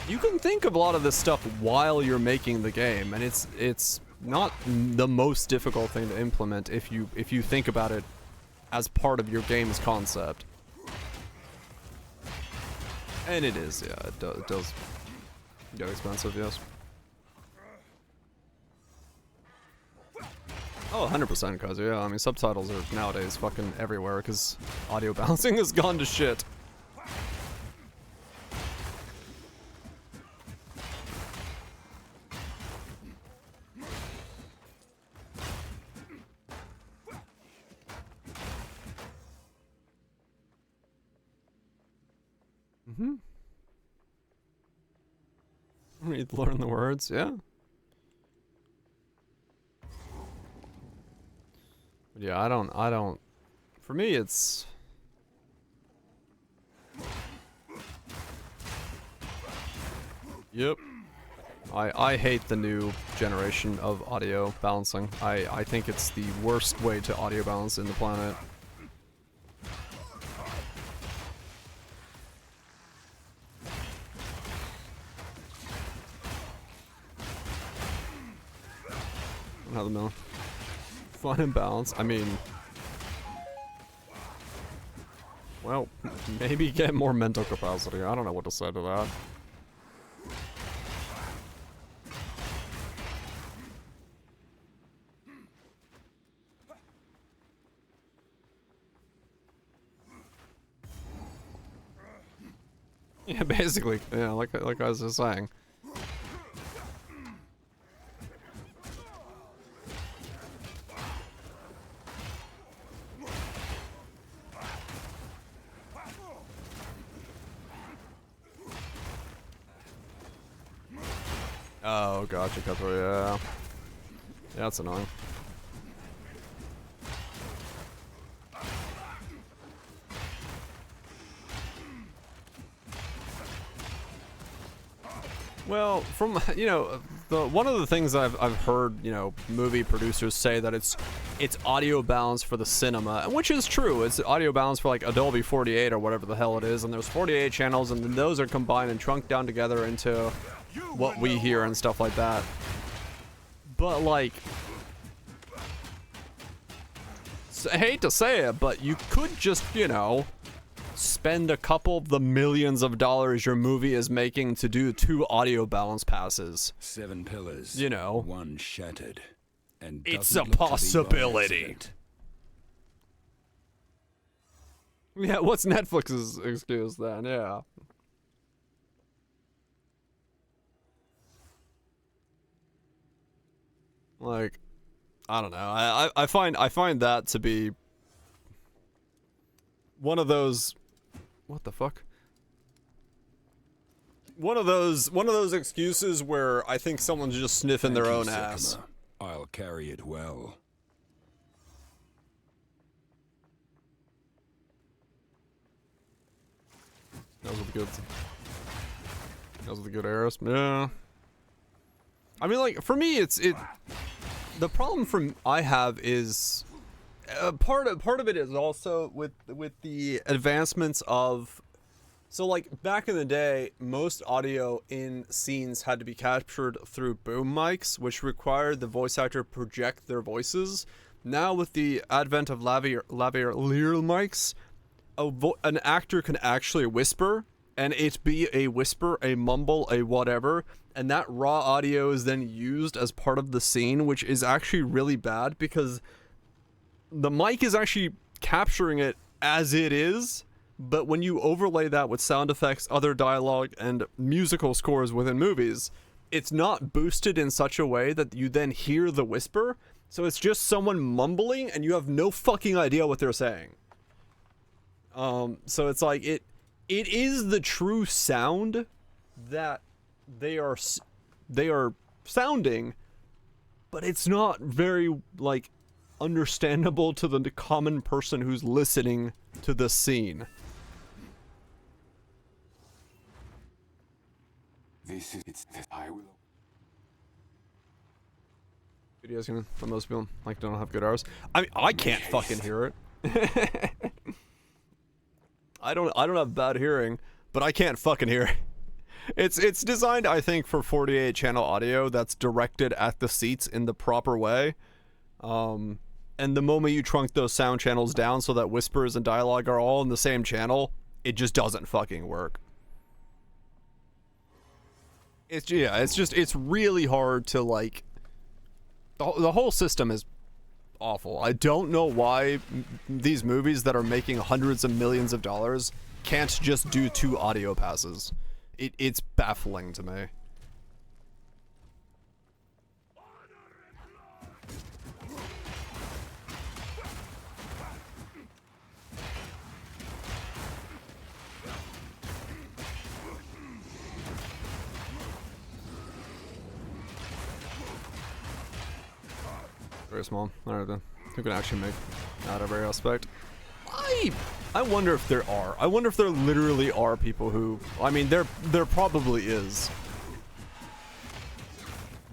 you can think of a lot of this stuff while you're making the game, and it's not the most difficult thing to implement if you think about it as part of your game's concept. And it is, yeah, it does get expensive, yes. Oh, 100%, cuz, yeah, I mean, subtitles are nowadays fucking everywhere, because audio balancing has gone to shit. Mm-hmm. Learn the words, yeah. Yeah, I don't, for me it's... Yep. I hate the new generation of audio balancing. I think it's the worst way to audio balance in the planet. Another mill. Fun and balance. I mean, well, maybe get more mental capacity. I don't know what to say to that. Yeah, basically, yeah, like I was just saying. Oh, gotcha, yeah. Yeah, that's annoying. Well, from, you know, one of the things I've heard, you know, movie producers say that it's audio balance for the cinema, which is true. It's audio balance for like Adobe 48 or whatever the hell it is, and there's 48 channels, and then those are combined and trunked down together into what we hear and stuff like that. But like, I hate to say it, but you could just, you know, spend a couple of the millions of dollars your movie is making to do 2 audio balance passes. 7 pillars. You know, 1 shattered. And it's a possibility. Yeah, what's Netflix's excuse then? Yeah. Like, I don't know. I find that to be one of those, what the fuck? One of those excuses where I think someone's just sniffing their own ass. I'll carry it well. Those are the good arrows. Yeah. I mean, like, for me, the problem I have is part of it is also with the advancements of, so like back in the day, most audio in scenes had to be captured through boom mics, which required the voice actor project their voices. Now with the advent of lavalier mics, an actor can actually whisper, and it be a whisper, a mumble, a whatever, and that raw audio is then used as part of the scene, which is actually really bad because the mic is actually capturing it as it is, but when you overlay that with sound effects, other dialogue, and musical scores within movies, it's not boosted in such a way that you then hear the whisper, so it's just someone mumbling and you have no fucking idea what they're saying. So it's like, it is the true sound that they are sounding, but it's not very, like, understandable to the common person who's listening to the scene. This is I will. Videos, you know, for most people, like, don't have good hours. I mean, I can't fucking hear it. I don't have bad hearing, but I can't fucking hear it. It's designed, I think, for 48 channel audio that's directed at the seats in the proper way. And the moment you trunk those sound channels down so that whispers and dialogue are all in the same channel, it just doesn't fucking work. It's really hard to, like, the whole system is awful. I don't know why these movies that are making hundreds of millions of dollars can't just do 2 audio passes. It's baffling to me. Very small. Alright then. Who can actually make out every aspect? I wonder if there are. I wonder if there literally are people who... I mean, there probably is.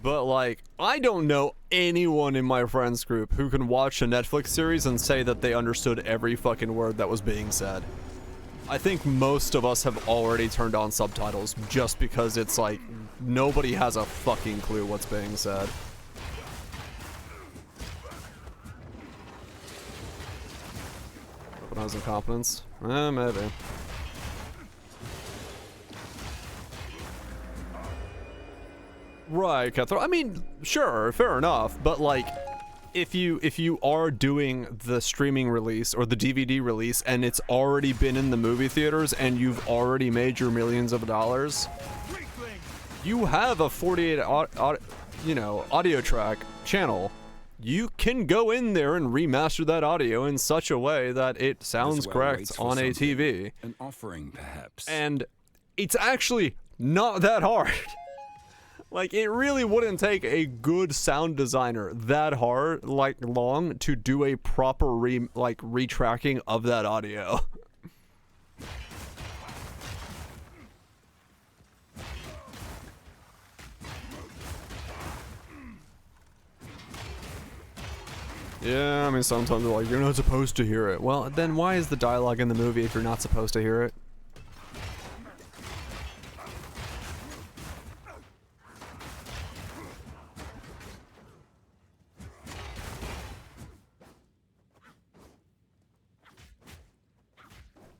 But, like, I don't know anyone in my friends group who can watch a Netflix series and say that they understood every fucking word that was being said. I think most of us have already turned on subtitles just because it's like, nobody has a fucking clue what's being said. Weaponized incompetence? Maybe. Right, Cutthroat. I mean, sure, fair enough, but like, if you are doing the streaming release or the DVD release and it's already been in the movie theaters and you've already made your millions of dollars, you have a 48 audio track channel. You can go in there and remaster that audio in such a way that it sounds correct on a TV. An offering, perhaps. And it's actually not that hard. Like, it really wouldn't take a good sound designer that hard, like, long, to do a proper retracking of that audio. Yeah, I mean, sometimes they're like, you're not supposed to hear it. Well, then why is the dialogue in the movie if you're not supposed to hear it?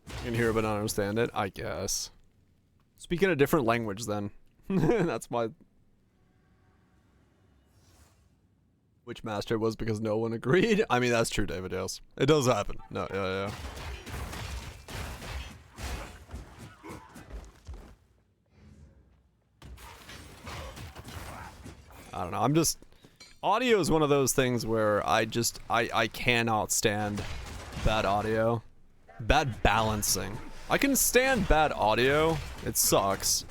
You can hear it but not understand it, I guess. Speaking a different language then. That's my... Which master it was because no one agreed? I mean, that's true, David, yes. It does happen. No, yeah. I don't know, I'm just... Audio is one of those things where I cannot stand bad audio. Bad balancing. I can stand bad audio. It sucks.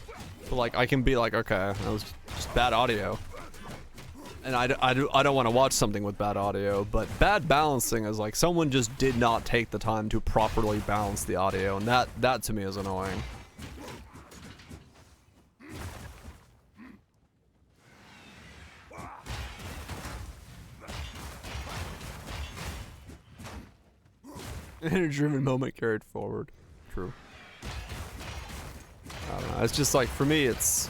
But, like, I can be like, okay, that was just bad audio. And I don't want to watch something with bad audio, but bad balancing is like someone just did not take the time to properly balance the audio, and that to me is annoying. Energy-driven moment carried forward. True. I don't know. It's just like, for me, it's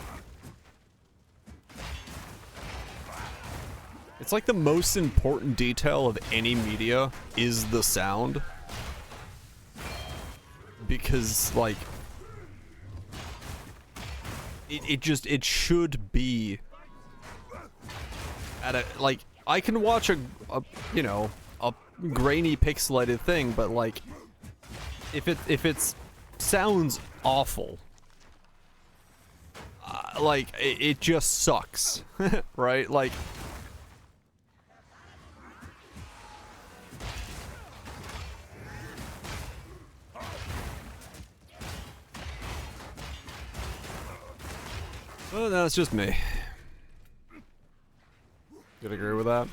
like the most important detail of any media is the sound. Because, like, it should be at a, like, I can watch a grainy pixelated thing, but like, if it sounds awful, like, it just sucks. Right? Like, well, that's just me. You'd agree with that?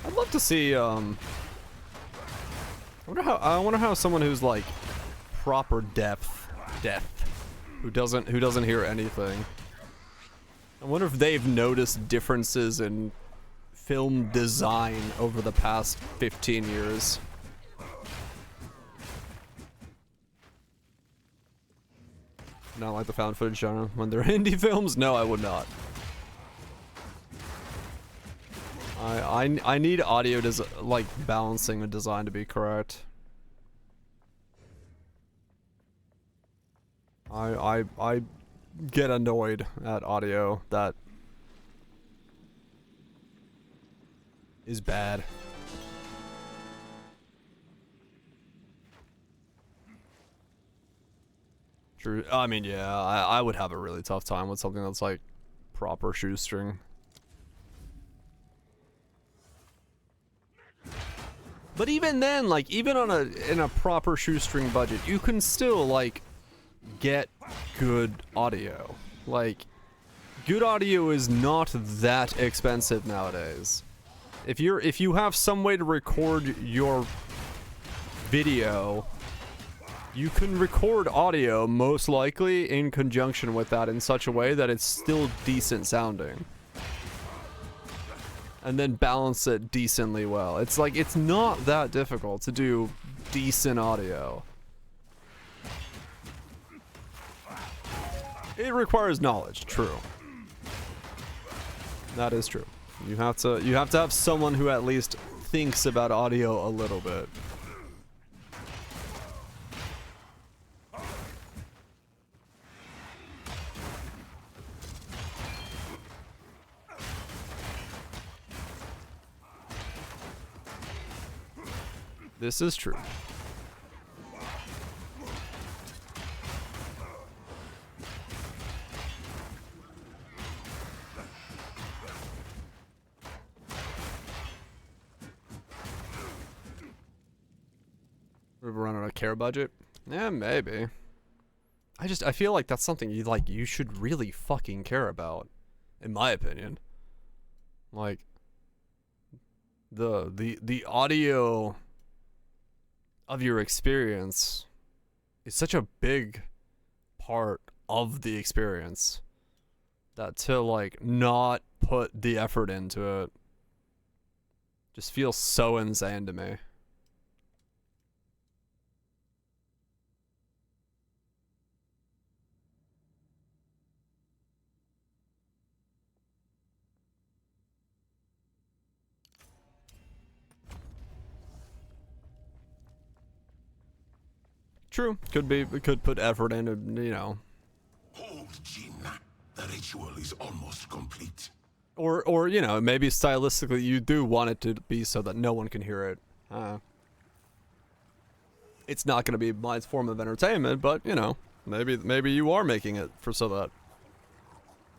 I'd love to see, I wonder how someone who's like proper deaf, who doesn't hear anything. I wonder if they've noticed differences in film design over the past 15 years. Not like the found footage genre when they're indie films? No, I would not. I need audio like balancing and design to be correct. I get annoyed at audio that is bad. True. I mean, yeah, I would have a really tough time with something that's like proper shoestring. But even then, like, even on in a proper shoestring budget, you can still like get good audio. Like, good audio is not that expensive nowadays. If you have some way to record your video, you can record audio most likely in conjunction with that in such a way that it's still decent sounding. And then balance it decently well. It's like, it's not that difficult to do decent audio. It requires knowledge, true. That is true. You have to have someone who at least thinks about audio a little bit. This is true. We're running a care budget? Yeah, maybe. I feel like that's something you should really fucking care about, in my opinion. Like the audio of your experience is such a big part of the experience that to like not put the effort into it just feels so insane to me. True. Could put effort into, you know. Hold, Jin. The ritual is almost complete. Or you know, maybe stylistically you do want it to be so that no one can hear it. It's not going to be my form of entertainment, but you know, maybe you are making it for so that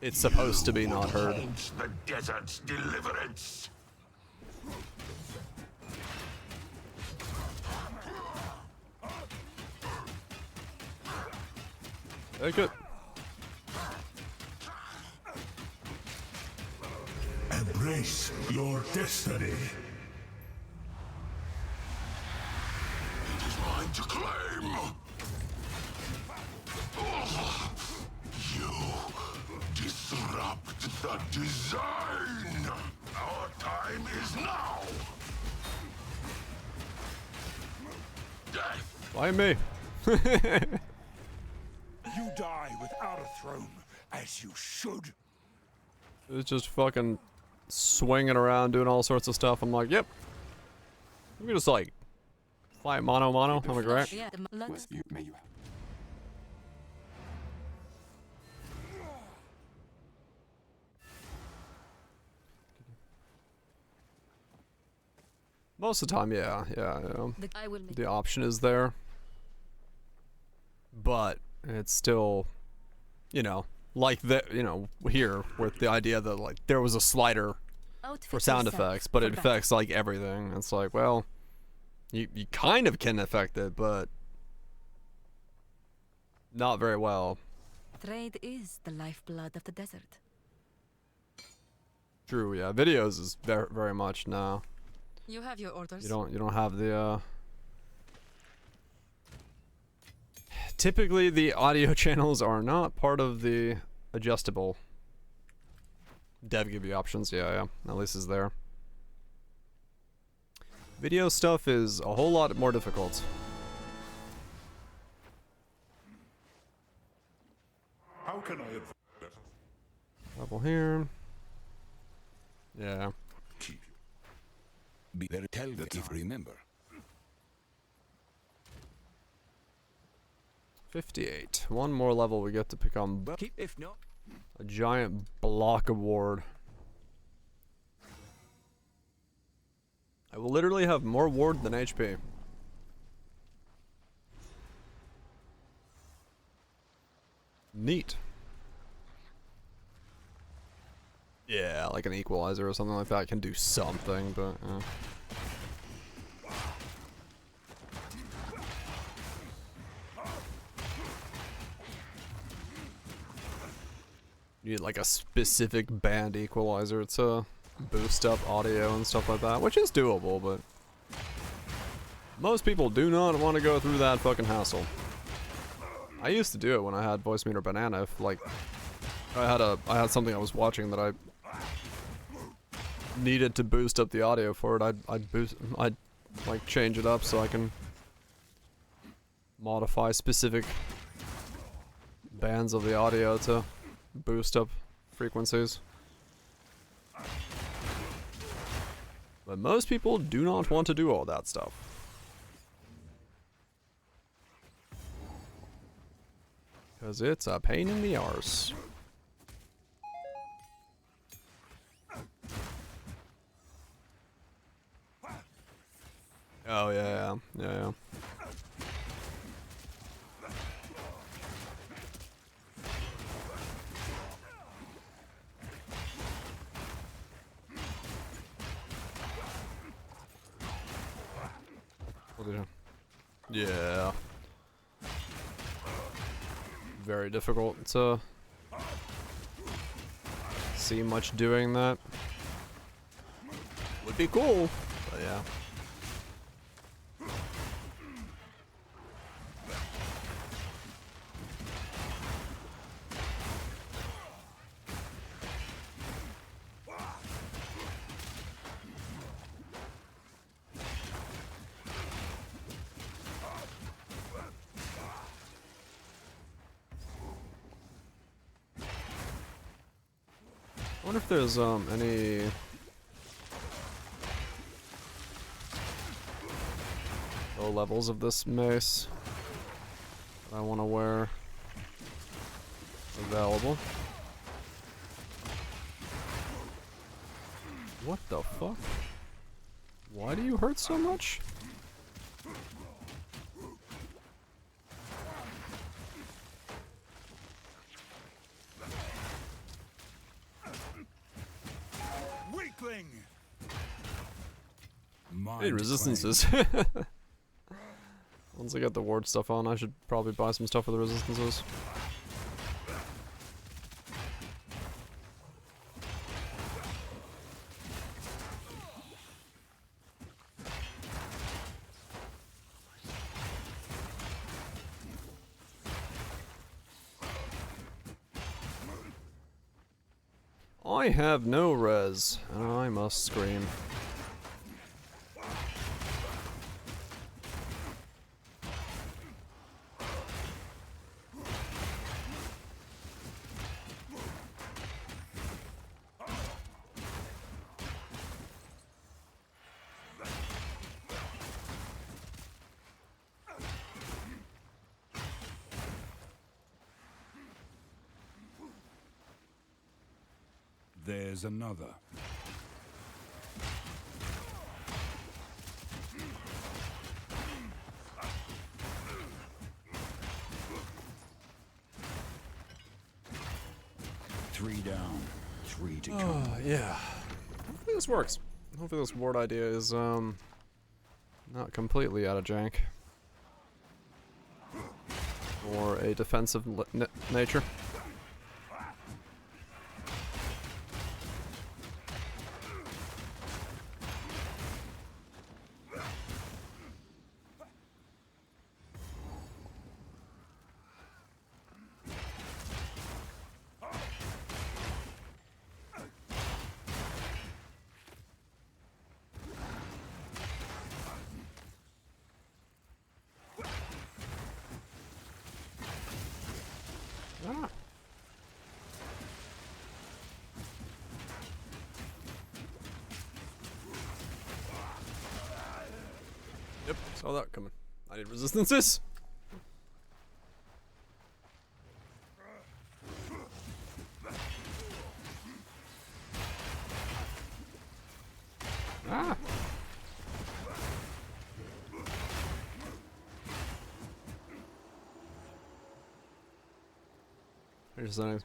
it's supposed to be not heard. The desert's deliverance. Take it. Embrace your destiny. It is mine to claim. You disrupt the design. Our time is now. Death. Why me? You die without a throne, as you should. It's just fucking swinging around doing all sorts of stuff. I'm like, yep. We just like fight mono. I'm like, right? Yeah, Most of the time, yeah. The option is there. But it's still, you know, like here with the idea that like there was a slider for sound effects, but it affects like everything. It's like, well, you kind of can affect it, but not very well. Trade is the lifeblood of the desert. True, yeah. Videos is very, very much no. You have your orders. You don't have the typically the audio channels are not part of the adjustable. Dev give you options, yeah. At least is there. Video stuff is a whole lot more difficult. can I advise? Level here. Yeah. Be there. Tell the if remember. 58. One more level we get to pick on If not, a giant block award. I will literally have more ward than HP. Neat. Yeah, like an equalizer or something like that can do something, but you need like a specific band equalizer to boost up audio and stuff like that, which is doable, but most people do not want to go through that fucking hassle. I used to do it when I had voice meter banana. If like I had something I was watching that I needed to boost up the audio for it, I'd like change it up so I can modify specific bands of the audio to boost up frequencies. But most people do not want to do all that stuff. Because it's a pain in the arse. Oh yeah. Yeah. Very difficult to see much doing that. Would be cool, but yeah. I wonder if there's any low levels of this mace that I want to wear available. What the fuck? Why do you hurt so much? Hey, resistances. Once I get the ward stuff on, I should probably buy some stuff for the resistances. I have no res, and I must scream. There's another. Three down, 3 to come. Yeah. Hopefully this works. Hopefully this ward idea is not completely out of jank. Or a defensive nature. Ah. Yep, saw that coming. I need resistances. Ah. Here's something.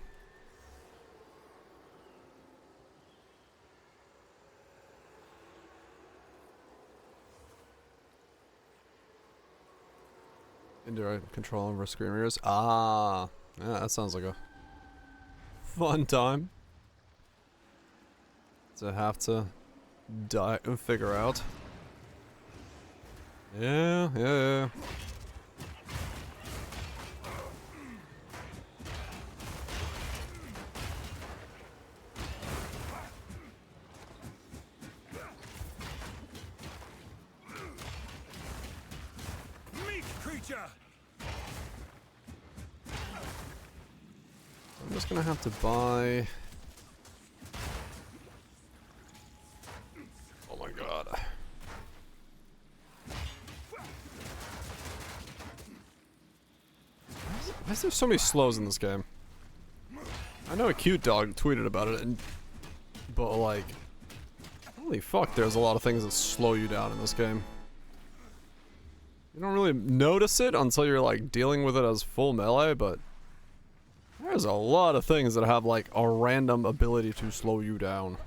Indirect control over screen mirrors. Ah, yeah, that sounds like a fun time to have to figure out. Yeah. Meat creature! I'm just gonna have to buy. Oh my god. Why is there so many slows in this game? I know a cute dog tweeted about it, but like, holy fuck, there's a lot of things that slow you down in this game. You don't really notice it until you're like dealing with it as full melee, but there's a lot of things that have like a random ability to slow you down.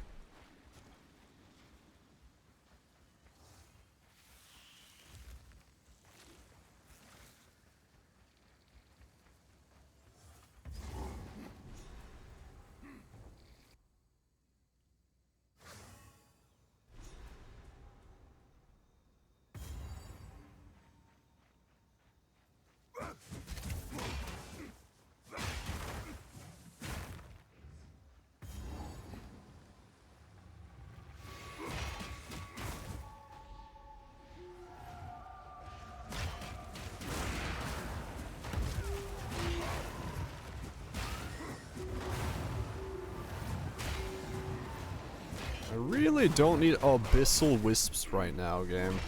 I really don't need abyssal wisps right now, game.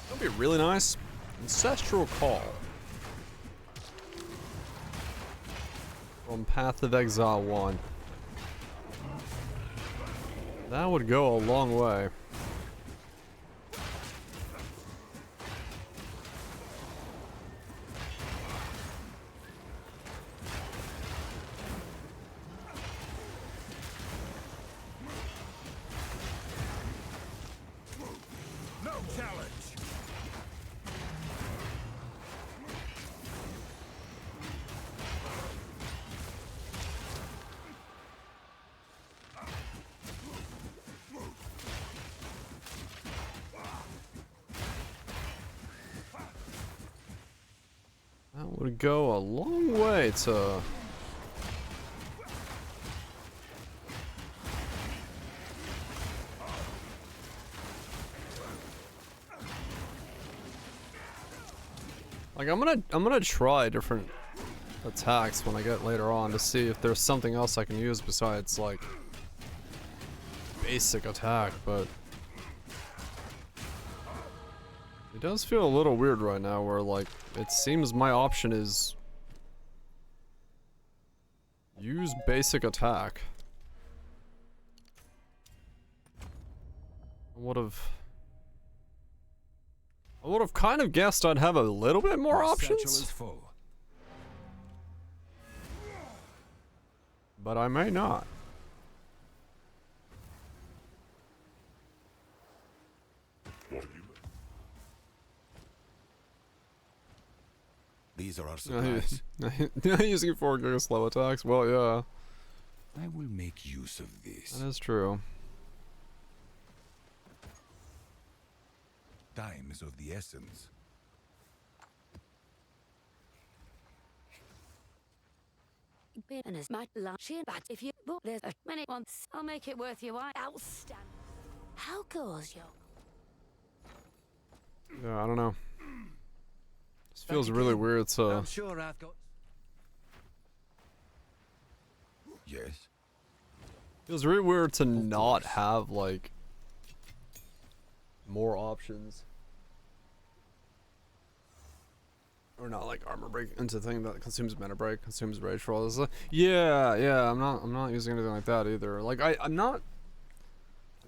That'd be really nice. Ancestral Call. From Path of Exile 1. That would go a long way. No challenge! That would go a long way to... Like, I'm gonna try different attacks when I get later on to see if there's something else I can use besides, like, basic attack, but... It does feel a little weird right now where, like, it seems my option is... use basic attack. I would have kind of guessed I'd have a little bit more options. But I may not. These are our supplies. Using 4 giga slow attacks? Well, yeah. I will make use of this. That is true. Time is of the essence. be in as much lunch here, but if you book there's a many ones, I'll make it worth your while. Outstanding. How goes your? Yeah, I don't know. This feels really weird. So I'm sure I've got. Yes. feels really weird to not have like more options. Or not like armor break into thing that consumes mana break, consumes rage for all this stuff. Yeah, I'm not using anything like that either. Like I'm not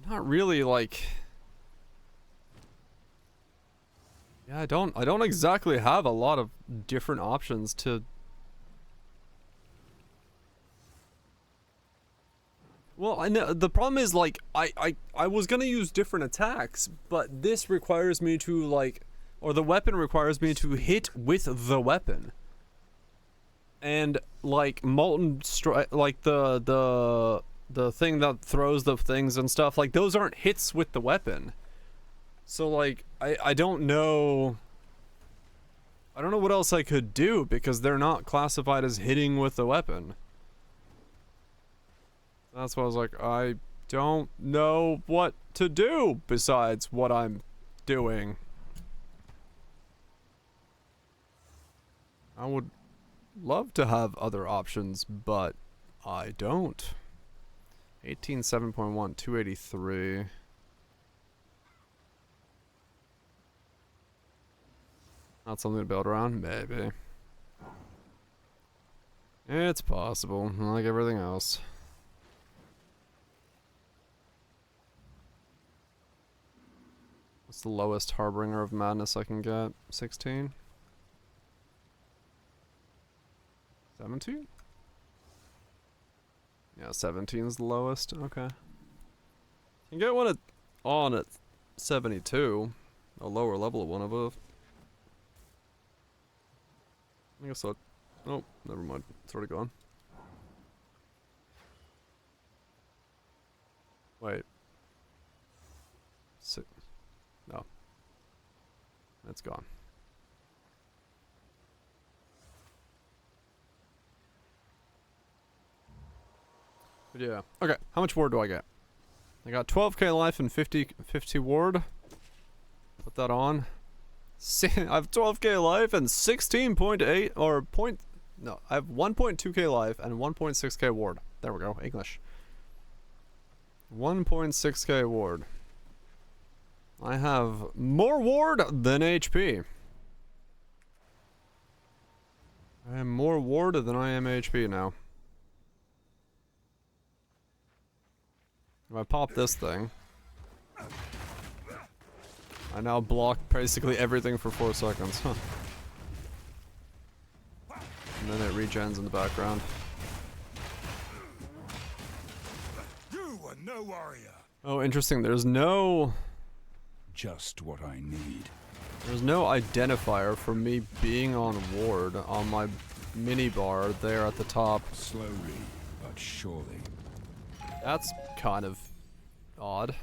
really like. Yeah, I don't exactly have a lot of different options to. Well, I know the problem is like I was gonna use different attacks, but this requires me to like, or the weapon requires me to hit with the weapon. And like molten strike, like the thing that throws the things and stuff, like those aren't hits with the weapon. So like I don't know. I don't know what else I could do because they're not classified as hitting with the weapon. That's why I was like, I don't know what to do besides what I'm doing. I would love to have other options, but I don't. 18.7.1, 283. Not something to build around? Maybe. It's possible, like everything else. What's the lowest Harbinger of Madness I can get? 16? 17? Yeah, 17 is the lowest. Okay. You can get one on at 72. A lower level one above. I guess so. Oh, never mind. It's already gone. Wait. No. It's gone. But yeah. Okay, how much ward do I get? I got 12k life and 50 ward. Put that on. I have 12k life and 16.8 or point. No, I have 1.2k life and 1.6k ward. There we go. English. 1.6k ward. I have more ward than HP. I am more ward than I am HP now. If I pop this thing, I now block basically everything for 4 seconds. Huh. And then it regens in the background. You are no warrior. Oh, interesting. There's no... Just what I need. There's no identifier for me being on ward on my mini bar there at the top. Slowly, but surely. That's kind of odd.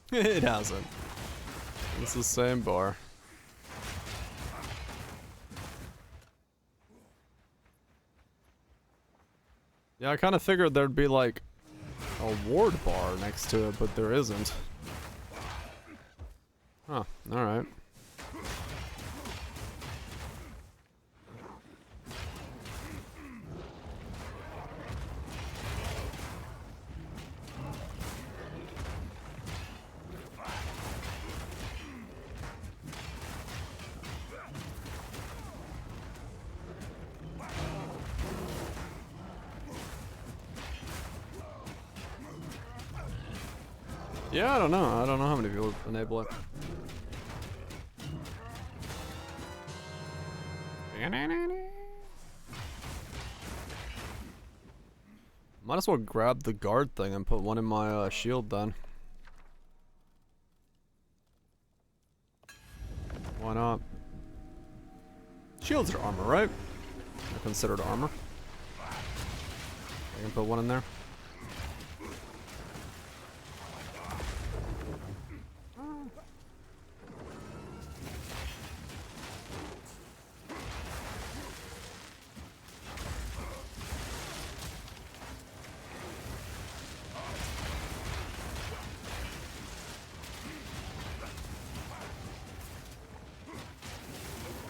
It hasn't. It's the same bar. Yeah, I kind of figured there'd be like a ward bar next to it, but there isn't. Huh, alright. Yeah, I don't know. I don't know how many people enable it. Might as well grab the guard thing and put one in my shield then. Why not? Shields are armor, right? They're considered armor. I can put one in there.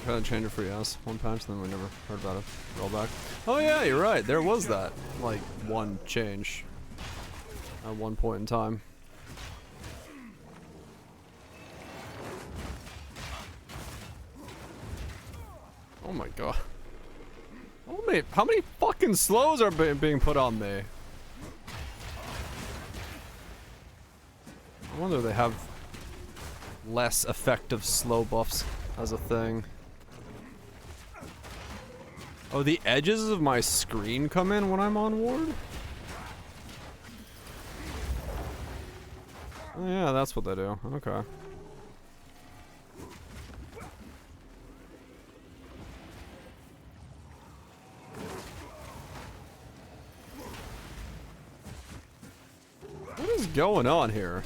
Tried to change it for yes, one patch, then we never heard about it. Roll back. Oh yeah, you're right. There was that, like, one change at one point in time. Oh my god. How many fucking slows are being put on me? I wonder if they have less effective slow buffs as a thing. Oh, the edges of my screen come in when I'm on ward? Oh yeah, that's what they do. Okay. What is going on here?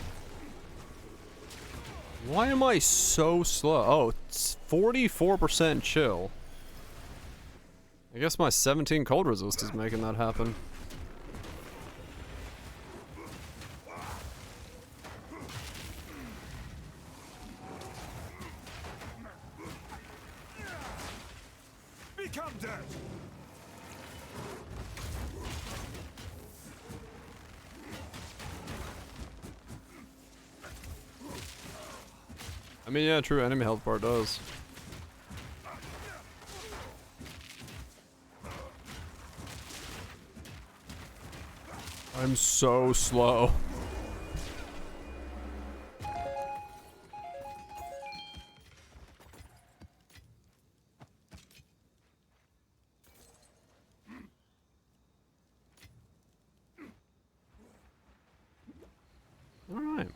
Why am I so slow? Oh, it's 44% chill. I guess my 17 cold resist is making that happen. Become dead. I mean, yeah, true, enemy health bar does. I'm so slow. All right.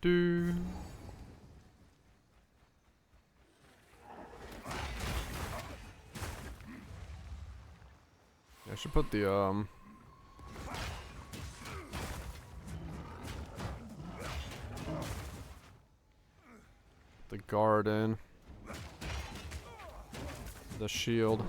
Do. I should put the guard in. The shield.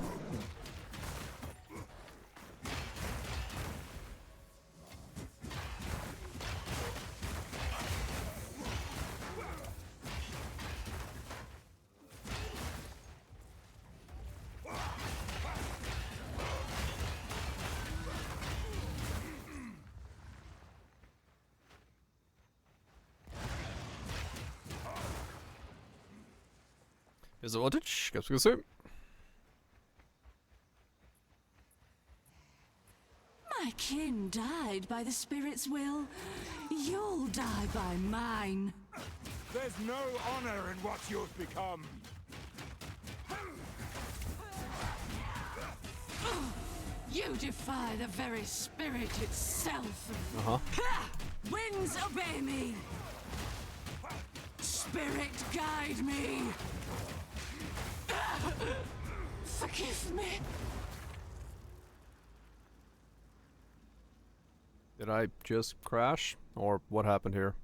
Here's the voltage. Go see. My kin died by the spirit's will. You'll die by mine. There's no honor in what you've become. You defy the very spirit itself. Uh-huh. Ha! Winds obey me. Spirit guide me. Forgive me. Did I just crash? Or what happened here?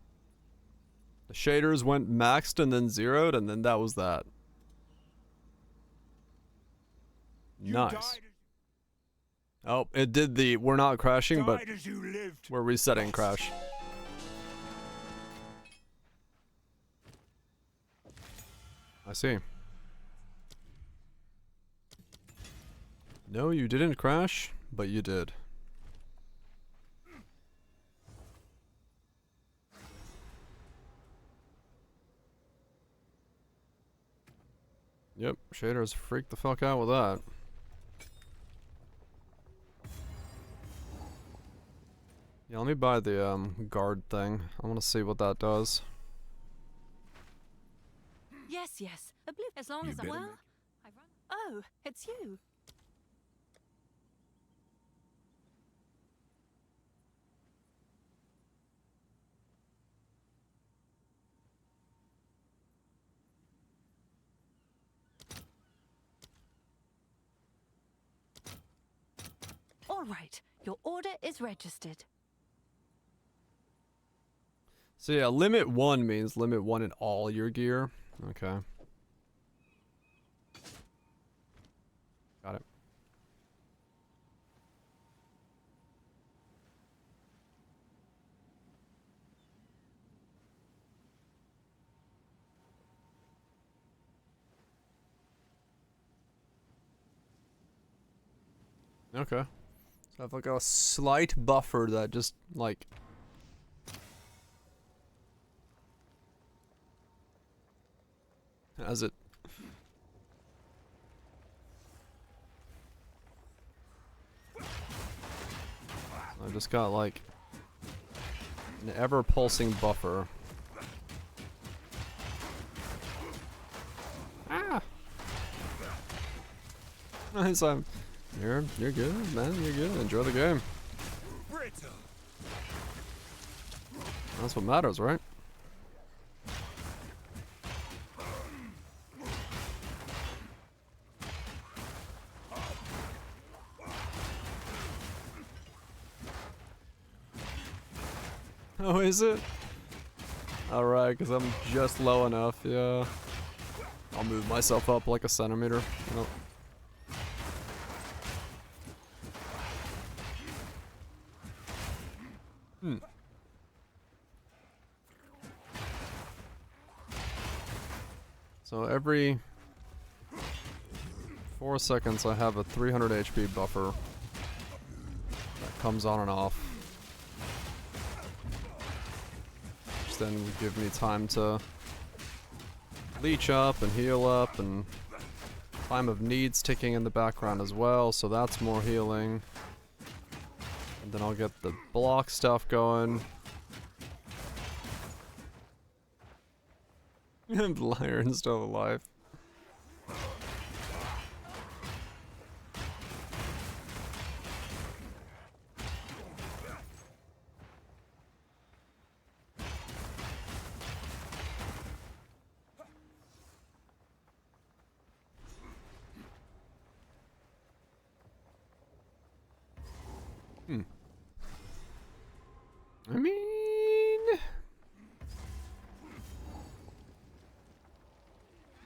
The shaders went maxed and then zeroed, and then that was that. Nice. Oh, it did the we're not crashing, but we're resetting crash. I see. No, you didn't crash, but you did. Yep, shaders freaked the fuck out with that. Yeah, let me buy the guard thing. I want to see what that does. Yes. Yes, yes. As long You as I... bit Well, him? I run... Oh, it's you. All right. Your order is registered. So yeah, limit 1 means limit 1 in all your gear. Okay. Got it. Okay. So I've like a slight buffer that just like as it I just got like an ever pulsing buffer. Ah. Nice. You're good, man. You're good. Enjoy the game. That's what matters, right? Oh, is it? Alright, because I'm just low enough, yeah. I'll move myself up like a centimeter. Nope. Hmm. So every 4 seconds I have a 300 HP buffer that comes on and off. Which then would give me time to leech up and heal up, and time of needs ticking in the background as well, so that's more healing. And then I'll get the block stuff going. Lyron's still alive. I mean...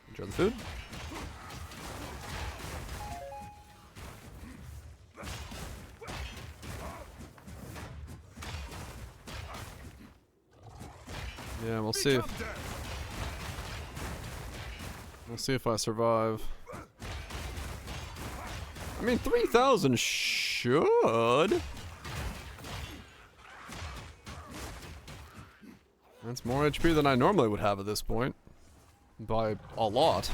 Enjoy the food. Yeah, we'll see if I survive. I mean, 3,000 should. That's more HP than I normally would have at this point. By a lot.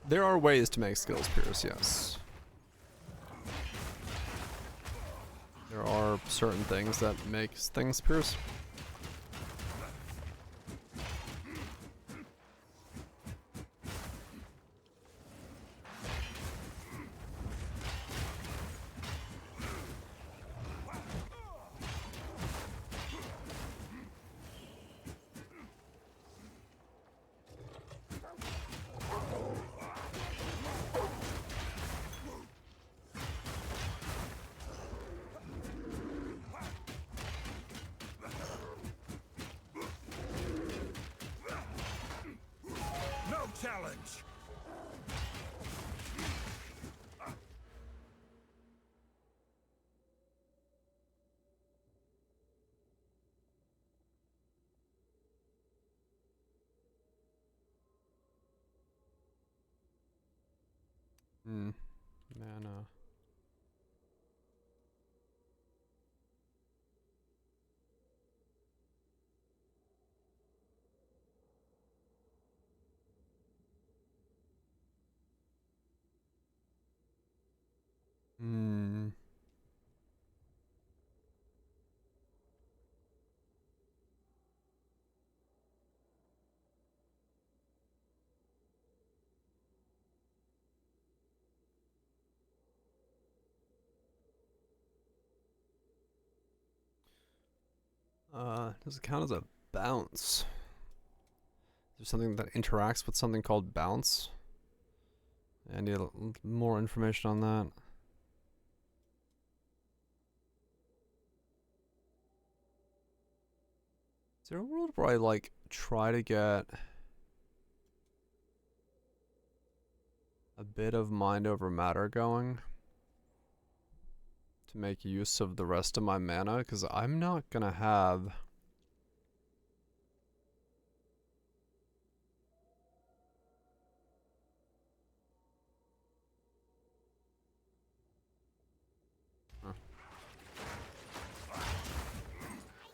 There are ways to make skills pierce, yes. There are certain things that make things pierce. Challenge. Mana. Does it count as a bounce? There's something that interacts with something called bounce. I need more information on that. Is there a world where I like try to get a bit of mind over matter going to make use of the rest of my mana? Because I'm not gonna have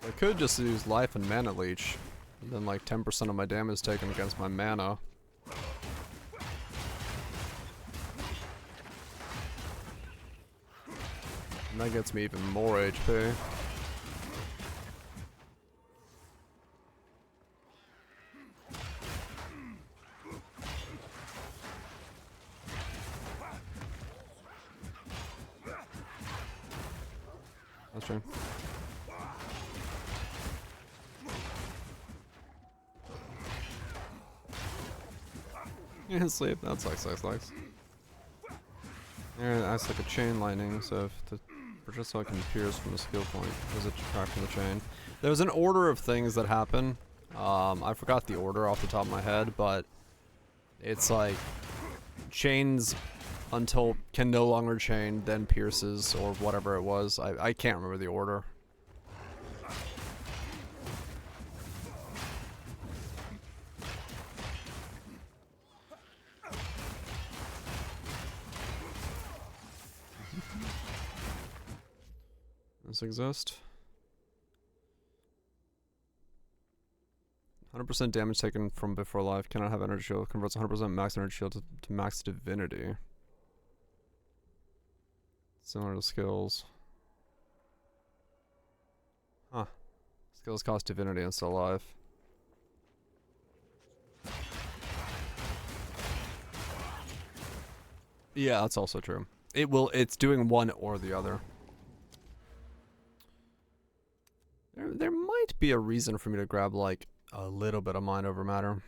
I could just use life and mana leech, and then like 10% of my damage taken against my mana. And that gets me even more HP. That's true. Yeah, sleep. That sucks. Yeah, that's like a chain lightning, so just so I can pierce from a skill point, because it's tracked from the chain. There's an order of things that happen. I forgot the order off the top of my head, but it's like chains until can no longer chain, then pierces, or whatever it was. I can't remember the order. Does exist? 100% damage taken from before life. Cannot have energy shield. Converts 100% max energy shield to max divinity. Similar to skills. Huh. Skills cost divinity and still alive. Yeah, that's also true. It's doing one or the other. There might be a reason for me to grab like a little bit of mind over matter.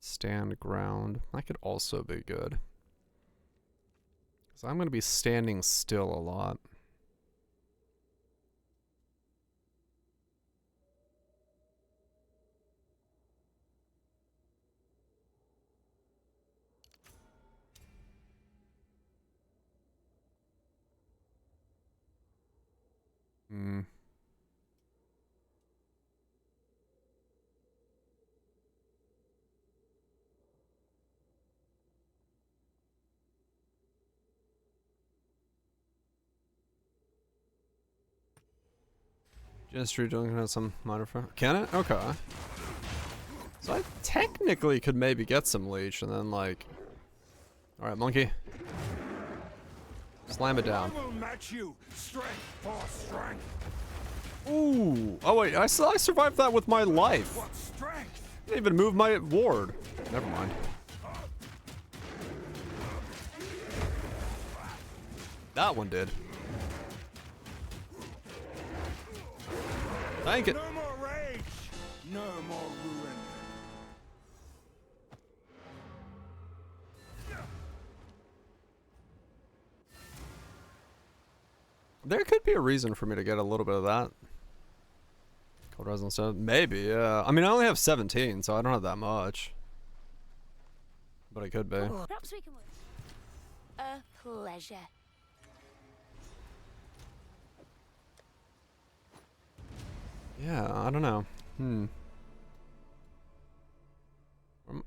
Stand ground. That could also be good. Because I'm going to be standing still a lot. Gentry doing have some modifier. Can it? Okay. So I technically could maybe get some leech and then like. All right, monkey. Slam it down. I will match you, strength for strength. Ooh. Oh wait, I survived that with my life. What strength? Didn't even move my ward. Never mind. That one did. Thank it. No more rage, no more ruin. There could be a reason for me to get a little bit of that. Cold resonance stuff. Maybe, yeah. I mean, I only have 17, so I don't have that much. But it could be. Perhaps we can work. A pleasure. Yeah, I don't know.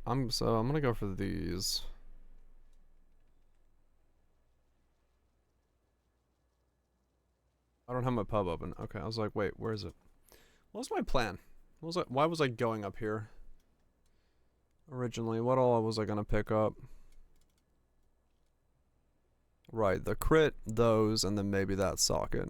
I'm gonna go for these. I don't have my pub open. Okay, I was like, wait, where is it? What was my plan? Why was I going up here? Originally, what all was I gonna pick up? Right, the crit, those, and then maybe that socket.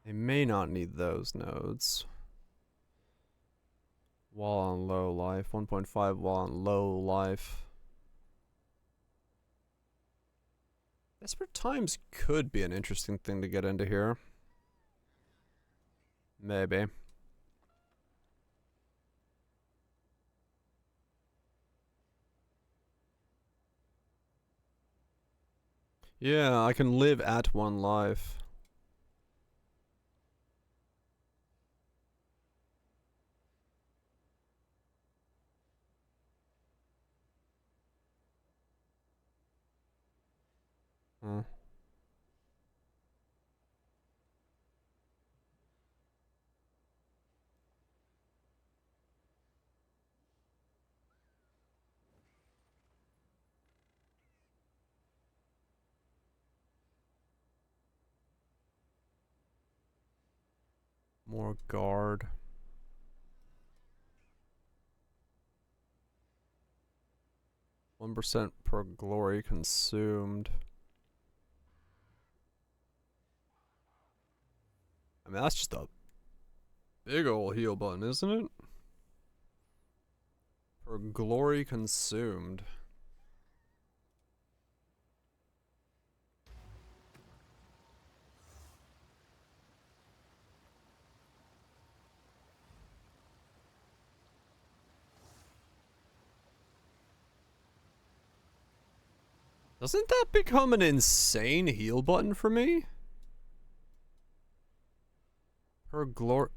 They may not need those nodes. While on low life, 1.5 while on low life. Desperate Times could be an interesting thing to get into here. Maybe. Yeah, I can live at 1 life. Hmm. More guard. %1 per glory consumed. I mean, that's just a big ol' heal button, isn't it? Per glory consumed. Doesn't that become an insane heal button for me? Per glory.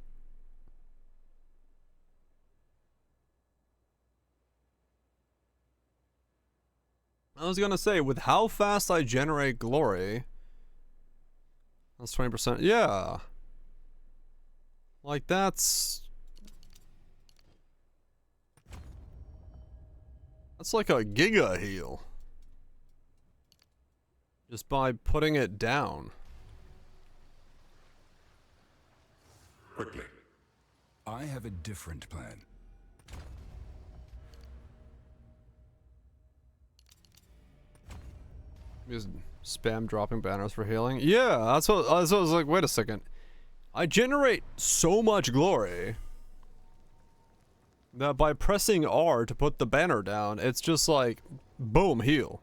I was gonna say, with how fast I generate glory, that's 20%. Yeah. Like, that's like a giga heal. Just by putting it down. Quickly. I have a different plan. Just spam dropping banners for healing. Yeah, that's what I was like, wait a second. I generate so much glory that by pressing R to put the banner down, it's just like, boom, heal.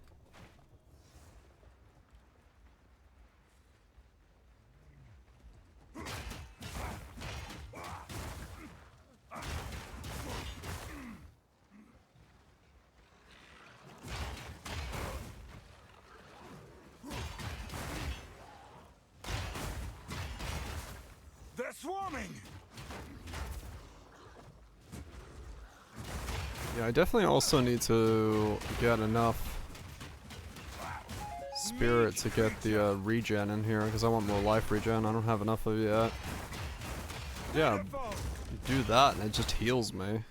They're swarming! Yeah, I definitely also need to get enough spirit to get the regen in here, because I want more life regen. I don't have enough of it yet. Yeah, do that and it just heals me.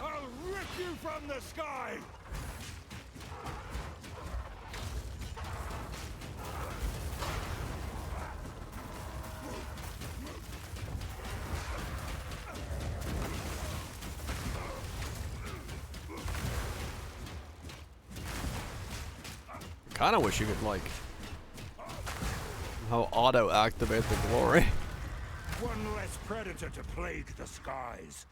I'll rip you from the sky! Kinda wish you could, like, how auto-activate the glory. One less predator to plague the skies.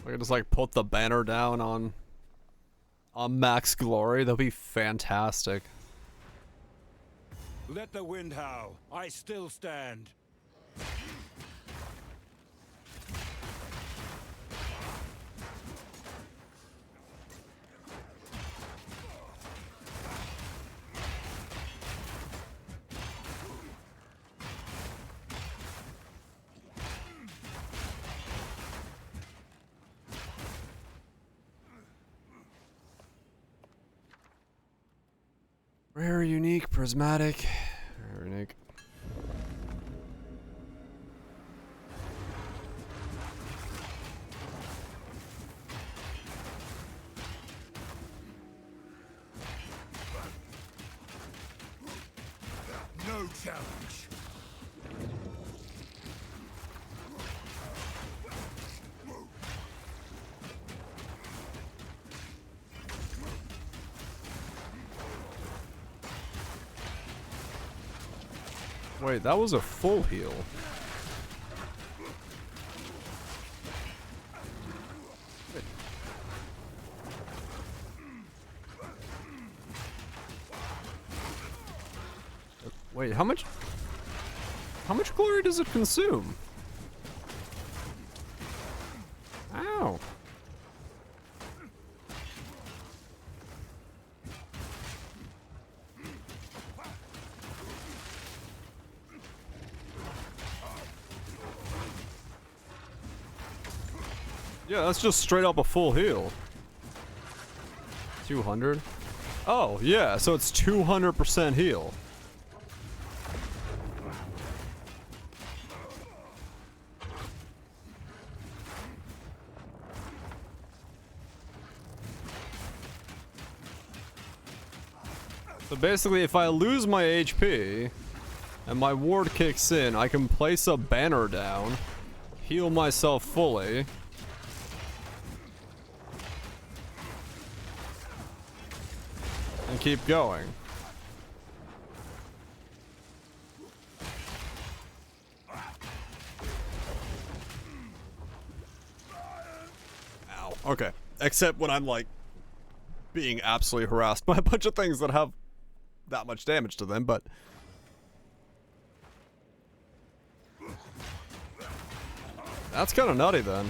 I could just, like, put the banner down on max glory. That'd be fantastic. Let the wind howl. I still stand. Rare, unique, prismatic. Rare, unique. No challenge. Wait, that was a full heal. Wait, how much glory does it consume? Ow. Yeah, that's just straight up a full heal. 200? Oh, yeah, so it's 200% heal. So basically, if I lose my HP and my ward kicks in, I can place a banner down, heal myself fully, and keep going. Ow. Okay. Except when I'm like being absolutely harassed by a bunch of things that have that much damage to them, but that's kind of nutty then.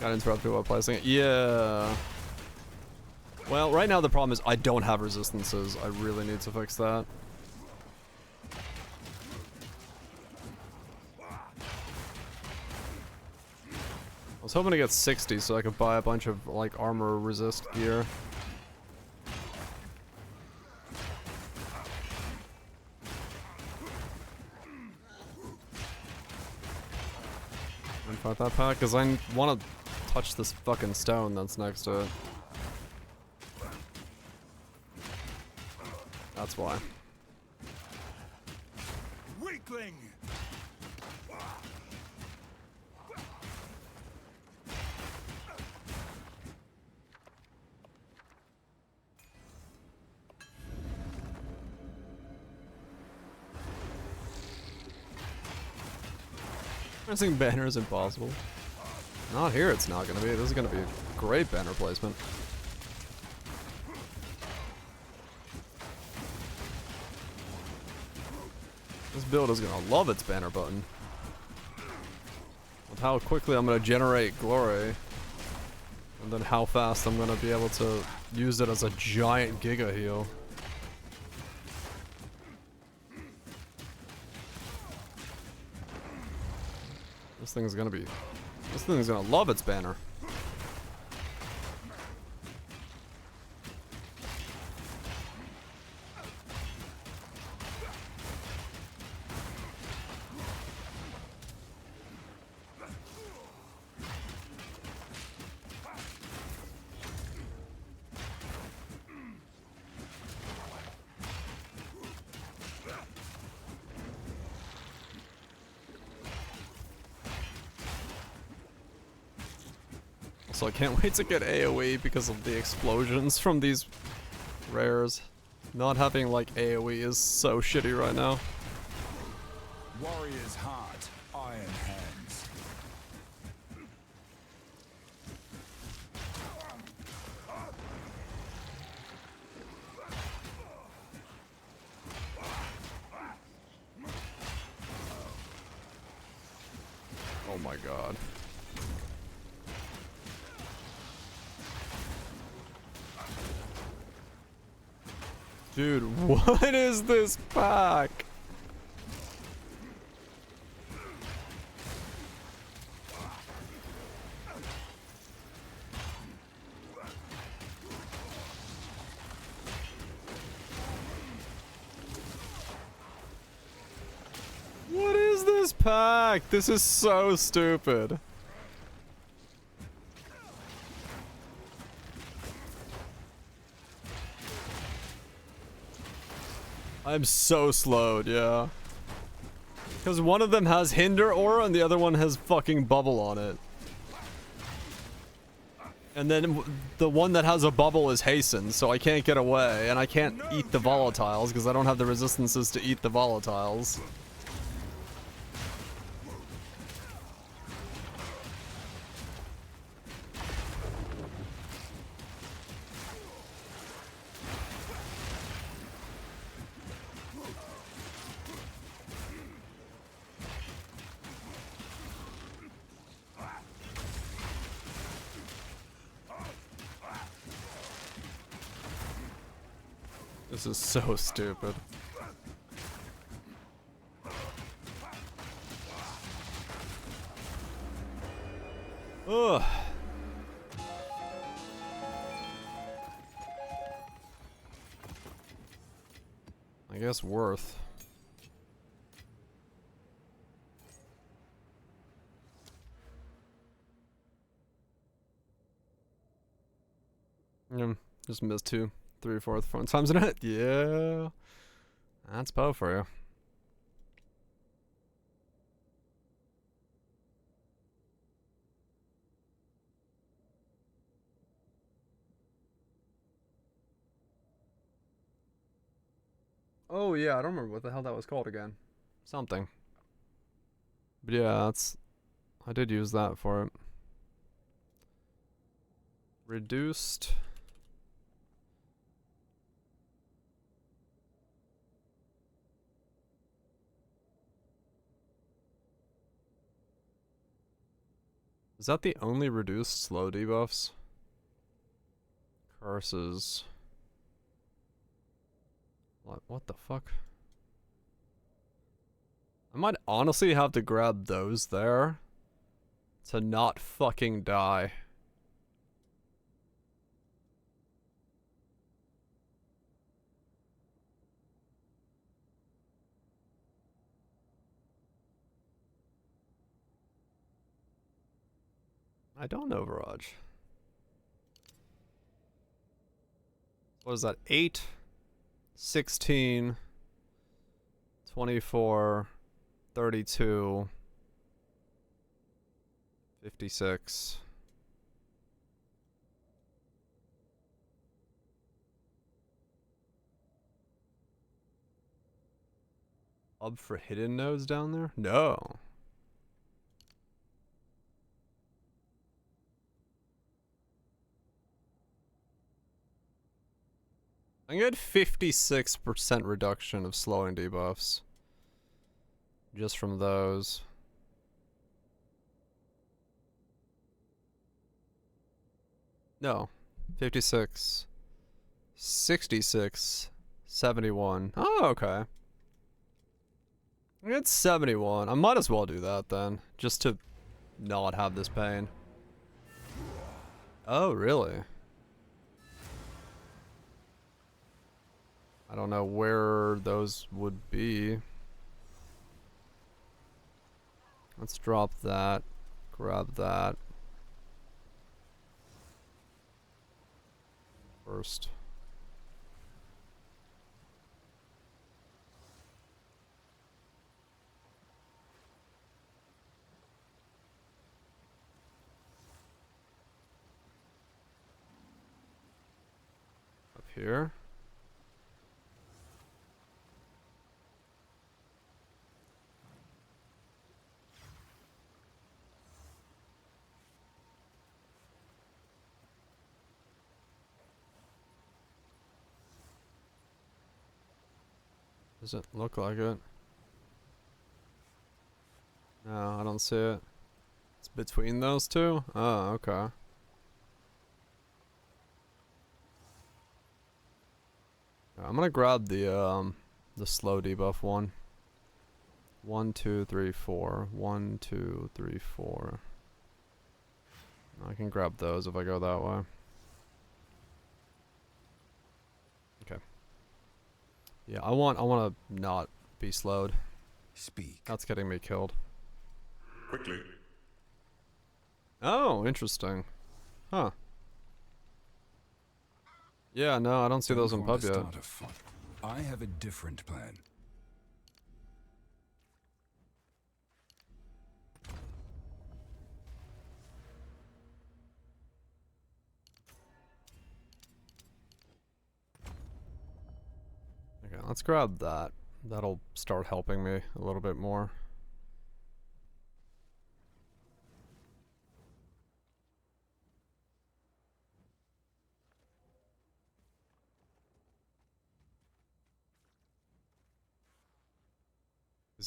Got interrupted while placing it. Yeah. Well, right now the problem is I don't have resistances. I really need to fix that. I was hoping to get 60 so I could buy a bunch of like armor resist gear. And fight that pack because I want to touch this fucking stone that's next to it. That's why. Weakling. Pressing banner is impossible. Not here, it's not gonna be. This is gonna be a great banner placement. This build is gonna love its banner button. With how quickly I'm gonna generate glory, and then how fast I'm gonna be able to use it as a giant giga heal. This thing's gonna love its banner. So I can't wait to get AoE because of the explosions from these rares. Not having like AoE is so shitty right now. Warrior's heart, iron hands. Oh my god. Dude, what is this pack? is this pack? This is so stupid. I'm so slowed, yeah. Because one of them has hinder aura and the other one has fucking bubble on it. And then the one that has a bubble is hasten, so I can't get away. And I can't eat the volatiles because I don't have the resistances to eat the volatiles. This is so stupid. Ugh. I guess worth. Just missed 2, 3, 4 times in it. Yeah. That's Poe for you. Oh yeah, I don't remember what the hell that was called again. Something. But yeah, I did use that for it. Reduced. Is that the only reduced slow debuffs? Curses. What the fuck? I might honestly have to grab those there to not fucking die. I don't overwatch. What is that? 8, 16, 24, 32, 56. Hub for hidden nodes down there? No. I get 56% reduction of slowing debuffs. Just from those. No. 56. 66. 71. Oh, okay. It's 71. I might as well do that then. Just to not have this pain. Oh, really? I don't know where those would be. Let's drop that. Grab that. First. Up here. Doesn't look like it. No, I don't see it. It's between those two? Oh, okay. I'm gonna grab the slow debuff one. 1, 2, 3, 4. 1, 2, 3, 4. I can grab those if I go that way. Okay. Yeah, I want to not be slowed. Speak. That's getting me killed. Quickly. Oh, interesting. Huh. Yeah, no, I don't see those in pub yet. I have a different plan. Okay, let's grab that. That'll start helping me a little bit more.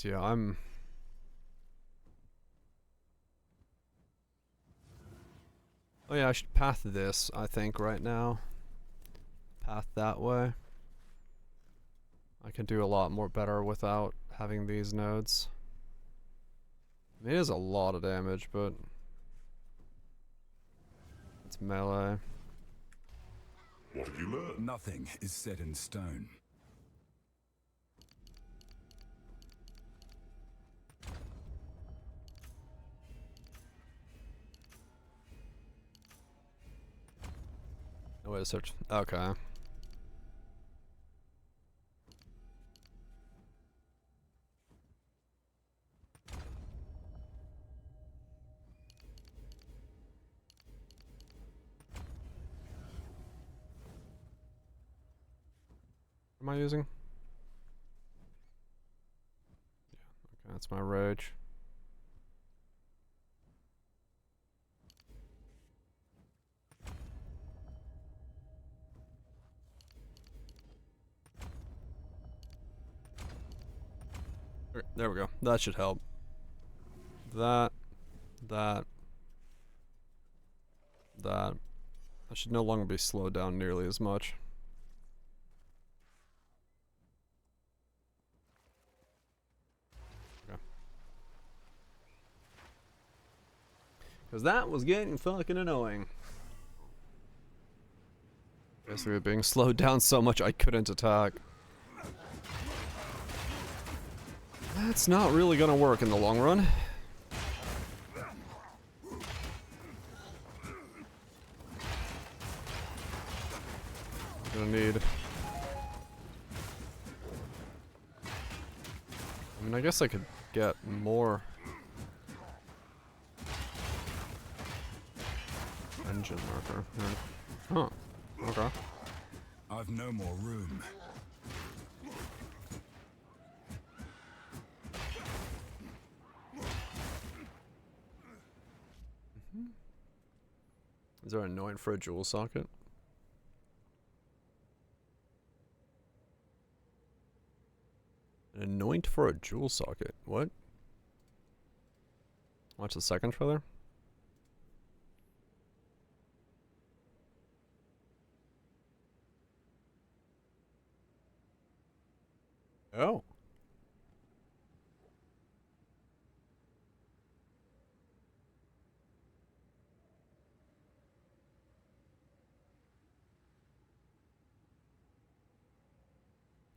Yeah, I'm... Oh yeah, I should path this, I think, right now. Path that way. I can do a lot more better without having these nodes. I mean, it is a lot of damage, but... it's melee. What have you learned? Nothing is set in stone. No way to search. Okay. What am I using? Yeah, okay, that's my rage. Okay, there we go. That should help. That. I should no longer be slowed down nearly as much. Okay. Because that was getting fucking annoying. Basically being slowed down so much I couldn't attack. That's not really gonna work in the long run. Gonna need... I mean, I guess I could get more... engine marker. Huh. Okay. I've no more room. Is there a anoint for a jewel socket? An anoint for a jewel socket? What? Watch the second trailer? Oh.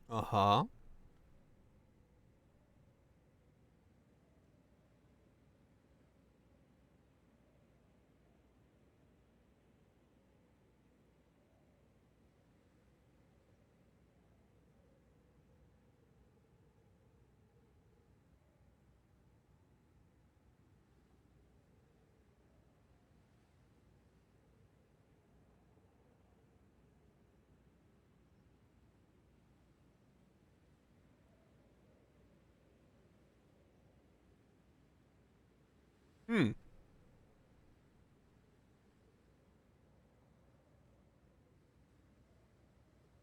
Uh-huh. Hmm.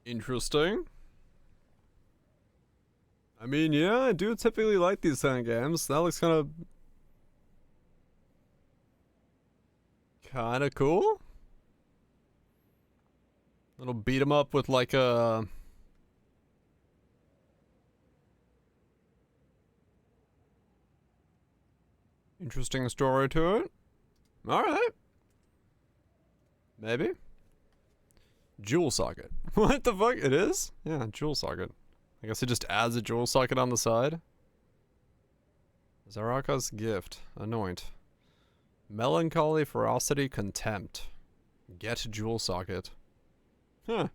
Interesting. I mean, yeah, I do typically like these kind of games. That looks kind of cool. Little beat 'em up with like a interesting story to it. All right. Maybe. Jewel socket. What the fuck? It is? Yeah, jewel socket. I guess it just adds a jewel socket on the side. Zaraka's gift. Anoint. Melancholy, ferocity, contempt. Get jewel socket. Huh.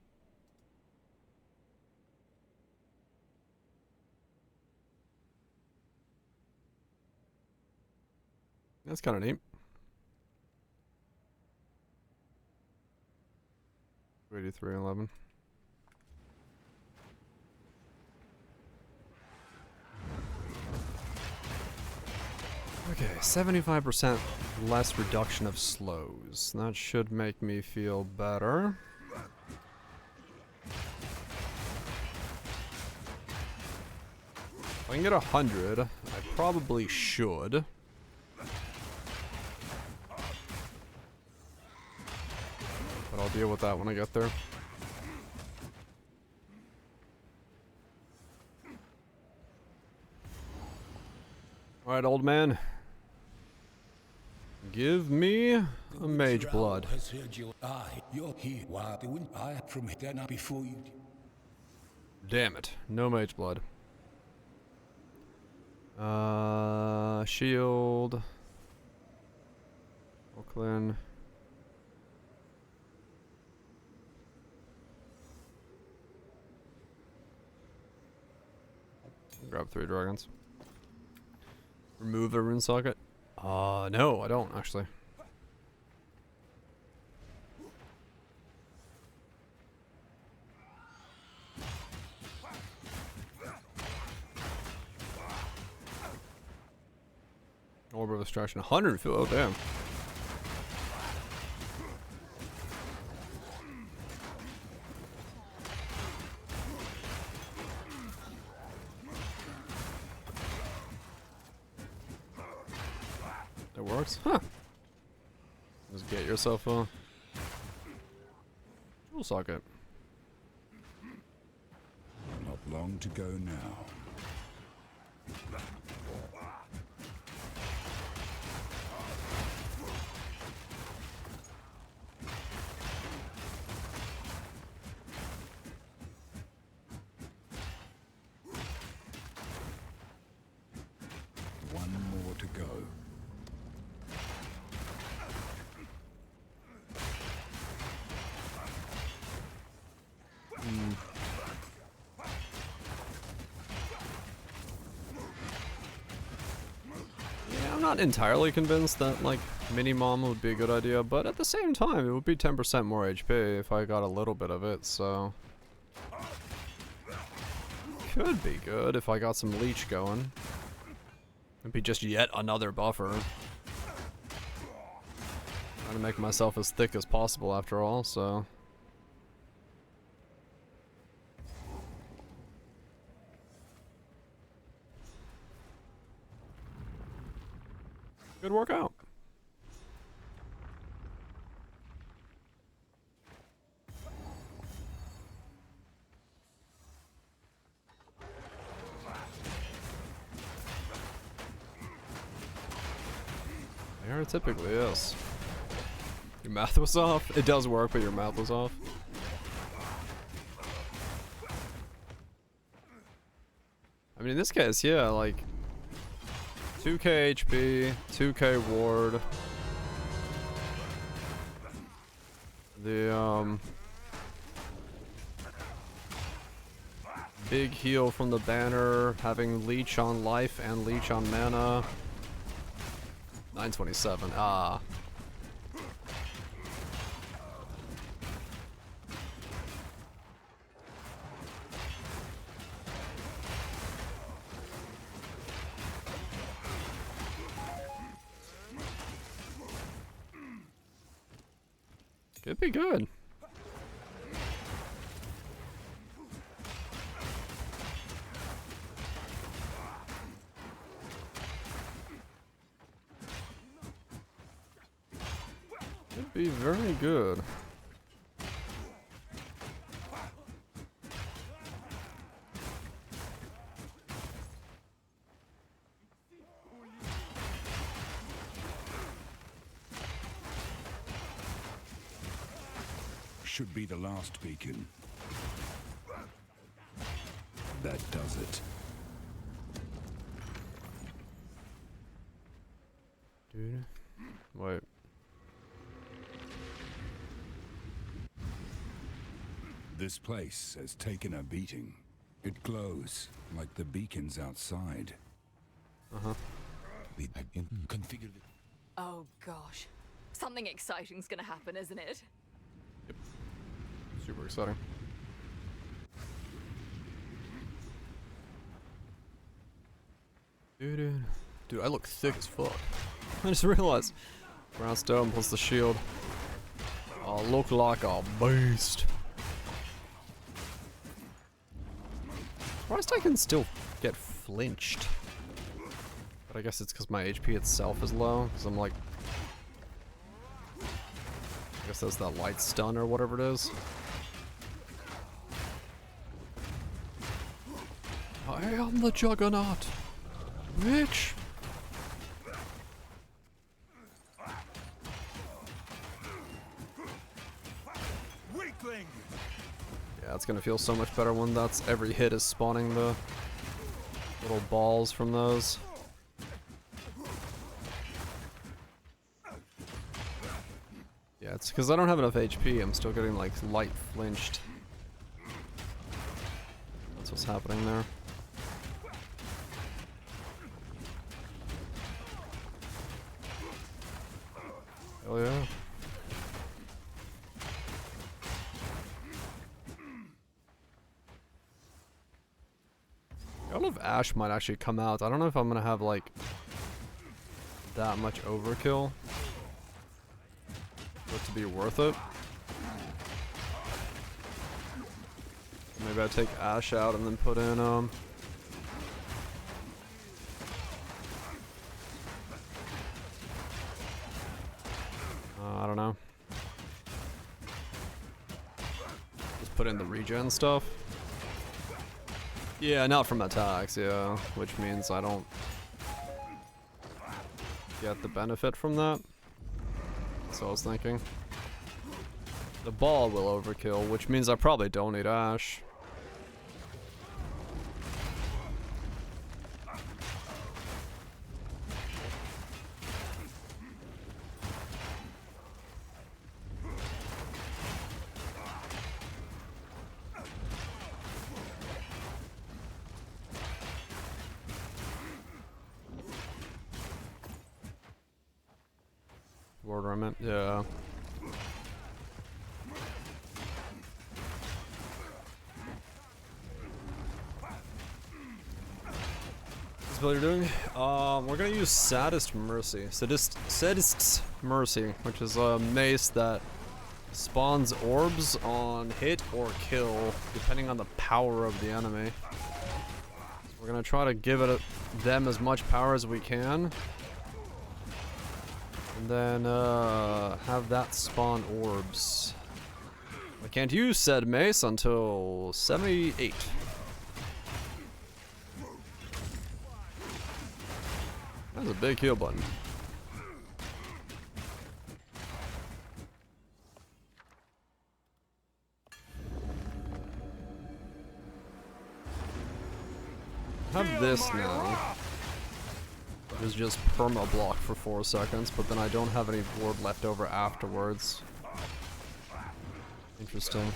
That's kind of neat. 8311. Okay, 75% less reduction of slows. That should make me feel better. If I can get 100, I probably should. But I'll deal with that when I get there. Alright, old man. Give me a mage blood. Has heard your eye. You're here. Why doing I from then before you? Damn it. No mage blood. Shield. Oakland. Grab 3 dragons. Remove a rune socket? No, I don't actually. Orb of Destruction, 100 feel. Oh damn. That works? Huh. Just get yourself a jewel socket. Not long to go now. One more to go. Yeah, I'm not entirely convinced that, like, mini-mom would be a good idea, but at the same time, it would be 10% more HP if I got a little bit of it, so... Could be good if I got some leech going. It'd be just yet another buffer. Trying to make myself as thick as possible after all, so... Good workout. There it typically is. Your math was off. It does work, but your math was off. I mean, in this case, yeah, like 2k HP, 2k ward. The big heal from the banner, having leech on life and leech on mana. 927. Ah. Could be good. Could be very good. Should be the last beacon. That does it. Dude. Wait. This place has taken a beating. It glows like the beacons outside. Uh-huh. I've configured it. Oh gosh. Something exciting's gonna happen, isn't it? Super exciting. Dude, I look thick as fuck. I just realized. Brown stone plus the shield. I look like a beast. Surprised I can still get flinched. But I guess it's because my HP itself is low. Because I'm like... I guess that's that light stun or whatever it is. I am the Juggernaut. Bitch. Weakling. Yeah, it's gonna feel so much better when that's every hit is spawning the little balls from those. Yeah, it's because I don't have enough HP. I'm still getting like light flinched. That's what's happening there. Hell yeah. I don't know if Ash might actually come out. I don't know if I'm gonna have like that much overkill for it to be worth it. Maybe I take Ash out and then put in I don't know. Just put in the regen stuff. Yeah, not from attacks, yeah. Which means I don't get the benefit from that. That's what I was thinking. The ball will overkill, which means I probably don't need Ash. Word remnant, yeah. This is what you're doing. We're gonna use Sadist's Mercy, which is a mace that spawns orbs on hit or kill, depending on the power of the enemy. We're gonna try to give them as much power as we can. And then, have that spawn orbs. I can't use said mace until 78. That's a big heal button. Have this now. Is just perma block for 4 seconds, but then I don't have any ward left over afterwards. Interesting.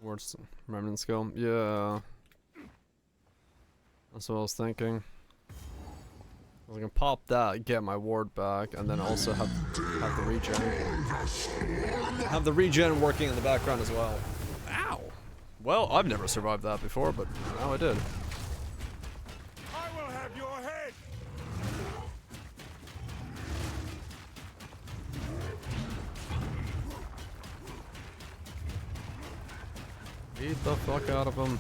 Ward's remnant skill. Yeah. That's what I was thinking. I can pop that, get my ward back, and then also have the regen. Have the regen working in the background as well. Ow! Well, I've never survived that before, but now I did. I will have your head. Beat the fuck out of him.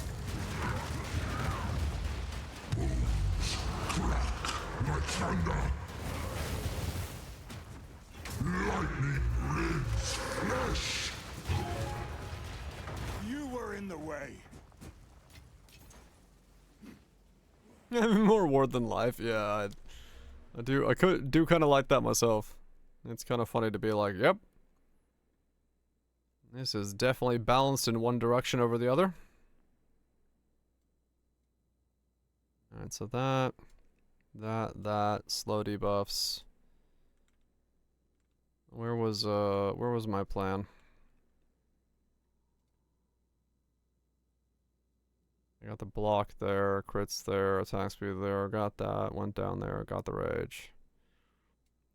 Like thunder. Lightning rends flesh. You were in the way. Having more ward than life, yeah. I do kind of like that myself. It's kind of funny to be like, yep. This is definitely balanced in one direction over the other. Alright, so that, slow debuffs. Where was my plan? I got the block there, crits there, attack speed there, got that, went down there, got the rage.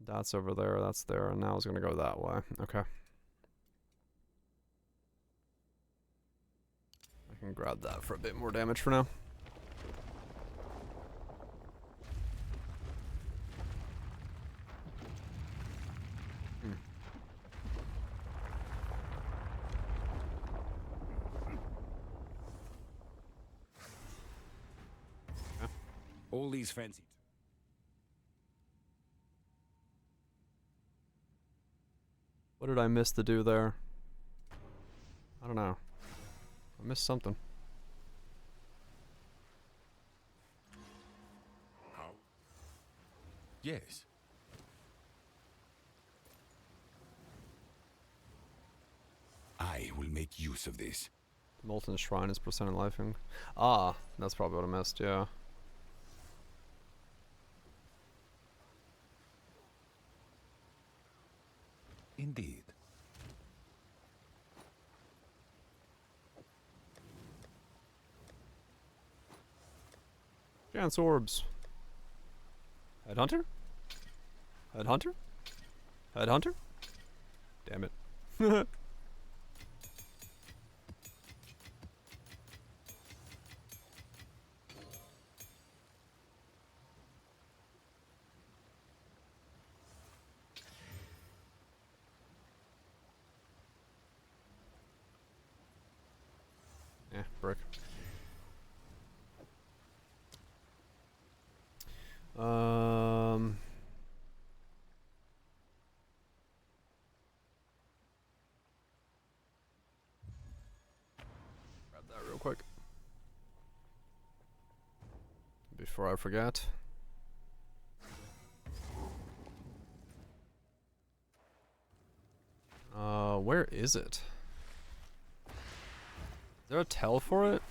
That's over there, that's there, and now it's gonna go that way. Okay. I can grab that for a bit more damage for now. All these fancy. What did I miss to do there? I don't know. I missed something. How? Yes. I will make use of this. Molten Shrine is percent of lifing. Ah, that's probably what I missed, yeah. Indeed. Chance orbs. Headhunter? Headhunter? Headhunter? Damn it. Yeah, brick. Grab that real quick. Before I forget. Where is it? Is there a tell for it?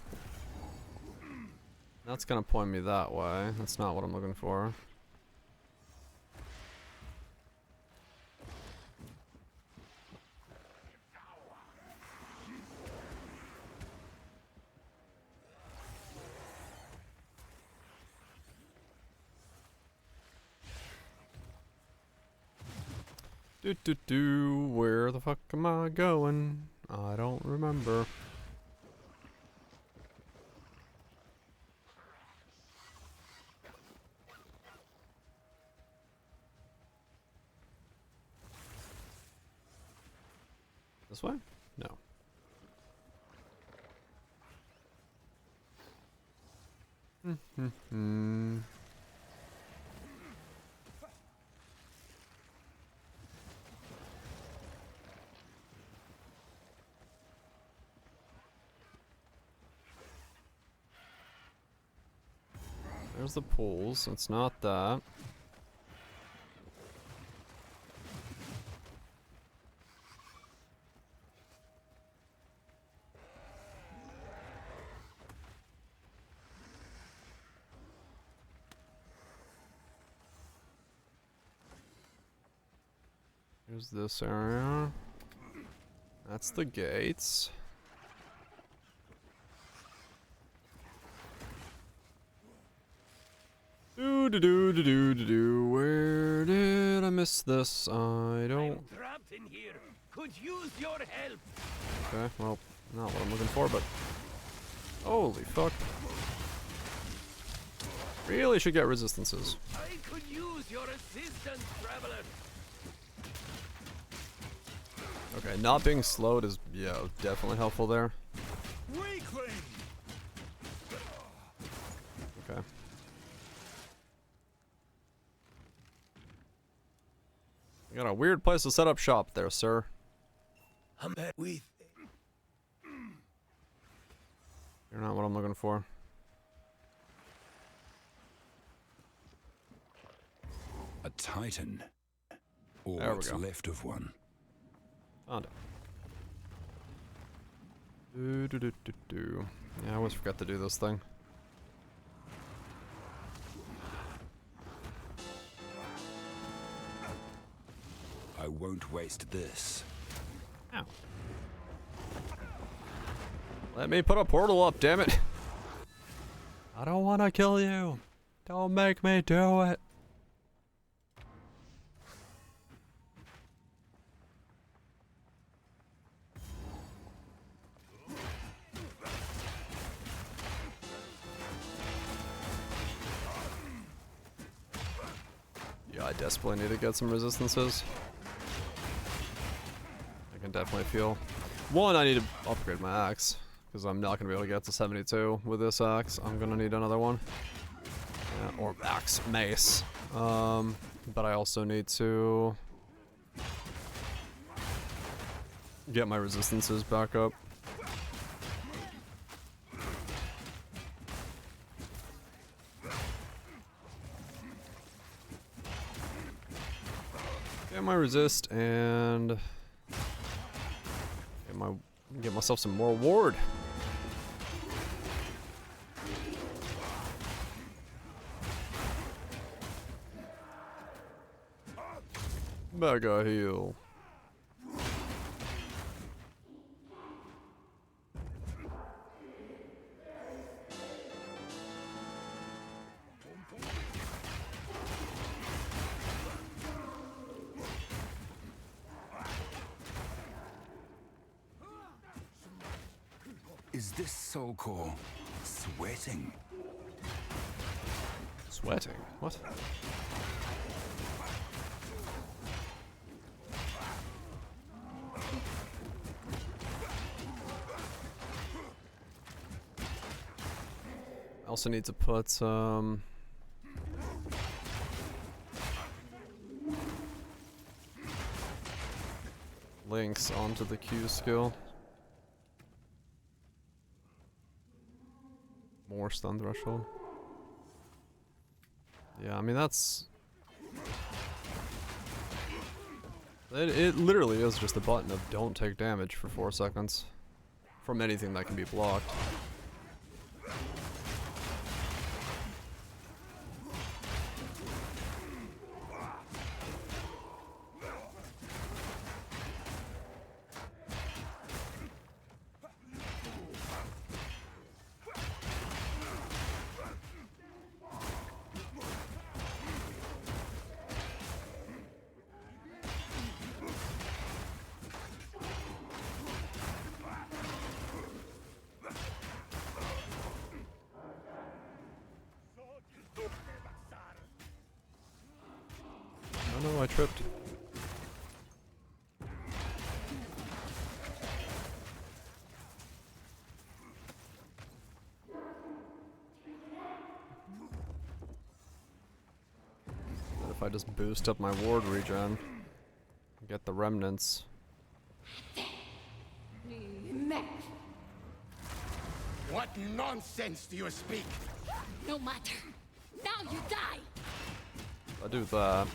That's gonna point me that way. That's not what I'm looking for. Where the fuck am I going? I don't remember. This way? No. There's the pools. It's not that. Here's this area. That's the gates. Where did I miss this? I don't. I'm trapped in here. Could use your help. Okay, well, not what I'm looking for, but holy fuck! Really should get resistances. I could use your assistance, traveler. Okay, not being slowed is, yeah, definitely helpful there. Weakling. Okay. You got a weird place to set up shop there, sir. I'm with. You're not what I'm looking for. A titan. Or There we what's go. left of one. Found it. Yeah, I always forgot to do this thing. I won't waste this. Ow. Let me put a portal up, damn it. I don't want to kill you. Don't make me do it. Yeah, I desperately need to get some resistances. I can definitely feel. One, I need to upgrade my axe, because I'm not going to be able to get to 72 with this axe. I'm going to need another one. Yeah, or axe, mace. But I also need to get my resistances back up. Get my resist and get myself some more ward. Mega heal. Is this soul core sweating? Sweating? What? I also need to put some links onto the Q skill. More stun threshold. Yeah, I mean that's... It literally is just a button of don't take damage for 4 seconds from anything that can be blocked. Oh no, I tripped. What if I just boost up my ward regen? Get the remnants. What nonsense do you speak? No matter. Now you die. I do that.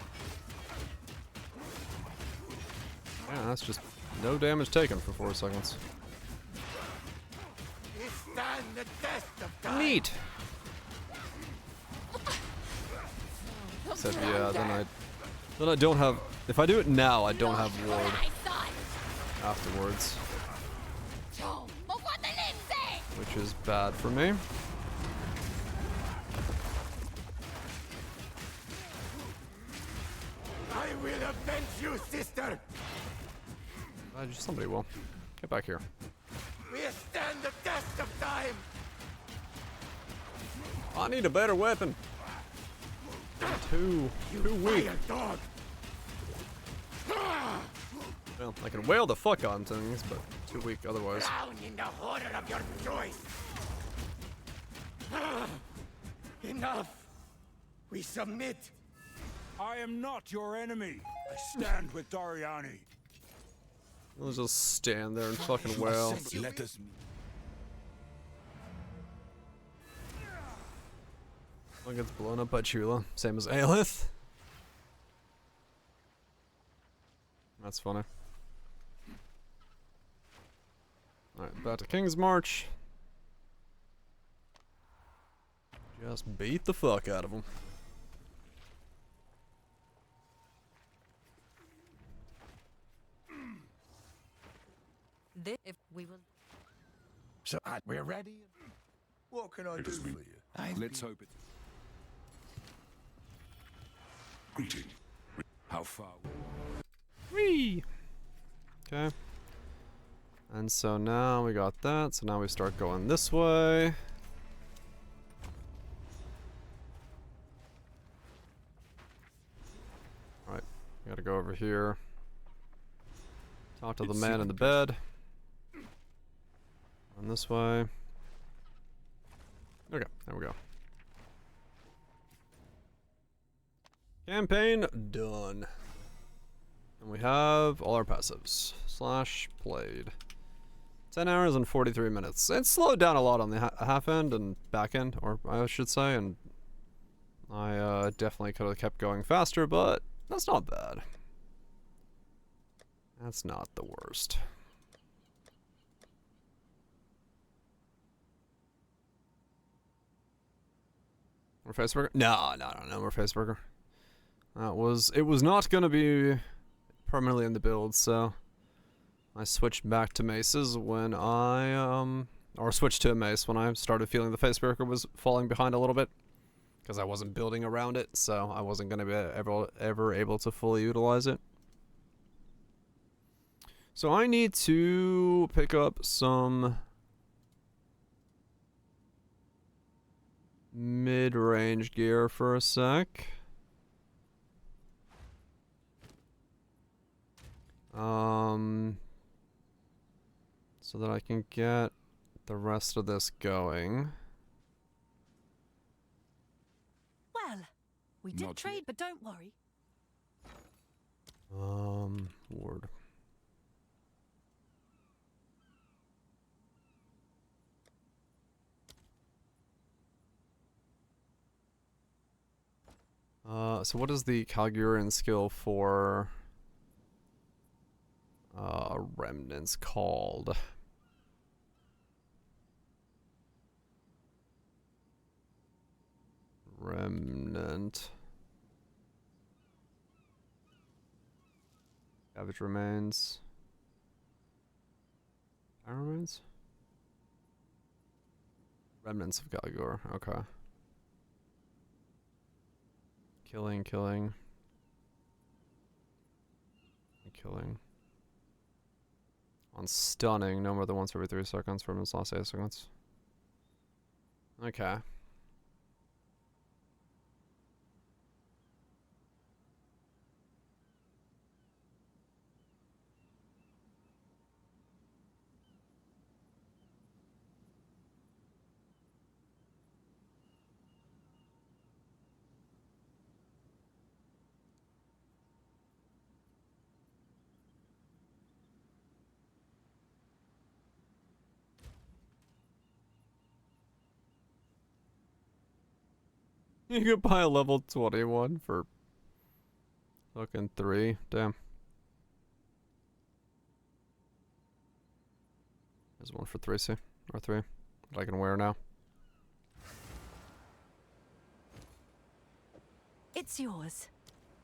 Yeah, that's just no damage taken for 4 seconds. You stand the test of time. Neat. Except yeah, then I don't have. If I do it now, I don't have ward afterwards, which is bad for me. I will avenge you, sister. Somebody will. Get back here. We stand the test of time. I need a better weapon. Too weak. Dog. Well, I can wail the fuck on things, but too weak otherwise. Drown in the horror of your choice. Enough. We submit. I am not your enemy. I stand with Doriani. We'll just stand there and fucking wail. Let us. One gets blown up by Chula, same as Aelith. That's funny. Alright, back to King's March. Just beat the fuck out of them. This, if we will. So we're ready. What can I do for you? Let's hope it. Greeting. How far? Whee! Okay. And so now we got that. So now we start going this way. Alright. We gotta go over here. Talk to the man in the bed. On this way. Okay, there we go. Campaign done. And we have all our passives. Slash played. 10 hours and 43 minutes. It slowed down a lot on the half end and back end, or I should say, and I definitely could have kept going faster, but that's not bad. That's not the worst. More faceburger? No, more faceburger. It was not gonna be permanently in the build, so I switched back to maces when or switched to a mace when I started feeling the faceburger was falling behind a little bit, because I wasn't building around it, so I wasn't gonna be ever able to fully utilize it. So I need to pick up some mid-range gear for a sec. So that I can get the rest of this going. Well, we did trade, but don't worry. Ward. So what is the Calgurian skill for remnants called? Remnant. Savage remains. Iron remains? Remnants of Galgor, okay. Killing. Killing. On stunning, no more than once every 3 seconds from its last 8 seconds. Okay. You could buy a level 21 for fucking 3. Damn. There's one for 3C or 3 that I can wear now. It's yours.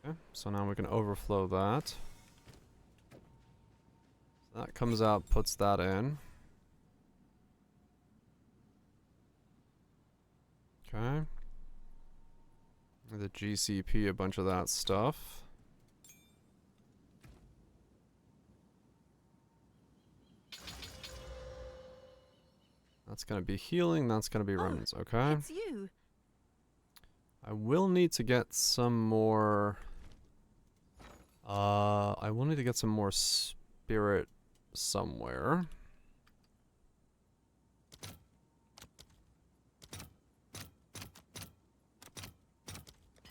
Okay, so now we can overflow that. So that comes out, puts that in. Okay. The GCP, a bunch of that stuff. That's gonna be healing, that's gonna be remnants, okay? It's you. I will need to get some more... I will need to get some more spirit somewhere.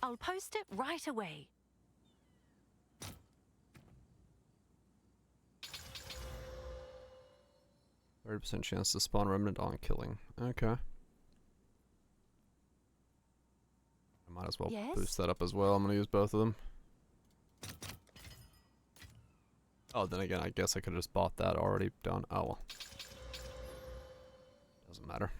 I'll post it right away. %30 chance to spawn remnant on killing. Okay. I might as well boost that up as well. I'm gonna use both of them. Oh, then again, I guess I could have just bought that already done. Oh well. Doesn't matter.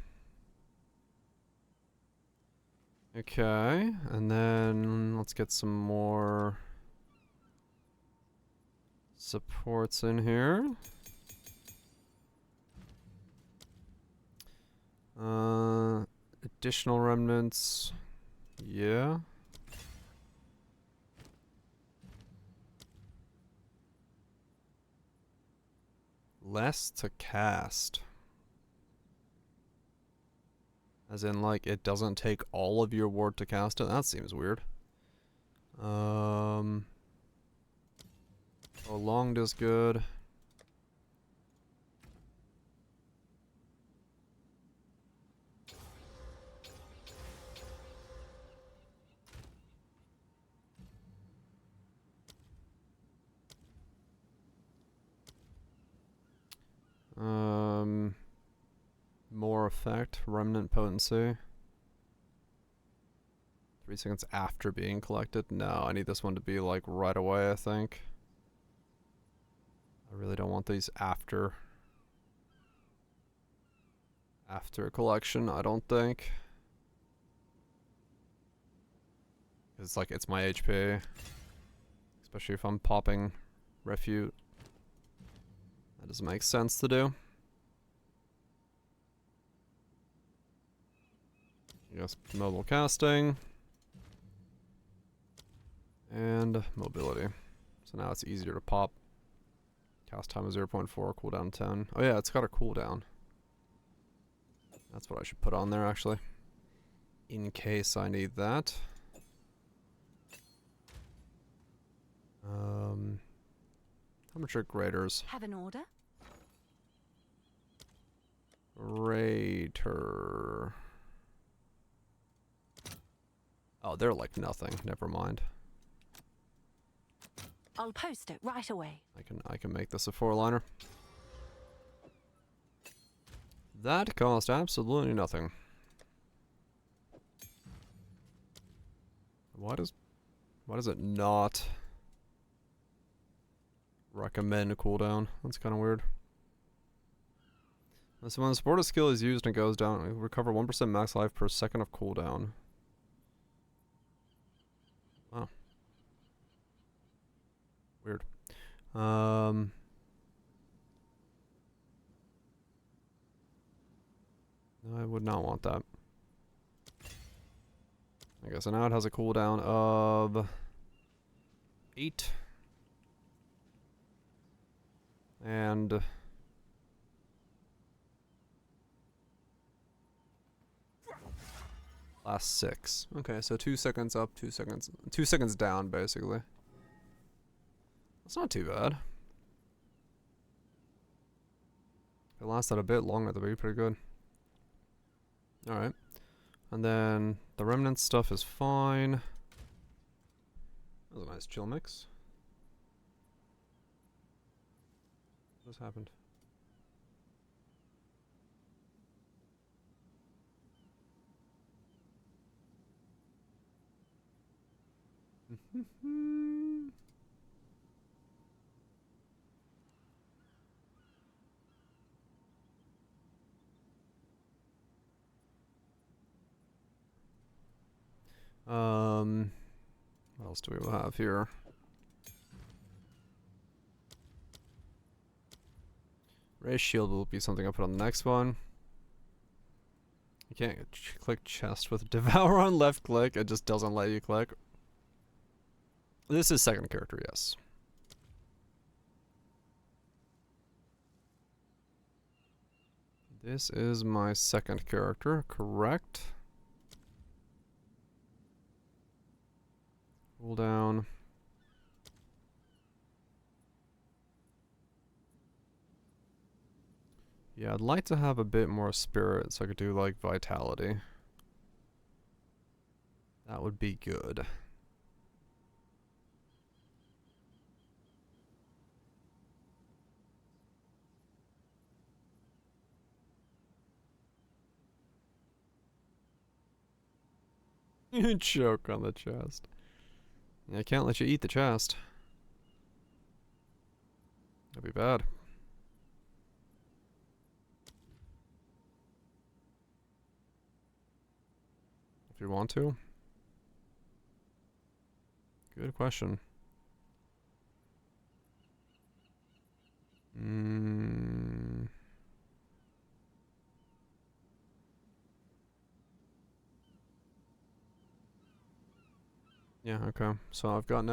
Okay, and then let's get some more supports in here. Additional remnants. Yeah. Less to cast. As in, like, it doesn't take all of your ward to cast it? That seems weird. Prolonged is good. More effect, remnant potency. 3 seconds after being collected. No, I need this one to be like right away, I think. I really don't want these after collection, I don't think. It's like, it's my HP. Especially if I'm popping refute. That doesn't make sense to do. Yes, mobile casting. And mobility. So now it's easier to pop. Cast time is 0.4, cooldown 10. Oh yeah, it's got a cooldown. That's what I should put on there, actually. In case I need that. How much are graders? Have an order? Grader. Oh, they're like nothing. Never mind. I'll post it right away. I can make this a 4-liner. That cost absolutely nothing. Why does it not recommend cooldown? That's kind of weird. So when the supported skill is used and it goes down, it recover 1% max life per second of cooldown. Wow. Weird. No, I would not want that. Okay, so now it has a cooldown of 8. And last 6. Okay, so 2 seconds up, 2 seconds down, basically. That's not too bad. If it lasted a bit longer, that'd be pretty good. Alright. And then the remnant stuff is fine. That was a nice chill mix. What just happened? What else do we have here? Ray shield will be something I'll put on the next one. You can't click chest with devour on left click, it just doesn't let you click. This is second character, yes. This is my second character, correct? Cooldown. Yeah, I'd like to have a bit more spirit so I could do like vitality. That would be good. You choke on the chest. Yeah, I can't let you eat the chest. That'd be bad. If you want to. Good question. Yeah, okay. So I've got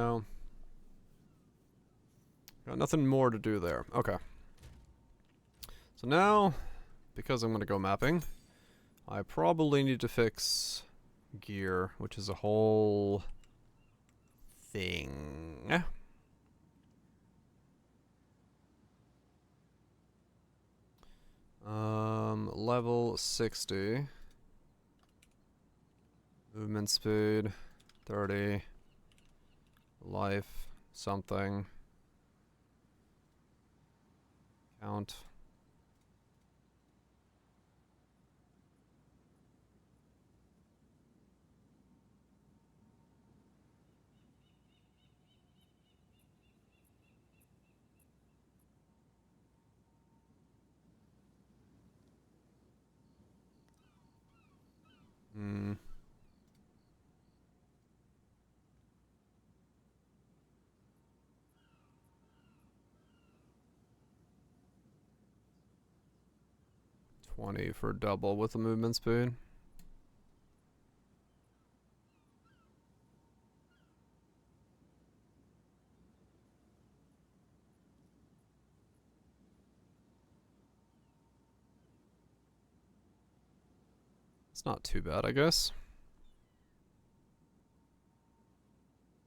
nothing more to do there. Okay. So now, because I'm going to go mapping, I probably need to fix gear, which is a whole thing. Level 60. Movement speed, 30. Life, something. Count. Hmm. $20 for double with the movement speed. It's not too bad, I guess.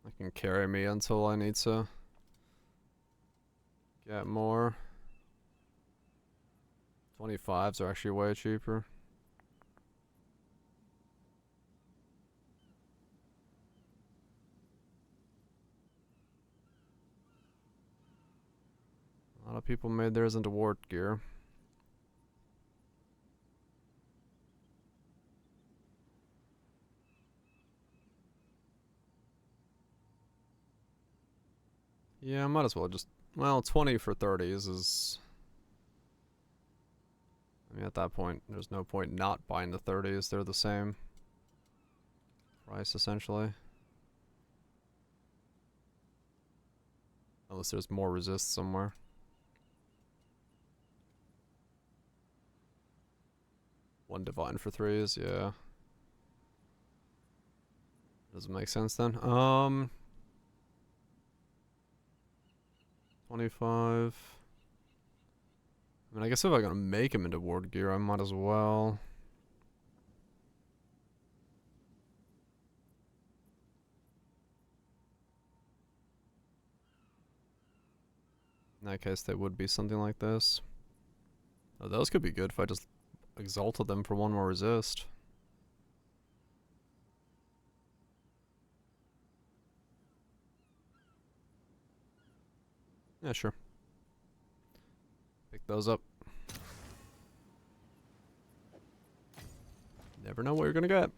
I can carry me until I need to get more. 25s are actually way cheaper. A lot of people made theirs into ward gear. Yeah, I might as well just... Well, 20 for 30s is... I mean, at that point, there's no point not buying the 30s. They're the same price, essentially. Unless there's more resist somewhere. One divine for 3s, yeah. Doesn't make sense then. 25. I mean, I guess if I'm gonna make him into ward gear, I might as well. In that case, they would be something like this. Oh, those could be good if I just exalted them for one more resist. Yeah, sure. Pick those up. Never know what you're gonna get.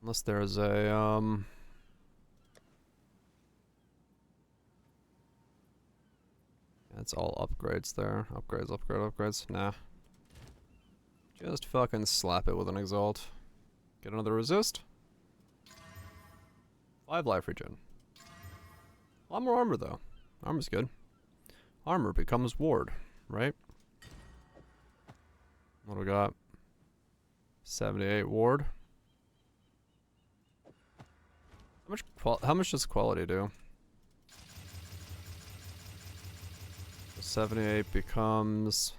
Unless there's a, It's all upgrades there. Upgrades. Nah. Just fucking slap it with an exalt. Get another resist. 5 life regen. A lot more armor though. Armor's good. Armor becomes ward, right? What do we got? 78 ward. How much does quality do? 78 becomes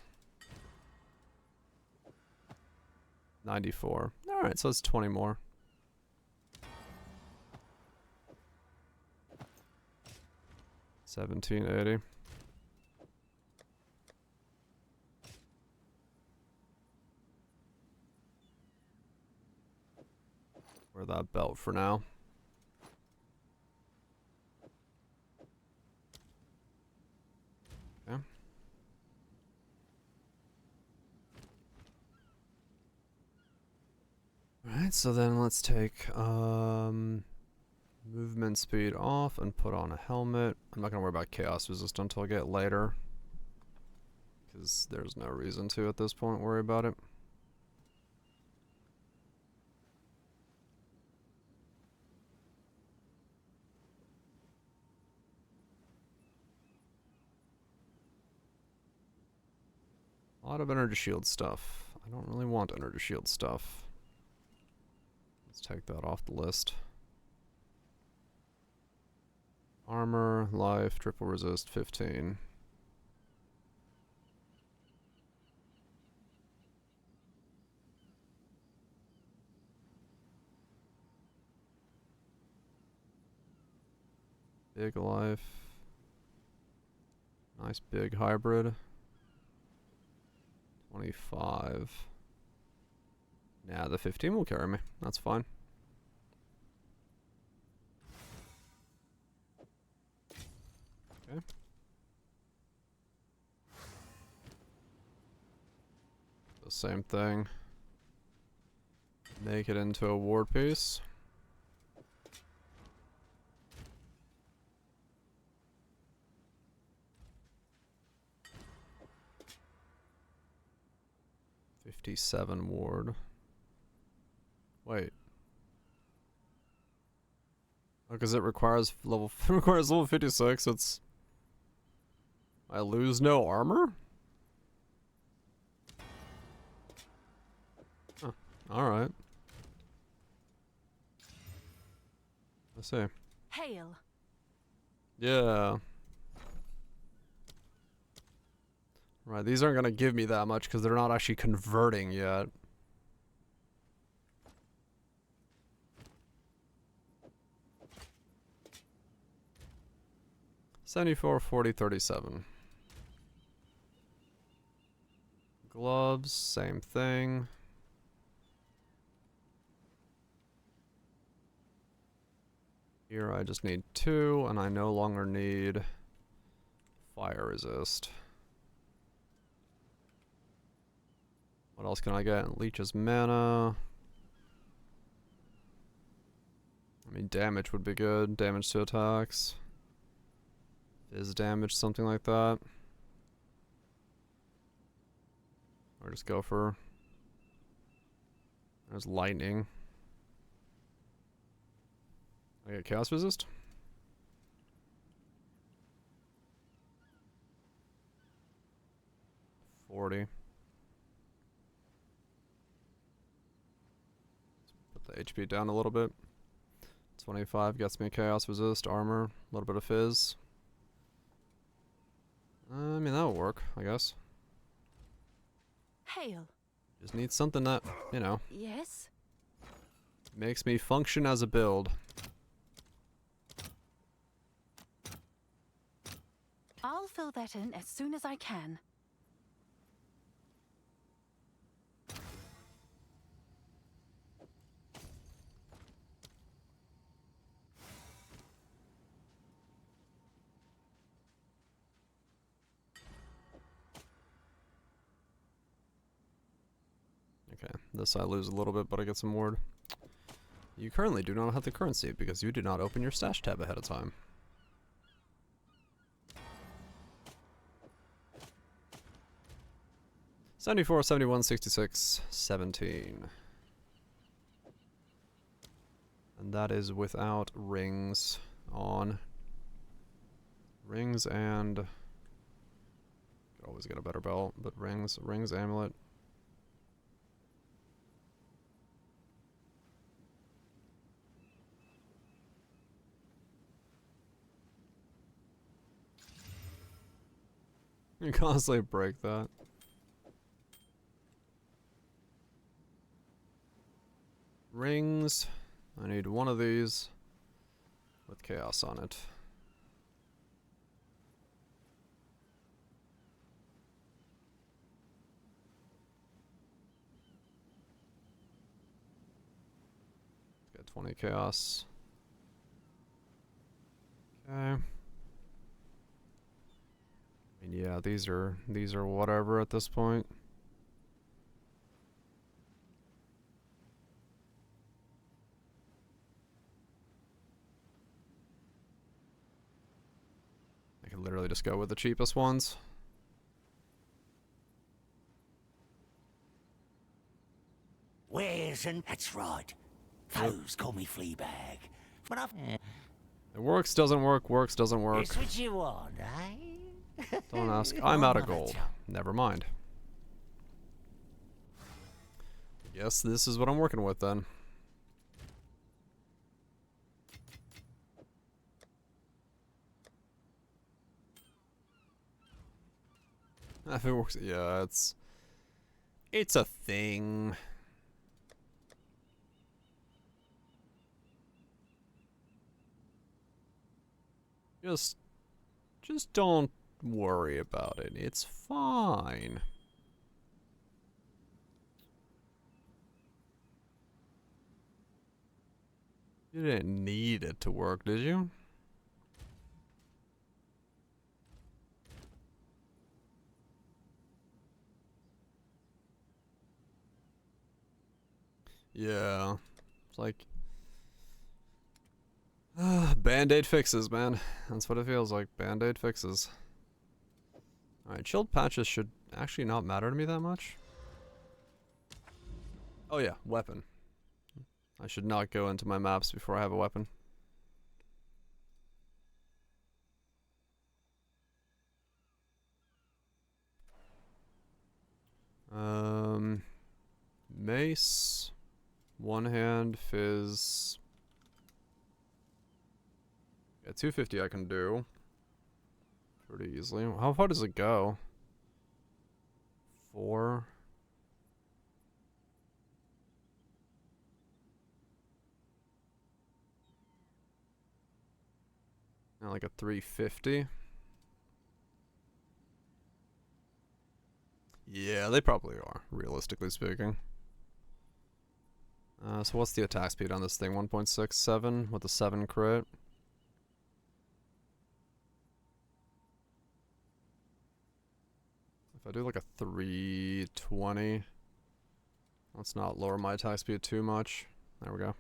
94. Alright, so it's 20 more. $17.80. Wear that belt for now. Okay. Alright, Alright, so then let's take movement speed off and put on a helmet. I'm not gonna worry about chaos resist until I get later, because there's no reason to at this point worry about it. A lot of energy shield stuff. I don't really want energy shield stuff. Let's take that off the list. Armor, life, triple resist, 15. Big life. Nice big hybrid. 25. Nah, the 15 will carry me. That's fine. Okay. The same thing. Make it into a ward piece. '57 ward. Wait. Oh, because it requires level requires level 56. It's I lose no armor? Huh. Alright. I see. Hail. Yeah. Right, these aren't gonna give me that much because they're not actually converting yet. $74, $40, $37. Gloves, same thing. Here I just need 2, and I no longer need fire resist. What else can I get? Leech's mana. I mean, damage would be good. Damage to attacks. Fizz damage, something like that. Or just go for... There's lightning. I get chaos resist? $40. Put the HP down a little bit. 25 gets me chaos resist, armor, a little bit of fizz. I mean, that'll work, I guess. Hail. Just need something that, you know, Yes? makes me function as a build. I'll fill that in as soon as I can. Okay, this I lose a little bit, but I get some ward. You currently do not have the currency because you did not open your stash tab ahead of time. $74, $71, $66, $17. And that is without rings on. Rings and... Could always get a better belt, but rings, amulet. You constantly break that. Rings. I need one of these with chaos on it. Get 20 chaos. Okay. I mean, yeah, these are whatever at this point. really just go with the cheapest ones. Where's and that's right. Foes call me Fleabag. But I've It works, doesn't work, works, doesn't work. It's what you want, eh? Don't ask. I'm out of gold. Never mind. Guess this is what I'm working with then. If it works, yeah, it's a thing. Just don't worry about it. It's fine. You didn't need it to work, did you? Yeah. It's like Band-Aid fixes, man. That's what it feels like. Band-Aid fixes. Alright, shield patches should actually not matter to me that much. Oh yeah, weapon. I should not go into my maps before I have a weapon. Mace, one hand, fizz. Yeah, 250 I can do pretty easily. How far does it go? 4. And like a 350. Yeah, they probably are, realistically speaking. So what's the attack speed on this thing? 1.67 with a 7 crit. If I do like a 320, let's not lower my attack speed too much. There we go.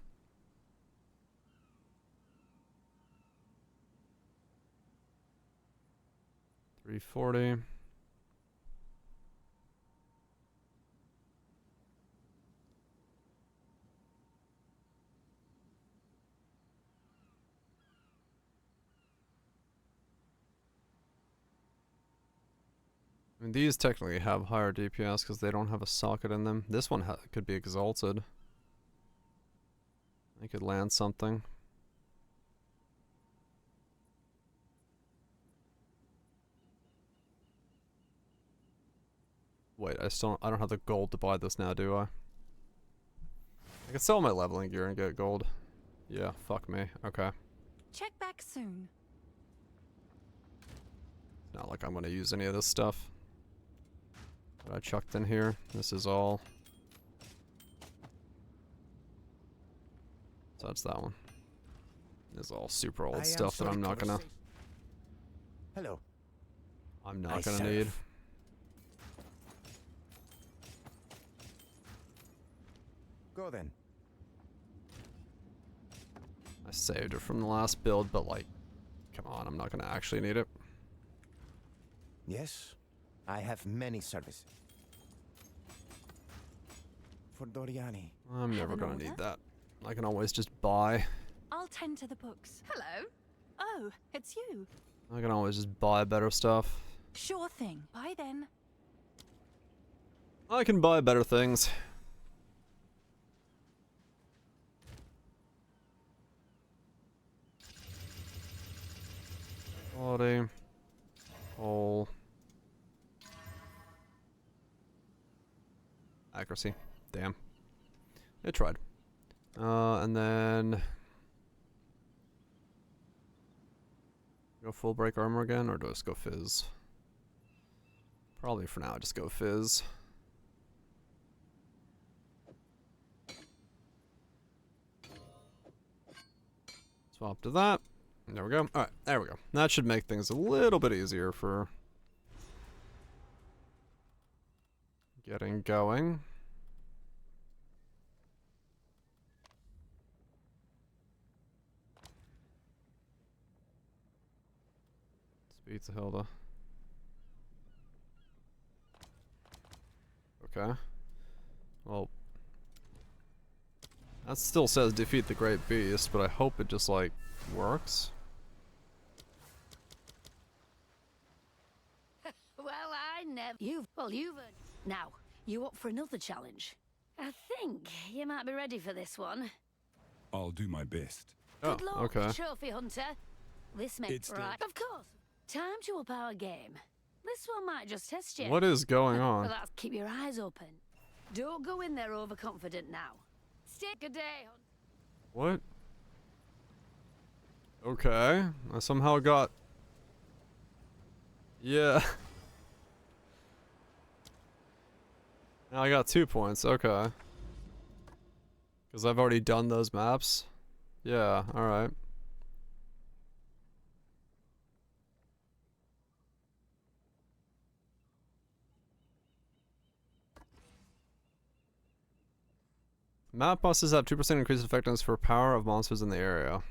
$340. I mean, these technically have higher DPS because they don't have a socket in them. This one could be exalted. They could land something. Wait, I don't have the gold to buy this now, do I? I can sell my leveling gear and get gold. Yeah, fuck me. Okay. Check back soon. Not like I'm gonna use any of this stuff that I chucked in here. This is all. So that's that one. This is all super old stuff that I'm not gonna. Hello. I'm not gonna need. Go then. I saved it from the last build, but like, come on, I'm not gonna actually need it. Yes, I have many services. For Doriani. I'm never gonna need that. I can always just buy. I'll tend to the books. Hello. Oh, it's you. I can always just buy better stuff. Sure thing. Bye then. I can buy better things. Quality. Hole. Accuracy. Damn. It tried. And then go full break armor again, or do I just go fizz? Probably for now, just go fizz. Swap to that. There we go. Alright, there we go. That should make things a little bit easier for getting going. Pizza Hilda. Okay. Well, that still says defeat the Great Beast, but I hope it just, like, works. Well, I never. You've. Now, you up for another challenge? I think you might be ready for this one. I'll do my best. Good luck, okay. Trophy Hunter. This makes right. Of course. Time to up our game. This one might just test you. What is going on? But that's keep your eyes open. Don't go in there overconfident now. Stick a day. What? Okay. I somehow got... Yeah. Now I got 2 points. Okay. Because I've already done those maps. Yeah, alright. Map bosses have 2% increased effectiveness for power of monsters in the area.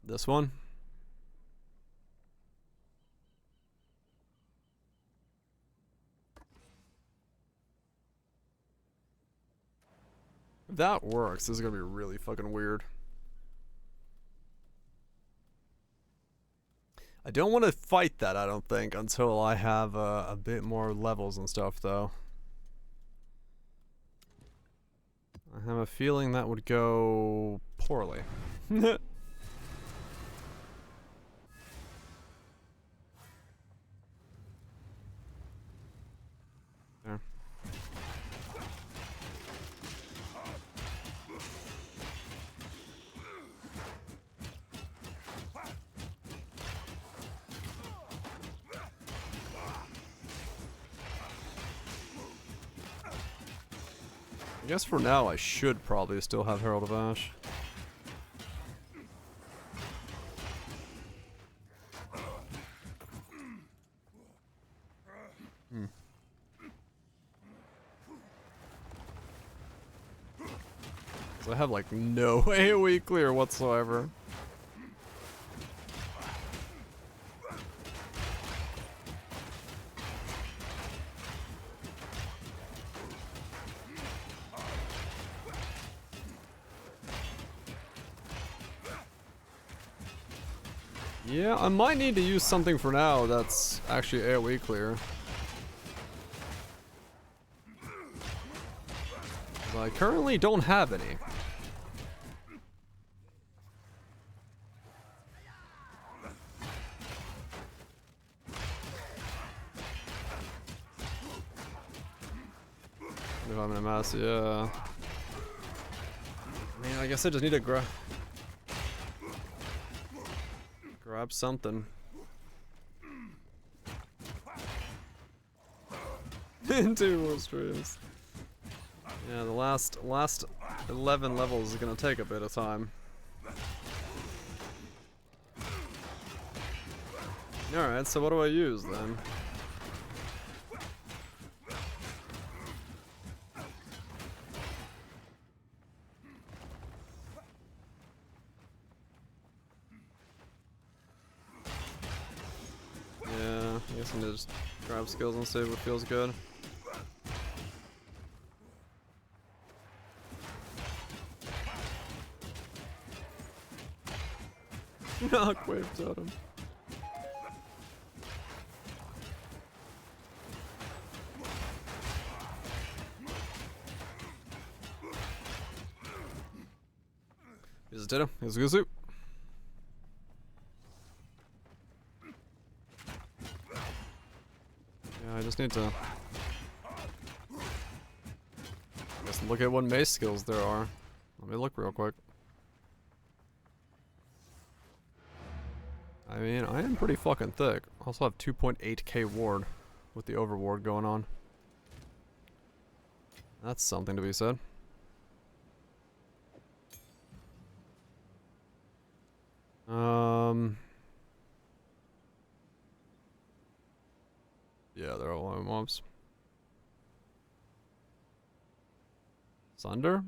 This one? If that works, this is gonna be really fucking weird. I don't want to fight that, I don't think, until I have a bit more levels and stuff, though. I have a feeling that would go poorly. There. I guess for now I should probably still have Herald of Ash. So I have like no AoE clear whatsoever. Yeah, I might need to use something for now that's actually AoE clear. I currently don't have any. If I'm in a mess, yeah. I mean, I guess I just need to grab something. In 2 more streams. Yeah, the last 11 levels is gonna take a bit of time. Alright, so what do I use then? Yeah, I guess I need to just grab skills and see what feels good. Knockwave totem. Here's a ditto. Here's a Guzu. Yeah, I just need to look at what mace skills there are. Let me look real quick. I mean, I am pretty fucking thick. I also have 2.8k ward with the overward going on. That's something to be said. Yeah, they're all my mobs. Sunder?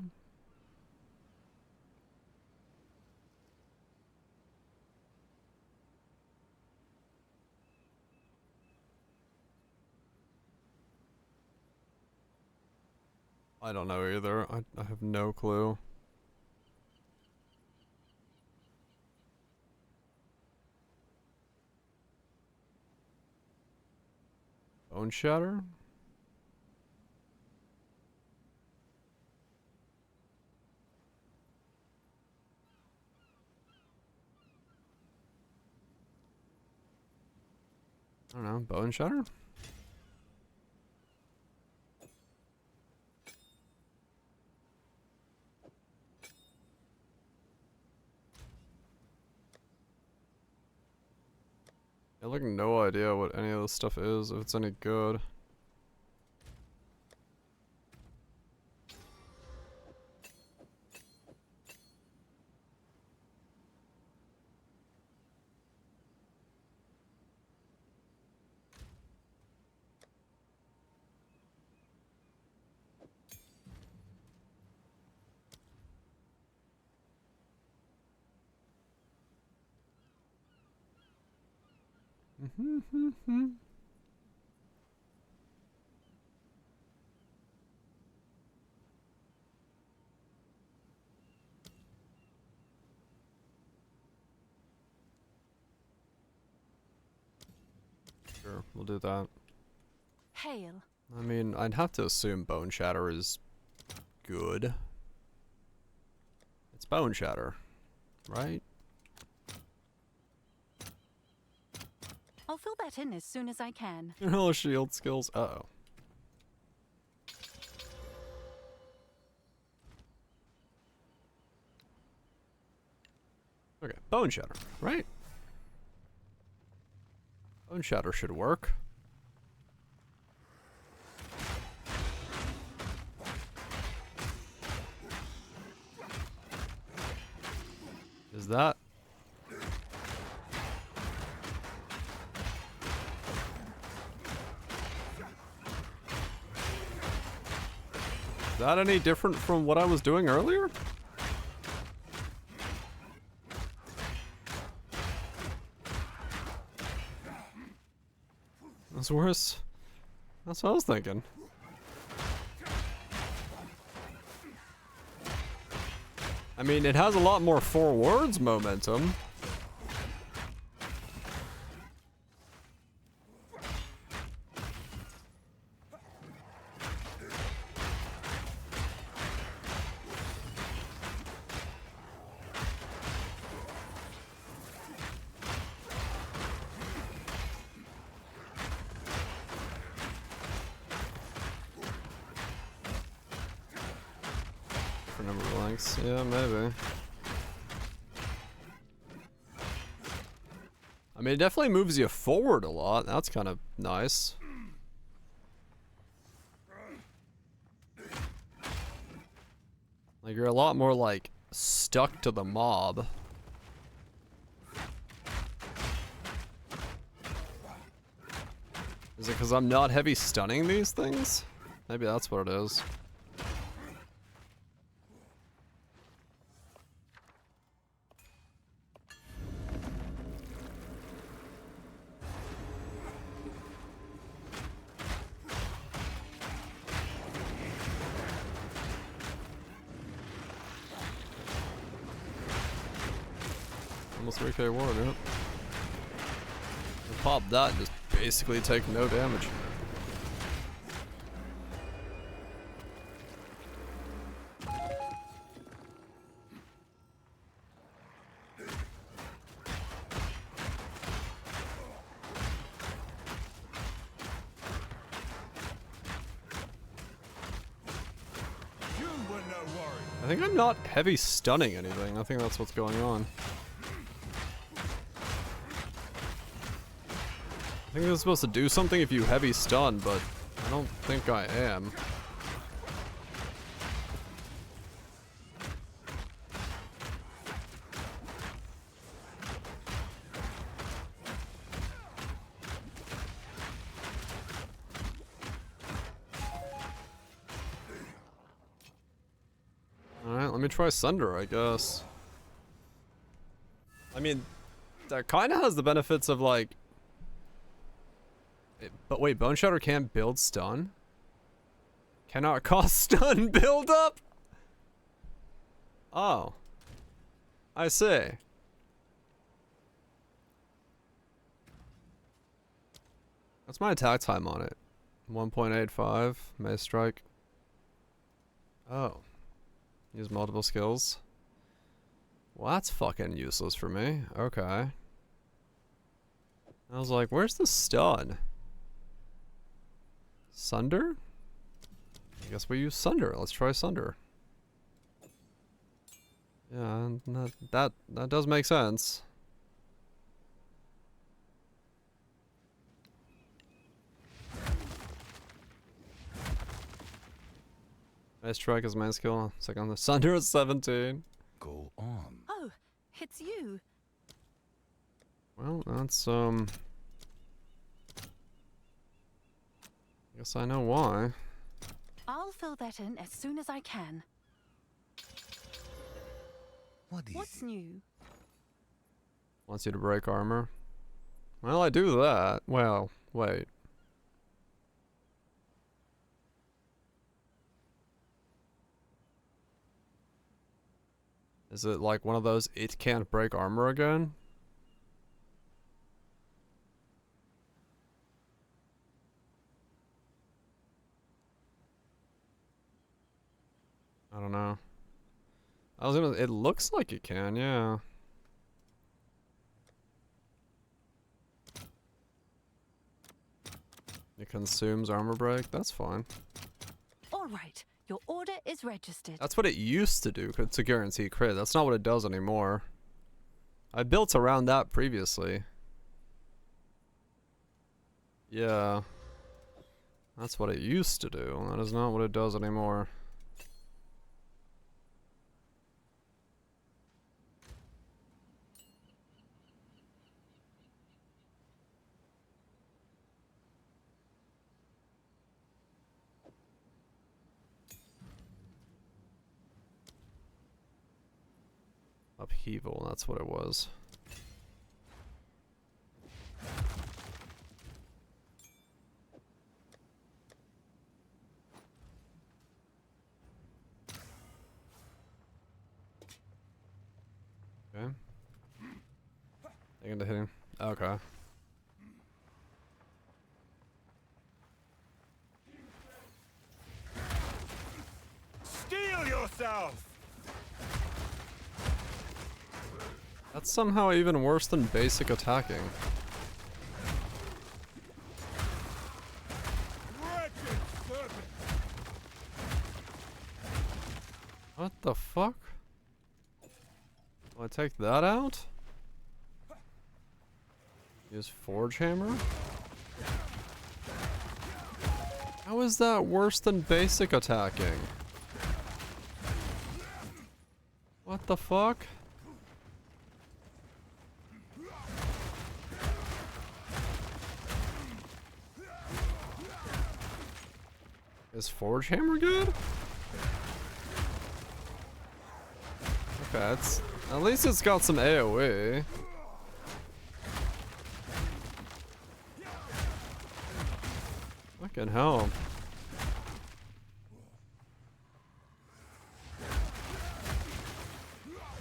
I don't know either. I have no clue. Bone shatter? I don't know, bone shatter? I have like no idea what any of this stuff is, if it's any good. Sure, we'll do that. Hail. I mean, I'd have to assume bone shatter is good. It's bone shatter, right? I'll fill that in as soon as I can. Hello, shield skills. Uh-oh. Okay, bone shatter, right? Bone shatter should work. Is that? Is that any different from what I was doing earlier? That's worse. That's what I was thinking. I mean, it has a lot more forwards momentum. For number of lengths, yeah, maybe. I mean, it definitely moves you forward a lot. That's kind of nice. Like, you're a lot more, like, stuck to the mob. Is it because I'm not heavy stunning these things? Maybe that's what it is. Almost 3k ward, yeah. Pop that and just basically take no damage. I think I'm not heavy stunning anything. I think that's what's going on. I think I was supposed to do something if you heavy stun, but I don't think I am. Alright, let me try Sunder, I guess. I mean, that kind of has the benefits of like... But wait, Bone Shatter can't build stun? Cannot cause stun buildup? Oh. I see. What's my attack time on it? 1.85. Mace Strike. Oh. Use multiple skills. Well, that's fucking useless for me. Okay. I was like, where's the stun? Sunder? I guess we use Sunder. Let's try Sunder. Yeah, that does make sense. Mace Strike is main skill. Second, the Sunder is 17. Go on. Oh, it's you. Well, that's I guess I know why. I'll fill that in as soon as I can. What's new? Wants you to break armor. Well, I do that. Well, wait. Is it like one of those it can't break armor again? I don't know. It looks like it can, yeah. It consumes armor break, that's fine. All right, your order is registered. That's what it used to do to guarantee crit. That's not what it does anymore. I built around that previously. Yeah. That's what it used to do. That is not what it does anymore. Upheaval, that's what it was. Okay. Taking to hit him. Okay. Steel yourself! That's somehow even worse than basic attacking. What the fuck? Will I take that out? Use Forge Hammer? How is that worse than basic attacking? What the fuck? Is Forge Hammer good? Okay, at least it's got some AoE. Fucking hell.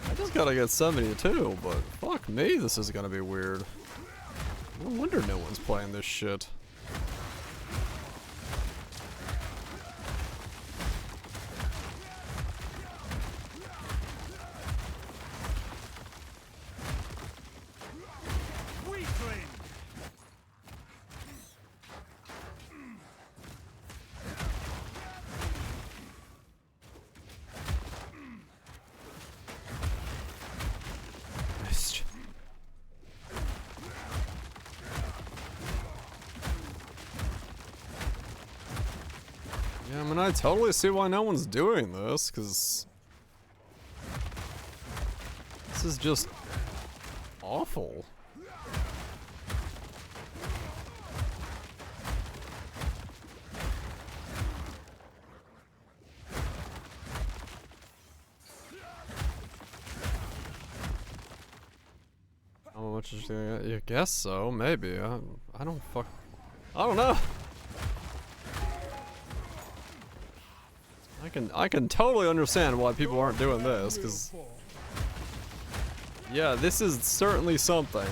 I just gotta get 72, but fuck me, this is gonna be weird. No wonder no one's playing this shit. Yeah, I mean, I totally see why no one's doing this, because this is just awful. How much is you guess so, maybe. I don't know. I can totally understand why people aren't doing this, because yeah, this is certainly something.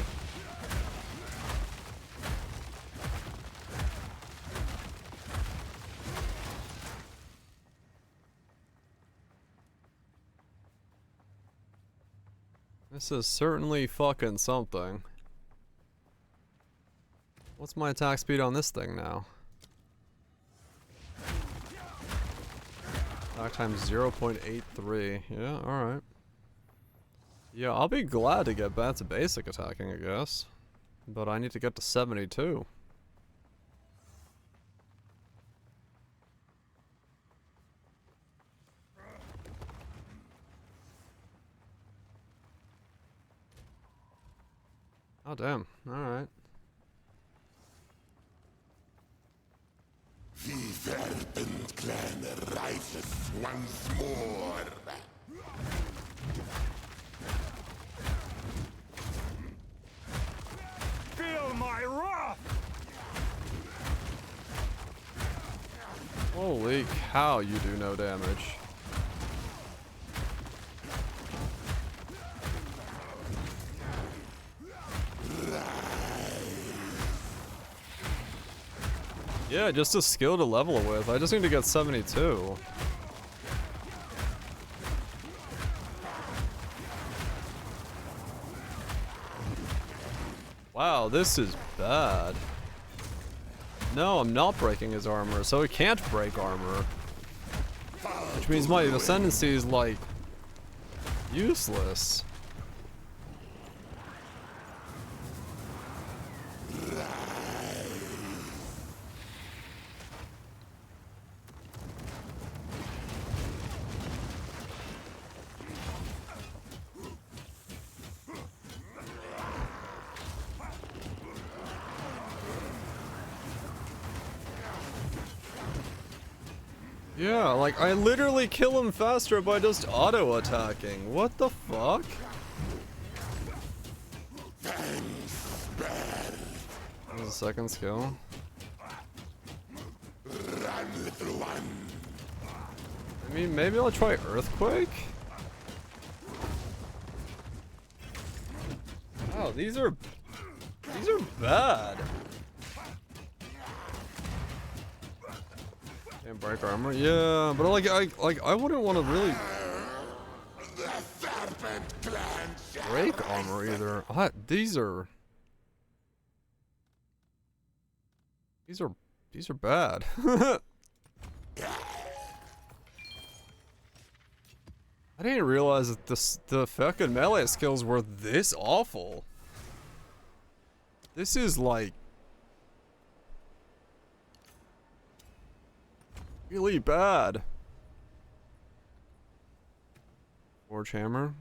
This is certainly fucking something. What's my attack speed on this thing now? Attack time 0.83. Yeah, alright. Yeah, I'll be glad to get back to basic attacking, I guess. But I need to get to 72. Oh, damn. Alright. The Serpent Clan rises once more. Feel my wrath! Holy cow, you do no damage. Yeah, just a skill to level with. I just need to get 72. Wow, this is bad. No, I'm not breaking his armor, so it can't break armor. Which means my ascendancy is, like, useless. Yeah, like, I literally kill him faster by just auto-attacking. What the fuck? There's a second skill. Run, little one. I mean, maybe I'll try Earthquake? Wow, these are bad. Can't break armor? Yeah, but I wouldn't want to really break armor either. These are bad. I didn't realize that the fucking melee skills were this awful. This is like really bad. Forge hammer.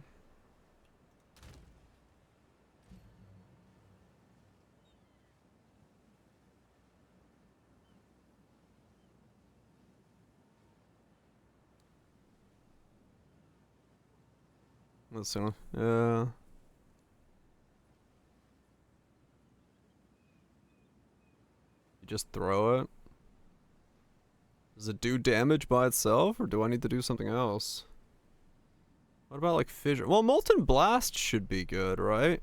Let's see. Yeah. You just throw it. Does it do damage by itself, or do I need to do something else? What about like fissure? Well, Molten Blast should be good, right?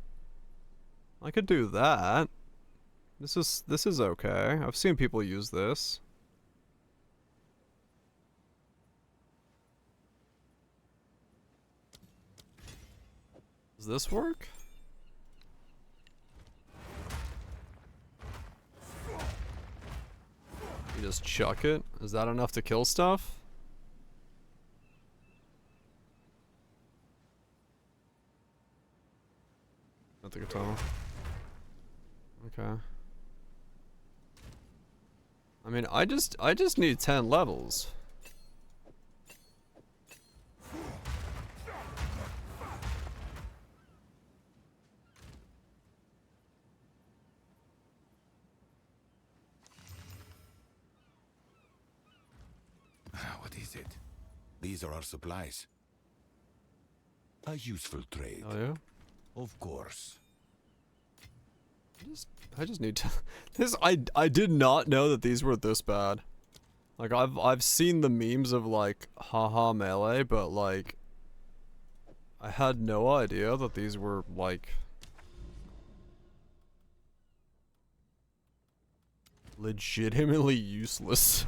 I could do that. This is okay. I've seen people use this. Does this work? You just chuck it? Is that enough to kill stuff? Not the katana. Okay. I mean, I just need 10 levels. What is it? These are our supplies. A useful trade. Oh yeah? Of course. I just need to I did not know that these were this bad. Like I've seen the memes of like haha melee, but like I had no idea that these were like legitimately useless.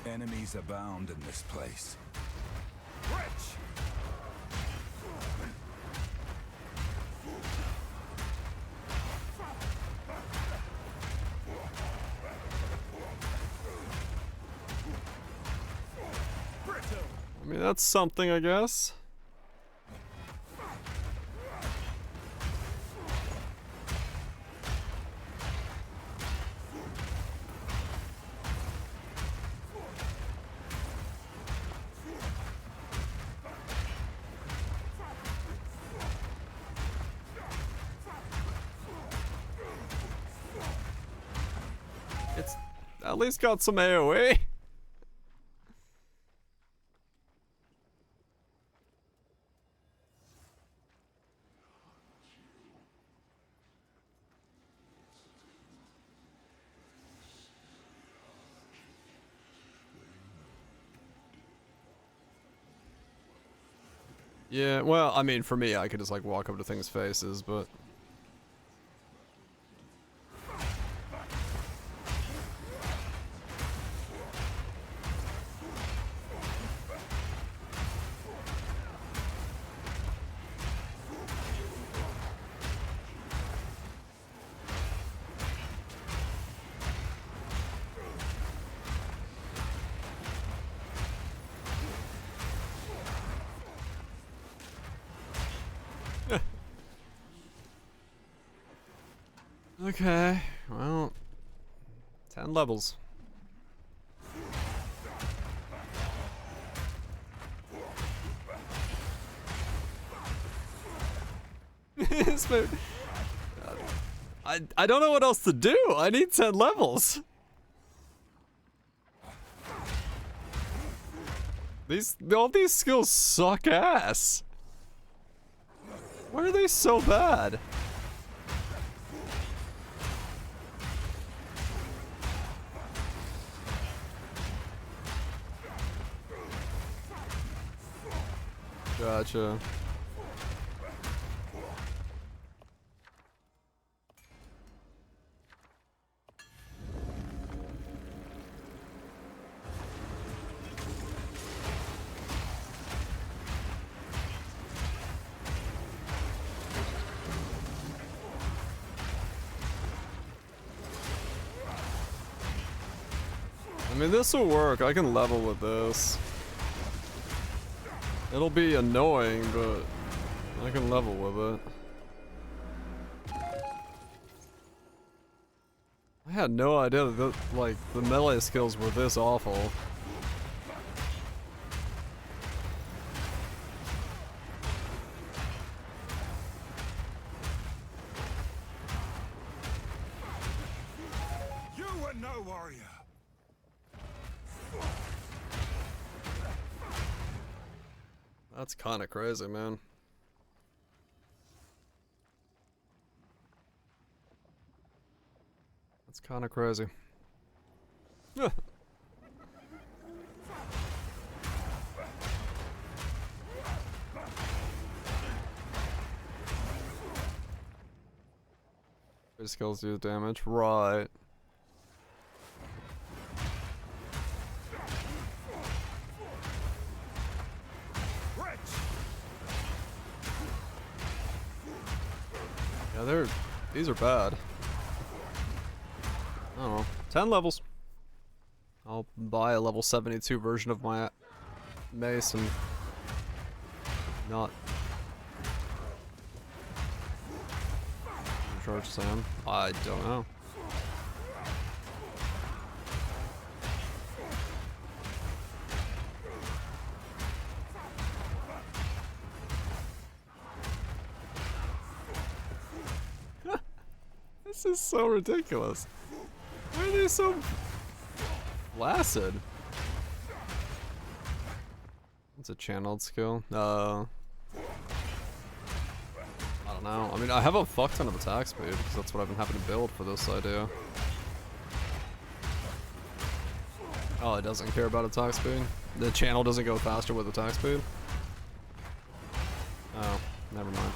Enemies abound in this place. I mean, that's something, I guess. It's at least got some AoE. Yeah, well, I mean, for me, I could just like walk up to things' faces, but okay, well, 10 levels. I don't know what else to do. I need 10 levels. All these skills suck ass. Why are they so bad? Gotcha. I mean, this will work. I can level with this. It'll be annoying, but I can level with it. I had no idea that, like, the melee skills were this awful. You were no warrior. That's kind of crazy, man. That's kind of crazy. Yeah. Your skills do damage, right? Yeah, these are bad. I don't know. 10 levels. I'll buy a level 72 version of my mace and not charge Sam. I don't know. This is so ridiculous. Why are they so flaccid? It's a channeled skill. know. I mean, I have a fuck ton of attack speed because that's what I've been having to build for this idea. Oh, it doesn't care about attack speed? The channel doesn't go faster with attack speed? Oh, never mind.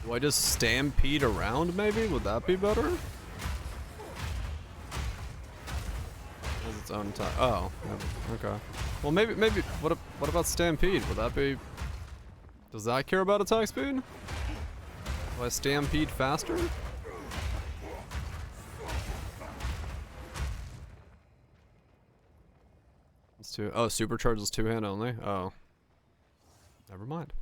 Do I just stampede around maybe? Would that be better? It has its own attack. Oh, okay. Well, maybe. What about stampede? Would that be? Does that care about attack speed? Do I stampede faster? It's two. Oh, supercharge is 2-hand only. Oh, never mind.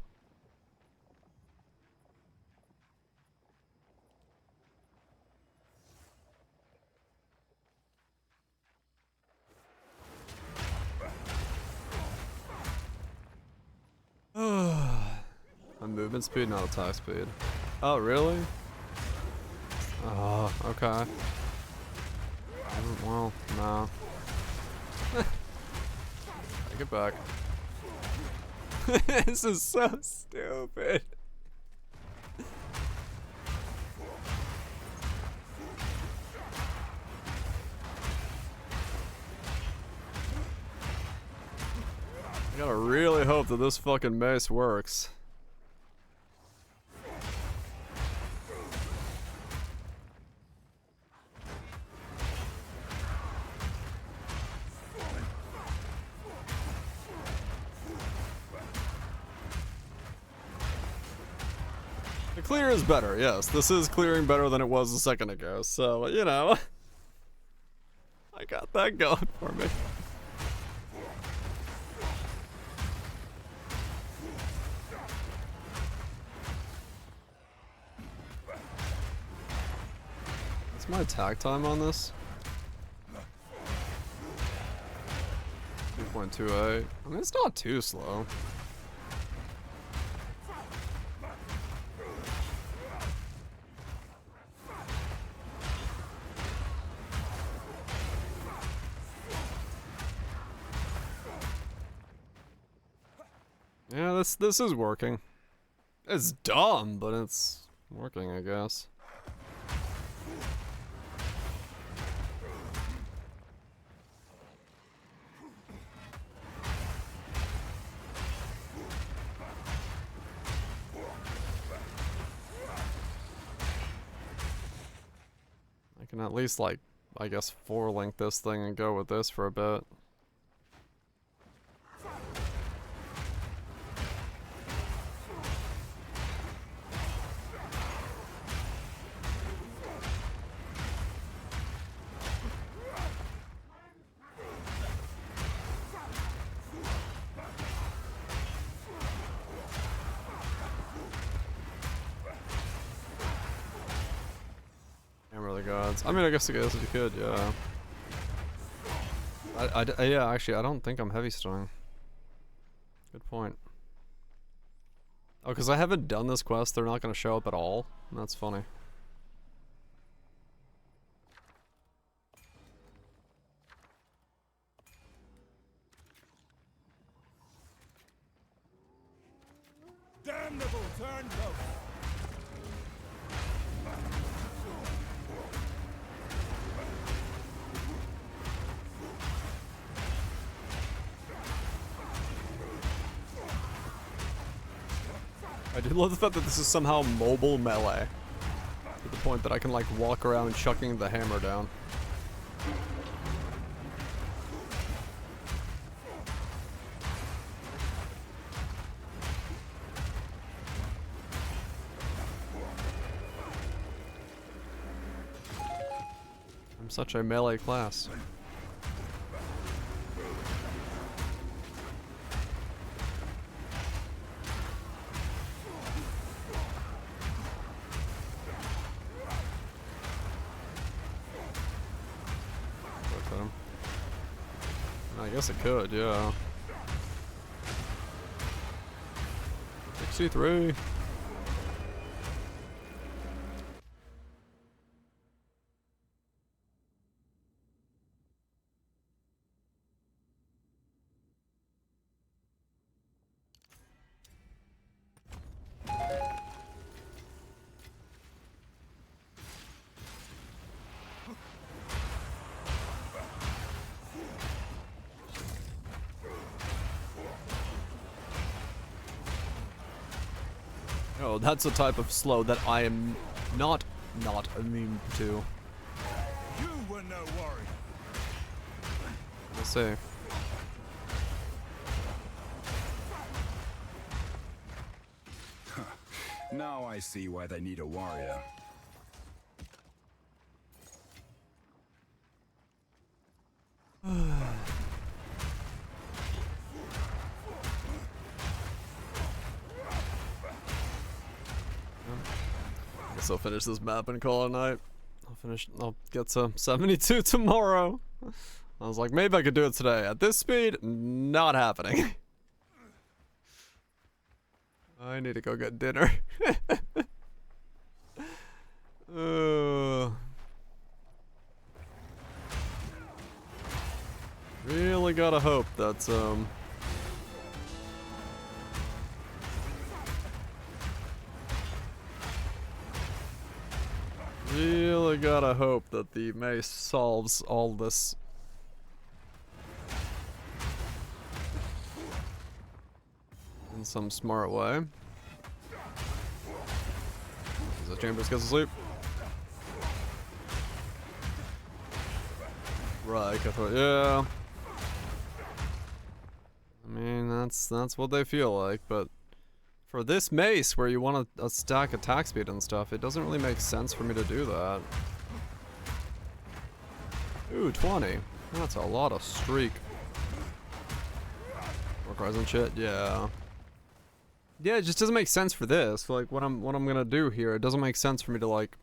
My movement speed, not attack speed. Oh, really? Oh, okay. Well, no. Take it back. This is so stupid. I gotta really hope that this fucking mace works. The clear is better, yes. This is clearing better than it was a second ago, so, you know. I got that going for me. What's my attack time on this? 2.28. I mean, it's not too slow. Yeah, this is working. It's dumb, but it's working, I guess. I can at least, like, I guess 4-link this thing and go with this for a bit. I mean, I guess you could, yeah. Yeah, actually, I don't think I'm heavy stung. Good point. Oh, because I haven't done this quest, they're not going to show up at all? That's funny. Damnable turncoat! I do love the fact that this is somehow mobile melee. To the point that I can, like, walk around chucking the hammer down. I'm such a melee class. I guess it could, yeah. 63. Oh, that's a type of slow that I am not immune to. You were no worry. We'll see. Now I see why they need a warrior. Guess I'll finish this map and call it a night. I'll get to 72 tomorrow. I was like, maybe I could do it today. At this speed, not happening. I need to go get dinner. Really gotta hope that, really gotta hope that the mace solves all this. In some smart way. As the Chambers gets to sleep. Right, I thought, yeah. I mean, that's what they feel like, but for this mace where you want a stack attack speed and stuff, it doesn't really make sense for me to do that. Ooh, 20. That's a lot of streak. Work rise and shit, yeah. Yeah, it just doesn't make sense for this. Like what I'm gonna do here, it doesn't make sense for me to like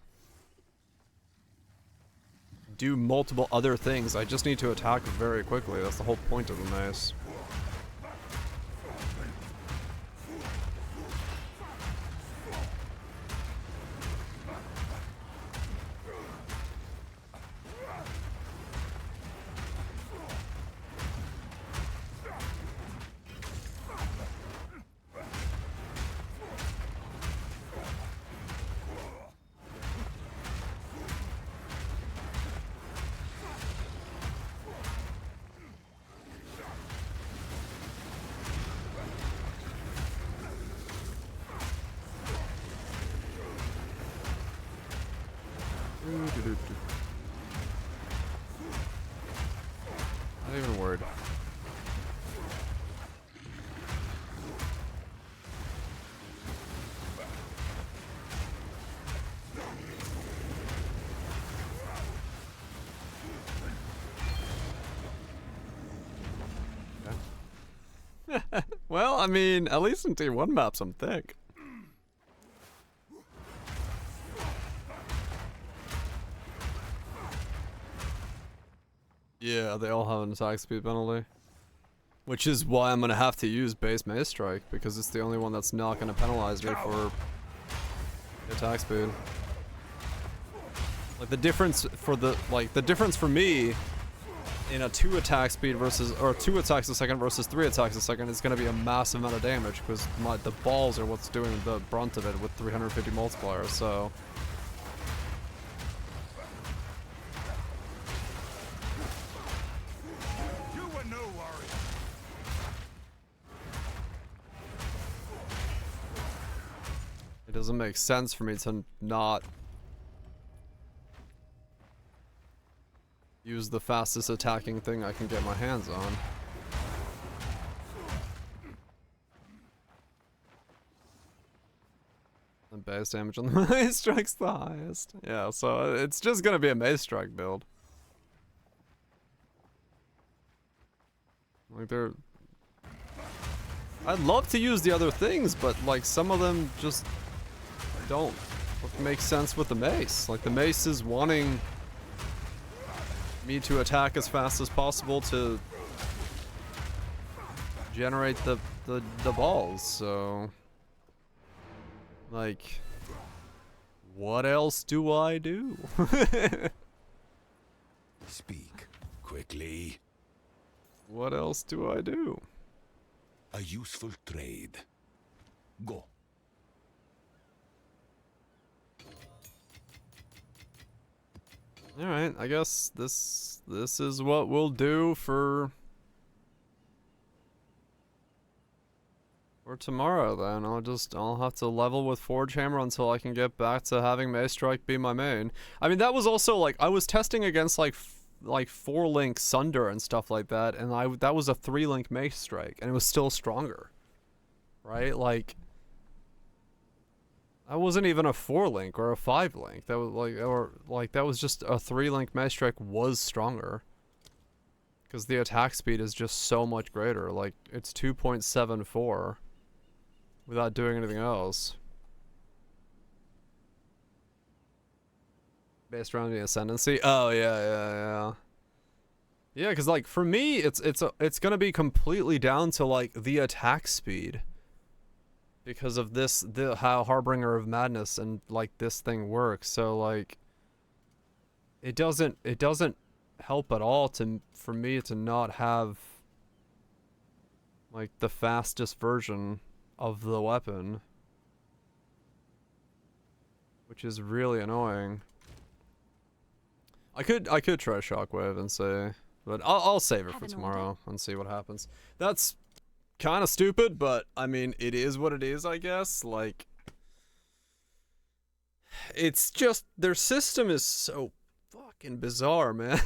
do multiple other things. I just need to attack very quickly. That's the whole point of the mace. Not even worried. Okay. Well, I mean, at least in T1 maps, I'm thick. Yeah, they all have an attack speed penalty. Which is why I'm gonna have to use base Mace Strike, because it's the only one that's not gonna penalize me for attack speed. Like the difference for the difference for me in a 2 attack speed versus, or 2 attacks a second versus 3 attacks a second is gonna be a massive amount of damage, because the balls are what's doing the brunt of it with 350 multipliers, so. It doesn't make sense for me to not use the fastest attacking thing I can get my hands on. The base damage on the Mace Strike's the highest. Yeah, so it's just gonna be a Mace Strike build. Like I'd love to use the other things, but like some of them just don't make sense with the mace. Like the mace is wanting me to attack as fast as possible to generate the balls, so like what else do I do? Speak quickly. What else do I do? A useful trade. Go. Alright, I guess this is what we'll do for For tomorrow, then I'll have to level with Forge Hammer until I can get back to having Mace Strike be my main. I mean, that was also like I was testing against like 4-link Sunder and stuff like that, and that was a 3-link Mace Strike, and it was still stronger, right? Like that wasn't even a 4-link or a 5-link. That was that was just a 3-link Mace Strike was stronger. Because the attack speed is just so much greater. Like, it's 2.74 without doing anything else. Based around the ascendancy? Oh, yeah. Yeah, because, like, for me, it's gonna be completely down to, like, the attack speed. Because of how Harbinger of Madness and, like, this thing works. So, like, it doesn't help at all for me to not have like the fastest version of the weapon, which is really annoying. I could try Shockwave and say, but I'll save it for tomorrow and see what happens. That's kind of stupid, but I mean it is what it is, I guess. Like, it's just their system is so fucking bizarre, man.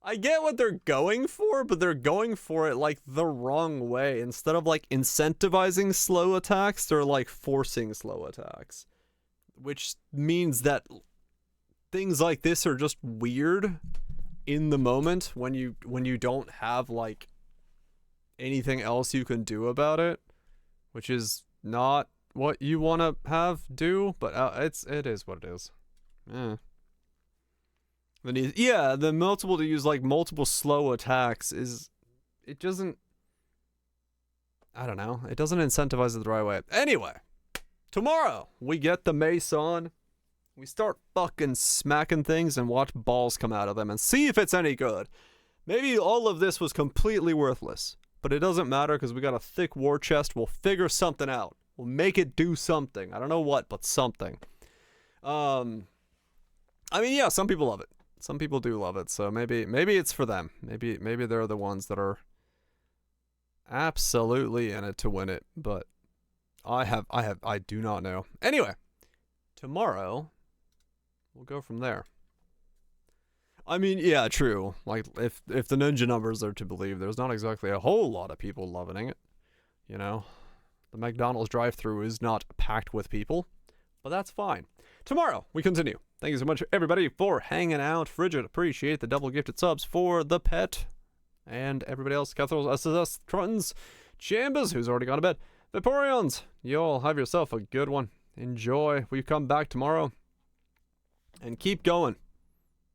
I get what they're going for, but they're going for it like the wrong way. Instead of like incentivizing slow attacks, they're like forcing slow attacks. Which means that things like this are just weird in the moment when you don't have like anything else you can do about it, which is not what you want to do, but it is what it is. Yeah. The multiple to use like multiple slow attacks it doesn't, I don't know, it doesn't incentivize it the right way. Anyway, tomorrow we get the mace on, we start fucking smacking things and watch balls come out of them and see if it's any good. Maybe all of this was completely worthless, but it doesn't matter because we got a thick war chest. We'll figure something out. We'll make it do something. I don't know what, but something. I mean, yeah, some people love it. Some people do love it, so maybe it's for them. Maybe they're the ones that are absolutely in it to win it, but I do not know. Anyway, tomorrow we'll go from there. I mean, yeah, true. Like if the ninja numbers are to believe, there's not exactly a whole lot of people loving it. You know, the McDonald's drive-thru is not packed with people, but that's fine. Tomorrow we continue. Thank you so much, everybody, for hanging out. Frigid, appreciate the double gifted subs for the pet. And everybody else, Cathros, SSS, Truntons, Chambers, who's already gone to bed. Vaporeons, you all have yourself a good one. Enjoy. We come back tomorrow. And keep going.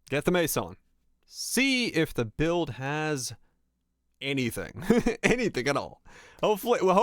Get the mace on. See if the build has anything. Anything at all. Hopefully the